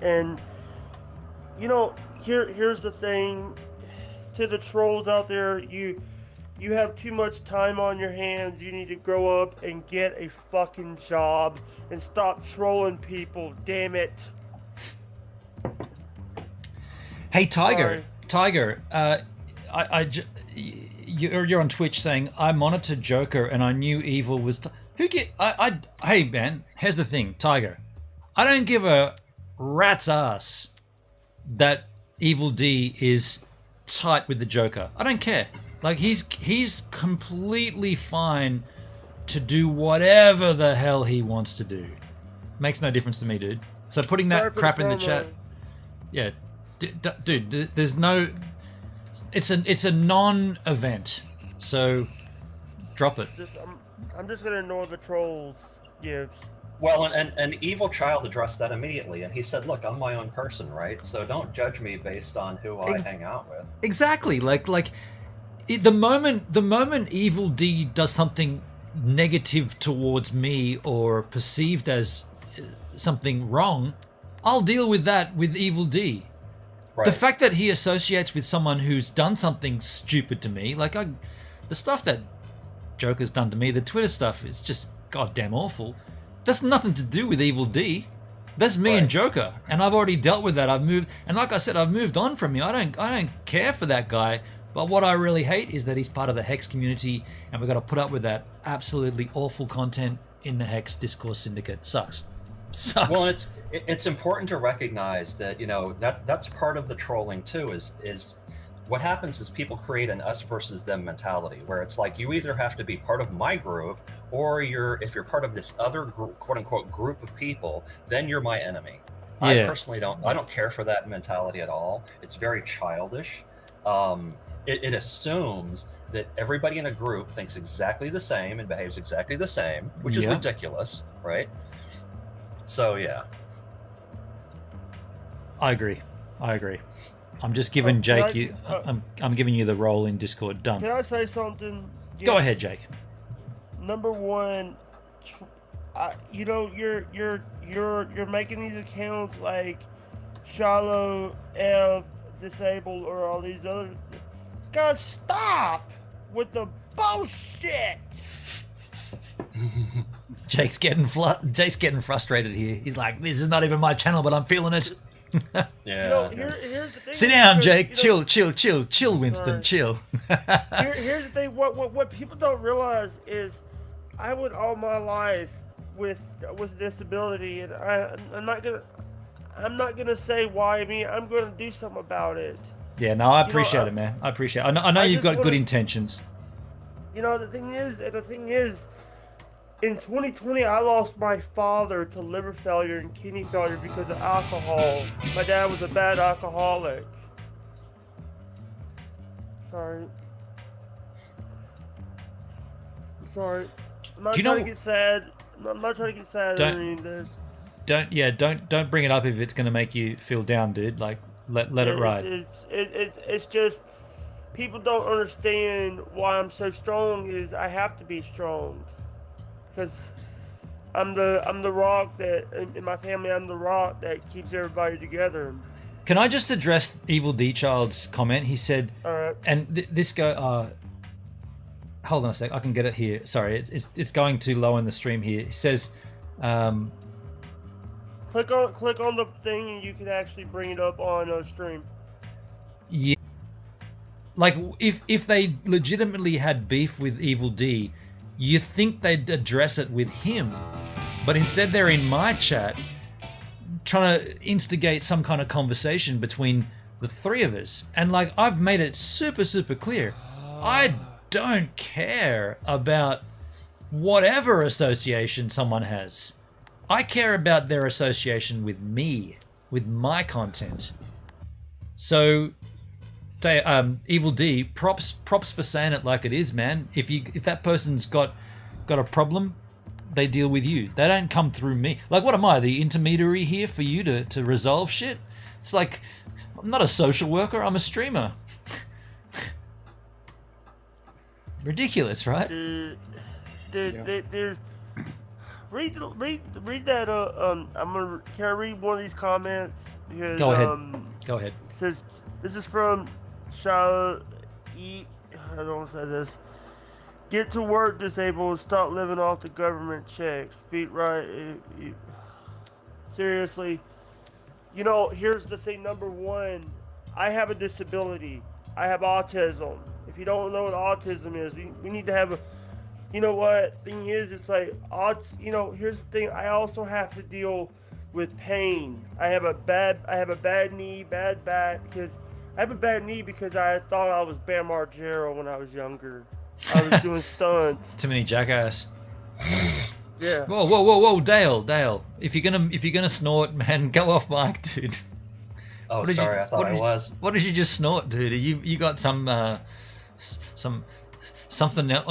And you know, here's the thing, to the trolls out there, you have too much time on your hands. You need to grow up and get a fucking job and stop trolling people. Damn it.
Hey, Tiger.
Sorry.
Tiger. You're on Twitch saying I monitored Joker and I knew evil was. Hey man, here's the thing, Tiger. I don't give a rat's ass that Evil D is tight with the Joker. I don't care. Like he's completely fine to do whatever the hell he wants to do. Makes no difference to me, dude. So putting that crap in the chat, yeah, dude. There's no. It's a non-event. So drop it.
I'm just gonna ignore the trolls. Yes.
Well, and Evil Child addressed that immediately, and he said, "Look, I'm my own person, right? So don't judge me based on who I hang out with." Exactly.
The moment Evil D does something negative towards me or perceived as something wrong, I'll deal with that with Evil D. Right. The fact that he associates with someone who's done something stupid to me, the stuff that Joker's done to me, the Twitter stuff is just goddamn awful. That's nothing to do with Evil D. That's me and Joker, and I've already dealt with that. I've moved, and like I said, I've moved on from him. I don't care for that guy. But what I really hate is that he's part of the Hex community, and we've got to put up with that absolutely awful content in the Hex Discourse Syndicate. Sucks.
Well, it's important to recognize that that's part of the trolling too. Is what happens is people create an us versus them mentality, where it's like you either have to be part of my group, or if you're part of this other group, quote unquote group of people, then you're my enemy. Yeah. I personally don't care for that mentality at all. It's very childish. It assumes that everybody in a group thinks exactly the same and behaves exactly the same, which is ridiculous, right? So yeah,
I agree. I'm just giving Jake I'm giving you the role in Discord. Done.
Can I say something?
Go ahead, Jake.
Number one, you're making these accounts like Shallow, Ev, Disabled, or all these other. Guys, stop with the bullshit.
Jake's getting frustrated here. He's like, this is not even my channel, but I'm feeling it.
Yeah.
Here's the thing.
Sit down, Jake. Chill, Winston. Chill.
Here's the thing. What people don't realize is, I went all my life with disability, and I'm not gonna say why me. I'm gonna do something about it.
Yeah, no, I appreciate it, man. I appreciate it. I know you've got good intentions.
The thing is, in 2020, I lost my father to liver failure and kidney failure because of alcohol. My dad was a bad alcoholic. Sorry. I'm sorry. I'm not trying to get sad. I'm not trying to get sad or anything.
Don't bring it up if it's going to make you feel down, dude. Like, let it ride.
It's just, people don't understand why I'm so strong. Is I have to be strong, because I'm the rock that in my family. I'm the rock that keeps everybody together.
Can I just address Evil D Child's comment? He said, and this guy. Hold on a sec. I can get it here. Sorry, it's going too low in the stream here. He says.
Click on the thing and you can actually bring it up on stream.
Yeah. Like, if they legitimately had beef with Evil D, you think they'd address it with him. But instead they're in my chat trying to instigate some kind of conversation between the three of us. And like, I've made it super, super clear. I don't care about whatever association someone has. I care about their association with me, with my content. So, Evil D, props for saying it like it is, man. If that person's got a problem, they deal with you. They don't come through me. Like, what am I, the intermediary here for you to resolve shit? It's like, I'm not a social worker, I'm a streamer. Ridiculous, right?
Dude, there's read that. Can I read one of these comments? Because,
Go ahead. Go ahead.
It says, this is from Charlotte E. I don't want to say this. Get to work, disabled. Stop living off the government checks. Speak right. Seriously. You know, here's the thing. Number one, I have a disability. I have autism. If you don't know what autism is, we need to have a... You know what? Thing is, it's like... here's the thing. I also have to deal with pain. I have a bad knee, bad back, because... I have a bad knee because I thought I was Bam Margera when I was younger. I was doing stunts.
Too many jackass.
Yeah.
Whoa, Dale. If you're gonna snort, man, go off mic, dude.
Oh, sorry, I thought I was.
What did you just snort, dude? You got something on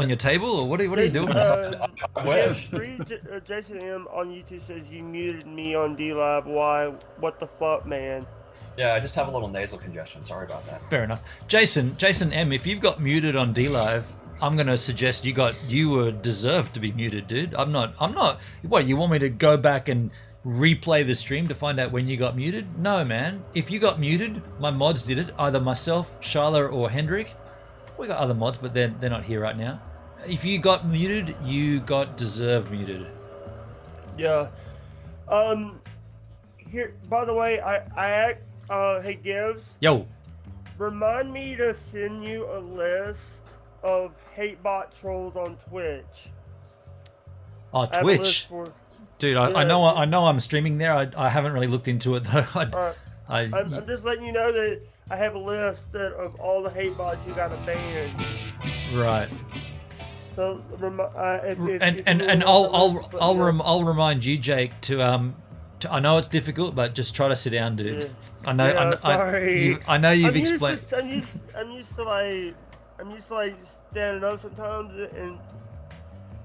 your table, or what are you doing?
Jason M on YouTube says you muted me on D-Live. Why? What the fuck, man?
Yeah, I just have a little nasal congestion. Sorry about that.
Fair enough. Jason M, if you've got muted on D-Live, I'm gonna suggest you were deserved to be muted, dude. I'm not. What, you want me to go back and replay the stream to find out when you got muted? No, man. If you got muted, my mods did it. Either myself, Sharla, or Hendrik. We got other mods, but they're not here right now. If you got muted, you got deserved muted.
Yeah. Here, by the way, hey Gibbs.
Yo.
Remind me to send you a list of hatebot trolls on Twitch.
Oh, Twitch. Dude, I know I'm streaming there. I haven't really looked into it though.
I'm just letting you know that I have a list of all the hatebots you got to ban.
Right.
So
I'll remind you, Jake, to I know it's difficult, but just try to sit down, dude.
Yeah. Sorry.
I know you've explained.
I'm used to standing up sometimes,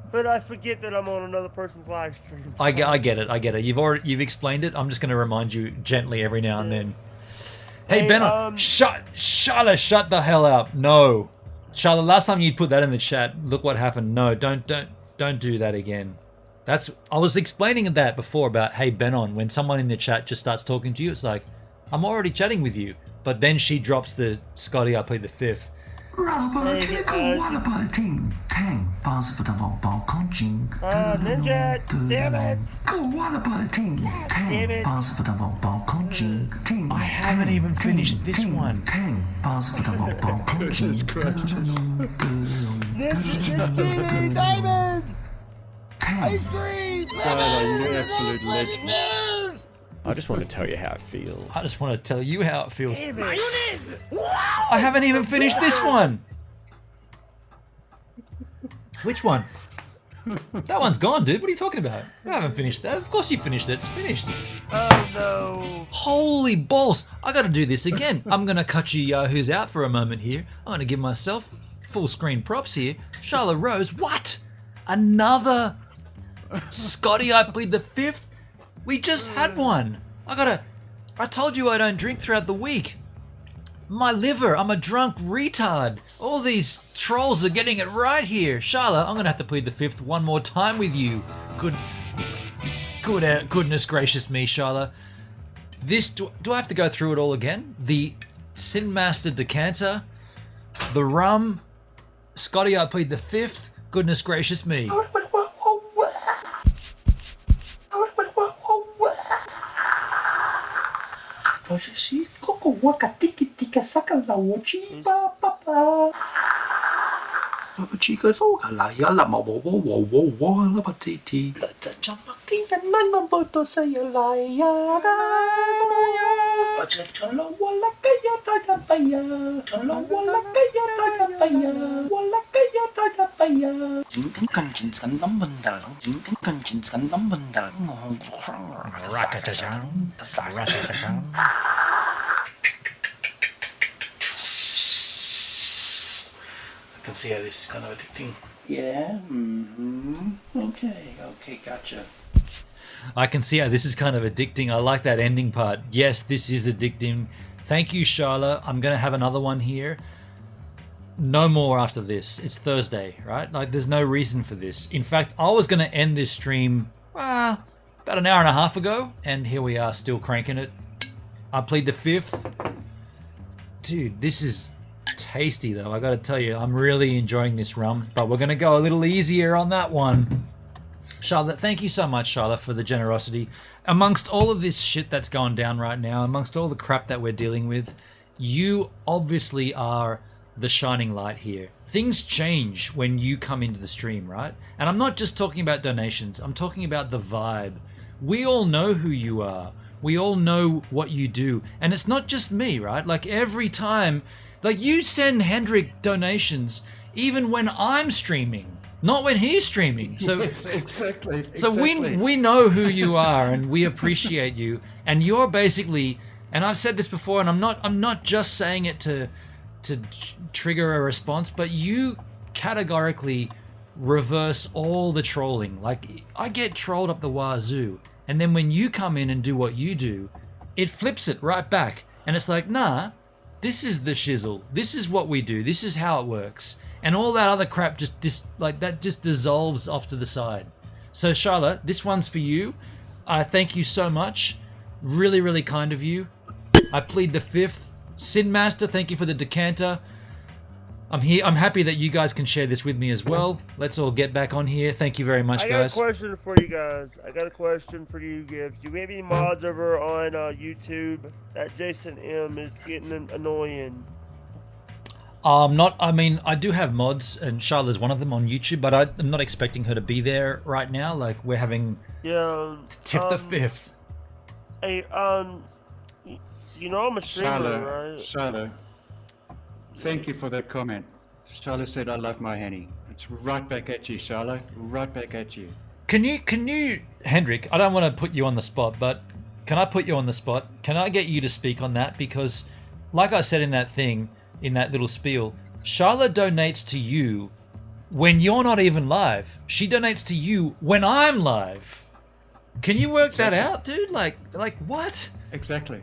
but I forget that I'm on another person's live stream.
I get it. You've explained it. I'm just going to remind you gently every now and then. Hey Benno, shut the hell up. No, Charlotte. Last time you put that in the chat, look what happened. No, don't do that again. I was explaining that before about, hey Benon, when someone in the chat just starts talking to you, it's like, I'm already chatting with you. But then she drops the Scotty, I played the fifth.
Ninja, damn it!
I haven't even finished this one.
Goodness gracious.
Ninja, Diamond! Ice cream!
You're absolute legend.
I just want to tell you how it feels.
I just want to tell you how it feels.
Mayonnaise!
I haven't even finished this one. Which one? That one's gone, dude. What are you talking about? I haven't finished that. Of course you finished it. It's finished.
Oh no.
Holy balls. I got to do this again. I'm going to cut you yahoos out for a moment here. I'm going to give myself full screen props here. Charlotte Rose. What? Another Scotty, I plead the fifth? We just had one. I told you I don't drink throughout the week. My liver, I'm a drunk retard. All these trolls are getting it right here. Charlotte, I'm going to have to plead the fifth one more time with you. Goodness gracious me, Charlotte. Do I have to go through it all again? The Sin Master decanter, the rum, Scotty, I plead the fifth. Goodness gracious me. can see how this is kind of addicting.
Yeah. Okay, gotcha.
I can see how this is kind of addicting. I like that ending part. Yes, this is addicting. Thank you, Charlotte. I'm going to have another one here. No more after this. It's Thursday, right? Like, there's no reason for this. In fact, I was going to end this stream about an hour and a half ago, and here we are still cranking it. I plead the fifth. Dude, this is tasty, though. I got to tell you, I'm really enjoying this rum, but we're going to go a little easier on that one. Charlotte, thank you so much, Charlotte, for the generosity. Amongst all of this shit that's going down right now, amongst all the crap that we're dealing with, you obviously are the shining light here. Things change when you come into the stream, right? And I'm not just talking about donations. I'm talking about the vibe. We all know who you are. We all know what you do. And it's not just me, right? Like, every time, like, you send Hendrik donations even when I'm streaming. Not when he's streaming. So
yes, exactly.
So we know who you are, and we appreciate you. And you're basically, and I've said this before, and I'm not just saying it to trigger a response, but you categorically reverse all the trolling. Like, I get trolled up the wazoo, and then when you come in and do what you do, it flips it right back, and it's like, nah, this is the shizzle. This is what we do. This is how it works. And all that other crap just dissolves off to the side. So Charlotte, this one's for you. I thank you so much. Really, really kind of you. I plead the fifth. Sin Master, thank you for the decanter. I'm here. I'm happy that you guys can share this with me as well. Let's all get back on here. Thank you very much, guys.
I got a question for you guys. I got a question for you, Gibbs. Do we have any mods over on YouTube? That Jason M is getting annoying.
I do have mods, and Charlotte's one of them on YouTube, but I'm not expecting her to be there right now. Like, we're having tip the fifth.
Hey, you know I'm a streamer, right?
Charlotte, thank you for that comment. Charlotte said, "I love my honey." It's right back at you, Charlotte. Right back at you.
Can you, Hendrik? I don't want to put you on the spot, but can I put you on the spot? Can I get you to speak on that? Because, like I said in that thing, in that little spiel, Charlotte donates to you when you're not even live. She donates to you when I'm live. Can you work that out, dude? Like what?
Exactly.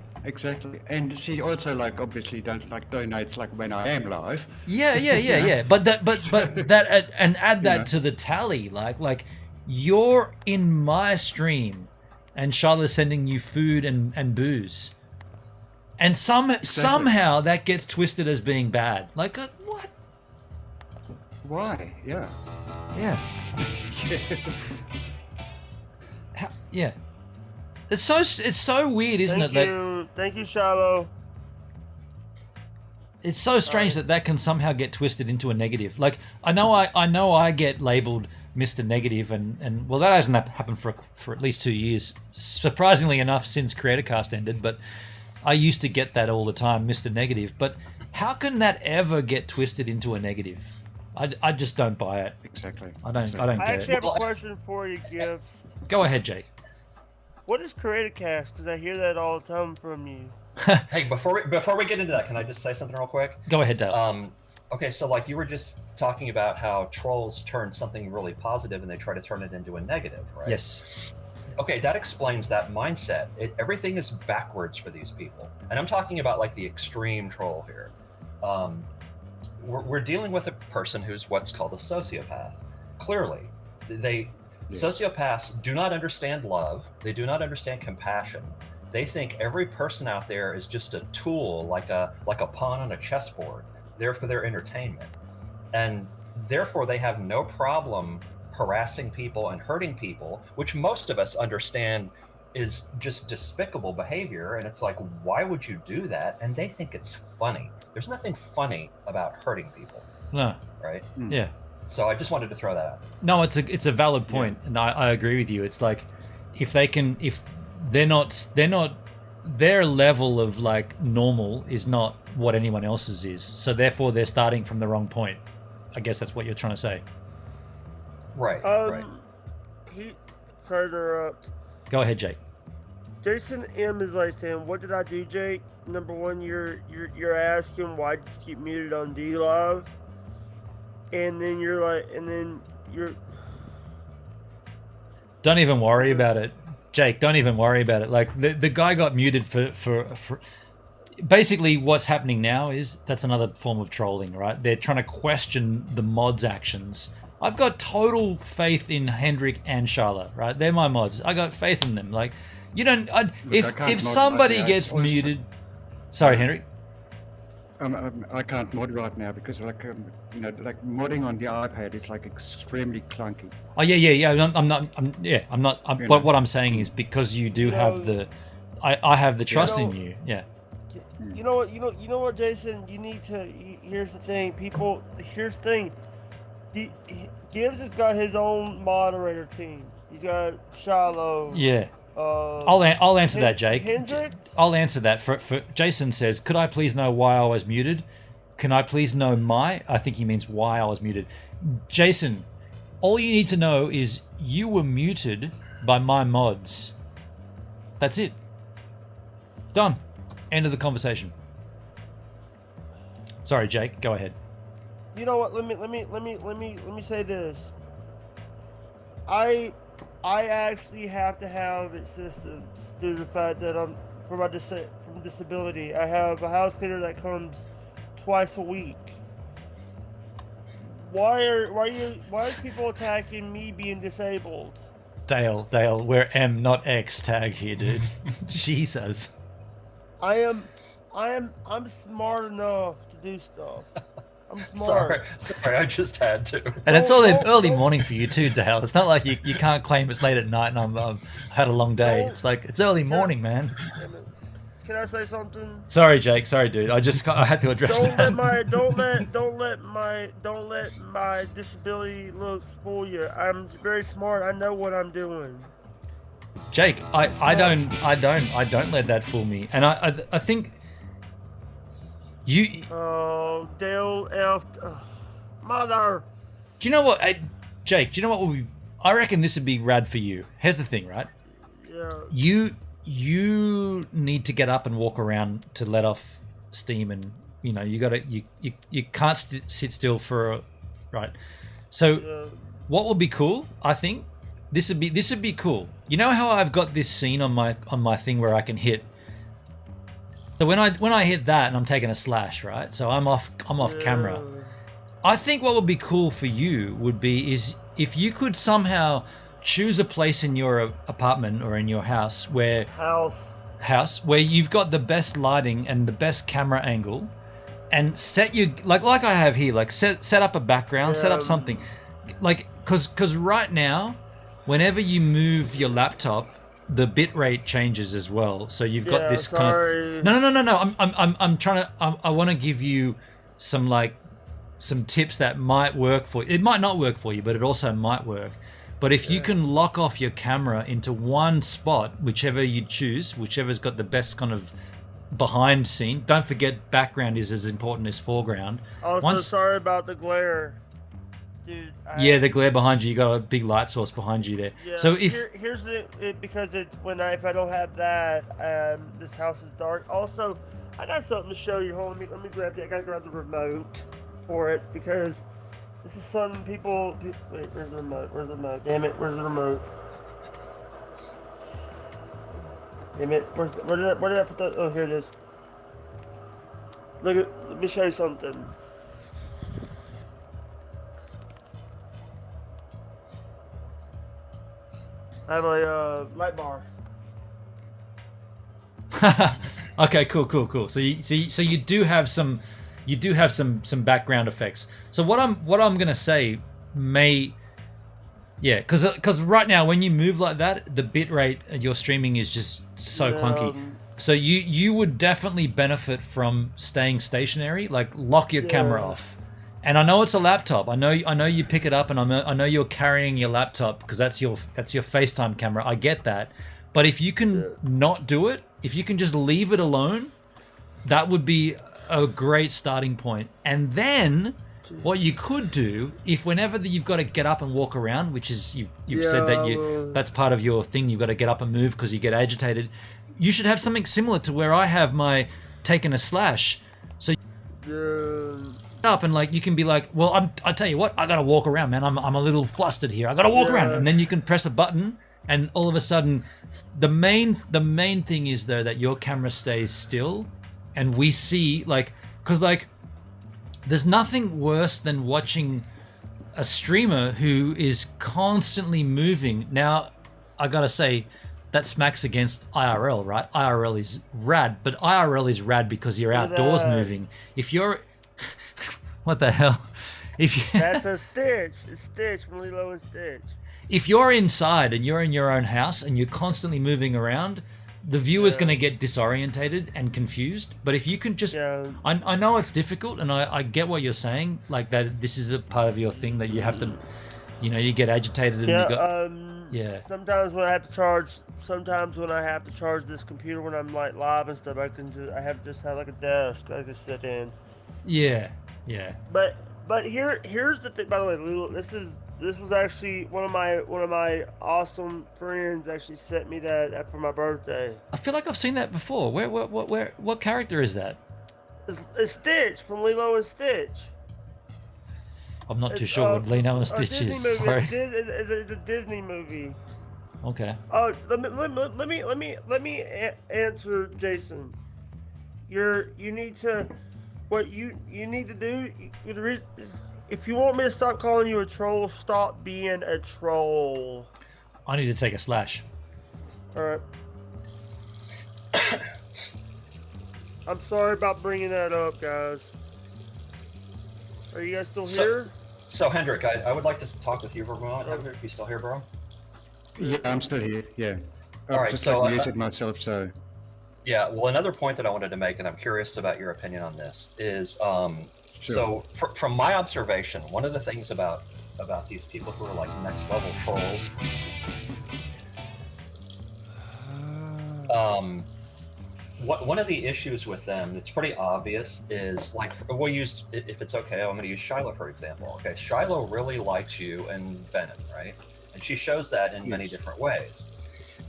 And she also obviously donates when I am live.
Yeah. But that and add that to the tally. Like you're in my stream, and Charlotte's sending you food and booze. And somehow that gets twisted as being bad. Like, what?
Why? Yeah.
Yeah. It's so weird, isn't it?
Thank you, Shiloh.
It's so strange that can somehow get twisted into a negative. Like, I know I get labeled Mr. Negative, and well, that hasn't happened for at least 2 years. Surprisingly enough, since CreatorCast ended, but I used to get that all the time, Mr. Negative. But how can that ever get twisted into a negative? I just don't buy it.
Exactly.
I don't get it.
I actually have a question for you, Gibbs.
Go ahead, Jake.
What is CreatorCast? Because I hear that all the time from you.
Hey, before we get into that, can I just say something real quick?
Go ahead, Dale.
Okay, so you were just talking about how trolls turn something really positive and they try to turn it into a negative, right?
Yes.
Okay, that explains that mindset. Everything is backwards for these people. And I'm talking about the extreme troll here. We're dealing with a person who's what's called a sociopath. Clearly, sociopaths do not understand love. They do not understand compassion. They think every person out there is just a tool, like a pawn on a chessboard, there for their entertainment. And therefore, they have no problem harassing people and hurting people, which most of us understand is just despicable behavior. And it's like, why would you do that? And they think it's funny. There's nothing funny about hurting people.
No.
Right?
Yeah.
So I just wanted to throw that out.
No, it's a valid point, and I agree with you. It's like, if they're not their level of normal is not what anyone else's is. So therefore they're starting from the wrong point. I guess that's what you're trying to say.
Right. Right.
Sorry to interrupt.
Go ahead, Jake.
Jason M is saying, "What did I do, Jake?" Number one, you're asking why did you keep muted on D Live. and then you're like, and then you're.
Don't even worry about it, Jake. Don't even worry about it. Like the guy got muted for. Basically, what's happening now is that's another form of trolling, right? They're trying to question the mods' actions. I've got total faith in Hendrik and Charlotte, right? They're my mods. I got faith in them. Like, you don't. If somebody gets muted, sorry, Hendrik.
I can't mod right now because like modding on the iPad is like extremely clunky.
Oh yeah. I'm not. But what I'm saying is because you do have the, I have the trust in you. Yeah.
You know what, Jason? You need to. Here's the thing, people. Here's the thing. Gibbs has got his own moderator team. He's got Shiloh.
Yeah. I'll answer that, Jake.
Hendrik?
I'll answer that. For Jason says, could I please know why I was muted? Can I please know I think he means why I was muted. Jason, all you need to know is you were muted by my mods. That's it. Done. End of the conversation. Sorry, Jake. Go ahead.
You know what? Let me say this. I actually have to have assistance due to the fact that I'm from disability. I have a house cleaner that comes twice a week. Why are people attacking me being disabled?
Dale, we're M, not X tag here, dude. Jesus.
I'm smart enough to do stuff. I'm smart.
Sorry, I just had to.
And it's early morning for you too, Dale. It's not like you can't claim it's late at night and I've had a long day. It's like it's early morning, man.
Can I say something?
Sorry, Jake. Sorry, dude. I had to address that.
Don't let my disability looks fool you. I'm very smart. I know what I'm doing.
Jake, I don't let that fool me. And I think you.
Oh, Dale F. Mother.
Do you know what, Jake? Do you know what I reckon this would be rad for you. Here's the thing, right?
Yeah.
You need to get up and walk around to let off steam, and you can't sit still right. So, what would be cool? I think this would be cool. You know how I've got this scene on my thing where I can hit. So when I hit that and I'm taking a slash, right? So I'm off camera. I think what would be cool for you would be is if you could somehow choose a place in your apartment or in your house where you've got the best lighting and the best camera angle, and set your like I have here, like set up a background, set up something, like because right now, whenever you move your laptop, the bitrate changes as well. So you've got this kind of no. I'm trying to. I want to give you some tips that might work for you. It might not work for you, but it also might work. But if you can lock off your camera into one spot, whichever you choose, whichever's got the best kind of behind scene. Don't forget, background is as important as foreground.
Also, sorry about the glare. Dude,
the glare behind you. You got a big light source behind you there.
Yeah,
so if
here's because it's if I don't have that, this house is dark. Also, I got something to show you. Hold on, let me grab it. I gotta grab the remote for it because this is something people. Wait, where's the remote? Where's the remote? Damn it! Where's the remote? Damn it! Where did I put that? Oh, here it is. Let me show you something. I have a light bar.
Okay, cool. So you do have some background effects. So what I'm gonna say because right now when you move like that, the bitrate your streaming is just so clunky. So you would definitely benefit from staying stationary. Like lock your camera off. And I know it's a laptop. I know you pick it up, and I know you're carrying your laptop because that's your FaceTime camera. I get that, but if you can not do it, if you can just leave it alone, that would be a great starting point. And then what you could do, if whenever you've got to get up and walk around, which is you've said that that's part of your thing, you've got to get up and move because you get agitated. You should have something similar to where I have my taking a slash. So. up and like you can be like, well, I tell you what, I gotta walk around, man. I'm a little flustered here. I gotta walk around, and then you can press a button, and all of a sudden, the main thing is though that your camera stays still, and we see like, because like, there's nothing worse than watching a streamer who is constantly moving. Now, I gotta say, that smacks against IRL, right? IRL is rad, but IRL is rad because you're outdoors moving. If you're, what the hell? If you,
that's a Stitch. It's Stitch from Lilo and Stitch.
If you're inside and you're in your own house and you're constantly moving around, the viewer's going to get disorientated and confused. But if you can just, I know it's difficult, and I get what you're saying, like that this is a part of your thing that you have to, you know, you get agitated and you got,
Sometimes when I have to charge, this computer when I'm like live and stuff, I just have like a desk I can sit in.
Yeah.
But here's the thing. By the way, Lulu, this was actually one of my awesome friends actually sent me that for my birthday.
I feel like I've seen that before. What character is that?
It's Stitch from Lilo and Stitch.
I'm not too sure what Lilo and Stitch is. Sorry.
It's a Disney movie.
Okay.
Oh, let me answer, Jason. You need to do. If you want me to stop calling you a troll, stop being a troll.
I need to take a slash.
All right. I'm sorry about bringing that up, guys. Are you guys still here?
So Hendrik, I would like to talk with you for a moment. Hendrik, you still here, bro?
Yeah, I'm still here. Yeah.
All right,
just
so
muted myself. So.
Yeah. Well, another point that I wanted to make, and I'm curious about your opinion on this, is so from my observation, one of the things about these people who are like next level trolls, one of the issues with them that's pretty obvious is like, we'll use, if it's okay, I'm going to use Shiloh for example. Okay, Shiloh really likes you and Bennett, right? And she shows that in many different ways.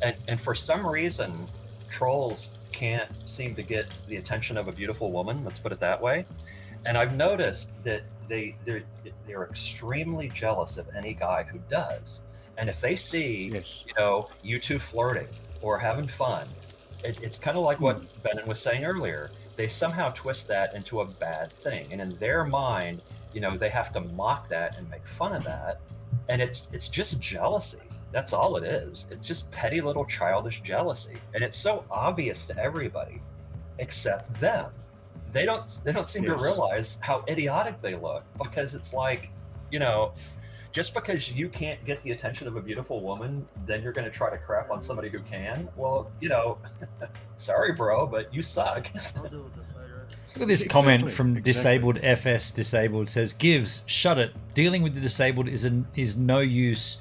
And for some reason, trolls can't seem to get the attention of a beautiful woman, let's put it that way. And I've noticed that they're extremely jealous of any guy who does. And if they see, you know, you two flirting or having fun, it's kind of like what Bennett was saying earlier. They somehow twist that into a bad thing. And in their mind, you know, they have to mock that and make fun of that. And it's just jealousy. That's all it is. It's just petty little childish jealousy. And it's so obvious to everybody except them. They don't seem to realize how idiotic they look, because it's like, you know, just because you can't get the attention of a beautiful woman, then you're going to try to crap on somebody who can. Well, you know, sorry, bro, but you suck.
Look at this comment from Disabled FS Disabled. Says, Gives, shut it. Dealing with the disabled is no use.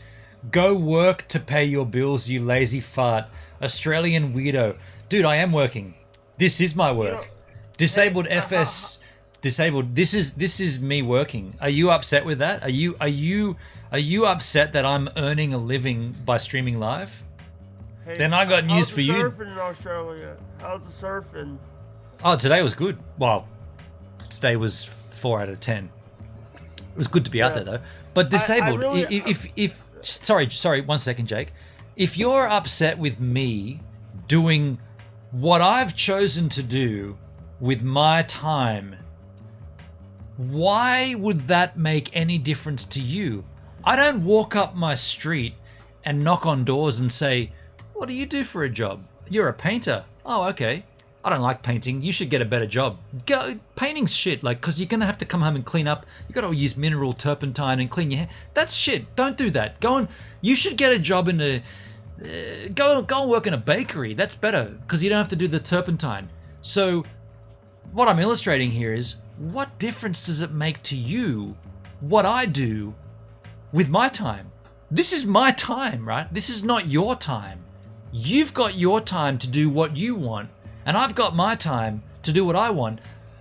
Go work to pay your bills, you lazy fart. Australian weirdo. Dude, I am working. This is my work. Disabled FS Disabled. This is me working. Are you upset with that? Are you upset that I'm earning a living by streaming live?
Hey,
then I got news for you.
How's the surfing in Australia? How's the surfing?
Oh, today was good. Well, today was 4 out of 10. It was good to be out there though. But Disabled, if sorry, 1 second, Jake. If you're upset with me doing what I've chosen to do with my time, why would that make any difference to you? I don't walk up my street and knock on doors and say, what do you do for a job? You're a painter. Oh, okay. I don't like painting. You should get a better job. Painting's shit, like, because you're going to have to come home and clean up. You got to use mineral turpentine and clean your hair. That's shit. Don't do that. You should get a job in a, go and work in a bakery. That's better, because you don't have to do the turpentine. So what I'm illustrating here is, what difference does it make to you what I do with my time? This is my time, right? This is not your time. You've got your time to do what you want, and I've got my time to do what I want.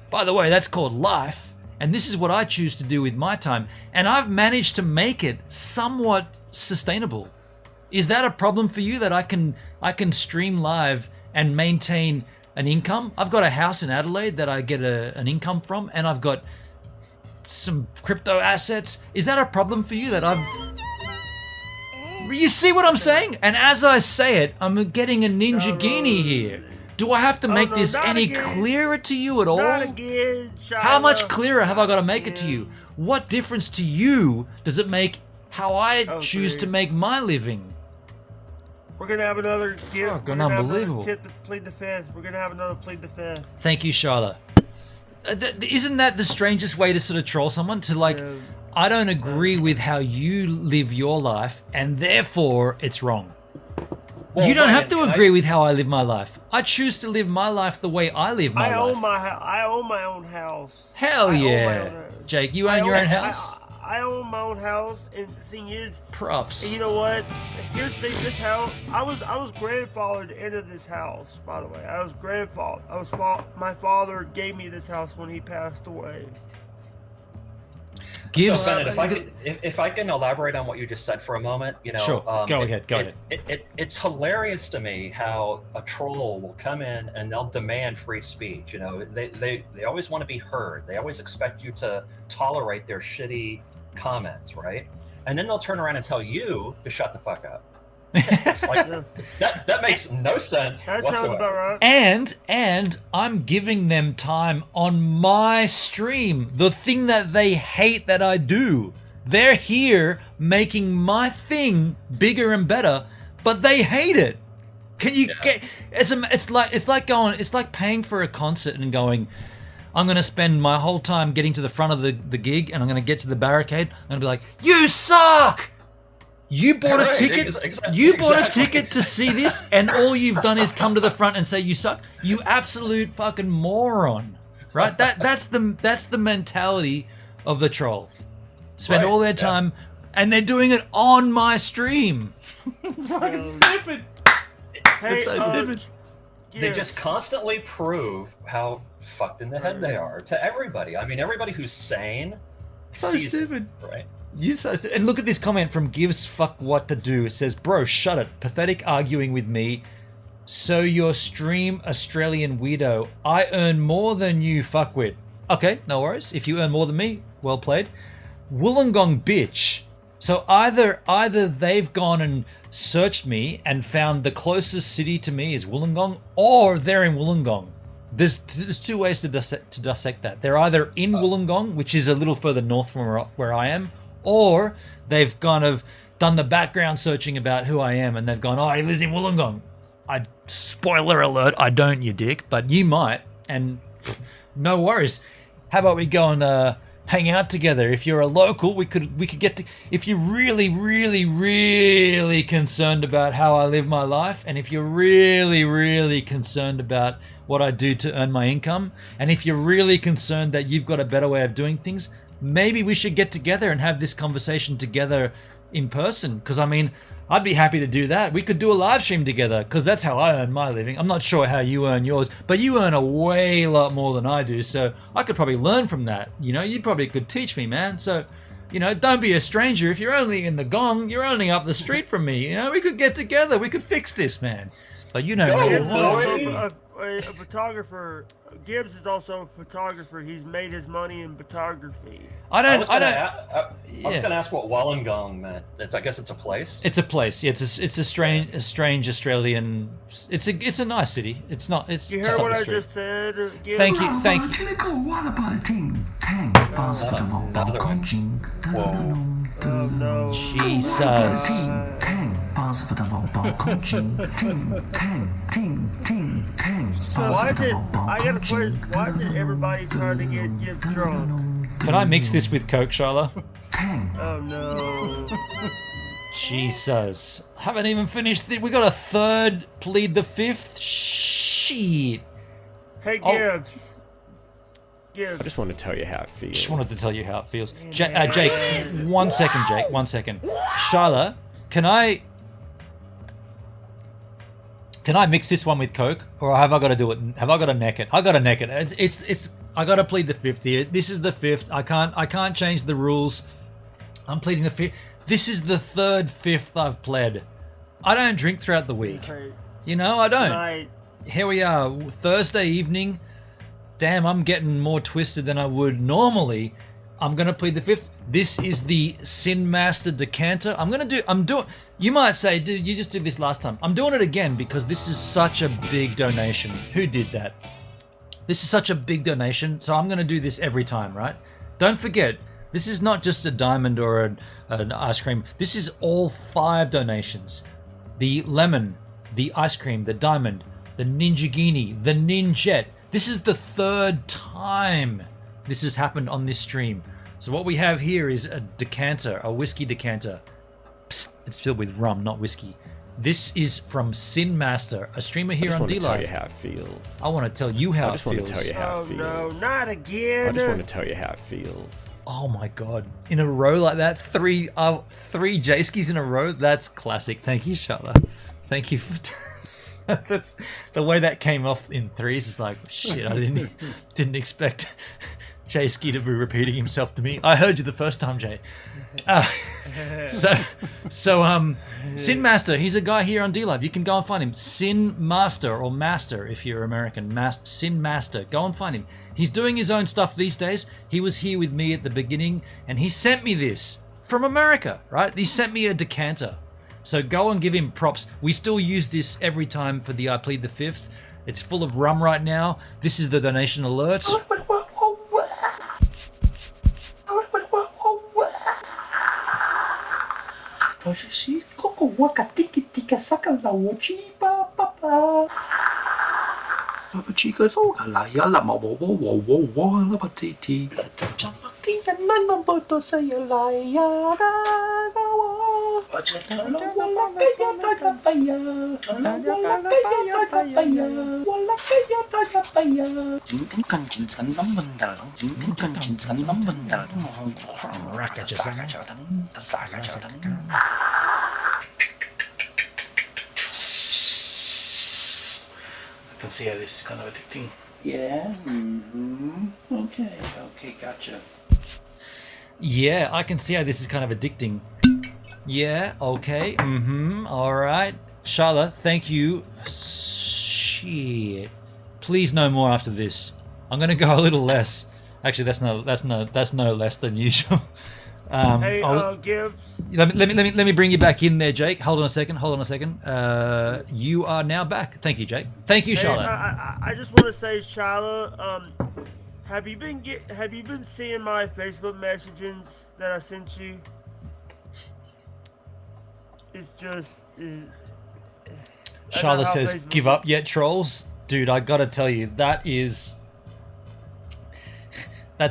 By the way, that's called life, and this is what I choose to do with my time, and I've managed to make it somewhat sustainable. Is that a problem for you, that I can stream live and maintain an income? I've got a house in Adelaide that I get an income from, and I've got some crypto assets. Is that a problem for you that I've... You see what I'm saying? And as I say it, I'm getting a ninja guinea here. Do I have to make this any clearer to you at all?
Not again,
How much clearer have I got to make it to you? What difference to you does it make how I choose to make my living?
We're gonna have another gift.
Fucking unbelievable.
Plead the fifth. We're gonna have another plead the fifth.
Thank you, Charlotte. Isn't that the strangest way to sort of troll someone? To like, I don't agree with how you live your life, and therefore it's wrong.
Well,
you don't have to
Ryan,
agree with how I live my life. I choose to live my life the way I live my life.
I own my own house.
Hell yeah, Jake! You own your own house.
I own my own house, and the thing is,
props.
And you know what? Here's the thing: this house, I was grandfathered into this house. By the way, I was grandfathered. My father gave me this house when he passed away.
So, Bennett, if I can elaborate on what you just said for a moment, you know,
sure. Go ahead.
It's hilarious to me how a troll will come in and they'll demand free speech. You know, they always want to be heard. They always expect you to tolerate their shitty comments, right? And then they'll turn around and tell you to shut the fuck up. It's like, that makes no sense whatsoever.
And I'm giving them time on my stream. The thing that they hate that I do. They're here making my thing bigger and better, but they hate it. Can you get? It's like paying for a concert and going, I'm going to spend my whole time getting to the front of the gig, and I'm going to get to the barricade. I'm going to be like, you suck. You bought a ticket. You bought a ticket to see this, and all you've done is come to the front and say you suck. You absolute fucking moron, right? That's the mentality of the troll. Spend all their time, and they're doing it on my stream. It's fucking stupid. It's so stupid.
They just constantly prove how fucked in the head they are to everybody. I mean, everybody who's sane.
So stupid,
right?
You so stupid. And look at this comment from Gives Fuck What to Do. It says, "Bro, shut it. Pathetic arguing with me. So your stream Australian weirdo. I earn more than you, fuckwit." Okay, no worries. If you earn more than me, well played. Wollongong bitch. So either they've gone and searched me and found the closest city to me is Wollongong, or they're in Wollongong. There's two ways to dissect that. They're either in Wollongong, which is a little further north from where I am, or they've kind of done the background searching about who I am, and they've gone, oh, he lives in Wollongong. Spoiler alert, I don't, you dick, but you might, and no worries. How about we go and hang out together? If you're a local, we could get to. If you're really, really, really concerned about how I live my life, and if you're really, really concerned about what I do to earn my income, and if you're really concerned that you've got a better way of doing things, maybe we should get together and have this conversation together in person. Because I mean, I'd be happy to do that. We could do a live stream together, because that's how I earn my living. I'm not sure how you earn yours, but you earn a way lot more than I do, so I could probably learn from that. You know, you probably could teach me, man. So, you know, don't be a stranger. If you're only in the Gong, you're only up the street from me. You know, we could get together. We could fix this, man. But you know me.
A photographer. Gibbs is also a photographer. He's made his money in photography.
I was going to ask what Wollongong meant. I guess it's a place.
It's a place. Yeah, it's a strange Australian. It's a nice city. It's not. It's
you
just
heard
up
what
the
I
street.
just said?
Thank you.
Oh no.
Jesus.
Why is everybody trying to get drunk?
Can I mix this with Coke, Sharla?
Oh no.
Jesus. Haven't even finished we got a third, plead the fifth? Shit.
Hey, Gibbs.
I just want to tell you how it feels.
Just wanted to tell you how it feels. Jake, 1 second, Jake. 1 second. Sharla, can I mix this one with Coke, or have I got to do it? Have I got to neck it? I got to neck it. It's. I got to plead the fifth here. This is the fifth. I can't change the rules. I'm pleading the fifth. This is the third fifth I've pled. I don't drink throughout the week. You know, I don't. Here we are, Thursday evening. Damn, I'm getting more twisted than I would normally. I'm gonna plead the fifth. This is the Sin Master decanter. You might say, dude, you just did this last time. I'm doing it again because this is such a big donation. Who did that? This is such a big donation, so I'm gonna do this every time, right? Don't forget, this is not just a diamond or an ice cream. This is all 5 donations. The lemon, the ice cream, the diamond, the Ninjagini, the Ninjet. This is the 3rd time this has happened on this stream. So what we have here is a decanter, a whiskey decanter. Psst, it's filled with rum, not whiskey. This is from Sin Master, a streamer here on D-Live.
I just want to tell you how it feels.
I want to tell you how it feels.
I just want to tell you how it feels.
No, not again.
I just want to tell you how it feels.
Oh my god. In a row like that, three Jayskis in a row, that's classic. Thank you, Charlotte. Thank you for... That's the way that came off in threes. Is like, shit, I didn't expect Jayski to be repeating himself to me. I heard you the first time, Jay. Sin Master, he's a guy here on D-Live. You can go and find him. Sin Master, or Master if you're American. Sin Master. Go and find him. He's doing his own stuff these days. He was here with me at the beginning, and he sent me this from America, right? He sent me a decanter. So go and give him props. We still use this every time for the I Plead the Fifth. It's full of rum right now. This is the donation alert. I can see how this is kind of addicting.
Yeah. Okay. Gotcha.
Yeah, I can see how this is kind of addicting. Yeah, okay. All right. Charlotte, thank you. Shit. Please no more after this. I'm gonna go a little less. Actually, that's no less than usual.
Gibbs.
Let me bring you back in there, Jake. Hold on a second. You are now back. Thank you, Jake. Thank you, Charlotte.
I just want to say, Charlotte, have you been seeing my Facebook messages that I sent you? It's just.
Charlotte says, Facebook... "Give up yet, trolls, dude." I gotta tell you, that's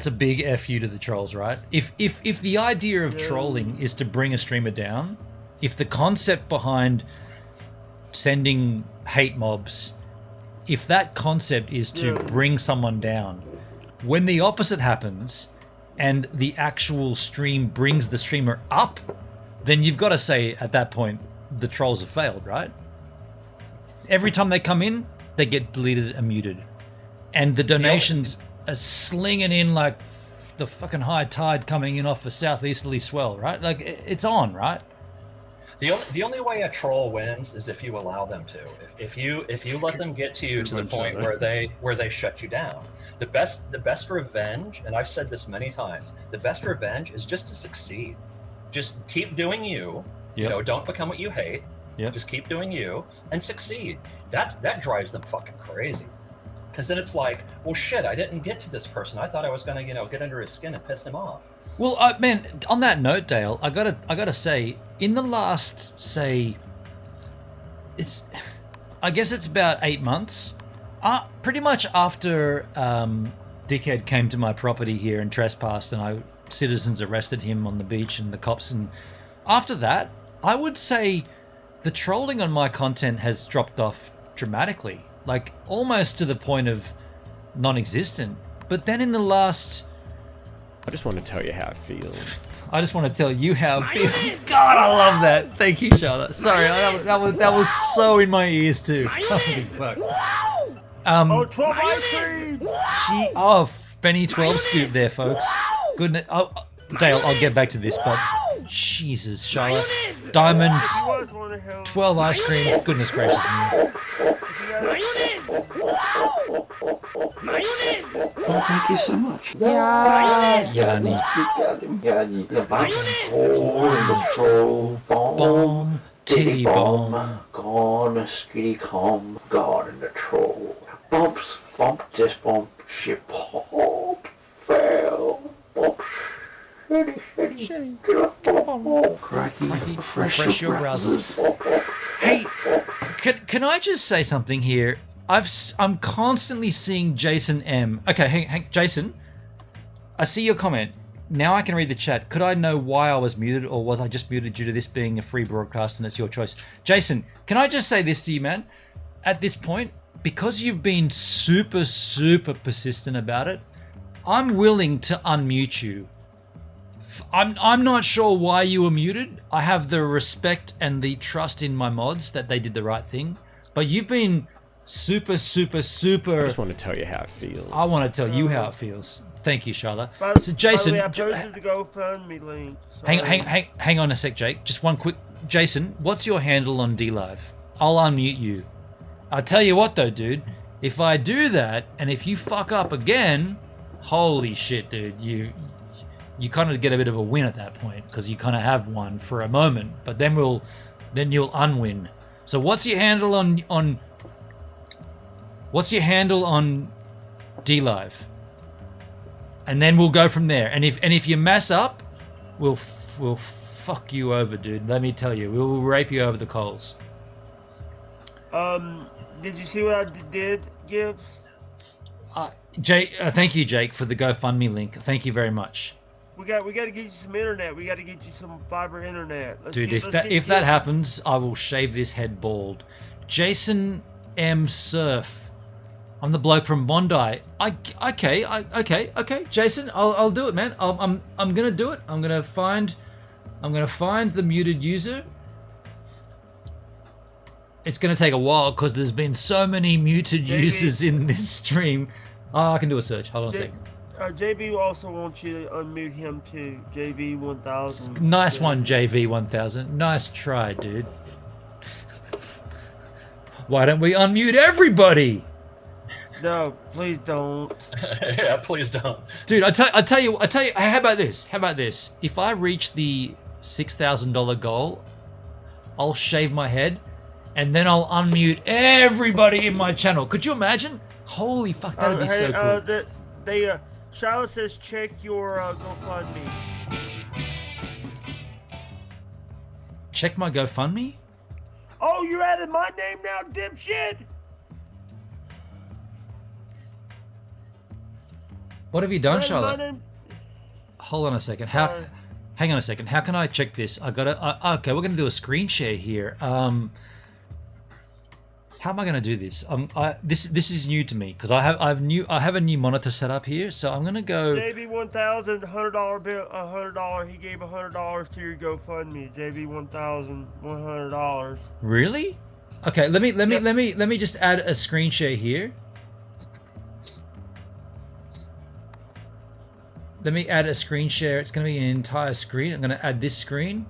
a big F you to the trolls, right? If the idea of trolling is to bring a streamer down, if the concept behind sending hate mobs, if that concept is to bring someone down, when the opposite happens and the actual stream brings the streamer up, then you've got to say at that point the trolls have failed, right? Every time they come in, they get deleted and muted. And the donations are slinging in like the fucking high tide coming in off a southeasterly swell, right? Like, it's on, right?
The only way a troll wins is if you allow them to. If you let them get to you to the point where they shut you down. The best revenge, and I've said this many times, the best revenge is just to succeed. Just keep doing you. You know, don't become what you hate. Just keep doing you and succeed. That drives them fucking crazy. Because then it's like, well, shit, I didn't get to this person. I thought I was gonna, get under his skin and piss him off.
Well, man, on that note, Dale, I gotta say, in the last, say, I guess it's about 8 months, pretty much after Dickhead came to my property here and trespassed, and citizens arrested him on the beach and the cops, and after that, I would say the trolling on my content has dropped off dramatically. Like, almost to the point of non-existent. But then in the last...
I just want to tell you how it feels.
I just want to tell you how it feels. God, I love that. Thank you, Charlotte. Sorry, that was so in my ears too. Holy fuck.
12 ice cream!
Benny 12 scoop there, folks. Goodness. Dale, I'll get back to this, but... Jesus, Charlotte. Diamond, 12 ice creams. Goodness gracious me.
Oh, thank you so much.
Yani.
You got him. Yani. The bottom hole in the troll bomb. Titty bomb. Gone, skitty comb. Gone in the troll. Bumps. Bump. Just bump. She popped. Fell. Bump. Shitty. Oh, cracky. Refresh your browsers.
Hey, can I just say something here? I'm constantly seeing Jason M. Okay, hang, Jason, I see your comment. Now I can read the chat. Could I know why I was muted, or was I just muted due to this being a free broadcast and it's your choice? Jason, can I just say this to you, man? At this point, because you've been super, super persistent about it, I'm willing to unmute you. I'm not sure why you were muted. I have the respect and the trust in my mods that they did the right thing, but you've been super, super, super.
I just want to tell you how it feels.
I want to tell you how it feels. Thank you, Charlotte. So Jason,
by the way, I posted the GoFundMe link. So.
hang on a sec, Jake. Just one quick. Jason, what's your handle on DLive? I'll unmute you. I'll tell you what though, dude. If I do that, and if you fuck up again, holy shit, dude, you kind of get a bit of a win at that point, because you kind of have won for a moment, but then you'll unwin. So what's your handle on DLive? And then we'll go from there. And if you mess up, we'll fuck you over, dude. Let me tell you, we'll rape you over the coals.
Did you see what I did, Gibbs?
Jake, thank you, Jake, for the GoFundMe link. Thank you very much.
We got to get you some internet. We got to get you some fiber internet.
Dude, if that happens, I will shave this head bald. Jason M. Surf. I'm the bloke from Bondi. Okay. Jason, I'll do it, man. I'm gonna do it. I'm gonna find the muted user. It's gonna take a while because there's been so many muted users in this stream. Oh, I can do a search. Hold on a second.
JB also wants you to unmute him too. JV1000.
Nice one, JV1000. Nice try, dude. Why don't we unmute everybody?
No, please don't.
Yeah, please don't.
Dude, I tell you. How about this? If I reach the $6,000 goal, I'll shave my head, and then I'll unmute everybody in my channel. Could you imagine? Holy fuck, that'd be so cool.
Charlotte says check your GoFundMe.
Check my GoFundMe?
Oh, you added my name now, dipshit?
What have you done, Charlotte? Hold on a second. Hang on a second. How can I check this? I gotta. Okay, we're gonna do a screen share here. How am I gonna do this? This is new to me because I have a new monitor set up here. So I'm gonna go.
JB1000 $100 bill, $100. He gave $100 to your GoFundMe. JB1000 $100.
Really? Okay. Let me just add a screen share here. Let me add a screen share. It's going to be an entire screen. I'm going to add this screen.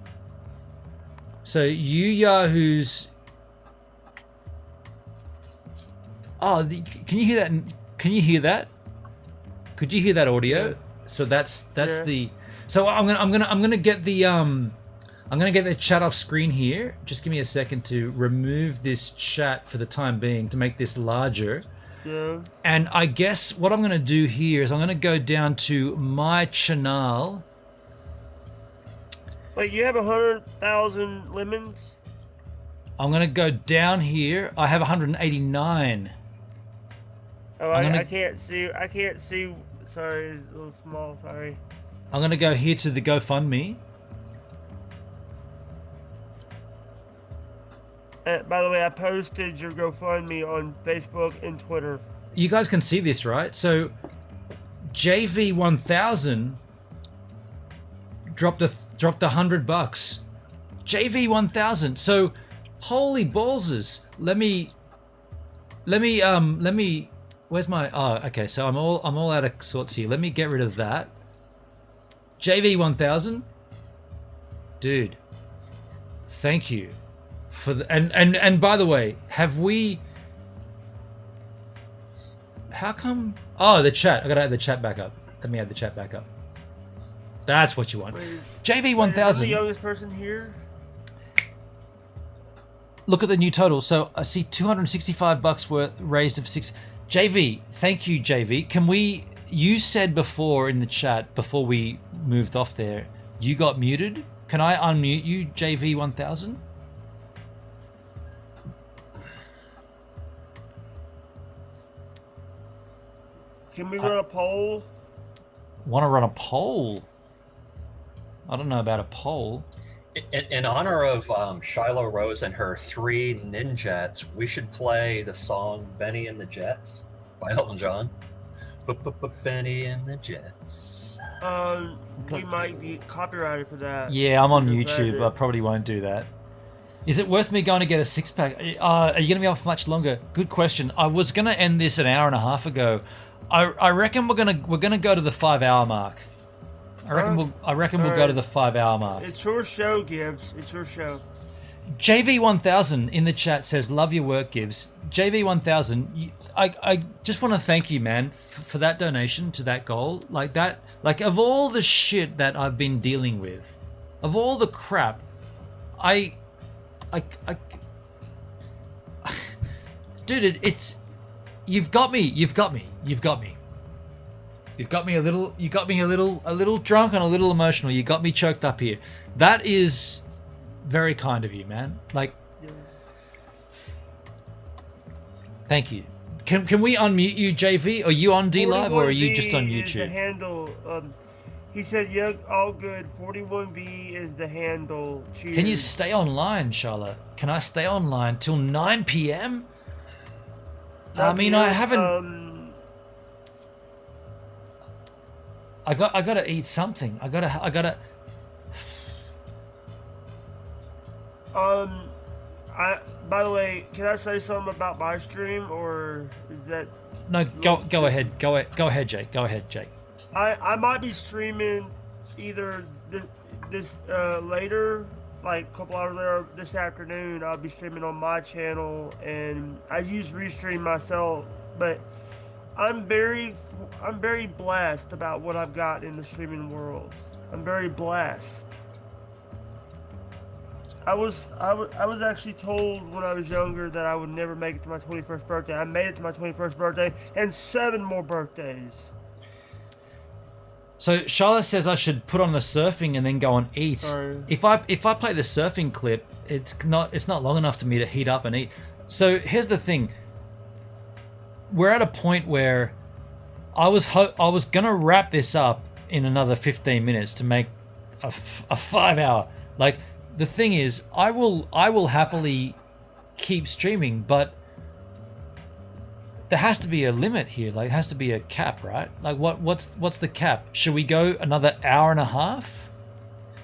So you yahoos. Oh, can you hear that? Can you hear that? Could you hear that audio? Yeah. So that's yeah. the. So I'm gonna get the chat off screen here. Just give me a second to remove this chat for the time being to make this larger.
Yeah.
And I guess what I'm going to do here is I'm going to go down to my channel.
Wait, you have 100,000 lemons?
I'm going to go down here. I have 189.
Oh, I can't see. I can't see. Sorry, it's a little small. Sorry.
I'm going to go here to the GoFundMe.
By the way, I posted your GoFundMe on Facebook and Twitter.
You guys can see this, right? So, JV1000 dropped $100. JV1000. So, holy ballses. Let me. Where's my? Oh, okay. So I'm all out of sorts here. Let me get rid of that. JV1000. Dude. Thank you. For the, and by the way, have we How come? Oh, the chat. I gotta add the chat back up. Let me add the chat back up. That's what you want. JV1000.
Is the youngest person here?
Look at the new total. So I see $265 worth raised of 6. JV, thank you, JV. Can we? You said before in the chat before we moved off there, you got muted. Can I unmute you, JV1000?
Can we run a poll?
Want to run a poll? I don't know about a poll.
In honor of Shiloh Rose and her 3 ninjets, we should play the song Benny and the Jets by Elton John. Benny and the Jets.
We might be copyrighted for that.
Yeah, I'm on YouTube. I probably won't do that. Is it worth me going to get a 6-pack? Are you going to be up for much longer? Good question. I was going to end this an hour and a half ago. I reckon we're gonna go to the 5-hour mark. I reckon we'll go to the 5-hour mark.
It's your show, Gibbs. It's your show.
JV1000 in the chat says, "Love your work, Gibbs." JV1000, I just want to thank you, man, for that donation to that goal. Like that, like of all the shit that I've been dealing with, of all the crap, dude, it's. You've got me. You've got me a little drunk and a little emotional. You got me choked up here. That is very kind of you, man. Like, thank you. Can we unmute you, JV? Are you on D Live or are you just on
is the
YouTube?
handle. He said, "Yeah, all good." 41B is the handle. Cheers.
Can you stay online, Charlotte? Can I stay online till 9 p.m.? I mean, I haven't. I gotta eat something. I gotta.
By the way, can I say something about my stream, or is that?
No, go ahead. Go ahead, Jake. Go ahead, Jake.
I might be streaming either this later, like a couple hours later this afternoon. I'll be streaming on my channel, and I use Restream myself, but I'm very blessed about what I've got in the streaming world. I'm very blessed. I was actually told when I was younger that I would never make it to my 21st birthday. I made it to my 21st birthday and 7 more birthdays.
So Charlotte says I should put on the surfing and then go and eat.
Sorry.
If I play the surfing clip, it's not long enough for me to heat up and eat. So here's the thing. We're at a point where I was gonna wrap this up in another 15 minutes to make a 5-hour. Like, the thing is, I will happily keep streaming, but there has to be a limit here. Like, it has to be a cap, right? Like, what's the cap? Should we go another hour and a half?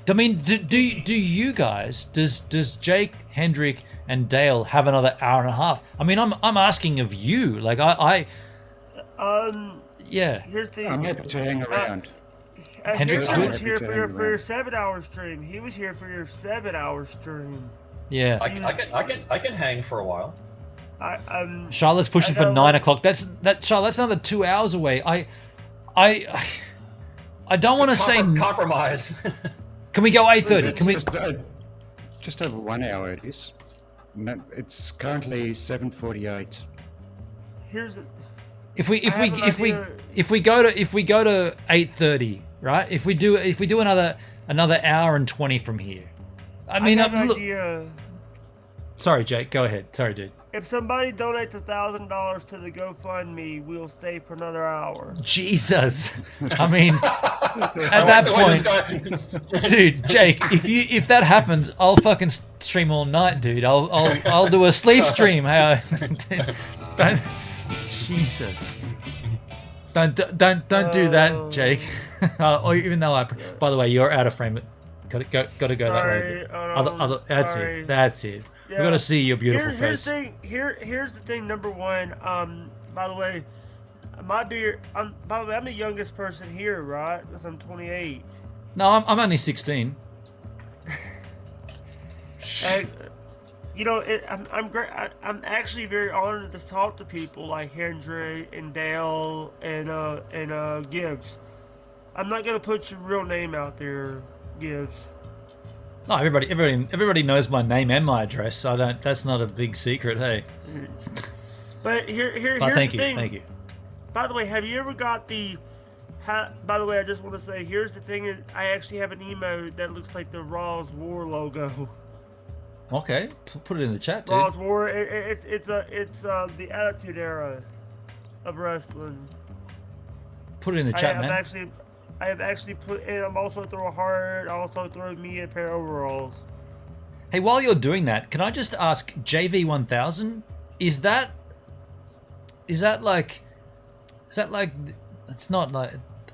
I mean, do you guys, does Jake, Hendrik, and Dale have another hour and a half? I mean, I'm asking of you. Like, yeah.
Here's the.
I'm happy to hang around.
Hendrik's
he was
good.
here for your 7-hour stream. He was here for your 7-hour stream.
Yeah.
I can hang for a while.
Charlotte's pushing for 9 o'clock. Charlotte, that's another 2 hours away. I don't want to say
compromise.
Can we go 8:30? Can we?
Just over 1 hour it is. No, it's currently 7:48.
Here's.
If we go to 8:30, right? If we do another hour and 20 from here. I mean,
have an idea.
Sorry, Jake. Go ahead. Sorry, dude.
If somebody donates $1,000 to the GoFundMe, we'll stay for another hour.
Jesus. I mean, at that point, dude, Jake, if that happens, I'll fucking stream all night, dude. I'll do a sleep stream. Jesus. Don't do that, Jake. Or even though by the way, you're out of frame. Got to go
Sorry,
that way. That's it.
Yeah.
We got to see your beautiful
here's
face.
The thing, here's the thing. Number one, by the way, I'm the youngest person here, right? Because I'm 28.
No, I'm only 16.
And you know, I'm great. I'm actually very honored to talk to people like Hendry and Dale and Gibbs. I'm not gonna put your real name out there, Gibbs.
No, everybody knows my name and my address. So I don't. That's not a big secret, hey.
But here's
thank
the
you,
thing.
thank you.
By the way, have you ever got the? By the way, I just want to say, here's the thing: is I actually have an emote that looks like the Raw's War logo.
Okay, put it in the chat, dude.
Raw's War. It's the Attitude Era of wrestling.
Put it in the chat, man.
I have actually put, and I'm also throw a heart. I also throw me a pair of overalls.
Hey, while you're doing that, can I just ask JV1000? Is that like? It's not like.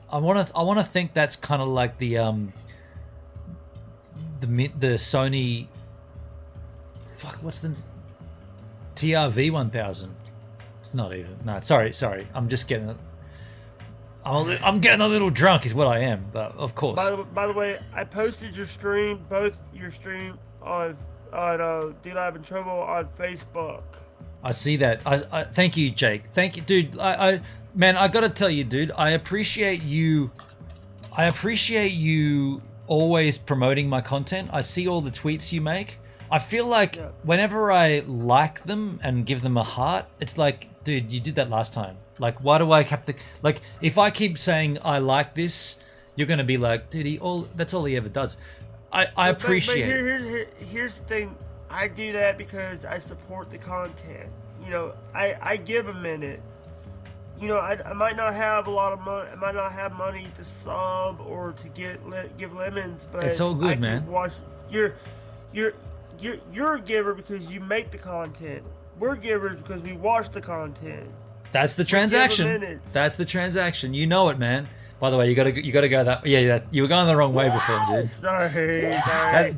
I want to think that's kind of like the Sony. Fuck, what's the TRV 1000? It's not even. No, sorry. I'm just getting. I'm getting a little drunk, is what I am. But of course.
By the way, I posted your stream, both your stream on D-Live and Trouble on Facebook.
I see that. I thank you, Jake. Thank you, dude. Man, I gotta tell you, dude. I appreciate you always promoting my content. I see all the tweets you make. I feel like whenever I like them and give them a heart, it's like, dude, you did that last time. Like, why do I have to? Like, if I keep saying I like this, you're gonna be like, dude, that's all he ever does. I appreciate.
But here's the thing. I do that because I support the content. You know, I give a minute. You know, I might not have a lot of money. I might not have money to sub or to give lemons, but
it's all good, man.
Watch. You're a giver because you make the content. We're givers because we watch the content.
That's the transaction. That's the transaction. You know it, man. By the way, you gotta go that. Yeah, you were going the wrong way before, dude.
Sorry.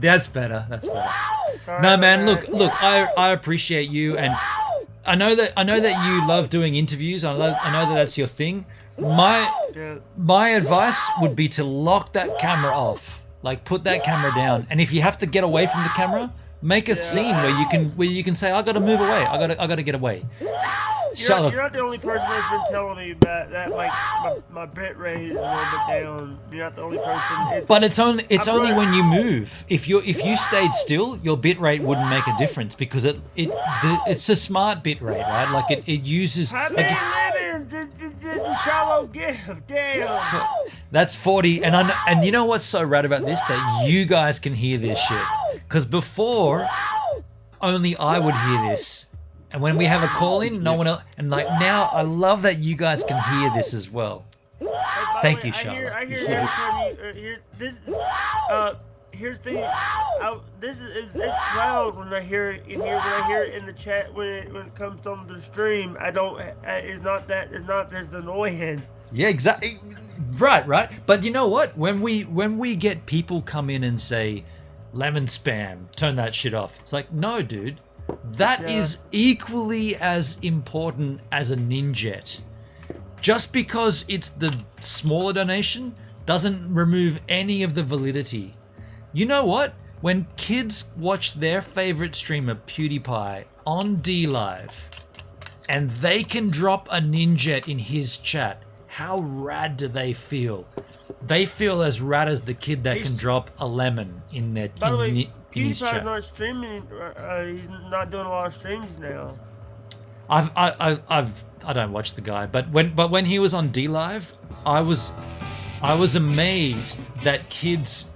That's better. That's better.
Sorry,
No, man. Look. I appreciate you, and I know that you love doing interviews. I know that that's your thing. My advice would be to lock that camera off. Like, put that camera down, and if you have to get away from the camera, make a scene where you can say, I gotta move away. I gotta get away.
You're not the only person that's been telling me that like my bit rate is a little bit down. You're not the only person.
But it's only when you move. If you stayed still, your bit rate wouldn't make a difference because it's a smart bit rate, right? Like it uses.
Shallow gift, damn.
That's 40, and you know what's so rad about this? That you guys can hear this shit. Because before, only I would hear this. And when we have a call in, no one else. And like now, I love that you guys can hear this as well. Thank you, Charlotte.
I hear this. Here's the thing. It's loud when I hear it in here. When I hear it in the chat, when it comes on the stream, I don't. It's not as annoying.
Yeah, exactly. Right. But you know what? When we get people come in and say, "Lemon spam, turn that shit off," it's like, no, dude. That is equally as important as a ninjet. Just because it's the smaller donation doesn't remove any of the validity. You know what? When kids watch their favorite streamer, PewDiePie, on D-Live, and they can drop a ninjet in his chat, how rad do they feel? They feel as rad as the kid that can drop a lemon in their
By the way,
in his chat.
PewDiePie's not streaming. He's not doing a lot of streams now.
I don't watch the guy, but when he was on D-Live, I was amazed that kids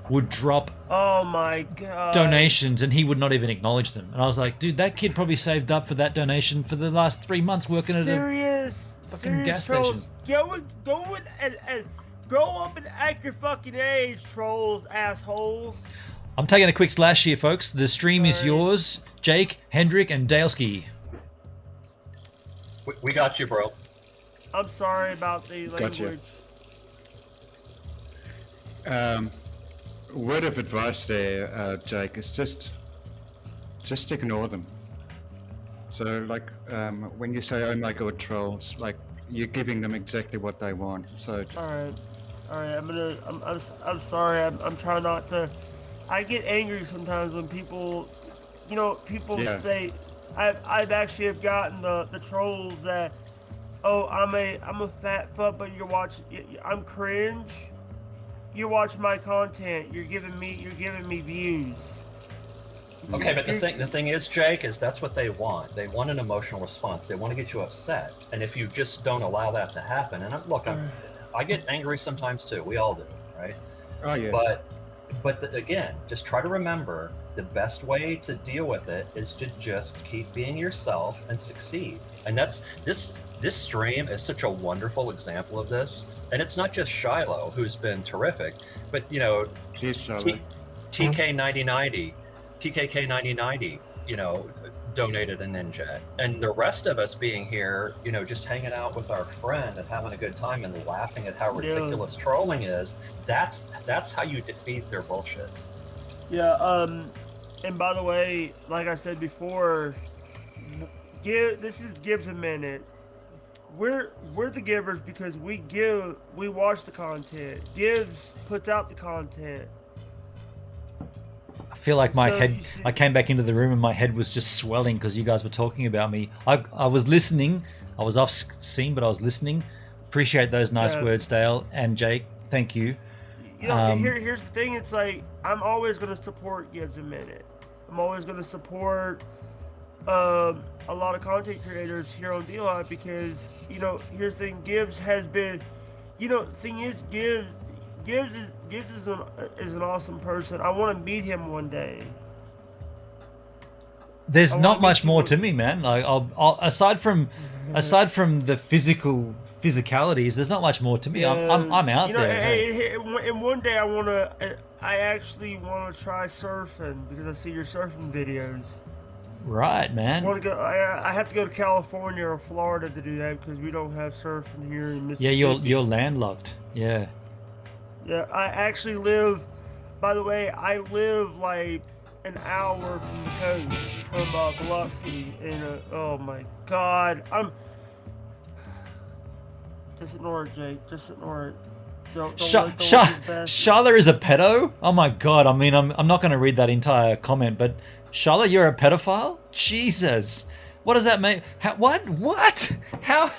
would drop
oh my god
donations and he would not even acknowledge them. And I was like, dude, that kid probably saved up for that donation for the last 3 months working at a fucking gas station.
Go and grow up and act your fucking age, trolls, assholes.
I'm taking a quick slash here, folks. The stream is yours, Jake, Hendrik, and Dalesky.
We got you, bro.
I'm sorry about the language.
Gotcha. Word of advice there, Jake, is just ignore them. So, like, when you say, "Oh my god, trolls," like you're giving them exactly what they want. So.
All right. I'm sorry. I'm trying not to. I get angry sometimes when people people
Yeah.
say, I've actually have gotten the trolls that, oh, I'm a fat fuck, but I'm cringe. You watch my content. You're giving me views.
Okay, but the thing is, Jake, is that's what they want. They want an emotional response. They want to get you upset. And if you just don't allow that to happen, and I get angry sometimes too. We all do, right?
Oh yes.
But again, just try to remember the best way to deal with it is to just keep being yourself and succeed. And that's this stream is such a wonderful example of this. And it's not just Shiloh who's been terrific, but TK9090. TKK9090, donated a ninja, and the rest of us being here, just hanging out with our friend and having a good time and laughing at how ridiculous trolling is. That's how you defeat their bullshit.
Yeah. And by the way, like I said before, this is Gibbs a Minute. We're the givers because we watch the content. Gibbs puts out the content.
I feel like my head, I came back into the room and my head was just swelling because you guys were talking about me. I was listening. I was off scene, but I was listening. Appreciate those nice words, Dale and Jake. Thank you.
Here's the thing. It's like, I'm always going to support Gibbs a Minute. I'm always going to support a lot of content creators here on D-Live because, here's the thing. Gibbs has been, the thing is, Gibbs is an awesome person. I want to meet him one day.
There's not much more to me, man. Like, I'll aside from the physicalities, there's not much more to me. I'm out there.
And one day I actually want to try surfing because I see your surfing videos.
Right, man.
I have to go to California or Florida to do that because we don't have surfing here in Mississippi.
Yeah, you're landlocked. Yeah.
Yeah, I actually live. By the way, I live like an hour from the coast, from Biloxi, and oh my God, just ignore it, Jake. Just ignore it.
Shala is a pedo? Oh my God! I mean, I'm not going to read that entire comment, but Shala, you're a pedophile? Jesus, what does that mean? What? How?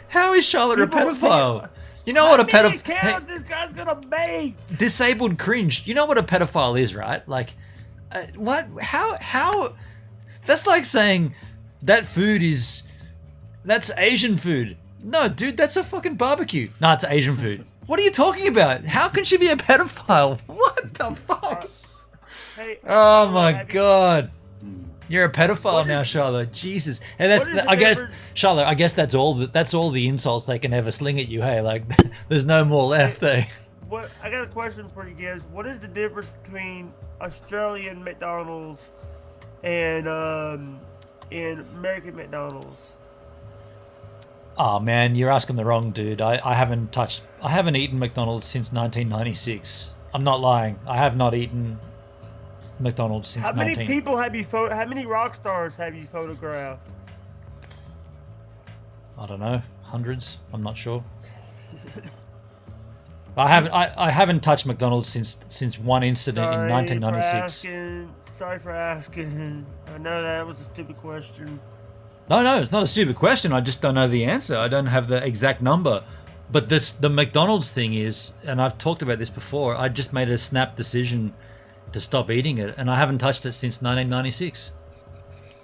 How is Shala a pedophile? You know what a pedophile?
This guy's gonna make
disabled cringe. You know what a pedophile is, right? Like, what? How? That's like saying that food that's Asian food. No, dude, that's a fucking barbecue. No, it's Asian food. What are you talking about? How can she be a pedophile? What the fuck? Oh my God. You're a pedophile now, Charlotte. Jesus, and I guess that's all the insults they can ever sling at you. Hey, like, there's no more left, eh?
What? I got a question for you guys. What is the difference between Australian McDonald's and American McDonald's?
Oh man, you're asking the wrong dude. I haven't eaten McDonald's since 1996. I'm not lying. I have not eaten McDonald's since
How many people have you how many rock stars have you photographed?
I don't know, hundreds. I'm not sure. I haven't touched McDonald's since one incident in 1996.
Sorry for asking. I know that was a stupid question.
No, it's not a stupid question. I just don't know the answer. I don't have the exact number. But the McDonald's thing is, and I've talked about this before, I just made a snap decision to stop eating it, and I haven't touched it since 1996.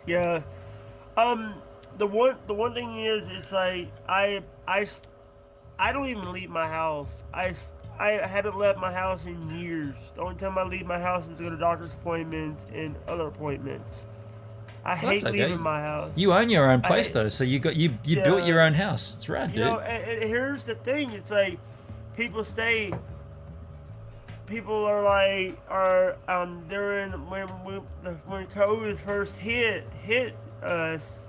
Yeah. The one thing is, it's like I don't even leave my house. I haven't left my house in years. The only time I leave my house is to go to doctor's appointments and other appointments. I hate leaving my house.
You own your own place though, so you built your own house. It's rad, dude.
And here's the thing: it's like people are like during when COVID first hit us.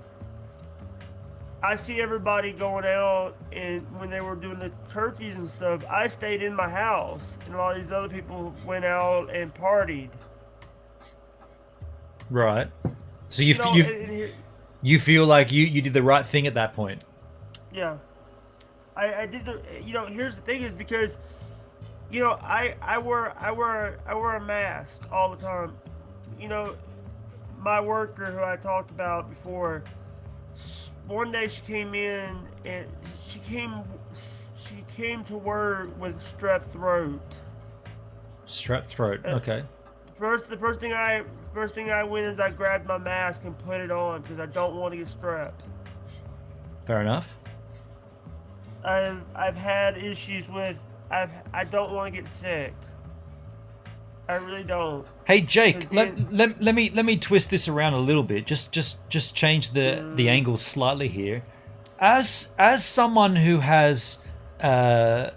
I see everybody going out, and when they were doing the curfews and stuff, I stayed in my house, and a lot of these other people went out and partied.
Right. So you feel like you did the right thing at that point.
Yeah, I did the. Here's the thing: is because, I wear a mask all the time. my worker who I talked about before, one day she came in and she came to work with strep throat.
Strep throat. Okay.
The first thing I went is I grabbed my mask and put it on because I don't want to get strep.
Fair enough.
I've had issues with I don't want to get sick. I really don't.
Hey Jake, let me twist this around a little bit. Just change the angle slightly here. As someone who has I'm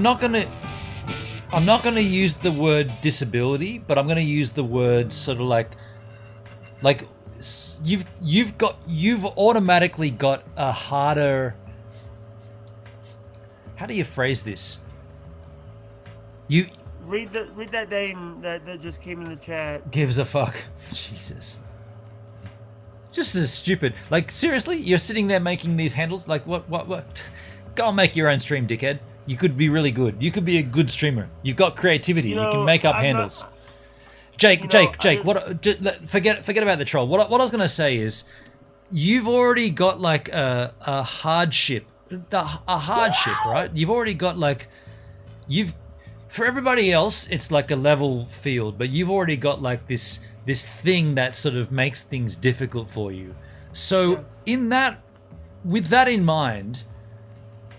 not gonna use the word disability, but I'm gonna use the word sort of like you've automatically got a harder. How do you phrase this? You
read that name that just came in the chat.
Gives a fuck. Jesus. Just as stupid. Like seriously, you're sitting there making these handles. Like what? Go and make your own stream, dickhead. You could be really good. You could be a good streamer. You've got creativity. You can make up handles. Jake. What? Forget about the troll. What I was gonna say is, you've already got like a hardship, right? You've already got like, for everybody else, it's like a level field, but you've already got like this thing that sort of makes things difficult for you. So with that in mind,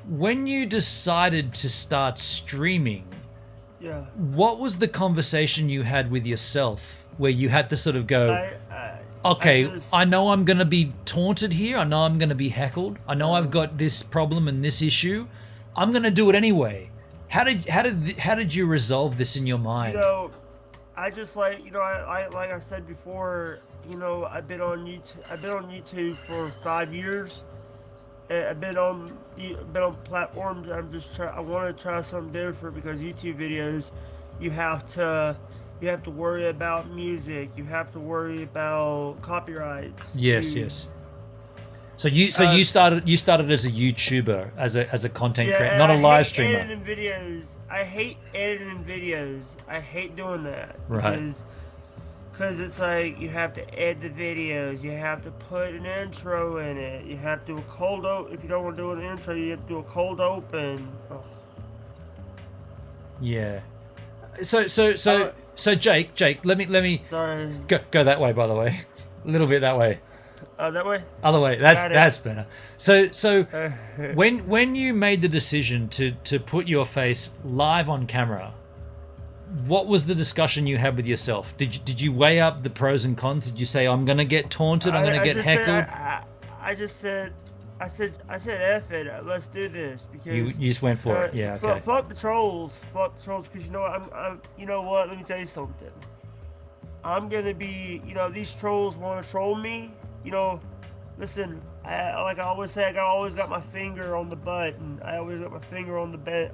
when you decided to start streaming, what was the conversation you had with yourself where you had to sort of go, okay, I know I'm going to be taunted here. I know I'm going to be heckled. I know I've got this problem and this issue. I'm going to do it anyway. How did you resolve this in your mind?
I just like I said before, I've been on YouTube for 5 years. I've been on platforms. I want to try something different because YouTube videos, you have to worry about music. You have to worry about copyrights.
Yes. So you started as a YouTuber, as a content creator, not a live streamer.
Editing videos. I hate editing videos. I hate doing that.
Right.
Because it's like you have to edit the videos. You have to put an intro in it. You have to do a cold open. If you don't want to do an intro, you have to do a cold open. Oh.
Yeah. So Jake, let me
Sorry.
go that way. By the way, a little bit that way.
That way.
Other way. That's better. So when you made the decision to put your face live on camera, what was the discussion you had with yourself? Did you weigh up the pros and cons? Did you say, I'm going to get taunted, I'm going to get heckled?
I said, F it, let's do this. Because
you just went for it. Yeah, okay.
Fuck the trolls, because you know what, you know what, let me tell you something. I'm going to be, these trolls want to troll me, listen, like I always say, I always got my finger on the button. I always got my finger on the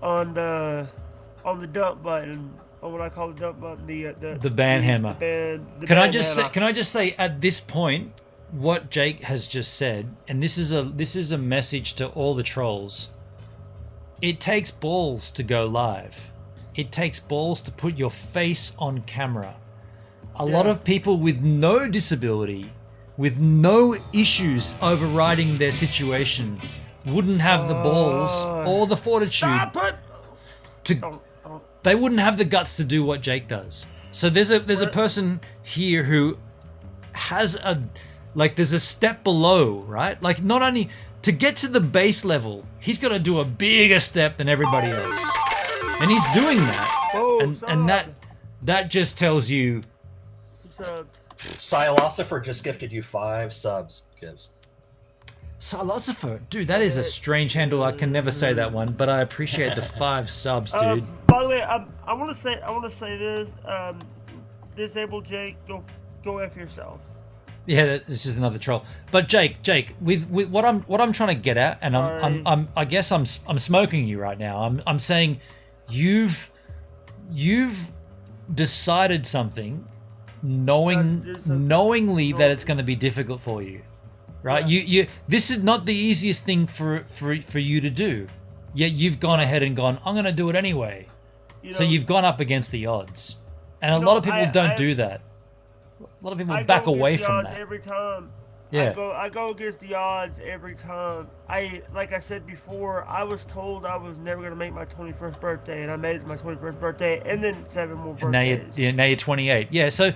on the dump button, or what I call the dump button,
the ban hammer. Can I just say at this point, what Jake has just said, and this is a message to all the trolls. It takes balls to go live. It takes balls to put your face on camera. A lot of people with no disability, with no issues overriding their situation, wouldn't have the balls or the fortitude they wouldn't have the guts to do what Jake does. So there's a person here who has there's a step below, right? Like, not only to get to the base level, he's got to do a bigger step than everybody else, and he's doing that. And that just tells you.
Silosifer just gifted you 5 subs, Gibbs.
Silosifer, dude, that is a strange handle. I can never say that one, but I appreciate the 5 subs, dude.
By the way, I want to say this. Disabled Jake, go F yourself.
Yeah, it's just another troll. But Jake, with what I'm trying to get at, and I guess I'm smoking you right now. I'm saying you've decided something knowingly that it's going to be difficult for you, right? You this is not the easiest thing for you to do, yet you've gone ahead and gone, I'm going to do it anyway. So you've gone up against the odds, and a lot of people don't do that. A lot of people back away from that
every time.
Yeah.
I go against the odds every time. Like I said before, I was told I was never gonna make my 21st birthday, and I made it to my 21st birthday, and then 7 more birthdays.
And now you're 28. Yeah. So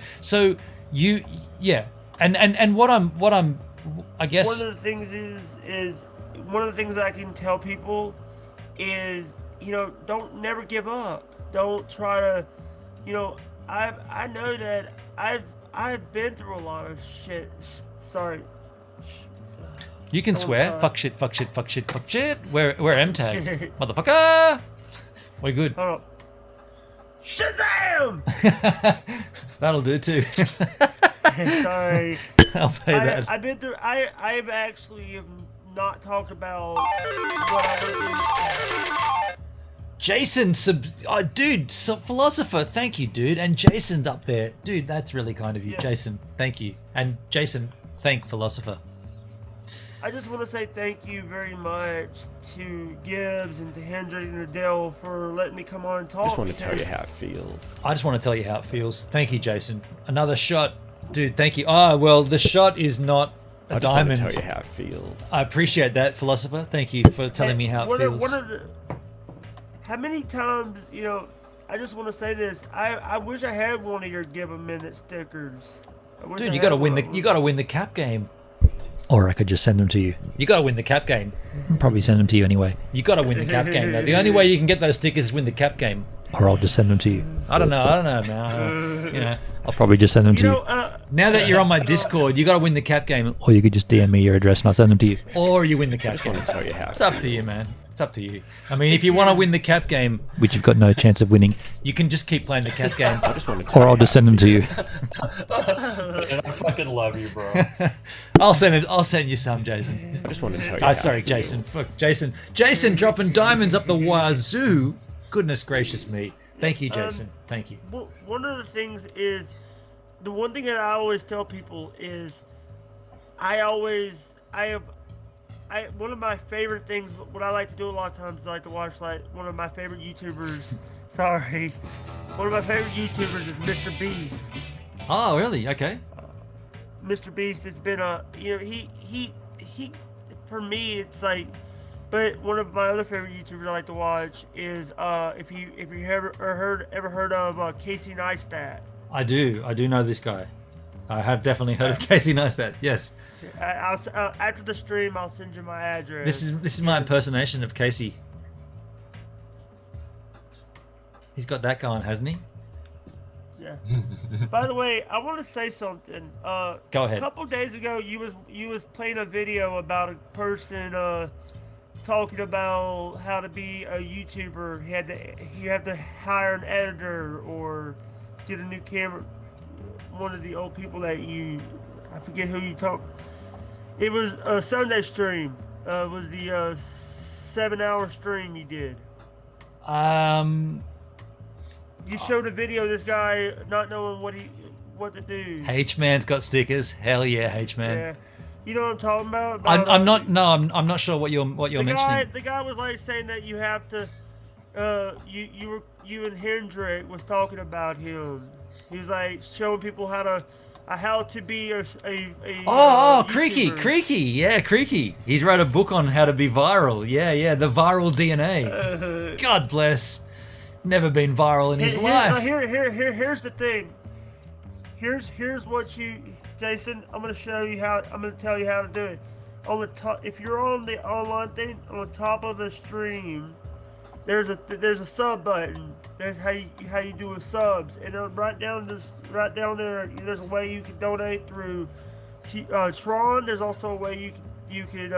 you and what I'm I guess
one of the things is one of the things I can tell people is, don't never give up. Don't try to, I know that I've been through a lot of shit. Sorry.
You can swear. Fuck shit. We're M-tag. Motherfucker. We're good.
Hold on. Shazam!
That'll do too.
Sorry.
I'll pay that.
I've been through. I've actually not talked about what I went through.
Jason, dude, philosopher, thank you, dude. And Jason's up there, dude. That's really kind of you, Jason. Thank you. And Jason, thank philosopher.
I just want to say thank you very much to Gibbs and to Hendrick and Adele for letting me come on and talk.
I just want to tell you how it feels.
I just want to tell you how it feels. Thank you, Jason. Another shot, dude. Thank you. Oh well, the shot is not a diamond.
I just want to tell you how it feels.
I appreciate that, philosopher. Thank you for telling me how it feels.
How many times, I just want to say this. I wish I had one of your Give a Minute stickers.
Dude, you gotta win the cap game. Or I could just send them to you. You gotta win the cap game. I'll probably send them to you anyway. You gotta win the cap game though. The only way you can get those stickers is win the cap game. Or I'll just send them to you. I don't know, man. I'll probably just send them to you. Now that you're on my Discord, you gotta win the cap game. Or you could just DM me your address and I'll send them to you. Or you win the cap game.
I just want to tell you how
it's up to you, man. It's up to you. I mean, if you want to win the cap game, which you've got no chance of winning, you can just keep playing the cap game.
I just want to tell
or I'll just send them to you.
I fucking love you, bro.
I'll send you some, Jason.
I just want to tell you.
Sorry, Jason. Fuck, Jason. Jason dropping diamonds up the wazoo. Goodness gracious me. Thank you, Jason. Thank you.
One of the things is, the one thing that I always tell people is, one of my favorite things, what I like to do a lot of times is I like to watch one of my favorite YouTubers. Sorry. One of my favorite YouTubers is Mr. Beast.
Oh, really? Okay.
Mr. Beast has been he for me it's like, but one of my other favorite YouTubers I like to watch is if you ever heard of Casey Neistat.
I do know this guy. I have definitely heard of Casey Neistat. Yes.
After the stream, I'll send you my address.
This is my impersonation of Casey. He's got that going, hasn't he?
Yeah. By the way, I want to say something.
Go ahead.
A couple days ago, you was playing a video about a person talking about how to be a YouTuber. You had to hire an editor or get a new camera. One of the old people that I forget who you talked. It was a Sunday stream. It was the 7-hour stream you did. You showed a video of this guy not knowing what to do.
H-Man's got stickers. Hell yeah, H-Man.
Yeah. You know what I'm talking about?
I'm not sure what you're mentioning.
The guy was like saying that you have to you and Hendrick was talking about him. He was like showing people how to be a
Creaky. Yeah, Creaky. He's wrote a book on how to be viral. Yeah, the viral DNA. God bless. Never been viral in his life.
Here's the thing. Here's what Jason, I'm gonna tell you how to do it. On the top, if you're on the online thing, on the top of the stream, there's a sub button. That's how you do with subs, and right down there, there's a way you can donate through Tron. There's also a way you could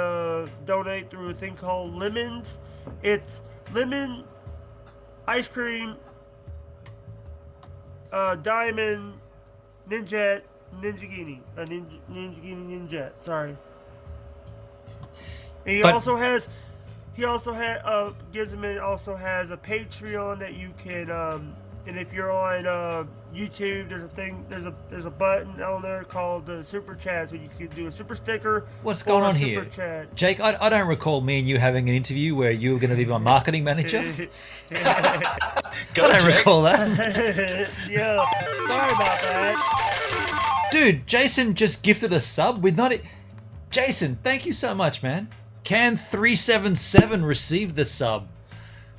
donate through a thing called Lemons. It's lemon, ice cream, diamond, Ninjagini, sorry. And he also has Gizmin also has a Patreon that you can And if you're on YouTube, there's a button on there called the super chat, so you can do a super sticker.
What's
or
going
a
on
super
here?
Chat.
Jake, I don't recall me and you having an interview where you were going to be my marketing manager. I don't recall that.
Yeah, sorry about that.
Dude, Jason just gifted a sub with not. Jason, thank you so much, man. Can377 received the sub.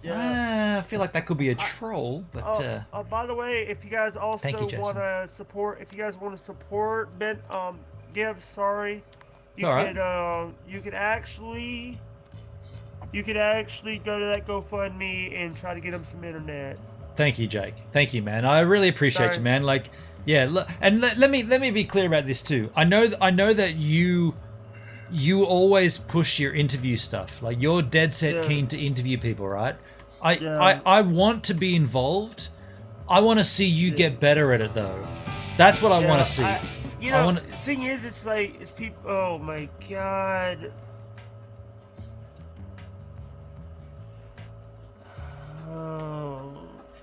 Yeah.
I feel like that could be a troll, but
by the way, if you guys also
Thank you, Jason.
want to support, Ben, Gibbs, sorry, you
all
could
right.
you could actually go to that GoFundMe and try to get him some internet.
thank you, Jake. Thank you, man. I really appreciate
Sorry.
you, man. Like, yeah, and let me be clear about this too. I know that you always push your interview stuff. Like, you're dead set keen to interview people, right? I want to be involved. I want to see you get better at it, though. That's what I want to see.
The thing is, it's people. Oh my god. Oh.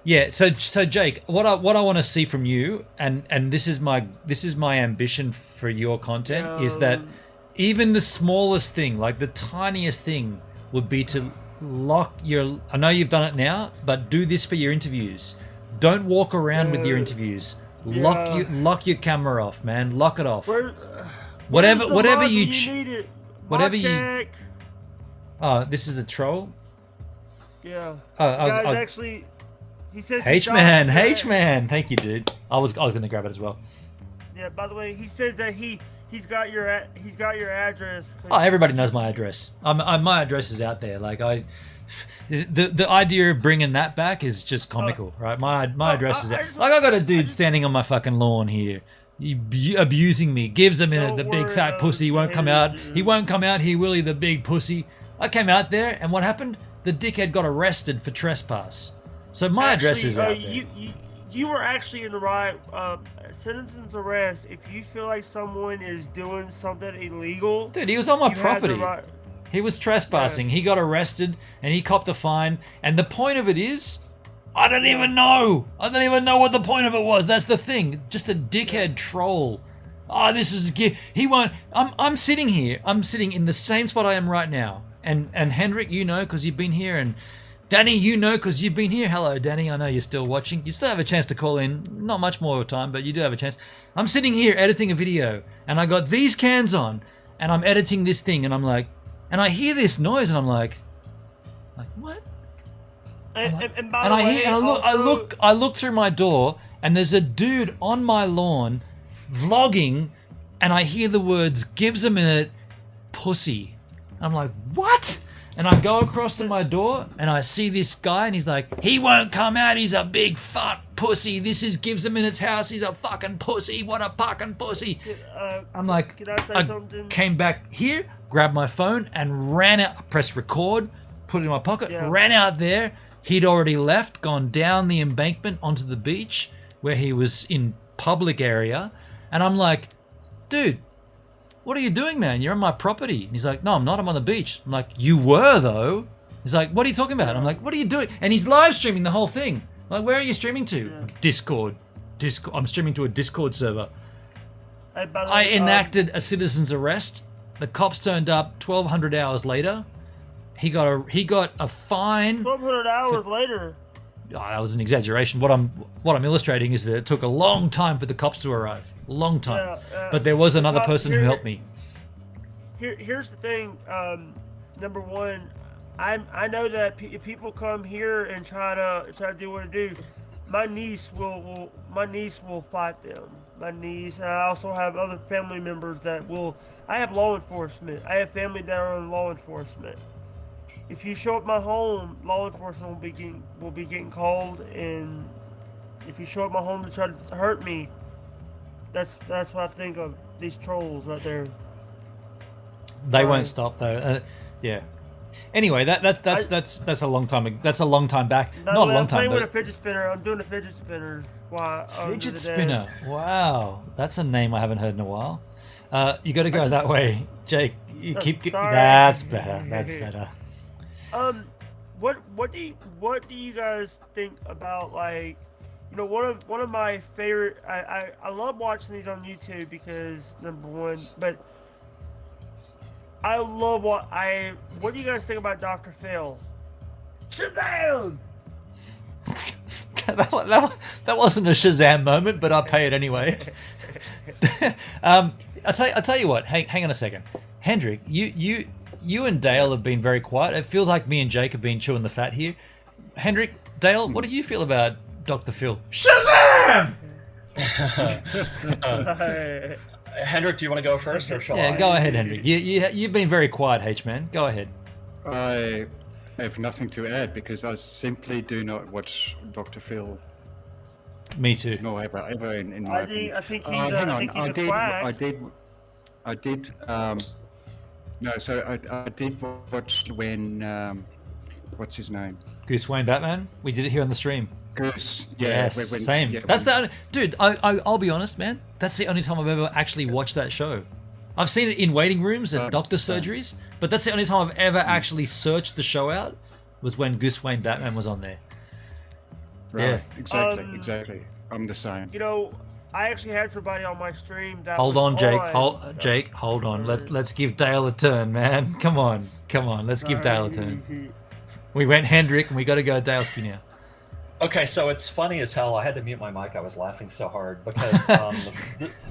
Yeah, so Jake, what I want to see from you, and this is my ambition for your content, is that even the smallest thing, like the tiniest thing, would be to lock your. I know you've done it now, but do this for your interviews. Don't walk around with your interviews. Lock your camera off, man. Lock it off. Whatever you. Oh, this is a troll.
Yeah.
Oh,
actually. He says
H-Man, H-Man. Thank you, dude. I was gonna grab it as well.
Yeah. By the way, he says that he's got your address.
Oh, everybody knows my address. My address is out there. Like the idea of bringing that back is just comical, right? My address is out. Like, I got a dude standing on my fucking lawn here, abusing me. Gives a minute, the big fat pussy. He won't come out. He won't come out here, Willie, the big pussy. I came out there, and what happened? The dickhead got arrested for trespass. So my address is out there.
You were actually in the right citizen's arrest. If you feel like someone is doing something illegal,
dude, he was on my property. He was trespassing. He got arrested and he copped a fine. And the point of it is, I don't even know. I don't even know what the point of it was. That's the thing. Just a dickhead troll. Oh, this is he won't. I'm sitting here. I'm sitting in the same spot I am right now. And Hendrik, you know, because you've been here, and Danny, you know, because you've been here. Hello, Danny. I know you're still watching. You still have a chance to call in. Not much more time, but you do have a chance. I'm sitting here editing a video, and I got these cans on, and I'm editing this thing, and I'm like, and I hear this noise, and I'm like what? I look through my door, and there's a dude on my lawn, vlogging, and I hear the words "gives a minute, pussy." I'm like, what? And I go across to my door and I see this guy and he's like, he won't come out. He's a big fuck pussy. This is Gives a Minute's house. He's a fucking pussy. What a fucking pussy. I'm like,
can I say something?
Came back here, grabbed my phone and ran out. I pressed record, put it in my pocket, ran out there. He'd already left, gone down the embankment onto the beach where he was in public area. And I'm like, dude, what are you doing, man? You're on my property. And he's like, no, I'm not. I'm on the beach. I'm like, you were, though. He's like, what are you talking about? I'm like, what are you doing? And he's live streaming the whole thing. I'm like, where are you streaming to?
Yeah.
Discord. I'm streaming to a Discord server.
Hey, by the
I
way,
enacted a citizen's arrest. The cops turned up 1,200 hours later. He got a fine.
1,200 hours later.
Oh, that was an exaggeration. What I'm illustrating is that it took a long time for the cops to arrive. A long time. But there was another person who helped me.
Here's the thing. Number one, I know that if people come here and try to do what they do, my niece will fight them. My niece, and I also have other family members that will. I have law enforcement. I have family that are in law enforcement. If you show up my home, law enforcement will be getting called, and if you show up my home to try to hurt me, that's what I think of these trolls right there.
They won't stop though. Yeah. Anyway, that's a long time. That's a long time back. Not a long time.
I'm playing with a fidget spinner. I'm doing a fidget spinner.
Fidget spinner. Wow, that's a name I haven't heard in a while. You got to go that way, Jake. You keep. That's better. That's better.
What do you guys think about, like, one of my favorite. I love watching these on YouTube because number one, but I love what do you guys think about Dr. Phil? Shazam!
that wasn't a Shazam moment, but I'll pay it anyway. I'll tell you what. Hang on a second, Hendrik. You and Dale have been very quiet. It feels like me and Jake have been chewing the fat here. Hendrik, Dale, what do you feel about Dr. Phil? Shazam!
Hendrik, do you want to go first, or shall I?
Yeah, go ahead, Hendrik. You've been very quiet, H-man. Go ahead.
I have nothing to add because I simply do not watch Dr. Phil.
Me too.
No, ever in my opinion.
I think he's,
hang
I
on,
think he's a quack.
I did. No, so I did watch when. What's his name?
Goose Wayne Batman. We did it here on the stream.
Goose. Yeah.
Yes, same. That's the only, dude. I'll be honest, man. That's the only time I've ever actually watched that show. I've seen it in waiting rooms at doctor surgeries, but that's the only time I've ever actually searched the show out. Was when Goose Wayne Batman was on there.
Right.
Yeah.
Exactly. I'm the same.
I actually had somebody on my stream that.
Hold
was
on, Jake.
on-
Jake, hold on. Let's give Dale a turn, man. Come on. Let's give Dale a turn. We went Hendrik, and we got to go Daleski now.
Okay, so it's funny as hell. I had to mute my mic. I was laughing so hard because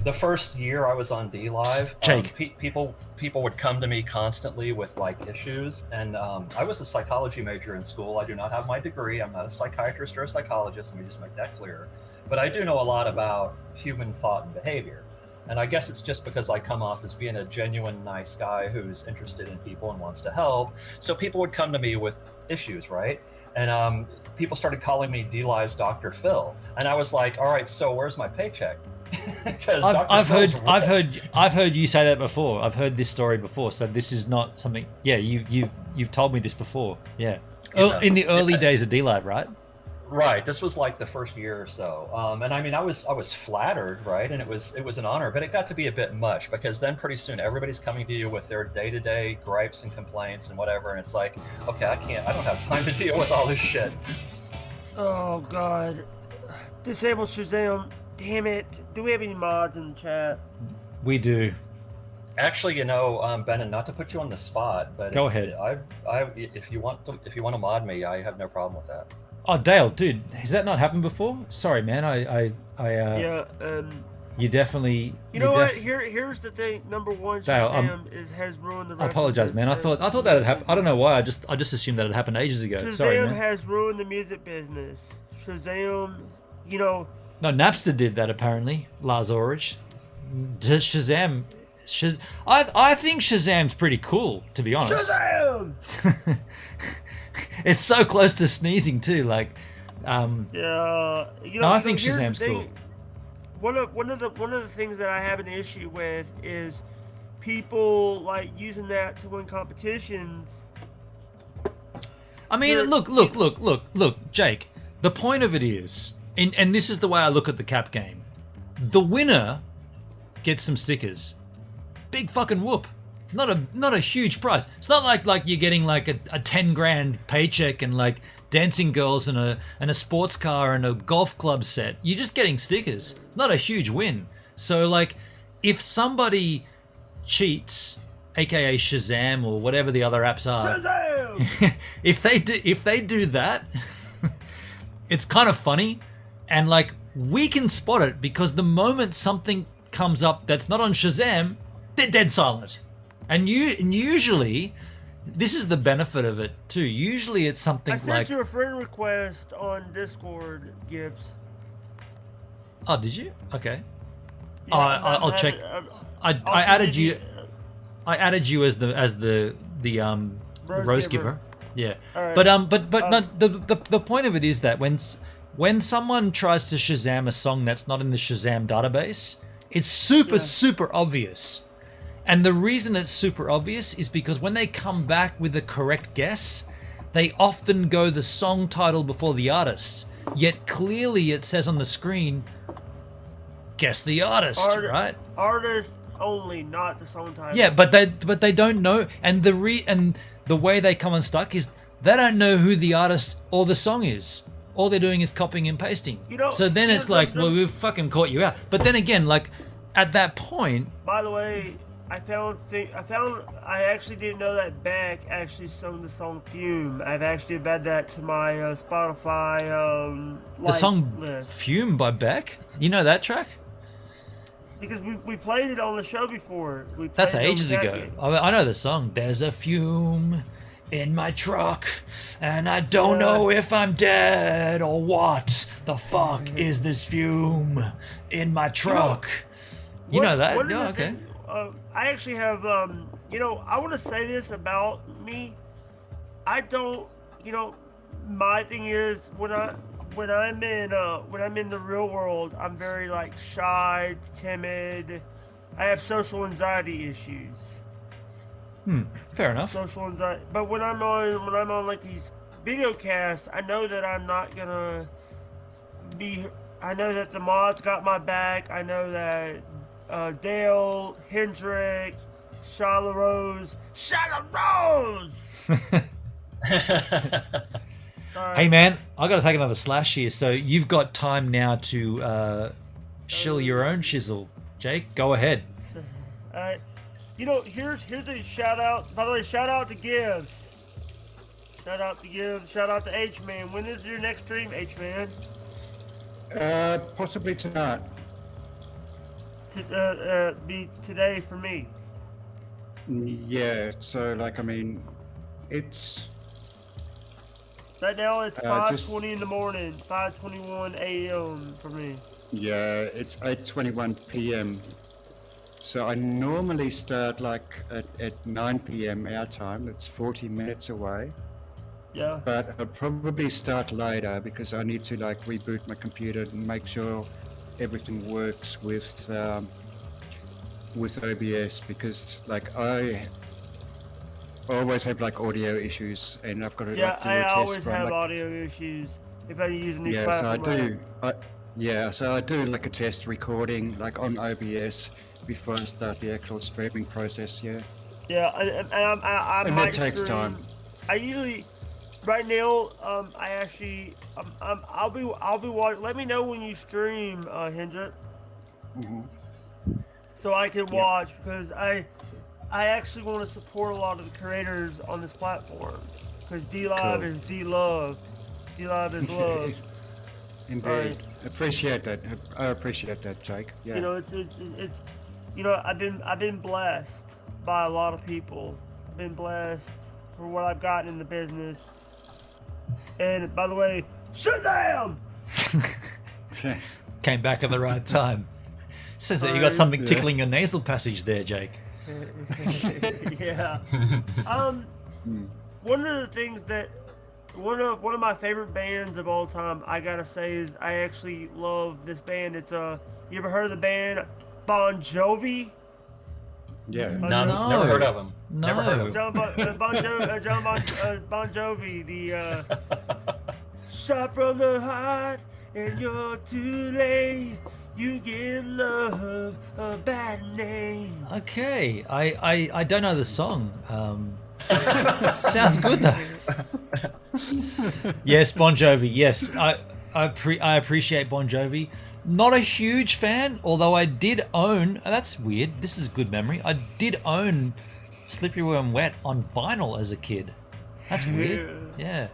the first year I was on DLive,
Jake.
People would come to me constantly with like issues, and I was a psychology major in school. I do not have my degree. I'm not a psychiatrist or a psychologist. Let me just make that clear. But I do know a lot about human thought and behavior. And I guess it's just because I come off as being a genuine nice guy who's interested in people and wants to help. So people would come to me with issues, right? And people started calling me DLive's Dr. Phil. And I was like, all right, so where's my paycheck?
I've heard you say that before. I've heard this story before. So this is not something. Yeah, you've told me this before. Yeah, in the early days of DLive, right?
Right. This was like the first year or so. And I mean, I was flattered, right? And it was an honor, but it got to be a bit much because then pretty soon everybody's coming to you with their day-to-day gripes and complaints and whatever. And it's like, okay, I don't have time to deal with all this shit.
Oh, God. Disable Shazam. Damn it. Do we have any mods in the chat?
We do.
Actually, Ben, not to put you on the spot, but
go ahead.
If you want to mod me, I have no problem with that.
Oh, Dale, dude, has that not happened before? Sorry, man. You definitely.
You know what? Here's the thing. Number one,
Dale,
Shazam has ruined the rest.
I apologize, man. I thought that had happened. I don't know why. I just assumed that had happened ages ago.
Shazam
Sorry, man.
has ruined the music business. Shazam, No,
Napster did that apparently. Lars Ulrich. Shazam. I think Shazam's pretty cool, to be honest.
Shazam!
It's so close to sneezing too, like.
Yeah.
I think Shazam's cool.
One of the things that I have an issue with is people like using that to win competitions.
I mean, look, Jake. The point of it is, and this is the way I look at the cap game. The winner gets some stickers. Big fucking whoop. Not a huge prize. It's not like you're getting like a 10 grand paycheck and like dancing girls and a sports car and a golf club set. You're just getting stickers. It's not a huge win. So like, if somebody cheats, aka Shazam or whatever the other apps are,
Shazam!
if they do that, it's kind of funny, and like we can spot it because the moment something comes up that's not on Shazam, they're dead silent. And usually, this is the benefit of it too. Usually, it's something like.
I sent you a friend request on Discord, Gibbs.
Oh, did you? Okay.
Yeah,
I'll check. I added you. I added you as the rose giver. Yeah.
Right.
But the point of it is that when someone tries to Shazam a song that's not in the Shazam database, it's super obvious. And the reason it's super obvious is because when they come back with the correct guess, they often go the song title before the artist. Yet clearly it says on the screen, guess the artist, right?
Artist only, not the song title.
Yeah, but they don't know, and the way they come unstuck is they don't know who the artist or the song is, all they're doing is copying and pasting.
You know,
so then it's like, well, we've fucking caught you out. But then again, like at that point.
By the way, I actually didn't know that Beck actually sung the song "Fume." I've actually added that to my Spotify.
The song
list.
"Fume" by Beck. You know that track?
Because we played it on the show before.
That's ages ago. I know the song. There's a fume in my truck, and I don't know if I'm dead or what. The fuck is this fume in my truck? You know that? Yeah, okay.
I actually have, I want to say this about me. I don't, my thing is when I'm in the real world, I'm very like shy, timid. I have social anxiety issues.
Fair enough.
Social anxiety, but when I'm on like these video casts, I know that I'm not gonna be. I know that the mods got my back. I know that Dale, Hendrick, Shala Rose.
Hey man, I got to take another slash here. So you've got time now to shill your own shizzle, Jake. Go ahead.
Alright. Here's the shout out. By the way, shout out to Gibbs. Shout out to Gibbs. Shout out to H-Man. When is your next stream, H-Man?
Possibly tonight.
Be today for me.
Yeah, so it's...
Right now it's 5:20 in the morning, 5:21 a.m. for me.
Yeah, it's 8:21 p.m. So I normally start at 9 p.m. our time. That's 40 minutes away.
Yeah.
But I'll probably start later because I need to reboot my computer and make sure everything works with OBS because I always have audio issues and I've got to do a test.
I always have audio issues if I use a new platform.
So I do a test recording on OBS before I start the actual streaming process. Yeah.
Yeah, and
that takes time.
I usually, right now, I'll be watching. Let me know when you stream, Hendrick.
Mm-hmm.
So I can watch because I actually want to support a lot of the creators on this platform because D-Live is D-Love. D-Live is love.
Indeed.
Right.
Appreciate that. I appreciate that, Jake. Yeah.
It's I've been blessed by a lot of people. I've been blessed for what I've gotten in the business. And by the way, Shazam!
Came back at the right time. Says that you got something tickling your nasal passage there, Jake.
Yeah. One of the things that one of my favorite bands of all time, I gotta say, is I actually love this band. It's you ever heard of the band Bon Jovi?
Yeah.
No, never heard of them.
No.
Never heard of them.
Bon Jovi, the shot from the heart, and you're too late. You give love a bad name.
Okay, I don't know the song. Sounds good though. Yes, Bon Jovi. Yes, I appreciate Bon Jovi. Not a huge fan, although I did own. That's weird. This is good memory. I did own Slippery When Wet on vinyl as a kid. That's weird. Yeah.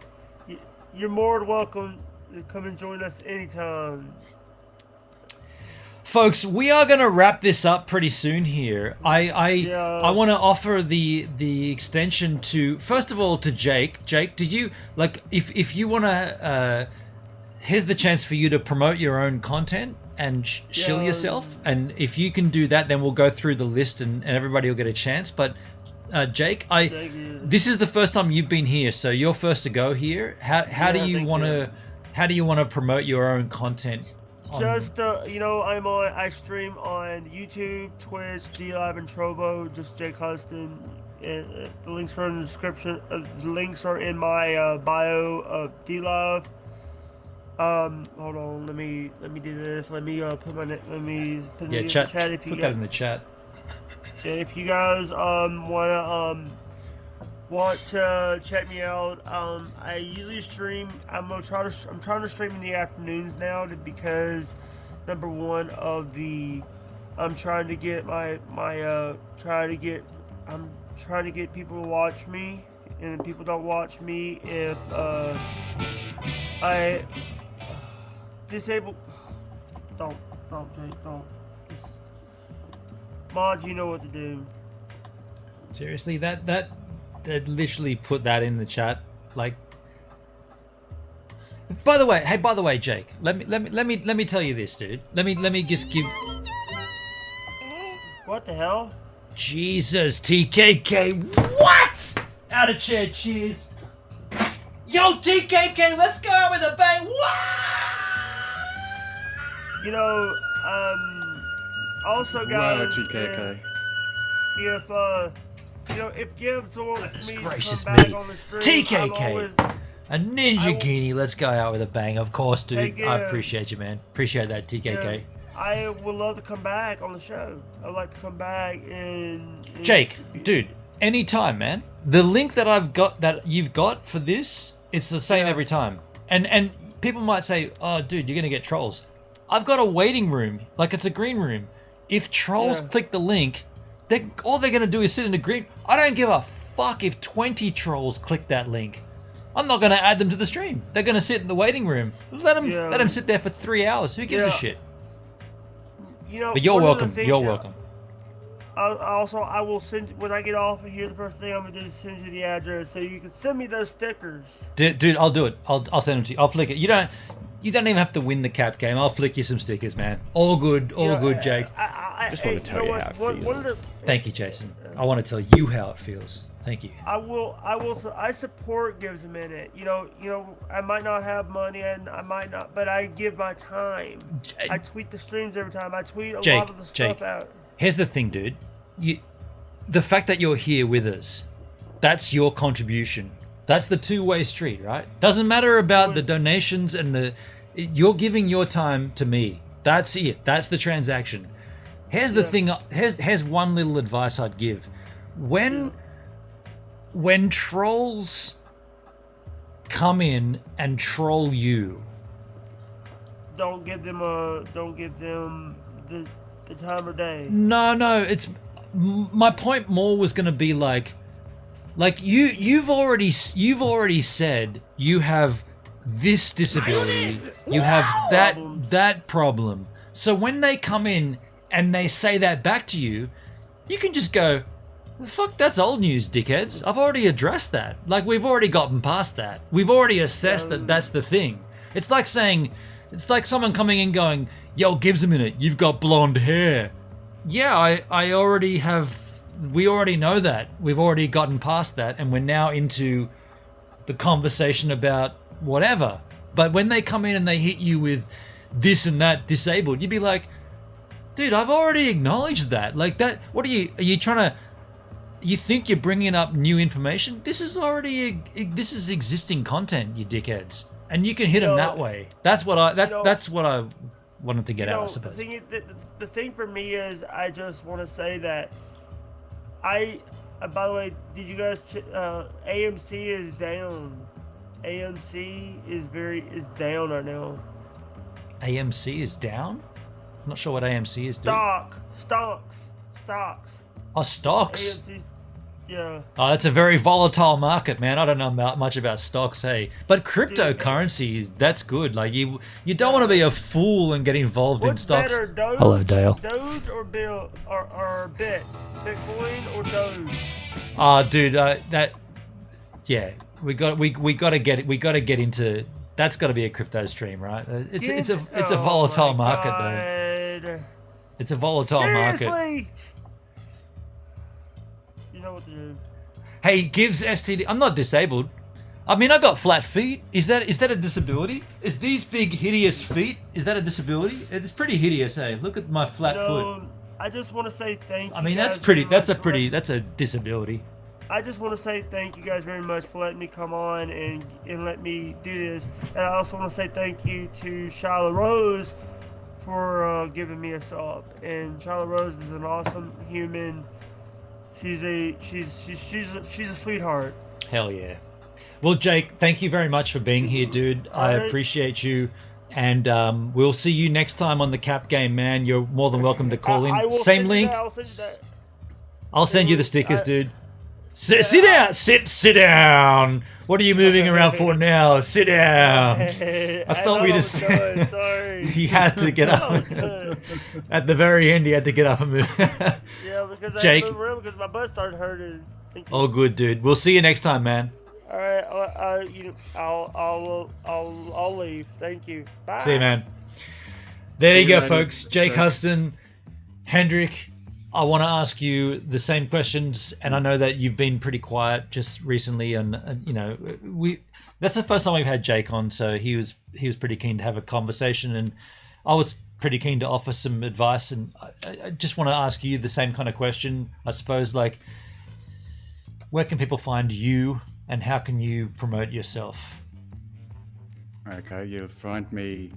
You're more than welcome to come and join us anytime.
Folks, we are going to wrap this up pretty soon here. I want to offer the extension to, first of all, to Jake. Jake, did you, if you want to, here's the chance for you to promote your own content and shill yourself. And if you can do that, then we'll go through the list and everybody will get a chance. But Jake, this is the first time you've been here, so you're first to go here. How do you want to promote your own content?
Just I stream on YouTube, Twitch, D-Live, and Trovo. Just Jake Huston. The links are in the description. The links are in my bio of D-Live. Hold on. Let me do this. Let me put my put it in the chat.
Put that in the chat.
If you guys wanna want to check me out, I usually stream. I'm trying to stream in the afternoons now because number one of the I'm trying to get I'm trying to get people to watch me, and people don't watch me if I disable. Don't. Just, mods, you know what to do.
Seriously, that literally put that in the chat. Like, by the way, Jake, let me tell you this, dude. Let me just give.
What the hell?
Jesus, TKK, what? Out of chair, cheers. Yo, TKK, let's go out with a bang. What?
You know, also guys,
Wow, TKK.
if Gibbs wants me to
Gracious
come back
me.
on the stream,
TKK. A Ninja Guinea, let's go out with a bang. Of course, dude.
Hey,
I
Gibbs.
appreciate you, man. Appreciate that, TKK.
I would love to come back on the show. I'd like to come back and
Jake, dude, anytime, man. The link that you've got for this, it's the same every time. And people might say, "Oh, dude, you're gonna get trolls." I've got a waiting room, like it's a green room. If trolls click the link, all they're gonna do is sit in a green. I don't give a fuck if 20 trolls click that link. I'm not gonna add them to the stream. They're gonna sit in the waiting room. Let them sit there for 3 hours. Who gives a shit?
You know,
But you're
one of the
welcome.
things-
You're welcome.
I will send when I get off of here. The first thing I'm gonna do is send you the address so you can send me those stickers.
Dude, I'll do it. I'll send them to you. I'll flick it. You don't even have to win the cap game. I'll flick you some stickers, man. All good, Jake.
I
just want to tell you how it
feels.
Thank you, Jason. I want to tell you how it feels. Thank you.
I support Gives a Minute. You know, I might not have money and I might not, but I give my time. I tweet the streams every time. I tweet a lot of the stuff out.
Here's the thing, dude. The fact that you're here with us, that's your contribution. That's the two-way street, right? Doesn't matter about the donations and you're giving your time to me. That's it. That's the transaction. Here's the thing. Here's one little advice I'd give. When trolls come in and troll you,
Don't give them the time of day.
No, it's my point more was going to be like you've already said you have this disability, you have that problem. So when they come in and they say that back to you, you can just go, fuck, that's old news, dickheads. I've already addressed that. Like, we've already gotten past that. We've already assessed that that's the thing. It's like someone coming in going, yo, Gibbs a minute, you've got blonde hair. Yeah, I already have, we already know that. We've already gotten past that, and we're now into the conversation about whatever. But when they come in and they hit you with this and that disabled, you'd be like, dude, I've already acknowledged that. Like, that, are you trying to, you think you're bringing up new information? This is existing content, you dickheads. And you can hit them that way. That's what I wanted to get out, I suppose.
The thing for me is, I just want to say that by the way, did you guys, AMC is down. AMC is down right now.
AMC is down? I'm not sure what AMC is doing.
Stocks.
Oh, stocks?
AMC, yeah.
Oh, that's a very volatile market, man. I don't know much about stocks, hey. But cryptocurrency, that's good. Like, you don't want to be a fool and get involved in stocks.
Better, Doge?
Hello, Dale.
Doge or Bill or Bitcoin or Doge?
Oh, dude, we got to get into. That's got to be a crypto stream, right? It's a volatile market, though. It's a volatile market.
You know what to do.
Hey, Gives STD. I'm not disabled. I mean, I got flat feet. Is that a disability? Is these big hideous feet? Is that a disability? It's pretty hideous. Hey, look at my flat foot.
I just want to say thank you.
I mean,
guys
that's
very
that's a disability.
I just want to say thank you guys very much for letting me come on and let me do this. And I also want to say thank you to Shyla Rose for giving me a sub. And Shyla Rose is an awesome human. she's a sweetheart.
Hell yeah. Well, Jake, thank you very much for being here, dude. I appreciate you. And we'll see you next time on the Cap Game, man. You're more than welcome to call in. Same link. I'll send you the stickers, dude. Sit down. Sit down. What are you moving around for now? Sit down. I thought we'd have said. He had to get up. At the very end, he had to get up and move.
Yeah, because
Jake.
I moved around because my butt started hurting.
All good, dude. We'll see you next time, man.
All right, I'll leave. Thank you. Bye.
See you, man. There you go, folks. Jake Huston, Hendrik. I want to ask you the same questions, and I know that you've been pretty quiet just recently, and you know, that's the first time we've had Jake on, so he was pretty keen to have a conversation, and I was pretty keen to offer some advice, and I just want to ask you the same kind of question, I suppose, like, where can people find you, and how can you promote yourself?
Okay, you'll find me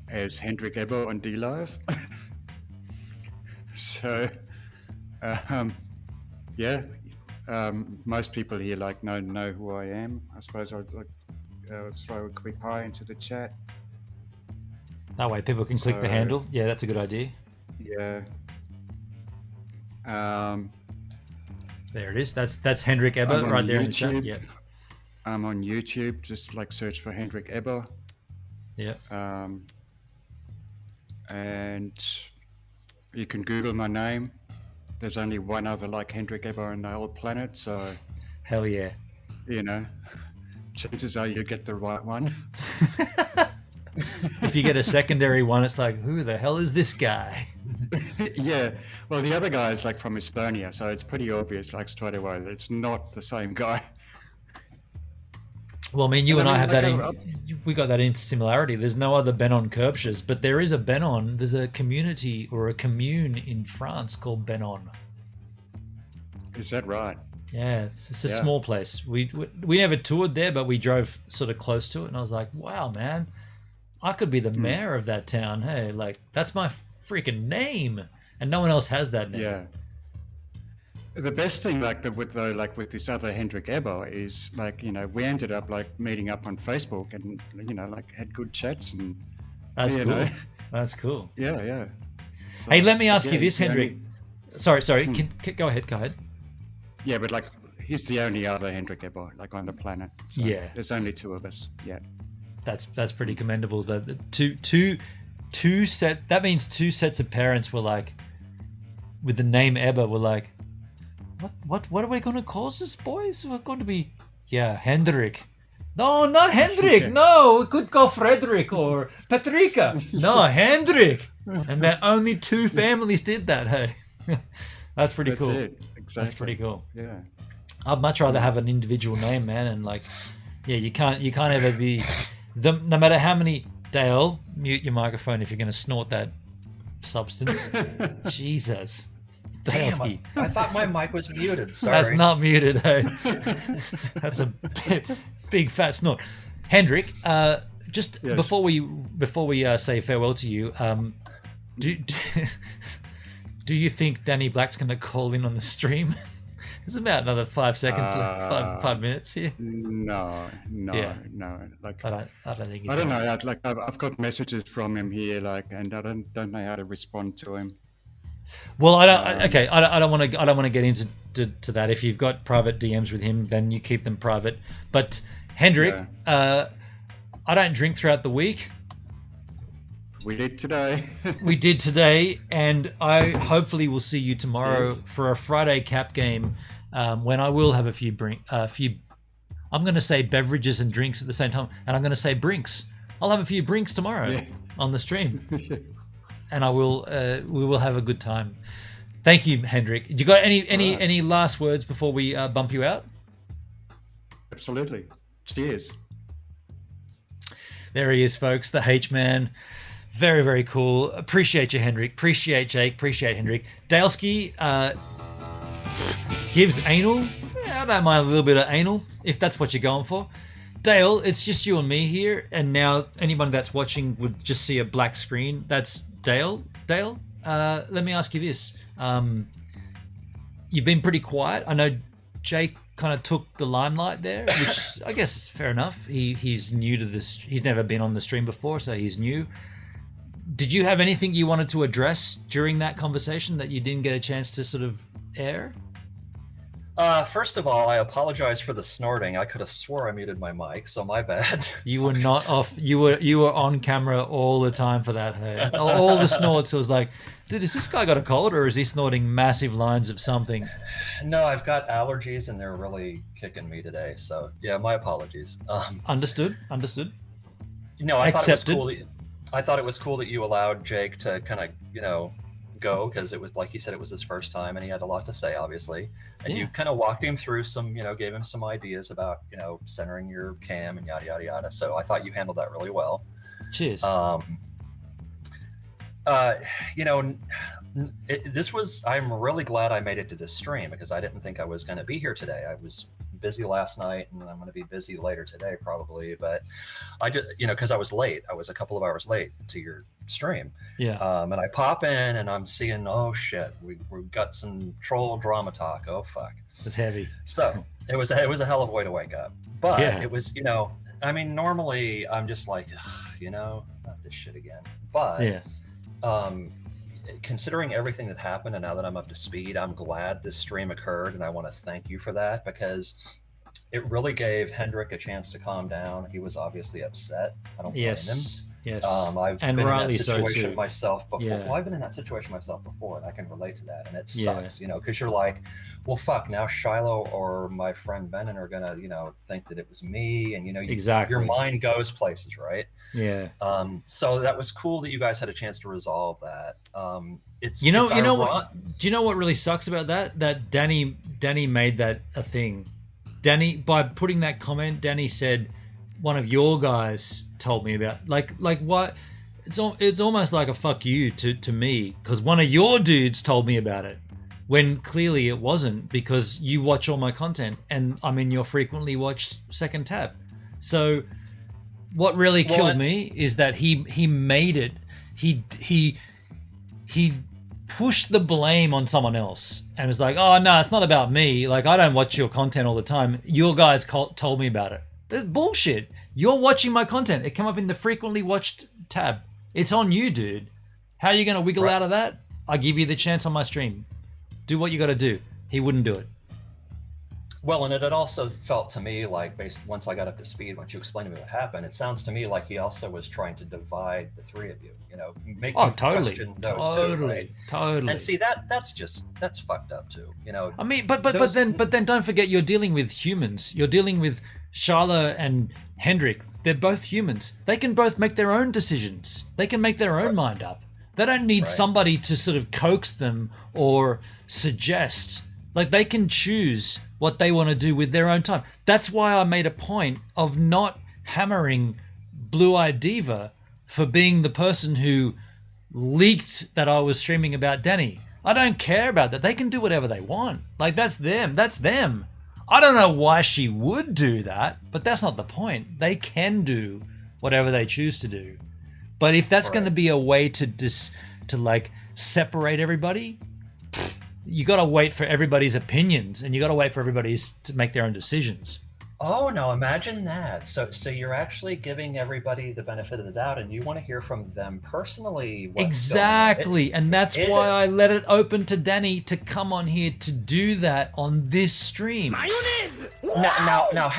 as Hendrik Ebbo on DLive. So, yeah, most people here know who I am. I suppose I'll throw a quick hi into the chat.
That way people can click the handle. Yeah, that's a good idea.
Yeah.
There it is. That's Hendrik Ebbo right there in the chat. Yeah.
I'm on YouTube. Just search for Hendrik Ebbo.
Yeah.
And you can Google my name. There's only one other like Hendrik Ebbo on the whole planet, so...
Hell yeah.
You know, chances are you get the right one.
If you get a secondary one, it's like, who the hell is this guy?
Yeah. Well, the other guy is from Estonia, so it's pretty obvious, straight away, that it's not the same guy.
Well, I mean, you and I have we got that in similarity. There's no other Benon Kerbsches, but there is a Benon. There's a community or a commune in France called Benon.
Is that right?
Yeah, it's a small place. We never toured there, but we drove sort of close to it, and I was like, wow, man, I could be the mayor of that town. Hey, that's my freaking name, and no one else has that name.
Yeah. The best thing, with this other Hendrik Ebbo is, we ended up meeting up on Facebook and had good chats and.
That's cool. That's cool.
Yeah, yeah. So,
hey, let me ask you this, Hendrik. Sorry. Go ahead. Go ahead.
Yeah, but he's the only other Hendrik Ebbo on the planet. So
yeah.
There's only two of us. Yeah.
That's pretty commendable. The that means two sets of parents were with the name Ebba were what are we going to call this, boys? We're going to be, Hendrik. No, not Hendrik. No, we could go Frederick or Patrika. No, Hendrik. And that only two families did that. Hey, that's pretty cool.
It. Exactly.
That's pretty cool.
Yeah.
I'd much rather have an individual name, man, and you can't ever be no matter how many. Dale, mute your microphone if you're going to snort that substance. Jesus.
Damn, I thought my mic was muted. Sorry.
That's not muted, hey. That's a big fat snort. Hendrik, just yes. before we say farewell to you, do you think Danny Black's going to call in on the stream? There's about another 5 seconds left, 5 minutes here.
No.
Yeah.
No.
I don't think.
I don't know. I've got messages from him here, and I don't know how to respond to him.
Well, I don't. Okay, I don't want to get into that. If you've got private DMs with him, then you keep them private. But Hendrik, I don't drink throughout the week.
We did today.
We did today, and I hopefully will see you tomorrow for a Friday Cap Game, when I will have a few. I'm going to say beverages and drinks at the same time, and I'm going to say brinks. I'll have a few brinks tomorrow on the stream. And I will. We will have a good time. Thank you, Hendrik. You got any last words before we bump you out?
Absolutely. Cheers.
There he is, folks. The H-Man. Very, very cool. Appreciate you, Hendrik. Appreciate Jake. Appreciate Hendrik. Dalesky gives anal. I don't mind a little bit of anal if that's what you're going for. Dale, it's just you and me here, and now anyone that's watching would just see a black screen. That's Dale. Dale, let me ask you this. you've been pretty quiet. I know Jake kind of took the limelight there, which I guess is fair enough. He's new to this. He's never been on the stream before, so he's new. Did you have anything you wanted to address during that conversation that you didn't get a chance to sort of air?
First of all, I apologize for the snorting. I could have swore I muted my mic, so my bad.
You were not off. You were on camera all the time for that. Hey? All the snorts. It was like, dude, has this guy got a cold, or is he snorting massive lines of something?
No, I've got allergies, and they're really kicking me today. So yeah, my apologies.
Understood.
No, I
Accepted.
thought it was cool that you allowed Jake to kind of, go, because it was like he said, it was his first time and he had a lot to say, obviously, and you kind of walked him through some, gave him some ideas about centering your cam and yada yada yada. So I thought you handled that really well.
Cheers.
I'm really glad I made it to this stream, because I didn't think I was going to be here today. I was busy last night, and I'm going to be busy later today probably, but I just, because I was late. I was a couple of hours late to your stream.
Yeah.
And I pop in and I'm seeing, oh shit, we've got some troll drama talk. Oh fuck.
It's heavy.
So it was a hell of a way to wake up. But it was, normally I'm just like, not this shit again. But considering everything that happened, and now that I'm up to speed, I'm glad this stream occurred, and I want to thank you for that, because it really gave Hendrik a chance to calm down. He was obviously upset. I don't blame him.
Yes.
I've
And
been
rightly
in that
so,
situation
too.
myself before.
Yeah.
Well, I've been in that situation myself before, and I can relate to that. And it
Yeah.
sucks, because you're like, well, fuck, now Shiloh or my friend Benin are gonna, think that it was me, and
Exactly.
your mind goes places, right?
Yeah.
So that was cool that you guys had a chance to resolve that. It's
Do you know
ironic.
what? Do you know what really sucks about that? That Danny made that a thing. Danny, by putting that comment, Danny said, one of your guys told me about, like what? It's almost like a fuck you to me, because one of your dudes told me about it, when clearly it wasn't, because you watch all my content and I'm in your frequently watched second tab. So what really killed me is that he made it. He pushed the blame on someone else and was like, oh no, it's not about me. Like, I don't watch your content all the time. Your guys told me about it. That's bullshit. You're watching my content. It came up in the frequently watched tab. It's on you, dude. How are you going to wiggle out of that? I give you the chance on my stream. Do what you got to do. He wouldn't do it.
Well, and it had also felt to me like, once I got up to speed, once you explained to me what happened, it sounds to me like he also was trying to divide the three of you, make you
totally.
question those two, right?
Totally.
And see, that's fucked up too,
I mean, but then don't forget, you're dealing with humans. You're dealing with Charlotte and Hendrik. They're both humans. They can both make their own decisions. They can make their own mind up. They don't need somebody to sort of coax them or suggest. Like, they can choose what they want to do with their own time. That's why I made a point of not hammering Blue Eyed Diva for being the person who leaked that I was streaming about Danny. I don't care about that. They can do whatever they want. Like, that's them. That's them. I don't know why she would do that, but that's not the point. They can do whatever they choose to do. But if that's going to be a way to like separate everybody, you got to wait for everybody's opinions, and you got to wait for everybody's to make their own decisions.
Oh no, imagine that. So you're actually giving everybody the benefit of the doubt, and you want to hear from them personally.
Exactly. And that's why I let it open to Danny to come on here to do that on this stream.
Mayonnaise!
Now,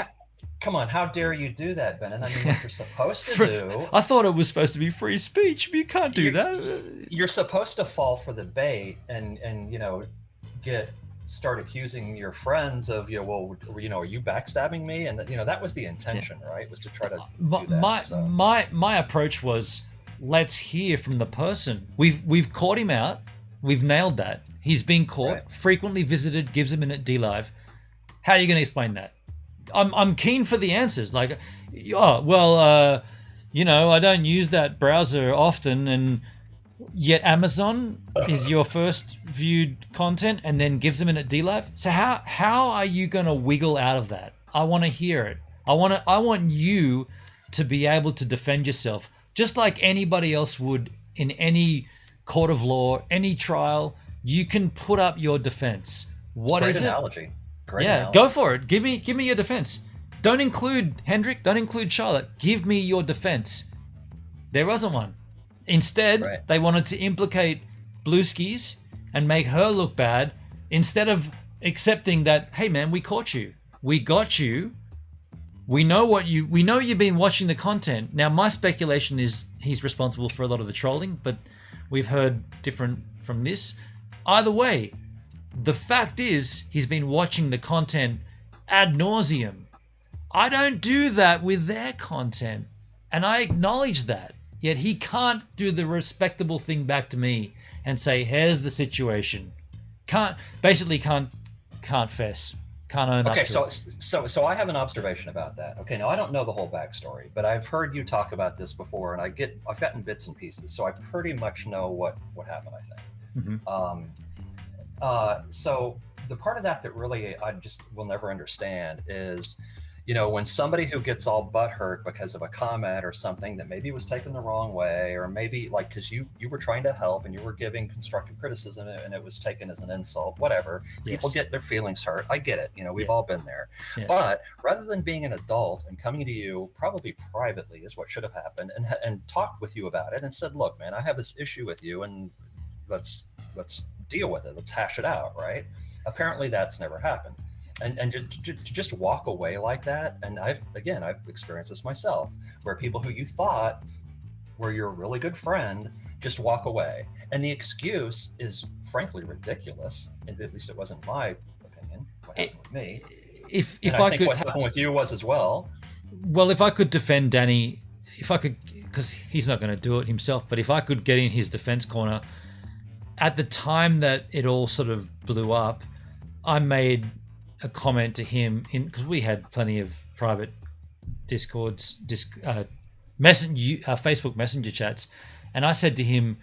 come on, how dare you do that, Ben? I mean, what you're supposed to do.
I thought it was supposed to be free speech, but you can't do that.
You're supposed to fall for the bait and start accusing your friends of, are you backstabbing me? And that was the intention, right? Was to try to do that.
My approach was, let's hear from the person. We've caught him out. We've nailed that. He's been caught, frequently visited, gives a minute D-Live. How are you going to explain that? I'm keen for the answers. Like, I don't use that browser often, and yet Amazon is your first viewed content and then gives them in at D-Live. So how are you going to wiggle out of that? I want to hear it. I want you to be able to defend yourself just like anybody else would in any court of law, any trial. You can put up your defense. What
Great
is
analogy. Great
yeah,
analogy.
go for it. Give me your defense. Don't include Hendrik. Don't include Charlotte. Give me your defense. There wasn't one. Instead, they wanted to implicate Blueskis and make her look bad instead of accepting that, hey man, we caught you. We got you. We know you've been watching the content. Now my speculation is he's responsible for a lot of the trolling, but we've heard different from this. Either way, the fact is he's been watching the content ad nauseum. I don't do that with their content, and I acknowledge that. Yet he can't do the respectable thing back to me and say, "Here's the situation." Can't fess. Can't own up
Okay,
to
so I have an observation about that. Okay, now I don't know the whole backstory, but I've heard you talk about this before, and I've gotten bits and pieces, so I pretty much know what happened. I think. So the part of that really I just will never understand is, when somebody who gets all butthurt because of a comment or something that maybe was taken the wrong way, or maybe like because you were trying to help and you were giving constructive criticism and it was taken as an insult, whatever. People get their feelings hurt. I get it. We've all been there.
Yeah.
But rather than being an adult and coming to you, probably privately is what should have happened, and talked with you about it and said, "Look, man, I have this issue with you, and let's deal with it. Let's hash it out." Right? Apparently, that's never happened. And to just walk away like that, and I've experienced this myself, where people who you thought were your really good friend just walk away, and the excuse is frankly ridiculous. And at least it wasn't my opinion. What happened with me?
If
I think
could,
what happened with you was as well.
Well, if I could defend Danny, because he's not going to do it himself, but if I could get in his defense corner, at the time that it all sort of blew up, I made a comment to him because we had plenty of private Discords, Facebook Messenger chats, and I said to him,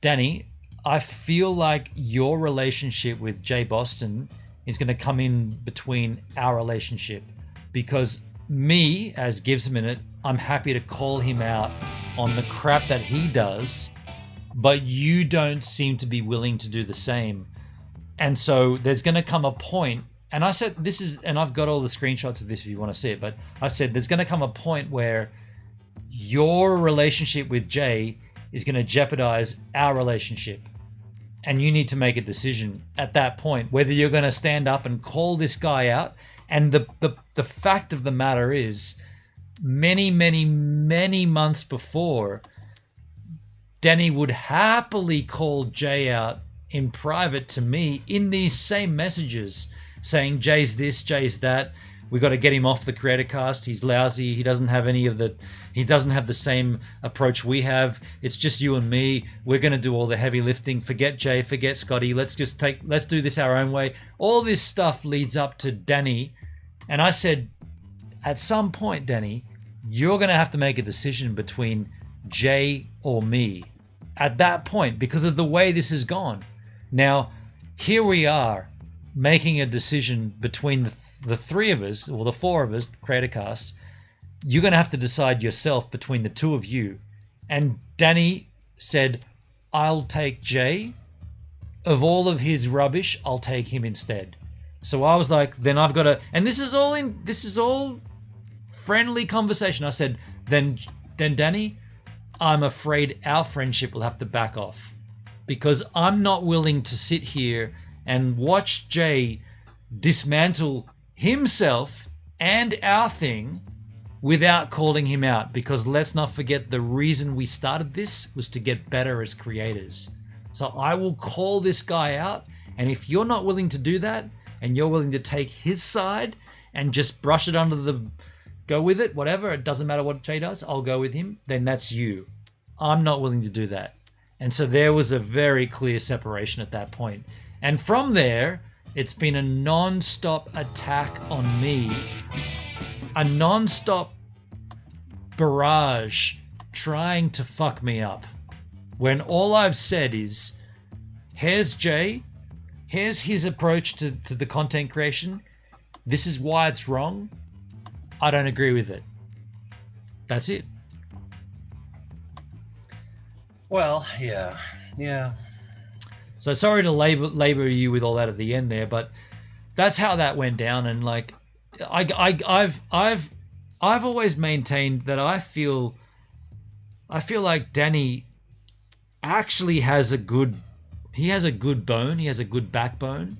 "Danny, I feel like your relationship with Jay Boston is going to come in between our relationship, because me, as Gives a Minute, I'm happy to call him out on the crap that he does, but you don't seem to be willing to do the same. And so there's going to come a point," and I said this is, and I've got all the screenshots of this if you want to see it, but I said there's going to come a point where your relationship with Jay is going to jeopardize our relationship. And you need to make a decision at that point, whether you're going to stand up and call this guy out. And the fact of the matter is, many months before, Danny would happily call Jay out in private to me in these same messages, saying Jay's this, Jay's that. We got to get him off the creator cast. He's lousy. He doesn't have the same approach we have. It's just you and me. We're going to do all the heavy lifting. Forget Jay, forget Scotty. Let's do this our own way. All this stuff leads up to Danny. And I said, at some point, Danny, you're going to have to make a decision between Jay or me at that point, because of the way this has gone. Now, here we are making a decision between the three of us, or the four of us, the creator cast. You're going to have to decide yourself between the two of you. And Danny said, I'll take Jay. Of all of his rubbish, I'll take him instead. So I was like, then I've got to, and this is all friendly conversation. I said, then Danny, I'm afraid our friendship will have to back off, because I'm not willing to sit here and watch Jay dismantle himself and our thing without calling him out. Because let's not forget, the reason we started this was to get better as creators. So I will call this guy out, and if you're not willing to do that, and you're willing to take his side and just brush it under the, go with it, whatever, it doesn't matter what Jay does, I'll go with him, then that's you. I'm not willing to do that. And so there was a very clear separation at that point. And from there, it's been a non-stop attack on me, a non-stop barrage trying to fuck me up, when all I've said is, here's Jay, here's his approach to the content creation, this is why it's wrong, I don't agree with it. That's it.
Well, yeah.
So sorry to labor you with all that at the end there, but that's how that went down. And like, I've always maintained that I feel like Danny actually has a good bone. He has a good backbone.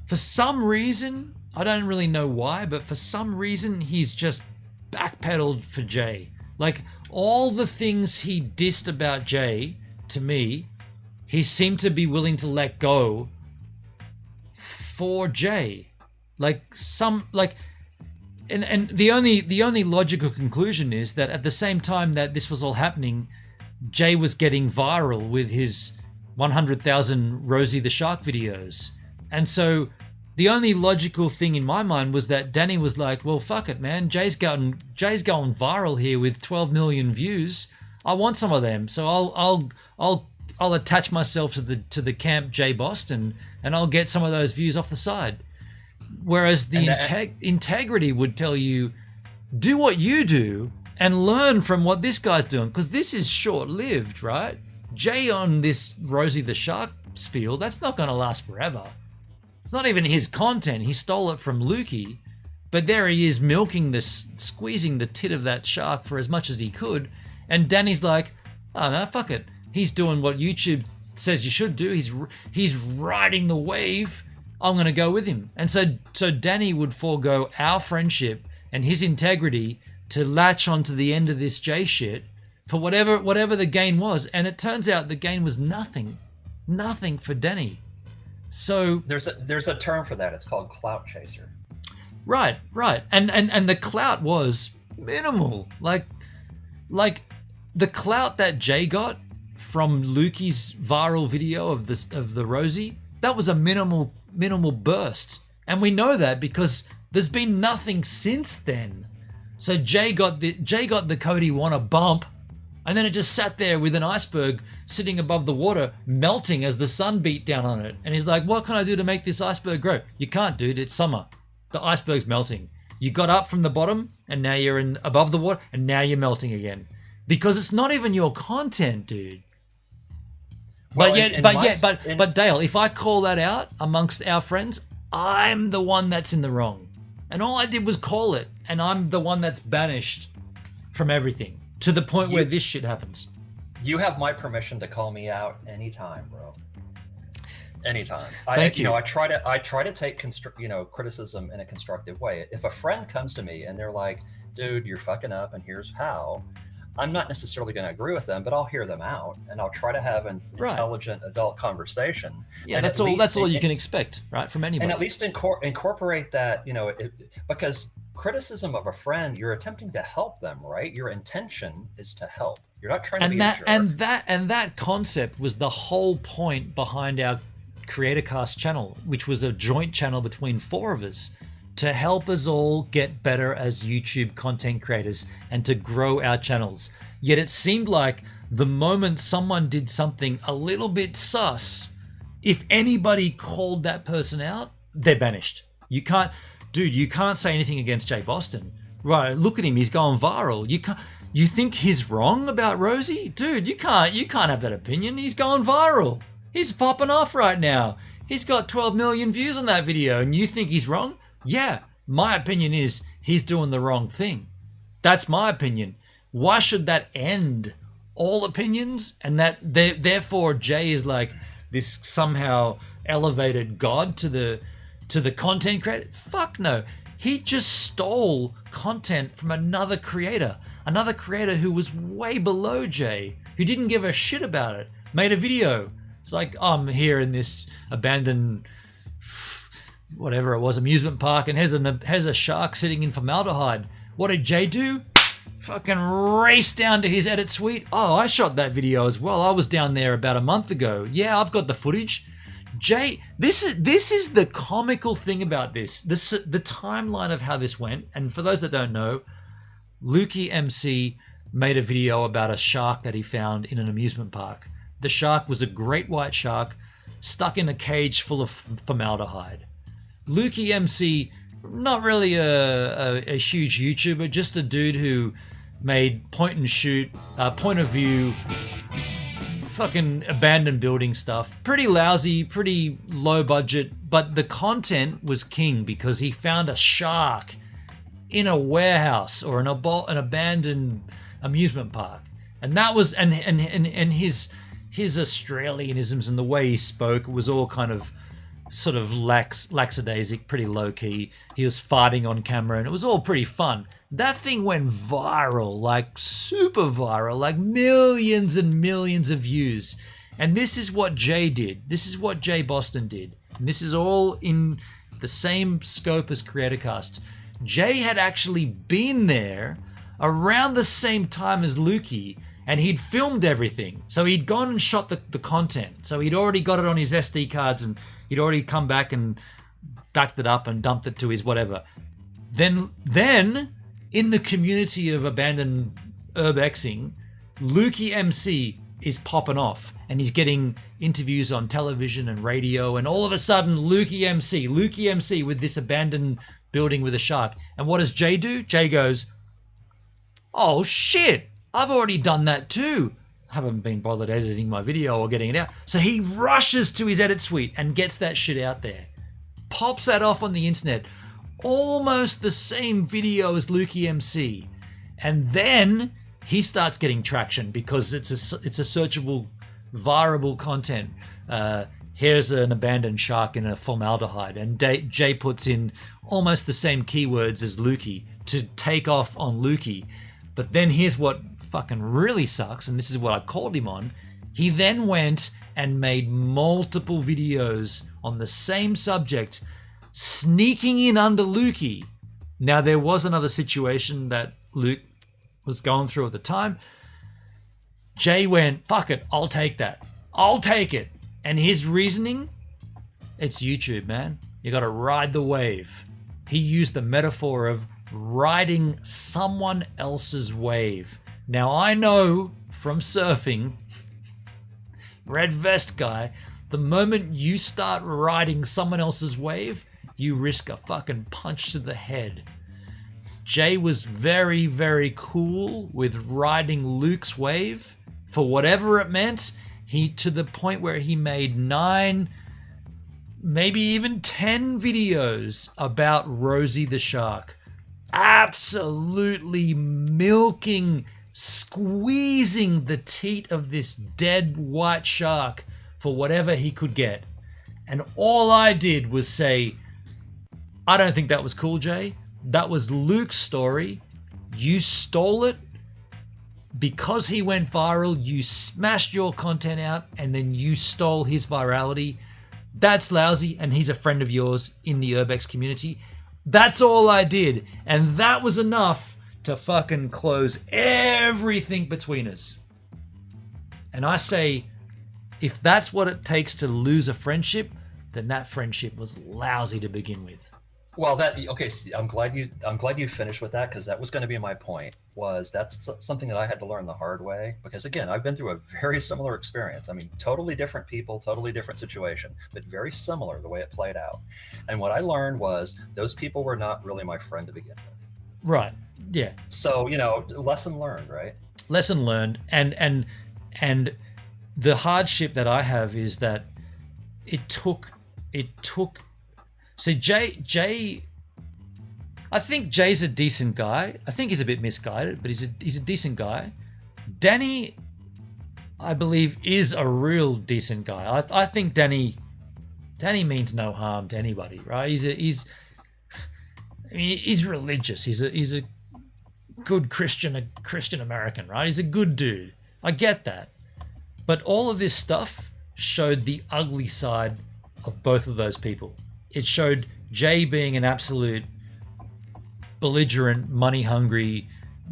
For some reason, I don't really know why, but for some reason, he's just backpedaled for Jay. Like, all the things he dissed about Jay, to me, he seemed to be willing to let go for Jay. And the only logical conclusion is that at the same time that this was all happening, Jay was getting viral with his 100,000 Rosie the Shark videos. And so the only logical thing in my mind was that Danny was like, well, fuck it, man. Jay's going viral here with 12 million views. I want some of them. So I'll attach myself to the camp Jay Boston, and I'll get some of those views off the side. Whereas the integrity would tell you, do what you do and learn from what this guy's doing, because this is short-lived, right? Jay on this Rosie the Shark spiel, that's not going to last forever. It's not even his content. He stole it from Lukey, but there he is squeezing the tit of that shark for as much as he could. And Danny's like, oh no, fuck it. He's doing what YouTube says you should do. He's riding the wave. I'm going to go with him. And so Danny would forego our friendship and his integrity to latch onto the end of this Jay shit for whatever the gain was. And it turns out the gain was nothing for Danny. So
there's a term for that. It's called clout chaser.
Right. And the clout was minimal. Like the clout that Jay got from Lukey's viral video of the Rosie, that was a minimal burst. And we know that because there's been nothing since then. So Jay got the Cody Wanna bump, and then it just sat there with an iceberg sitting above the water, melting as the sun beat down on it. And he's like, what can I do to make this iceberg grow? You can't, dude. It's summer. The iceberg's melting. You got up from the bottom, and now you're above the water, and now you're melting again. Because it's not even your content, dude. Well, but Dale, if I call that out amongst our friends, I'm the one that's in the wrong. And all I did was call it, and I'm the one that's banished from everything to the point where this shit happens.
You have my permission to call me out anytime, bro. Anytime.
Thank you.
I try to take criticism in a constructive way. If a friend comes to me and they're like, "Dude, you're fucking up, and here's how," I'm not necessarily going to agree with them, but I'll hear them out and I'll try to have an intelligent adult conversation.
Yeah, that's all you can expect, right, from anybody.
And at least incorporate that, because criticism of a friend, you're attempting to help them, right? Your intention is to help. You're not trying to be a jerk.
And that concept was the whole point behind our CreatorCast channel, which was a joint channel between 4 of us, to help us all get better as YouTube content creators and to grow our channels. Yet it seemed like the moment someone did something a little bit sus, if anybody called that person out, they're banished. You can't say anything against Jay Boston. Right, look at him, he's going viral. You think he's wrong about Rosie? Dude, you can't have that opinion. He's going viral. He's popping off right now. He's got 12 million views on that video, and you think he's wrong? Yeah, my opinion is he's doing the wrong thing. That's my opinion. Why should that end all opinions? And that therefore Jay is like this somehow elevated god to the content creator? Fuck no. He just stole content from another creator who was way below Jay, who didn't give a shit about it, made a video. It's like, I'm here in this abandoned whatever it was, amusement park, and has a shark sitting in formaldehyde. What did Jay do? Fucking race down to his edit suite. Oh, I shot that video as well. I was down there about a month ago. Yeah, I've got the footage. Jay, this is the comical thing about this. The timeline of how this went. And for those that don't know, Lukey MC made a video about a shark that he found in an amusement park. The shark was a great white shark stuck in a cage full of formaldehyde. Lukey MC, not really a huge YouTuber, just a dude who made point and shoot, point of view fucking abandoned building stuff. Pretty lousy, pretty low budget, but the content was king because he found a shark in a warehouse or an abandoned amusement park. And that was, and his Australianisms and the way he spoke was all kind of sort of lackadaisic, pretty low key. He was farting on camera and it was all pretty fun. That thing went viral, like super viral, like millions and millions of views. And this is what Jay did. This is what Jay Boston did. And this is all in the same scope as CreatorCast. Jay had actually been there around the same time as Lukey, and he'd filmed everything. So he'd gone and shot the content. So he'd already got it on his SD cards and he'd already come back and backed it up and dumped it to his whatever. Then in the community of abandoned urbexing, Lukey MC is popping off and he's getting interviews on television and radio, and all of a sudden Lukey MC with this abandoned building with a shark. And what does Jay do? Jay goes, oh shit, I've already done that too. Haven't been bothered editing my video or getting it out. So he rushes to his edit suite and gets that shit out there. Pops that off on the internet. Almost the same video as Lukey MC. And then he starts getting traction because it's a searchable, viral content. Here's an abandoned shark in a formaldehyde. And Jay puts in almost the same keywords as Lukey to take off on Lukey. But then here's what fucking really sucks, and this is what I called him on. He then went and made multiple videos on the same subject, sneaking in under Lukey. Now, there was another situation that Luke was going through at the time. Jay went, fuck it, I'll take that. I'll take it. And his reasoning, it's YouTube, man. You got to ride the wave. He used the metaphor of riding someone else's wave. Now, I know from surfing, red vest guy, the moment you start riding someone else's wave, you risk a fucking punch to the head. Jay was very, very cool with riding Luke's wave for whatever it meant. He, to the point where he made 9, maybe even 10 videos about Rosie the shark. Absolutely milking, squeezing the teat of this dead white shark for whatever he could get. And all I did was say, I don't think that was cool, Jay. That was Luke's story. You stole it. Because he went viral, you smashed your content out and then you stole his virality. That's lousy, and he's a friend of yours in the Urbex community. That's all I did. And that was enough to fucking close everything between us. And I say, if that's what it takes to lose a friendship, then that friendship was lousy to begin with.
Well, okay. I'm glad you finished with that, because that was going to be my point. That's something that I had to learn the hard way, because again, I've been through a very similar experience. I mean, totally different people, totally different situation, but very similar the way it played out. And what I learned was those people were not really my friend to begin with.
Right. Yeah.
So, lesson learned, right?
Lesson learned, and the hardship that I have is that it took. So Jay, I think Jay's a decent guy. I think he's a bit misguided, but he's a decent guy. Danny, I believe, is a real decent guy. I think Danny means no harm to anybody, right? He's religious. He's a good Christian American, right? He's a good dude. I get that. But all of this stuff showed the ugly side of both of those people. It showed Jay being an absolute belligerent, money-hungry,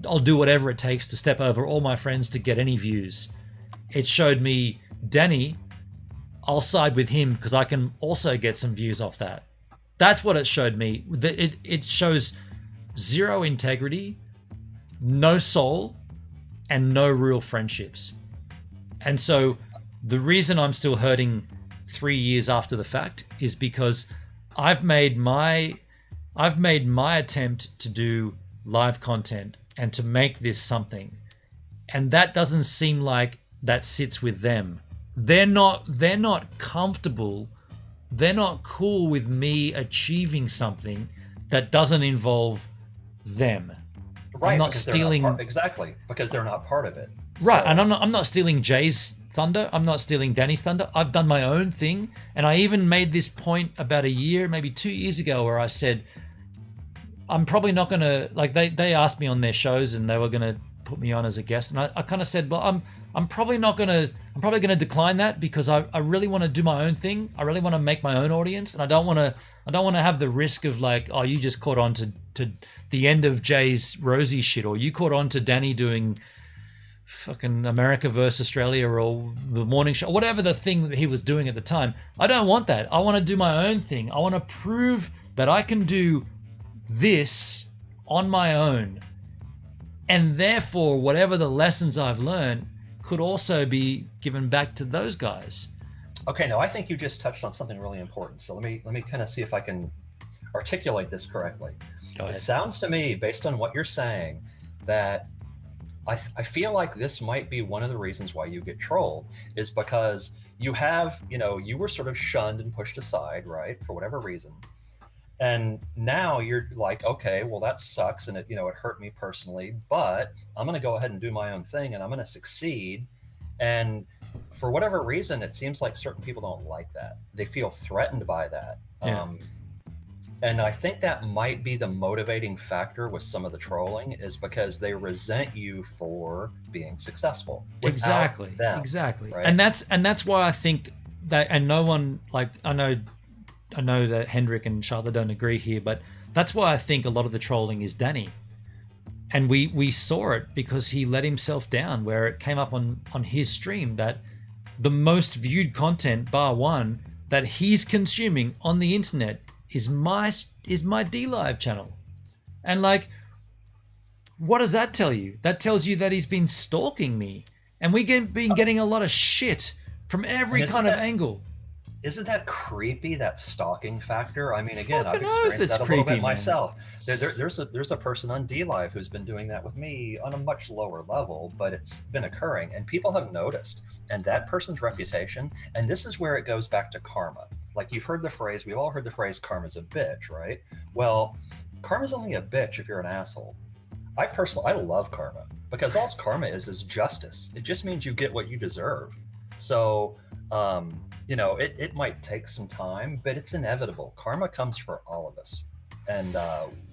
I'll do whatever it takes to step over all my friends to get any views. It showed me Danny, I'll side with him because I can also get some views off that. That's what it showed me. It shows zero integrity, no soul, and no real friendships. And so the reason I'm still hurting 3 years after the fact is because I've made my attempt to do live content and to make this something. And that doesn't seem like that sits with them. They're not comfortable. They're not cool with me achieving something that doesn't involve them.
Right,
I'm not
because
stealing
exactly, because they're not part of it.
Right,
So-
and I'm not stealing Jay's thunder. I'm not stealing Danny's thunder. I've done my own thing, and I even made this point about a year, maybe 2 years ago, where I said I'm probably not gonna they asked me on their shows and they were gonna put me on as a guest, and I kind of said, well, I'm probably gonna decline that because I really want to do my own thing. I really want to make my own audience, and I don't want to have the risk of like, oh, you just caught on to the end of Jay's Rosie shit, or you caught on to Danny doing fucking America versus Australia or the morning show, whatever the thing that he was doing at the time. I don't want that. I want to do my own thing. I want to prove that I can do this on my own, and therefore whatever the lessons I've learned could also be given back to those guys.
Okay, now I think you just touched on something really important. So let me kind of see if I can articulate this correctly.
Go ahead.
It sounds to me, based on what you're saying, that I feel like this might be one of the reasons why you get trolled, is because you have, you were sort of shunned and pushed aside, right, for whatever reason. And now you're like, okay, well, that sucks, and it hurt me personally, but I'm going to go ahead and do my own thing, and I'm going to succeed. And for whatever reason, it seems like certain people don't like that. They feel threatened by that.
Yeah.
And I think that might be the motivating factor with some of the trolling, is because they resent you for being successful.
Exactly.
Them,
exactly.
right?
And that's why I think that, and no one, like, I know that Hendrik and Charlotte don't agree here, but that's why I think a lot of the trolling is Danny. And we saw it because he let himself down, where it came up on his stream that the most viewed content, bar one, that he's consuming on the internet is my DLive channel. And like, what does that tell you? That tells you that he's been stalking me. And we've been getting a lot of shit from every kind of angle.
Isn't that creepy, that stalking factor? I mean, again, I've
Fucking oath,
experienced
it's
that a little
creepy,
bit
man.
myself. There's a person on DLive who's been doing that with me on a much lower level, but it's been occurring, and people have noticed. And that person's reputation, and this is where it goes back to karma. Like, we've all heard the phrase, karma's a bitch, right? Well, karma's only a bitch if you're an asshole. I love karma, because all karma is justice. It just means you get what you deserve. So, it might take some time, but it's inevitable. Karma comes for all of us, and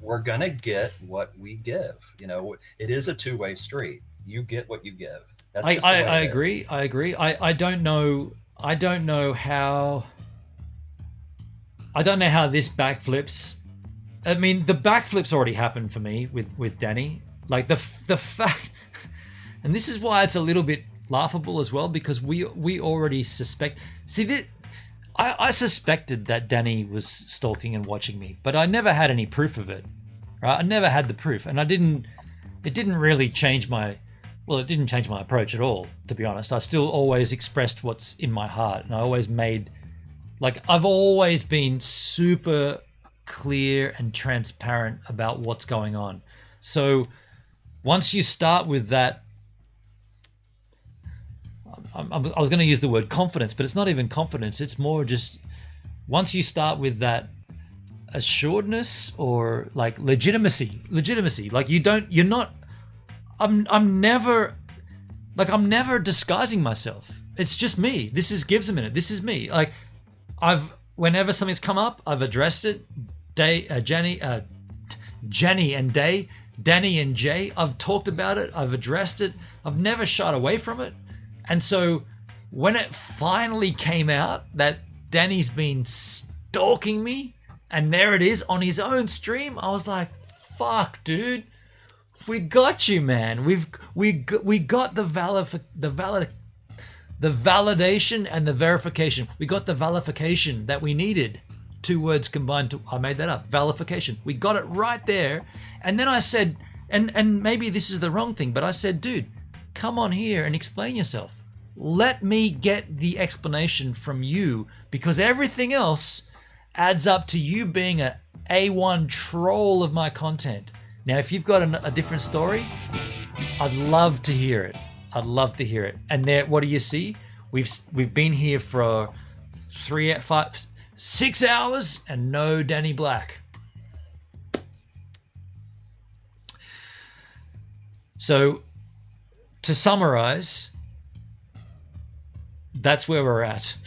we're gonna get what we give. It is a two-way street. You get what you give. That's just the way
I
it
agree.
is.
I agree. I don't know how this backflips. I mean, the backflips already happened for me with Danny. Like the fact, and this is why it's a little bit laughable as well, because we already suspect. See, I suspected that Danny was stalking and watching me, but I never had any proof of it. Right? I never had the proof, and it didn't really change my. Well, it didn't change my approach at all, to be honest. I still always expressed what's in my heart, and I always I've always been super clear and transparent about what's going on. So once you start with that, I was going to use the word confidence, but it's not even confidence. It's more just once you start with that assuredness or like legitimacy, like you're not, I'm never disguising myself. It's just me. This is Gibbs a minute. This is me. Like whenever something's come up, I've addressed it. Jenny and Danny and Jay, I've talked about it. I've addressed it. I've never shied away from it. And so when it finally came out that Danny's been stalking me, and there it is on his own stream, I was like, fuck, dude. We got you, man. We got the validation and the verification. We got the valification that we needed. 2 words combined. I made that up. Valification. We got it right there. And then I said, and maybe this is the wrong thing, but I said, dude, come on here and explain yourself. Let me get the explanation from you, because everything else adds up to you being a A1 troll of my content. Now, if you've got a different story, I'd love to hear it. I'd love to hear it. And there, what do you see? We've been here for 3, 5, 6 hours and no Danny Black. So, to summarize, that's where we're at.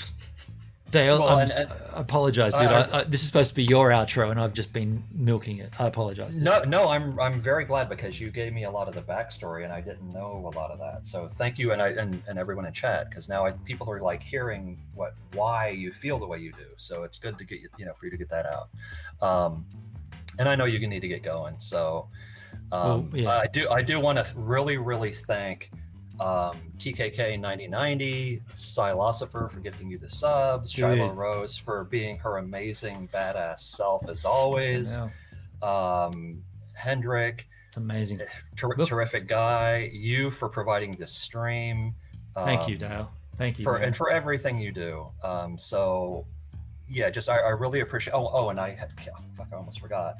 Dale,
Well,
I apologize, dude. This is supposed to be your outro, and I've just been milking it. I apologize. Dude.
No, I'm very glad because you gave me a lot of the backstory, and I didn't know a lot of that. So thank you, and everyone in chat, because now people are like hearing why you feel the way you do. So it's good to get for you to get that out. And I know you need to get going. So I do want to really thank TKK 9090, Silosopher for giving you the subs, Shiloh Rose for being her amazing badass self as always, Hendrik,
it's amazing,
terrific guy, you for providing this stream.
Thank you, Dale. Thank you,
and for everything you do. So yeah, just I really appreciate. And I almost forgot.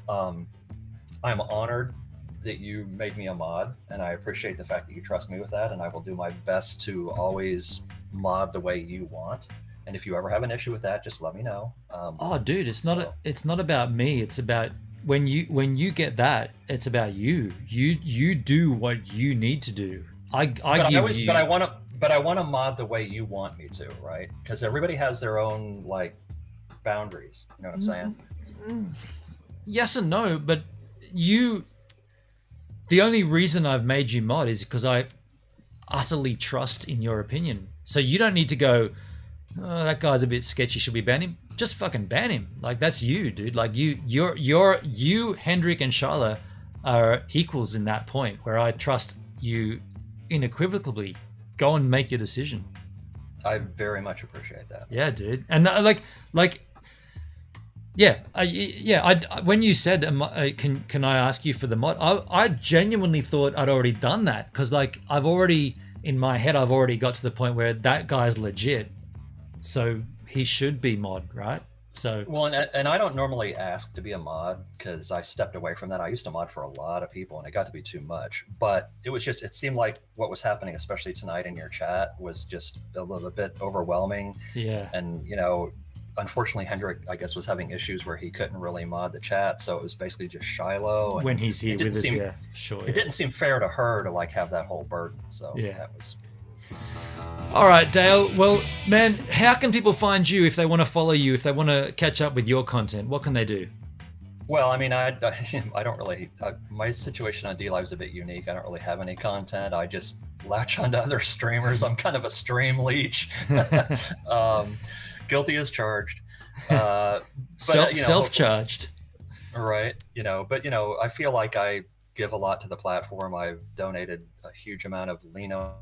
I'm honored that you made me a mod, and I appreciate the fact that you trust me with that, and I will do my best to always mod the way you want. And if you ever have an issue with that, just let me know.
Dude, it's not about me. It's about when you get that, it's about you. You do what you need to do. But I want to mod the way you want me to, right? Because everybody has their own like boundaries. You know what I'm saying? Yes and no, but the only reason I've made you mod is because I utterly trust in your opinion. So you don't need to go, oh, that guy's a bit sketchy, should we ban him? Just fucking ban him. Like, that's you, dude. Like, you, Hendrik, and Sharla are equals in that point where I trust you unequivocally. Go and make your decision.
I very much appreciate that.
Yeah, dude. And when you said, can I ask you for the mod? I genuinely thought I'd already done that because in my head I've already got to the point where that guy's legit, so he should be mod, right? So
well, and I don't normally ask to be a mod because I stepped away from that. I used to mod for a lot of people, and it got to be too much. But it seemed like what was happening, especially tonight in your chat, was just a little bit overwhelming.
Yeah,
and unfortunately, Hendrik, I guess, was having issues where he couldn't really mod the chat, so it was basically just Shiloh. And
when he's here with us, yeah, sure.
It didn't seem fair to her to like have that whole burden. So
yeah,
that was.
All right, Dale. Well, man, how can people find you if they want to follow you, if they want to catch up with your content? What can they do?
Well, I mean, I don't really. My situation on DLive is a bit unique. I don't really have any content. I just latch onto other streamers. I'm kind of a stream leech. Guilty as charged.
Self-charged.
Right. But I feel like I give a lot to the platform. I've donated a huge amount of Lino.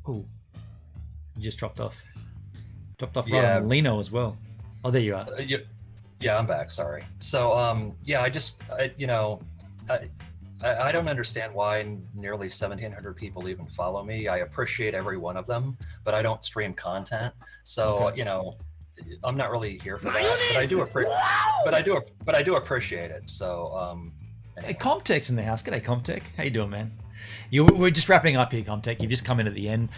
Oh, you just dropped off. Right on Lino as well. Oh, there you are.
Yeah, I'm back. Sorry. So, I don't understand why nearly 1,700 people even follow me. I appreciate every one of them, but I don't stream content. So, okay. I'm not really here for that. But I do appreciate. But I do appreciate it. So,
anyway. Hey, Comtech's in the house. G'day, Comtech. How you doing, man? We're just wrapping up here, Comtech. You've just come in at the end.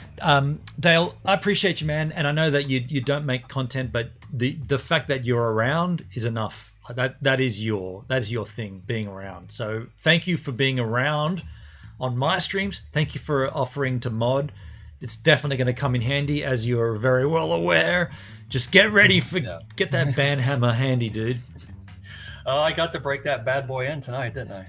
Dale, I appreciate you, man, and I know that you don't make content, but the fact that you're around is enough. That is your thing, being around. So thank you for being around on my streams. Thank you for offering to mod. It's definitely going to come in handy, as you're very well aware. Just get ready get that ban hammer handy, dude.
I got to break that bad boy in tonight, didn't I?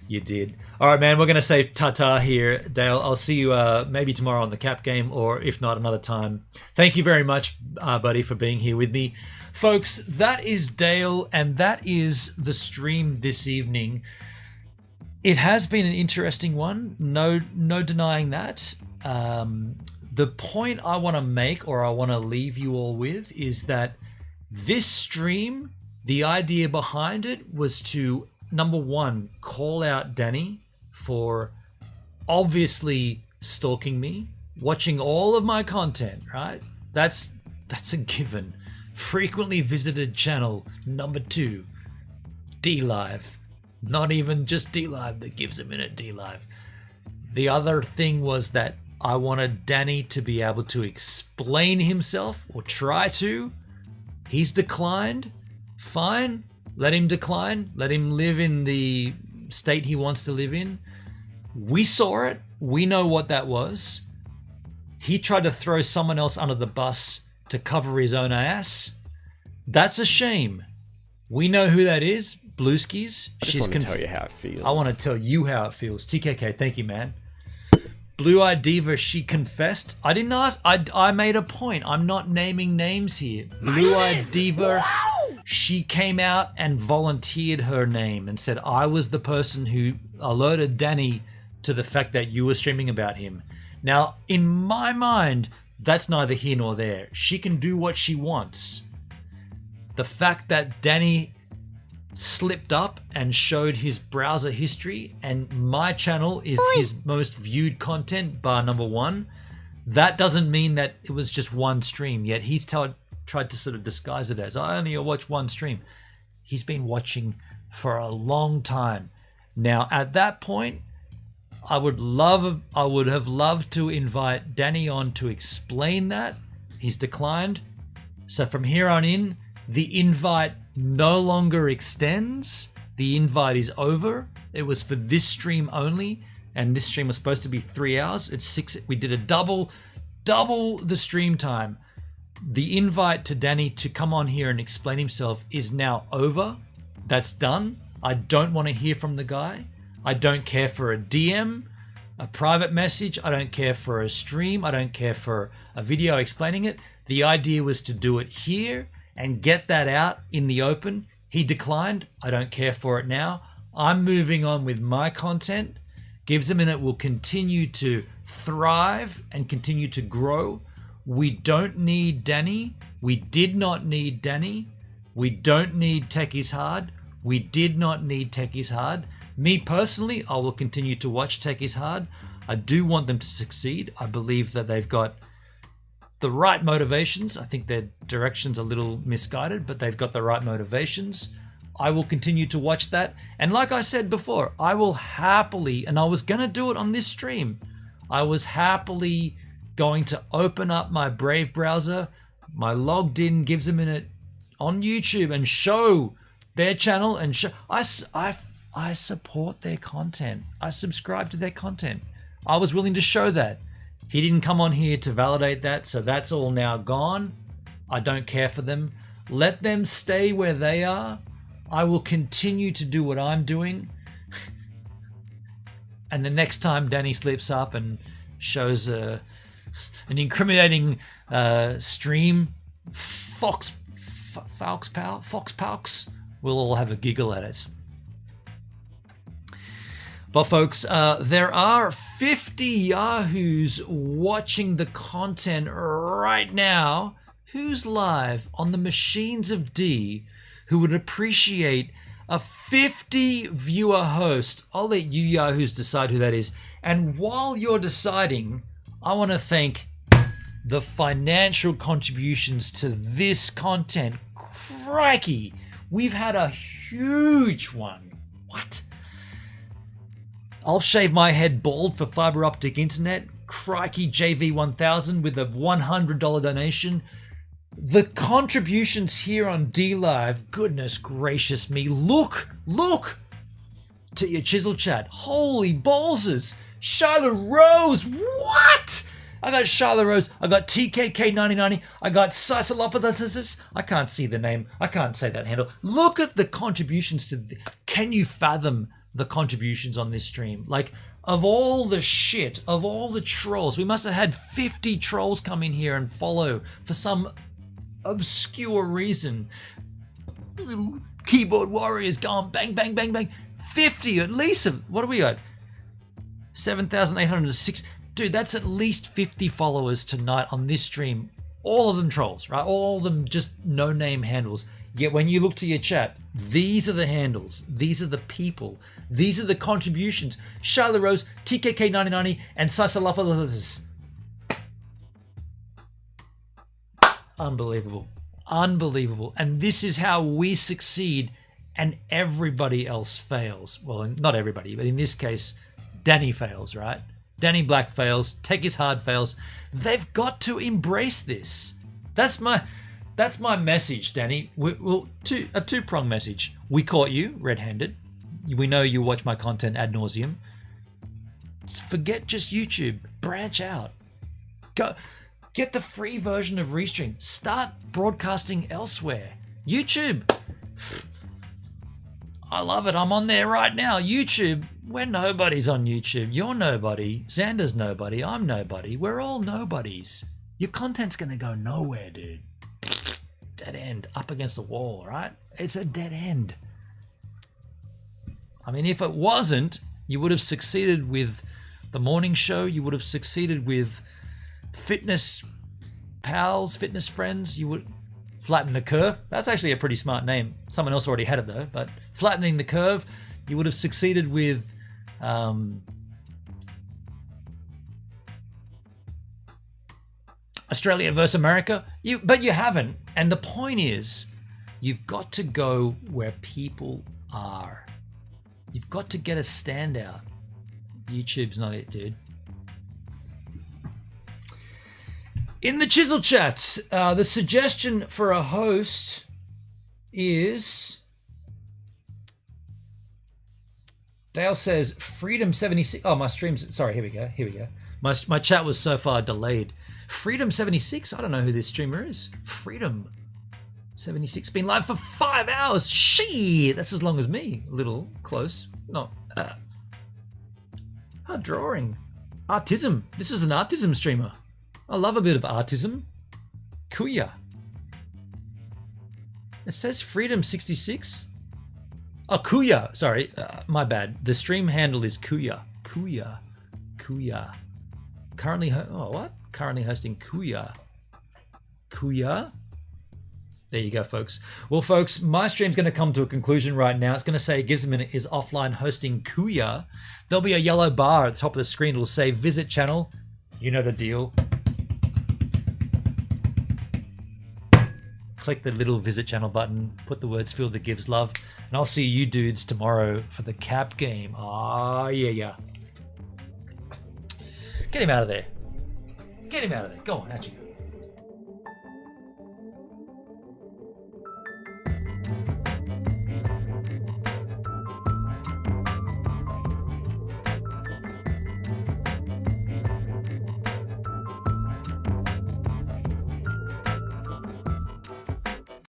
You did. All right, man, we're going to say ta-ta here. Dale, I'll see you maybe tomorrow on the Cap game, or if not, another time. Thank you very much, buddy, for being here with me. Folks, that is Dale, and that is the stream this evening. It has been an interesting one. No denying that. The point I want to make, or I want to leave you all with, is that this stream, the idea behind it was to, number one, call out Danny for obviously stalking me, watching all of my content, right? That's a given. Frequently visited channel number 2, DLive. Not even just D-Live that gives a minute D-Live. The other thing was that I wanted Danny to be able to explain himself, or try to. He's declined. Fine. Let him decline. Let him live in the state he wants to live in. We saw it. We know what that was. He tried to throw someone else under the bus to cover his own ass. That's a shame. We know who that is. Blueskis.
I just want to tell you how it feels.
I want to tell you how it feels. TKK, thank you, man. Blue-Eyed Diva, she confessed. I didn't ask. I made a point. I'm not naming names here. Blue-Eyed Diva, she came out and volunteered her name and said, I was the person who alerted Danny to the fact that you were streaming about him. Now, in my mind, that's neither here nor there. She can do what she wants. The fact that Danny slipped up and showed his browser history, and my channel is his most viewed content bar number one, that doesn't mean that it was just one stream. Yet he's tried to sort of disguise it as, I only watch one stream. He's been watching for a long time. Now at that point, I would have loved to invite Danny on to explain that. He's declined. So from here on in, the invite no longer extends. The invite is over. It was for this stream only, and this stream was supposed to be 3 hours. It's 6. We did a double the stream time. The invite to Danny to come on here and explain himself is now over. That's done. I don't want to hear from the guy. I don't care for a DM, a private message. I don't care for a stream. I don't care for a video explaining it. The idea was to do it here and get that out in the open. He declined. I don't care for it now. I'm moving on with my content. Gives a Minute will continue to thrive and continue to grow. We don't need Danny. We did not need Danny. We don't need Tech is Hard. We did not need Tech is Hard. Me personally, I will continue to watch Tech is Hard. I do want them to succeed. I believe that they've got the right motivations. I think their direction's a little misguided, but they've got the right motivations. I will continue to watch that. And like I said before, I will happily, and I was going to do it on this stream, I was happily going to open up my Brave browser, my logged in Gives a Minute on YouTube, and show their channel and show. I support their content. I subscribe to their content. I was willing to show that. He didn't come on here to validate that, so that's all now gone. I don't care for them. Let them stay where they are. I will continue to do what I'm doing. And the next time Danny slips up and shows an incriminating stream, Fox Palks, we'll all have a giggle at it. But folks, there are 50 Yahoos watching the content right now who's live on the Machines of D who would appreciate a 50 viewer host. I'll let you Yahoos decide who that is. And while you're deciding, I want to thank the financial contributions to this content. Crikey, we've had a huge one. What? I'll shave my head bald for fiber optic internet. Crikey, JV1000 with a $100 donation. The contributions here on D-Live, goodness gracious me. Look to your chisel chat. Holy ballses. Charlotte Rose, what? I got Charlotte Rose, I got TKK9090, I got Sisalopodus. I can't see the name, I can't say that handle. Look at the contributions to can you fathom the contributions on this stream? Like, of all the shit, of all the trolls, we must have had 50 trolls come in here and follow for some obscure reason. Little keyboard warriors going bang, bang, bang, bang. 50 at least. What do we got? 7,806. Dude, that's at least 50 followers tonight on this stream. All of them trolls, right? All of them just no-name handles. Yet when you look to your chat, these are the handles. These are the people. These are the contributions. Charlotte Rose, TKK9090, and Sisalopoulos. Unbelievable. Unbelievable. And this is how we succeed and everybody else fails. Well, not everybody, but in this case, Danny fails, right? Danny Black fails, Take His Hard fails. They've got to embrace this. That's my message, Danny. A two-pronged message. We caught you red-handed. We know you watch my content ad nauseum. Forget just YouTube. Branch out. Go get the free version of Restream. Start broadcasting elsewhere. YouTube. I love it. I'm on there right now. YouTube. We're nobodies on YouTube. You're nobody. Xander's nobody. I'm nobody. We're all nobodies. Your content's going to go nowhere, dude. Dead end. Up against the wall, right? It's a dead end. I mean, if it wasn't, you would have succeeded with the morning show. You would have succeeded with fitness pals, fitness friends. You would flatten the curve. That's actually a pretty smart name. Someone else already had it though, but flattening the curve. You would have succeeded with Australia versus America. But you haven't. And the point is, you've got to go where people are. You've got to get a standout. YouTube's not it, dude. In the Chisel Chats, the suggestion for a host is... Dale says, Freedom76... Oh, my stream's... Sorry, here we go. My chat was so far delayed. Freedom76? I don't know who this streamer is. Freedom76 been live for 5 hours. Shit, that's as long as me. A little close. Not... Hard drawing. Artism. This is an artism streamer. I love a bit of artism. Kuya. It says Freedom66. Oh, Kuya. Sorry, my bad. The stream handle is Kuya. Kuya. Currently, what? Currently hosting Kuya. Kuya. There you go, folks. Well, folks, my stream's going to come to a conclusion right now. It's going to say Gives a Minute is offline hosting Kuya. There'll be a yellow bar at the top of the screen. It'll say Visit Channel. You know the deal. Click the little Visit Channel button. Put the words Feel the Gives Love. And I'll see you dudes tomorrow for the cap game. Ah, yeah. Get him out of there. Get him out of there. Go on, out you go.